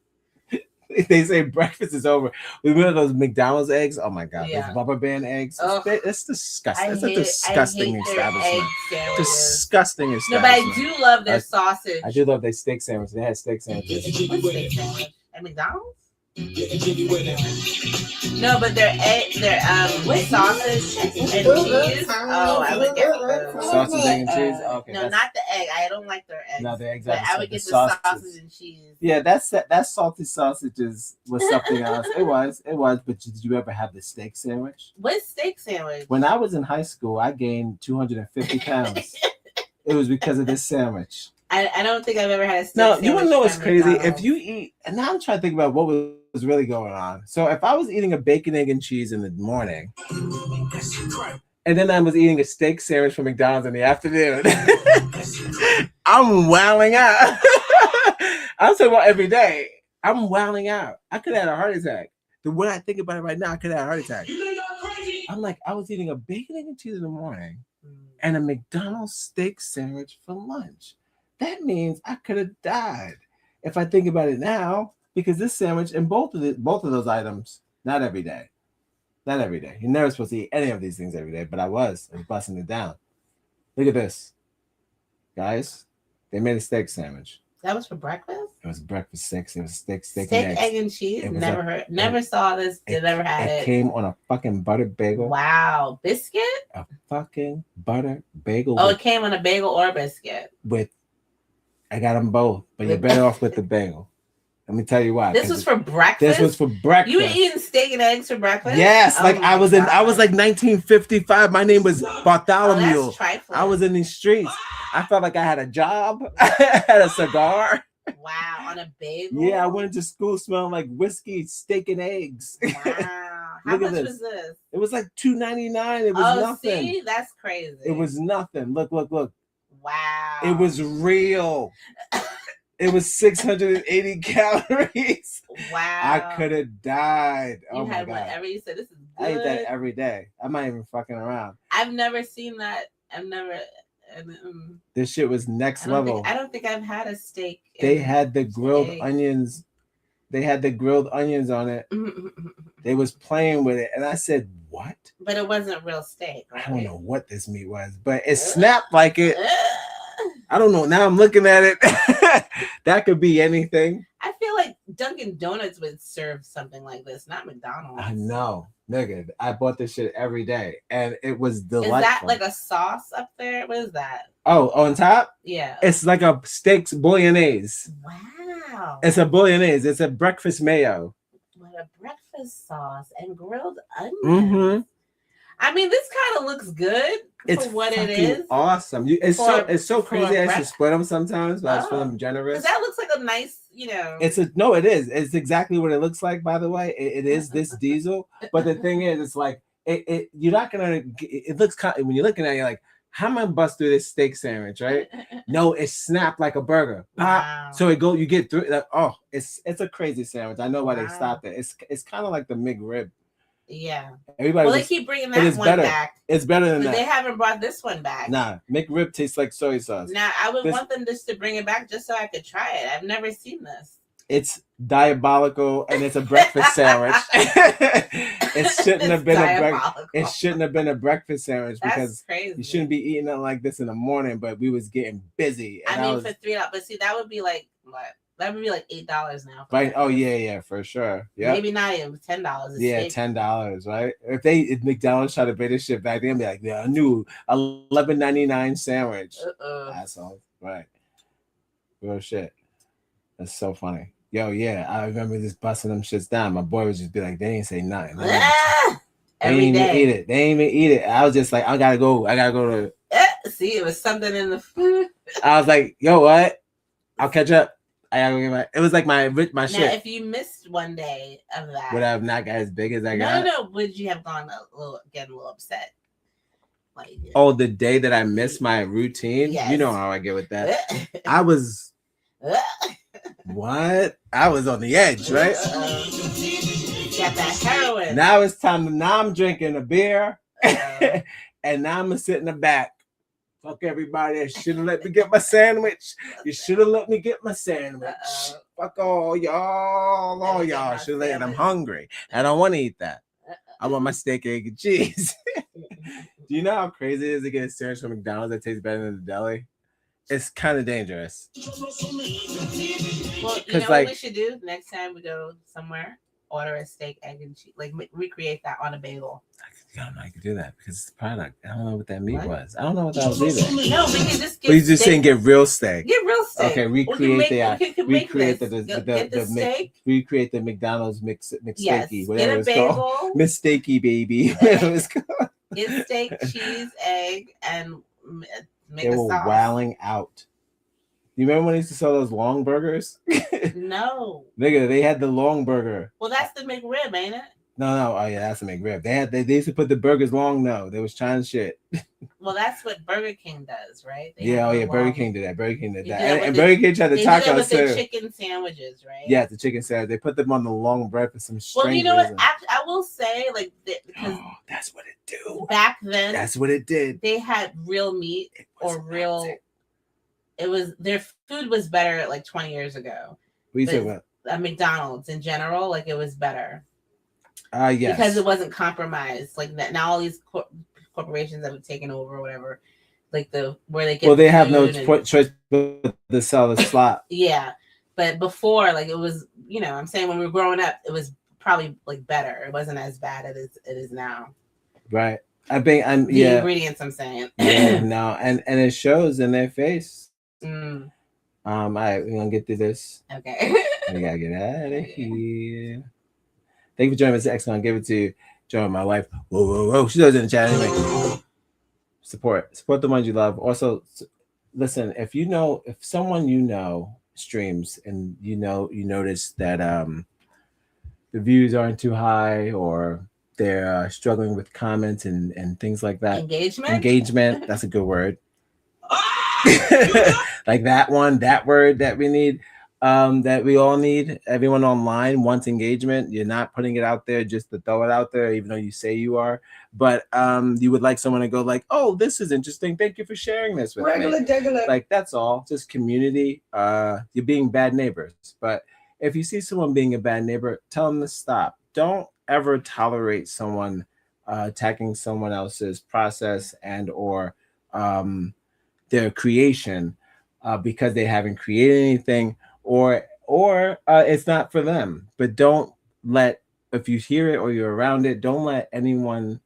They say breakfast is over. We remember those McDonald's eggs. Oh my god, those rubber band eggs. It's disgusting. It's a disgusting establishment. Disgusting establishment. No, but I do love their sausage. I do love their steak sandwich. They had steak sandwiches. What's steak sandwich? At McDonald's? No, but their sausage and cheese. Oh, I would get the sausage, egg, and cheese. Okay, no, not the egg. I don't like their eggs. No, the eggs. But I would get the sausage and cheese. Yeah, that salty sausages was something else. It was. But did you ever have the steak sandwich? What steak sandwich? When I was in high school, I gained 250 pounds. It was because of this sandwich. I don't think I've ever had a steak sandwich. No, you want to know what's crazy? If you eat, and now I'm trying to think about what was really going on. So if I was eating a bacon, egg, and cheese in the morning, and then I was eating a steak sandwich from McDonald's in the afternoon, I'm wilding out. I'm talking about every day. I'm wilding out. I could have had a heart attack. The way I think about it right now, I could have had a heart attack. I'm like, I was eating a bacon, egg, and cheese in the morning and a McDonald's steak sandwich for lunch. That means I could have died if I think about it now, because this sandwich and both of those items, not every day. Not every day. You're never supposed to eat any of these things every day, but I was busting it down. Look at this. Guys, they made a steak sandwich. That was for breakfast? It was breakfast steak. It was steak egg and cheese. Never saw this. Never had it. It came on a fucking buttered bagel. Wow. Biscuit? A fucking butter bagel. Oh, it came on a bagel or a biscuit. I got them both, but you're better off with the bagel. Let me tell you why. This was for breakfast. This was for breakfast. You were eating steak and eggs for breakfast? Yes, I was like 1955. My name was Bartholomew. Oh, that's trifling. I was in these streets. I felt like I had a job. I had a cigar. Wow, on a bagel? Yeah, I went to school smelling like whiskey, steak, and eggs. Wow. How much was this? It was like $2.99. It was nothing. See? That's crazy. It was nothing. Look. Wow. It was real. It was 680 calories. Wow. I could have died. You had whatever you said. This is good. I eat that every day. I'm not even fucking around. I've never seen that. This shit was next level. I don't think I've had a steak. They had the grilled onions. They had the grilled onions on it. They was playing with it. And I said, what? But it wasn't real steak. Right? I don't know what this meat was, but it snapped like it. I don't know. Now I'm looking at it. That could be anything. I feel like Dunkin' Donuts would serve something like this, not McDonald's. I know. Nigga, I bought this shit every day, and it was delightful. Is that like a sauce up there? What is that? Oh, on top? Yeah. It's like a steak bolognese. Wow. It's a bolognese. It's a breakfast mayo. What a breakfast sauce and grilled onions. Mm-hmm. I mean, this kind of looks good It's for what it fucking is. awesome. It's so crazy. I have to split them sometimes, but I just feel I'm generous. Because that looks like a nice, It is. It's exactly what it looks like. By the way, it is this diesel. But the thing is, it's like you're not gonna. It looks when you're looking at it, you're like, how am I bust through this steak sandwich, right? No, it's snapped like a burger. Wow. So you get through. Like, oh, it's a crazy sandwich. I know why they stopped it. It's kind of like the McRib. Yeah. Everybody. They keep bringing that one back. It's better than but that. They haven't brought this one back. Nah, McRib tastes like soy sauce. Now I would want them just to bring it back just so I could try it. I've never seen this. It's diabolical, and it's a breakfast sandwich. It shouldn't have been a breakfast sandwich because crazy. You shouldn't be eating it like this in the morning. But we was getting busy. And for $3, but see, that would be like what? That would be like $8 now. Right? Oh yeah, for sure. Yeah. Maybe not even $10. Yeah, $10, right? If McDonald's tried to pay this shit back, they'd be like, yeah, I knew $11.99 sandwich. Assholes. Right. Real shit. That's so funny. Yo, yeah, I remember just busting them shits down. My boy would just be like, they ain't say nothing. They ain't even eat it. They ain't even eat it. I was just like, I gotta go to. See, it was something in the food. I was like, yo, what? I'll catch up. I gotta get it was like my now, shit. If you missed one day of that, would I have not got as big as I got? No. Would you have getting a little upset? Like, oh, the day that I missed my routine. Yes. You know how I get with that. I was. What? I was on the edge, right? Got that heroin. Now it's time. Now I'm drinking a beer, and now I'm gonna sit in the back. Fuck everybody! You should have let me get my sandwich. You should have let me get my sandwich. Fuck all y'all. Should have let. And I'm hungry. I don't want to eat that. I want my steak, egg, and cheese. Do you know how crazy it is to get a sandwich from McDonald's that tastes better than the deli? It's kind of dangerous. Well, you know what we should do next time we go somewhere? Order a steak, egg, and cheese. Like recreate that on a bagel. I don't know I could do that because it's the product. I don't know what that meat was. I don't know what that was either. No, we can just get. But you just saying get real steak. Get real steak. Okay, recreate the McDonald's McSteaky, yes, whatever it's called. McSteaky, baby. Whatever it's called. Get steak, cheese, egg, and make they a were sauce. wowing out. You remember when they used to sell those long burgers? No. Nigga, they had the long burger. Well, that's the McRib, ain't it? No. Oh yeah, that's a McRib. They used to put the burgers long. No, they was trying shit. Well, that's what Burger King does, right? Burger King did that. Burger King did that. And Burger King tried to tacos too. With the chicken sandwiches, right? Yeah, the chicken sandwich. They put them on the long bread for some strangers. Well, you know what? I will say, like, because that's what it do. Back then, that's what it did. They had real meat or real. It was their food was better like 20 years ago. What are you talking about? McDonald's in general, like it was better. Yes. Because it wasn't compromised. Like now, all these corporations that have taken over, or whatever, like where they get. Well, they have no choice but to sell the slop. Yeah, but before, like it was, I'm saying when we were growing up, it was probably like better. It wasn't as bad as it is now. Right. I think the ingredients. I'm saying. Yeah. No, and it shows in their face. All right, we're gonna get through this. Okay. We gotta get out of here. Thank you for joining us. X gonna give it to Joe, my wife. Whoa. She does it in the chat anyway. Support the ones you love. Also, listen, if someone streams and you notice that the views aren't too high or they're struggling with comments and things like that. Engagement. That's a good word. Like that word that we need, that we all need. Everyone online wants engagement. You're not putting it out there just to throw it out there, even though you say you are. But you would like someone to go like, "Oh, this is interesting. Thank you for sharing this with me." Like that's all. Just community. You're being bad neighbors. But if you see someone being a bad neighbor, tell them to stop. Don't ever tolerate someone attacking someone else's process and or their creation because they haven't created anything or it's not for them. But don't let if you hear it or you're around it, don't let anyone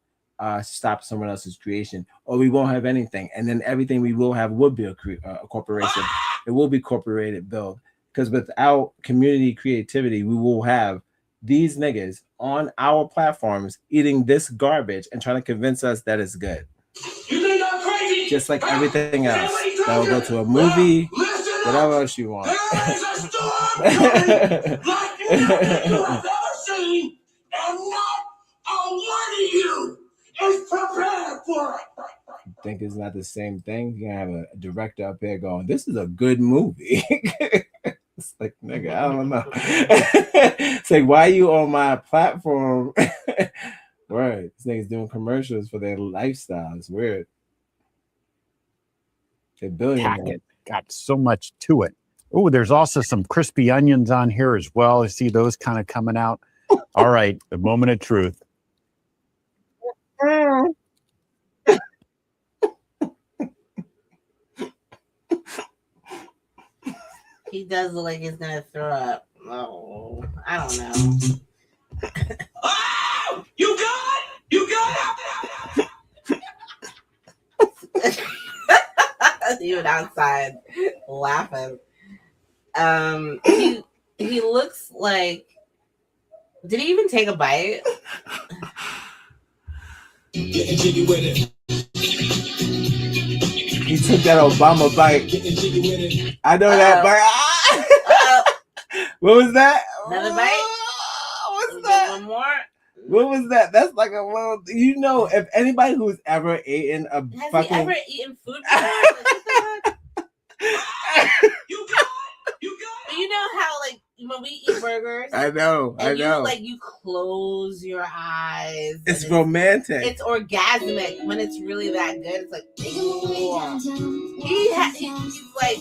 stop someone else's creation, or we won't have anything. And then everything we will have will be a corporation. It will be corporated build, because without community creativity, we will have these niggas on our platforms eating this garbage and trying to convince us that it's good. You think I'm crazy? Just like everything else. That will go to a movie, whatever else you want. There is a storm coming like nothing you have ever seen, and not a one of you is prepared for it. Think it's not the same thing? You can have a director up there going, "This is a good movie." It's like, nigga, I don't know. It's like, why are you on my platform? Right. This nigga's doing commercials for their lifestyle. It's weird. They're billionaires. Got so much to it. Oh, there's also some crispy onions on here as well. I see those kind of coming out. All right, the moment of truth. He does look like he's gonna throw up. Oh, I don't know. Oh, you got it! You got it! Even outside laughing. He looks like. Did he even take a bite? Getting jiggy with it. He took that Obama bite. I know that bite. What was that? Another bite? What's that? One more? What was that? That's like a little. You know, if anybody who's ever eaten a Has fucking. he ever eaten food before? You know how, like, when we eat burgers, I know. You close your eyes. It's romantic. It's orgasmic when it's really that good. It's like, he's like.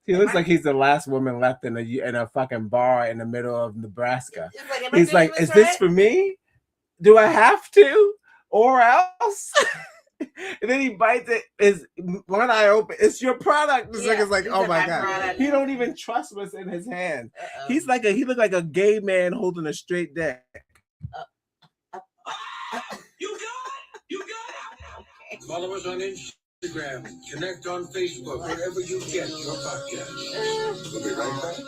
He looks like he's the last woman left in a fucking bar in the middle of Nebraska. Like, he's like, is this for me? Do I have to? Or else? And then he bites it. His one eye open. It's your product. This nigga's like, oh my God. Product. He don't even trust what's in his hand. He looked like a gay man holding a straight dick. You got it! You got it! Follow us on Instagram. Connect on Facebook. Wherever you get your podcast. We'll be right back.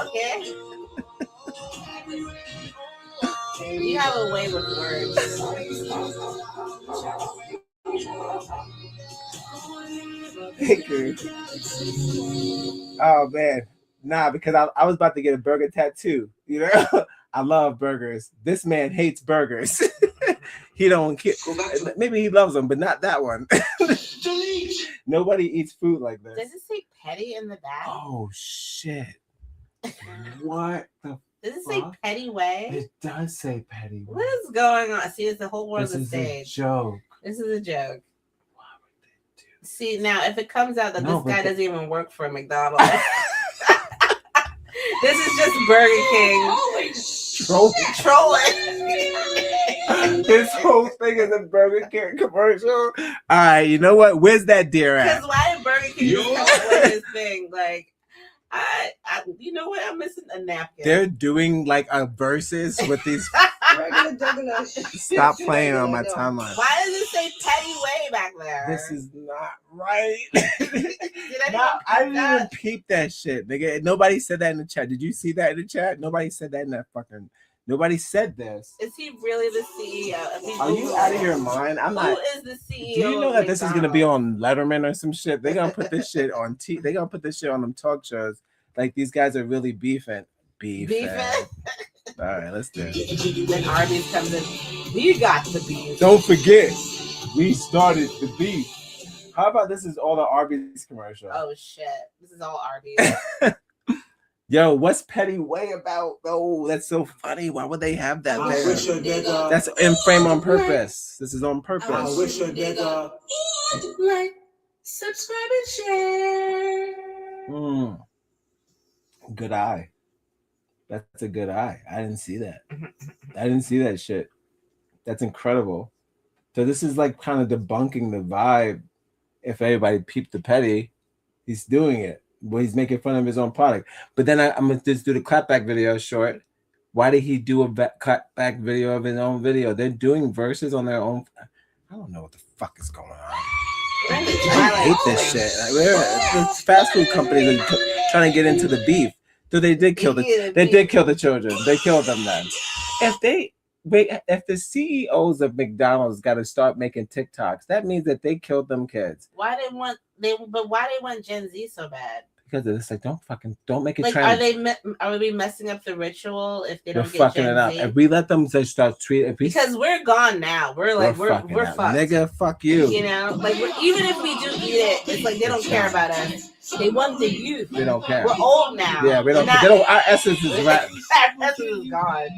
Okay. You have a way with words. Thank you. Oh man, nah, because I was about to get a burger tattoo. You know, I love burgers. This man hates burgers. He don't care. Maybe he loves them, but not that one. Nobody eats food like this. Does it say petty in the back? Oh shit! What the? Does it say petty way? It does say petty way. What is going on? See, it's the whole world's a stage. stage. A joke. This is a joke. Why would they do? See, now if it comes out that this guy doesn't even work for McDonald's, this is just Burger King. Holy trolling. This whole thing is a Burger King commercial. All right, you know what? Where's that deer at? Because why did Burger King just come up with this thing? Like, I, you know what? I'm missing a napkin. They're doing like a versus with these. Stop playing on my timeline. Why does it say petty way back there? This is not right. I didn't even peep that shit, nigga. Nobody said that in the chat. Did you see that in the chat? Nobody said that in that fucking. Nobody said this. Is he really the CEO? Are you out of your mind? I'm not. Who is the CEO? Do you know that this is gonna be on Letterman or some shit? They're gonna put this shit on They're gonna put this shit on them talk shows. Like these guys are really beefing. All right, let's do it. Then Arby's comes in. We got the beef. Don't forget, we started the beef. How about this is all the Arby's commercial? Oh shit, this is all Arby's. Yo, what's petty way about? Oh, that's so funny. Why would they have that there? That's in frame on purpose. This is on purpose. I wish a nigga. Like, subscribe and share. Good eye. That's a good eye. I didn't see that. I didn't see that shit. That's incredible. So this is like kind of debunking the vibe. If everybody peeped the petty, he's doing it. Well, he's making fun of his own product. But then I'm gonna just do the clapback video short Why did he do a cut back video of his own video? They're doing verses on their own. I don't know what the fuck is going on. I hate this shit. The fast food companies are trying to get into the beef. So they did kill the children. They killed them then. If the CEOs of McDonald's got to start making TikToks, that means that they killed them kids. Why they want Gen Z so bad? Because it's like don't make it like trend. Are we messing up the ritual if they They're don't get fucking Gen it up. Z? If we let them just start treating, because we're gone now. We're fucked. Nigga, fuck you. You know, like even if we do eat it, it's like they don't care about us. They want the youth. They don't care. We're old now. Yeah, we don't. They don't. Our essence is right. Our essence is gone.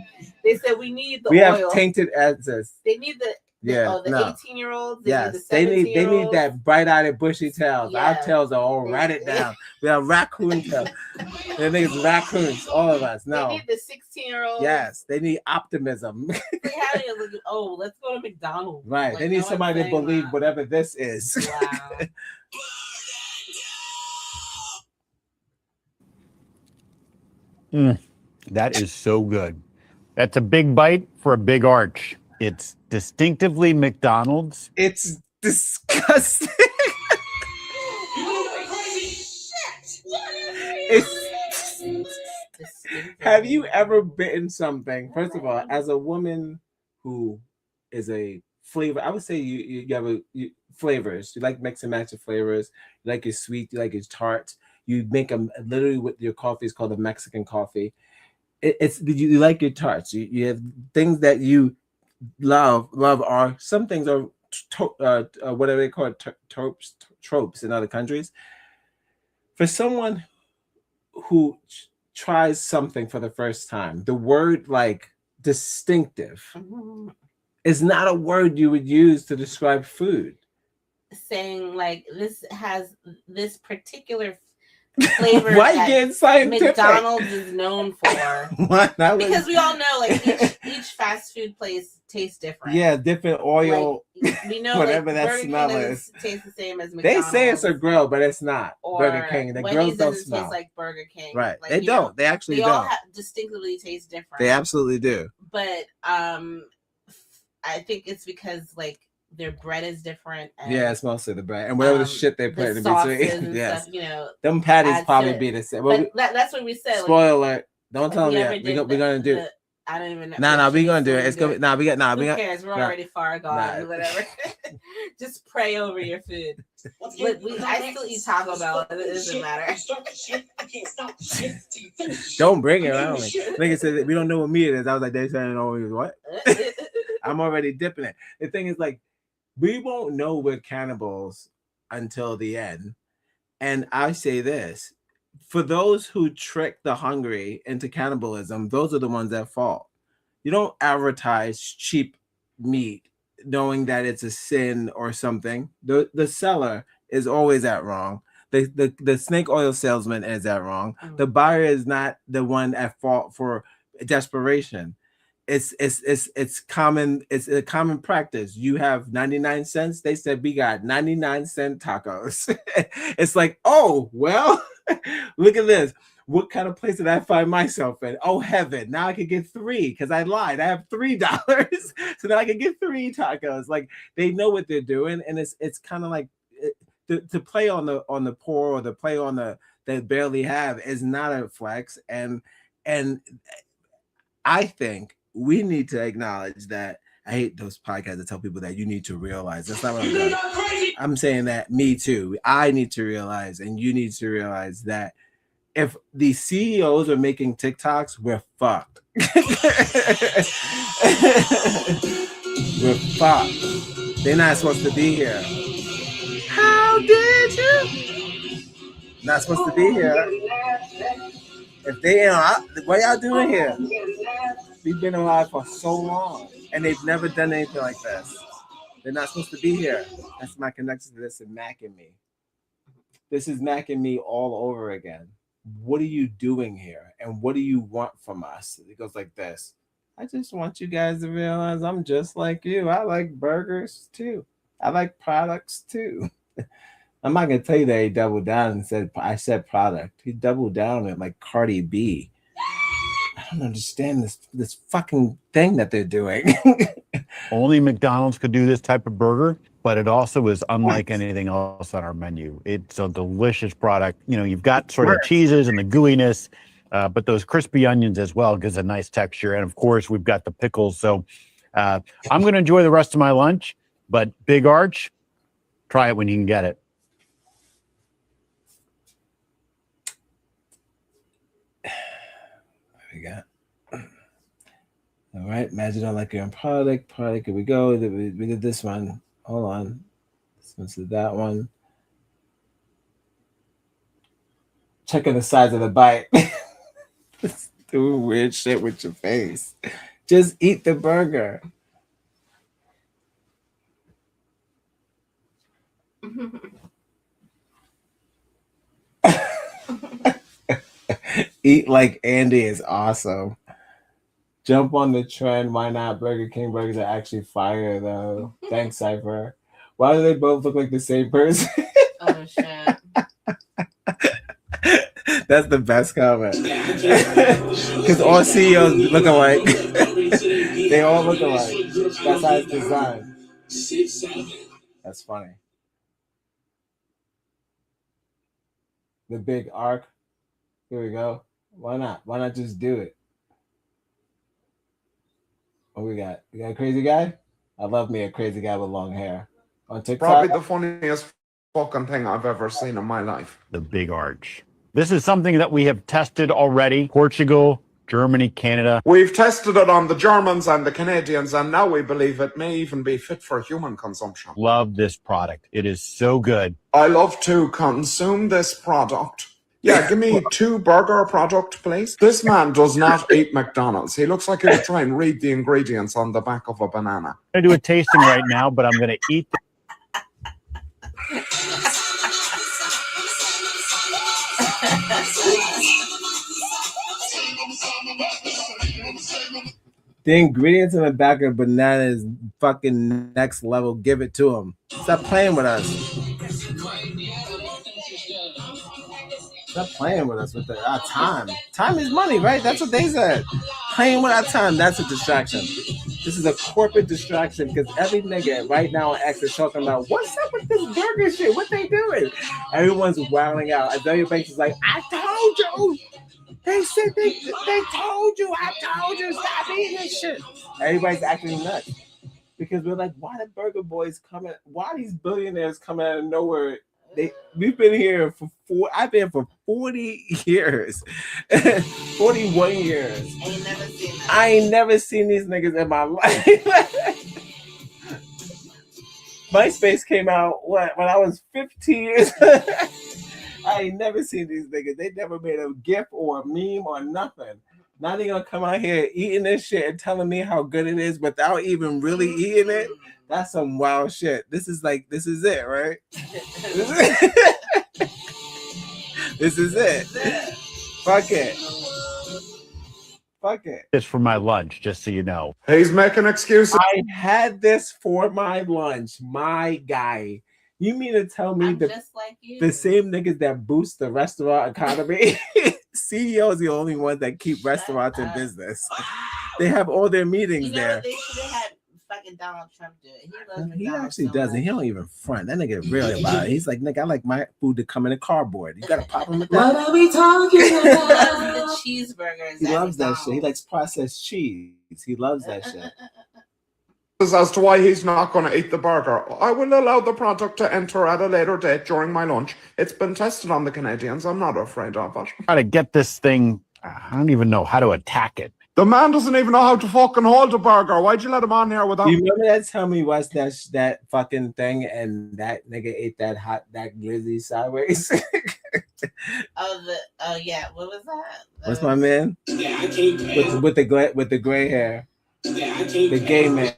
They said we need the we oil. Have tainted essence. They need the 18-year-olds. Yes, they need that bright-eyed bushy tails. Yeah. Our tails are all ratted down. We have raccoon tails. They think it's raccoons, all of us. No. They need the 16-year-olds. Yes, they need optimism. Let's go to McDonald's. Right. They need somebody to believe whatever this is. Wow. That is so good. That's a big bite for a big arch. It's distinctively McDonald's. It's disgusting. Have you ever bitten something? First of all, as a woman who is a flavor, I would say you have flavors. You like mix and match of flavors. You like your sweet. You like your tart. You make them literally with your coffee. It's called a Mexican coffee. You like your tarts. You have things that you love are some things are whatever they call it, tropes in other countries. For someone who tries something for the first time, the word like distinctive is not a word you would use to describe food. Saying like this has this particular flavor Why get scientific? McDonald's is known for. Because we all know like each fast food place tastes different. Yeah, different oil. Like, we know whatever like, that Burger smell King is. Tastes the same as McDonald's. They say it's a grill, but it's not. Or Burger King. The grills don't smell. Taste like Burger King. Right. Like, they don't. They actually they don't. all distinctively taste different. They absolutely do. But I think it's because like their bread is different. And, yeah, it's mostly the bread and whatever the shit they put in between. Yes, stuff, you know, them patties probably be the same. But that's what we said. Spoiler alert! Don't tell me yet. We're gonna do it. I don't even know. No, we're gonna do it. It's gonna be Who cares? We're already far gone. Whatever. Just pray over your food. I still eat Taco Bell. It doesn't matter. Don't bring it around me. Nigga said we don't know what meat it is. I was like, they saying always what? I'm already dipping it. The thing is like, we won't know we're cannibals until the end. And I say this, for those who trick the hungry into cannibalism, those are the ones that fall. You don't advertise cheap meat knowing that it's a sin or something. The seller is always at wrong. The snake oil salesman is at wrong. The buyer is not the one at fault for desperation. It's a common practice. You have 99 cents. They said we got 99-cent tacos. It's like, oh, well, look at this. What kind of place did I find myself in? Oh, heaven. Now I can get 3 because I lied. I have $3. So now I can get 3 tacos. Like they know what they're doing. And it's kind of like to play on the poor or to play on the that barely have is not a flex. And I think we need to acknowledge that. I hate those podcasts that tell people that you need to realize. That's not what I'm doing. I'm saying that me too. I need to realize, and you need to realize that if the CEOs are making TikToks, we're fucked. We're fucked. They're not supposed to be here. How did you? Not supposed to be here. If they are, what y'all doing here? We've been alive for so long, and they've never done anything like this. They're not supposed to be here. That's my connection to this and Mac and me. This is Mac and me all over again. What are you doing here? And what do you want from us? It goes like this. I just want you guys to realize I'm just like you. I like burgers too. I like products too. I'm not going to tell you that he doubled down and said, I said product. He doubled down at like Cardi B. don't understand this fucking thing that they're doing. Only McDonald's could do this type of burger, but it also is unlike anything else on our menu. It's a delicious product. You know, you've got sort of the cheeses and the gooiness, but those crispy onions as well gives a nice texture. And of course, we've got the pickles. So I'm going to enjoy the rest of my lunch, but Big Arch, try it when you can get it. What we got? All right, imagine I like your own product. Here we go. We did this one. Hold on. This one's that one. Checking the size of the bite. Doing weird shit with your face. Just eat the burger. Eat like Andy is awesome. Jump on the trend. Why not? Burger King burgers are actually fire, though. Thanks, Cypher. Why do they both look like the same person? Oh, shit. That's the best comment. Because all CEOs look alike. They all look alike. That's how it's designed. That's funny. The big arc. Here we go. Why not? Why not just do it? What we got? We got a crazy guy? I love me a crazy guy with long hair. On TikTok? Probably the funniest fucking thing I've ever seen in my life. The Big Arch. This is something that we have tested already. Portugal, Germany, Canada. We've tested it on the Germans and the Canadians, and now we believe it may even be fit for human consumption. Love this product. It is so good. I love to consume this product. Yeah, give me 2 burger product, please. This man does not eat McDonald's. He looks like he was trying to read the ingredients on the back of a banana. I'm going to do a tasting right now, but I'm going to eat The ingredients in the back of banana is fucking next level. Give it to them. Stop playing with us. Stop playing with us with our time. Time is money, right? That's what they said. Playing with our time, that's a distraction. This is a corporate distraction because every nigga right now on X is talking about what's up with this burger shit? What they doing? Everyone's wilding out. Azealia Banks is like, I told you. They said they told you. I told you. Stop eating this shit. Everybody's acting nuts because we're like, why the burger boys coming? Why these billionaires coming out of nowhere? We've been here I've been here for 40 years. 41 years. I ain't never seen these niggas in my life. MySpace came out when I was 15 years. I ain't never seen these niggas. They never made a GIF or a meme or nothing. Now they gonna come out here eating this shit and telling me how good it is without even really eating it. That's some wild shit. This is it, right? This is it. Fuck it. Fuck it. this for my lunch, just so you know. He's making excuses. I had this for my lunch, my guy. You mean to tell me just like you. The same niggas that boost the restaurant economy? CEOs are the only ones that keep restaurants in business. They have all their meetings there. They should have had fucking Donald Trump do it. He loves He McDonald's actually so doesn't. much. He don't even front. That nigga really about it. He's like, nigga, I like my food to come in a cardboard. You gotta pop him with that. What are we talking about? The cheeseburgers. He loves that shit. He likes processed cheese. He loves that shit. As to why he's not going to eat the burger. I will allow the product to enter at a later date during my lunch. It's been tested on the Canadians. I'm not afraid of it. Try to get this thing. I don't even know how to attack it. The man doesn't even know how to fucking hold a burger. Why'd you let him on here without... You remember that time we watched that fucking thing and that nigga ate that glizzy sideways? Yeah, what was that? What's my man? With the gray hair. The gay man.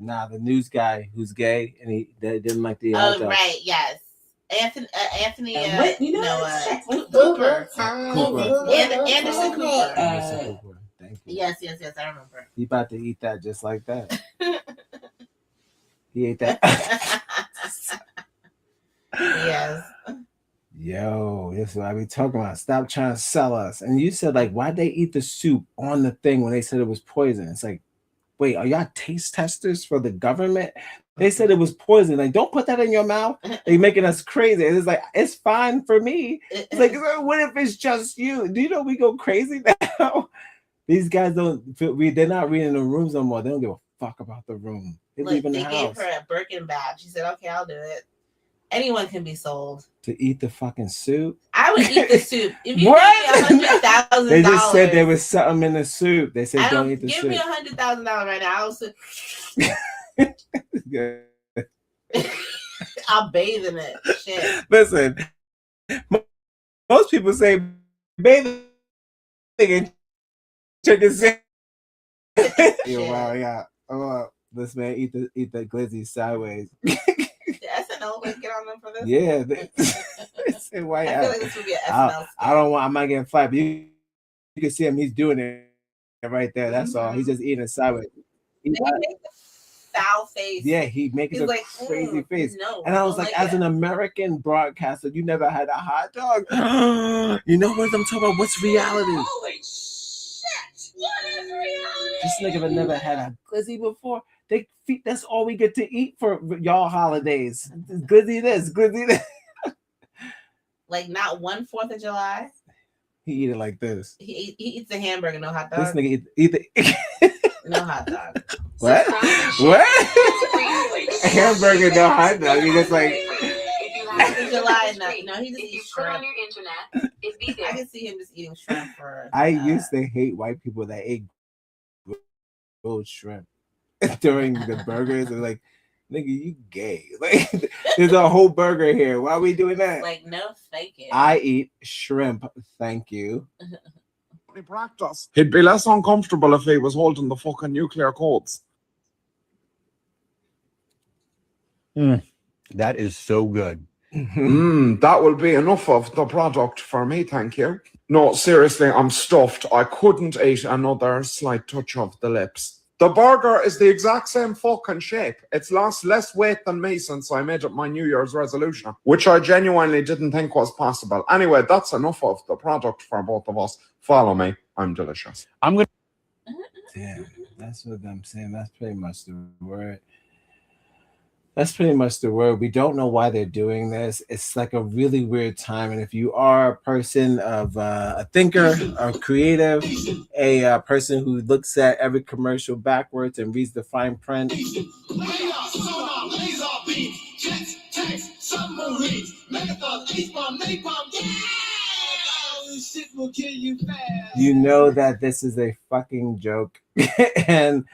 Nah, the news guy who's gay and he didn't like the. Right, yes, Anthony. Cooper. Anderson Cooper. Thank you. Yes, I remember. He about to eat that just like that. He ate that. Yes. Yo, this is what I be talking about. Stop trying to sell us. And you said, like, why'd they eat the soup on the thing when they said it was poison? It's like, wait, are y'all taste testers for the government? They said it was poison. Like, don't put that in your mouth. They're making us crazy. And it's like, it's fine for me. It's like, what if it's just you? Do you know we go crazy now? These guys they're not reading the rooms no more. They don't give a fuck about the room. They Look, leave in the they house. gave her a Birkin badge. She said, okay, I'll do it. Anyone can be sold. To eat the fucking soup? I would eat the soup. If you What? give me $100,000, They just said there was something in the soup. They said don't eat the give soup. me $100,000 right now. I'll bathe in it. Shit. Listen, most people say bathing in chicken sandwich. Wow, yeah. Oh, this man eat the glizzy sideways. SNL would get on them for this. Yeah, they say why. I feel like this would be an SNL. I don't want. I'm not getting fired, but you can see him. He's doing it right there. That's all. He's just eating it sideways. He makes a foul face. Yeah, he makes He's a like, crazy face. No, and I was like, as an American broadcaster, you never had a hot dog. You know what I'm talking about? What's reality? Holy shit! What is reality? This nigga have never had a glizzy before. That's all we get to eat for y'all holidays. Glizzy this, glizzy this. Like not one 4th of July. He eat it like this. He eats a hamburger, no hot dog. This nigga eat the no hot dog. What? What? Hamburger, no hot dog. He just like 4th of July, no, he just eats shrimp. On your internet, it'd be there. I can see him just eating shrimp for. I used to hate white people that ate grilled shrimp during the burgers. They're like, nigga, you gay. Like, there's a whole burger here. Why are we doing that? Like, no, thank you. I eat shrimp, thank you. Practice. He'd be less uncomfortable if he was holding the fucking nuclear codes. That is so good. That will be enough of the product for me, thank you. No, seriously, I'm stuffed. I couldn't eat another slight touch of the lips. The burger is the exact same fucking shape. It's lost less weight than me since I made it my New Year's resolution, which I genuinely didn't think was possible. Anyway, that's enough of the product for both of us. Follow me. I'm delicious. I'm going to... Damn, that's what I'm saying. That's pretty much the word. That's pretty much the word. We don't know why they're doing this. It's like a really weird time. And if you are a person of a thinker, a creative, a person who looks at every commercial backwards and reads the fine print, you know that this is a fucking joke. And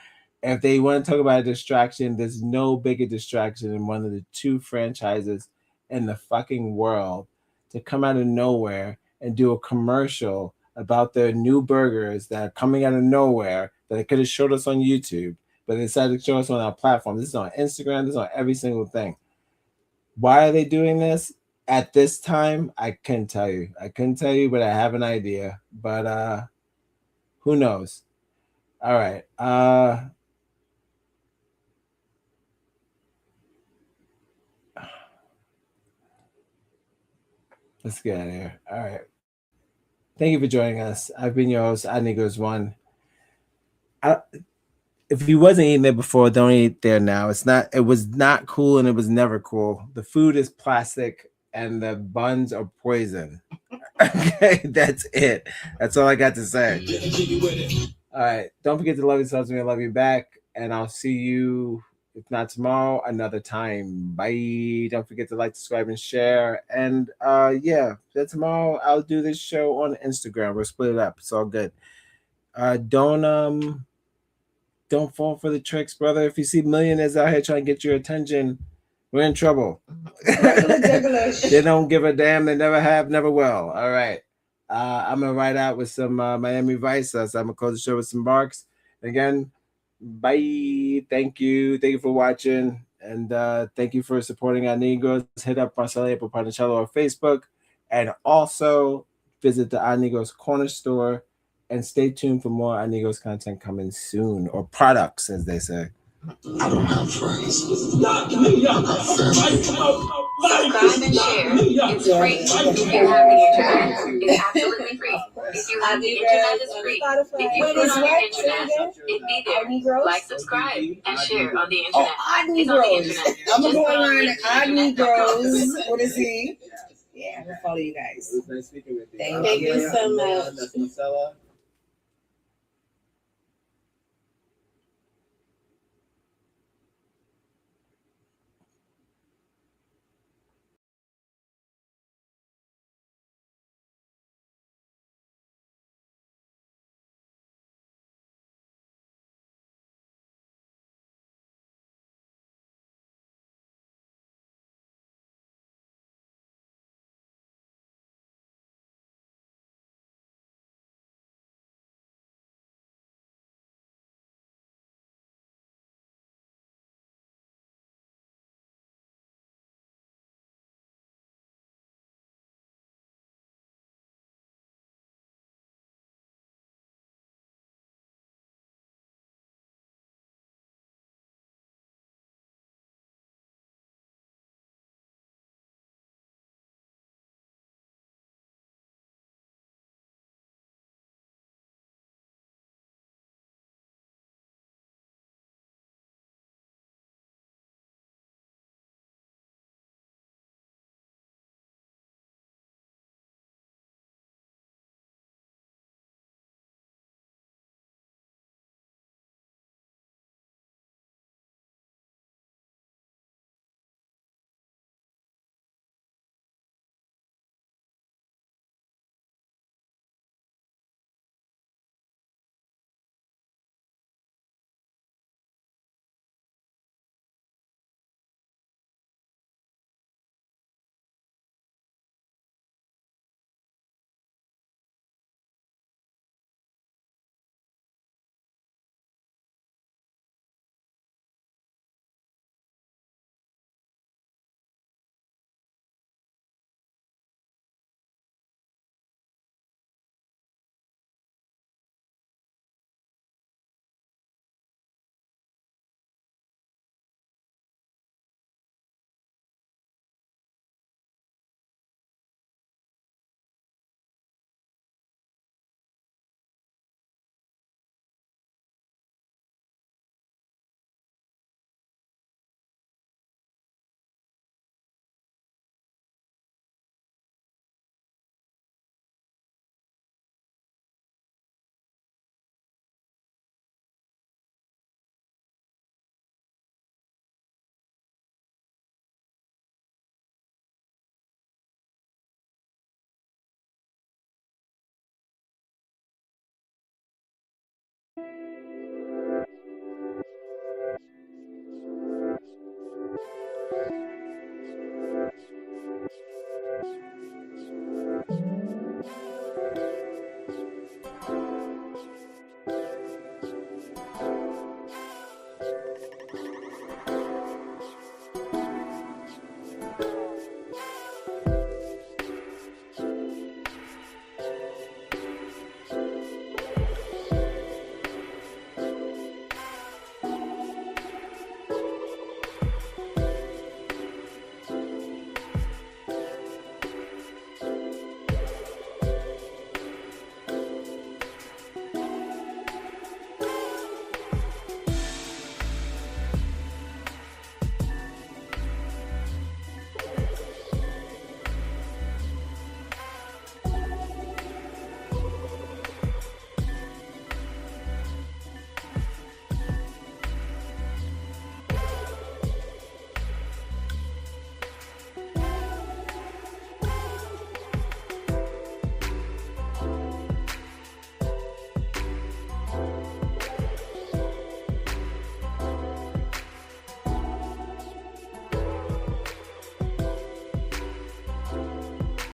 if they want to talk about a distraction, there's no bigger distraction than one of the 2 franchises in the fucking world to come out of nowhere and do a commercial about their new burgers that are coming out of nowhere that they could have showed us on YouTube, but they decided to show us on our platform. This is on Instagram. This is on every single thing. Why are they doing this at this time? I couldn't tell you. But I have an idea. But who knows? All right. Let's get out of here. All right. Thank you for joining us. I've been your host, Negros1. If you wasn't eating there before, don't eat there now. It was not cool and it was never cool. The food is plastic and the buns are poison. Okay, that's it. That's all I got to say. All right. Don't forget to love yourselves and I love you back. And I'll see you, if not tomorrow, another time. Bye. Don't forget to like, subscribe, and share. And yeah, then tomorrow I'll do this show on Instagram. We'll split it up. It's all good. Don't fall for the tricks, brother. If you see millionaires out here trying to get your attention, we're in trouble. They don't give a damn. They never have, never will. All right. I'm gonna ride out with some Miami Vice. So I'm gonna close the show with some barks. Again, bye. Thank you for watching, and thank you for supporting our Negros. Hit up Marcelo Papanichello on Facebook, and also visit the Our Negros Corner Store, and stay tuned for more Our Negros content coming soon, or products, as they say. I don't have friends. Knock me up. Subscribe and share. It's free. If you have the internet, it's absolutely free. If you have the internet, it's free. If you put on your internet, it be there. Like, subscribe, and share on the internet. Odd It's on the Negroes. internet. I'm Just going put on on Odd Negroes. internet.com. What is he? Yeah, I'm gonna follow you guys. It was nice speaking with you. Thank you so much. That's Marcella.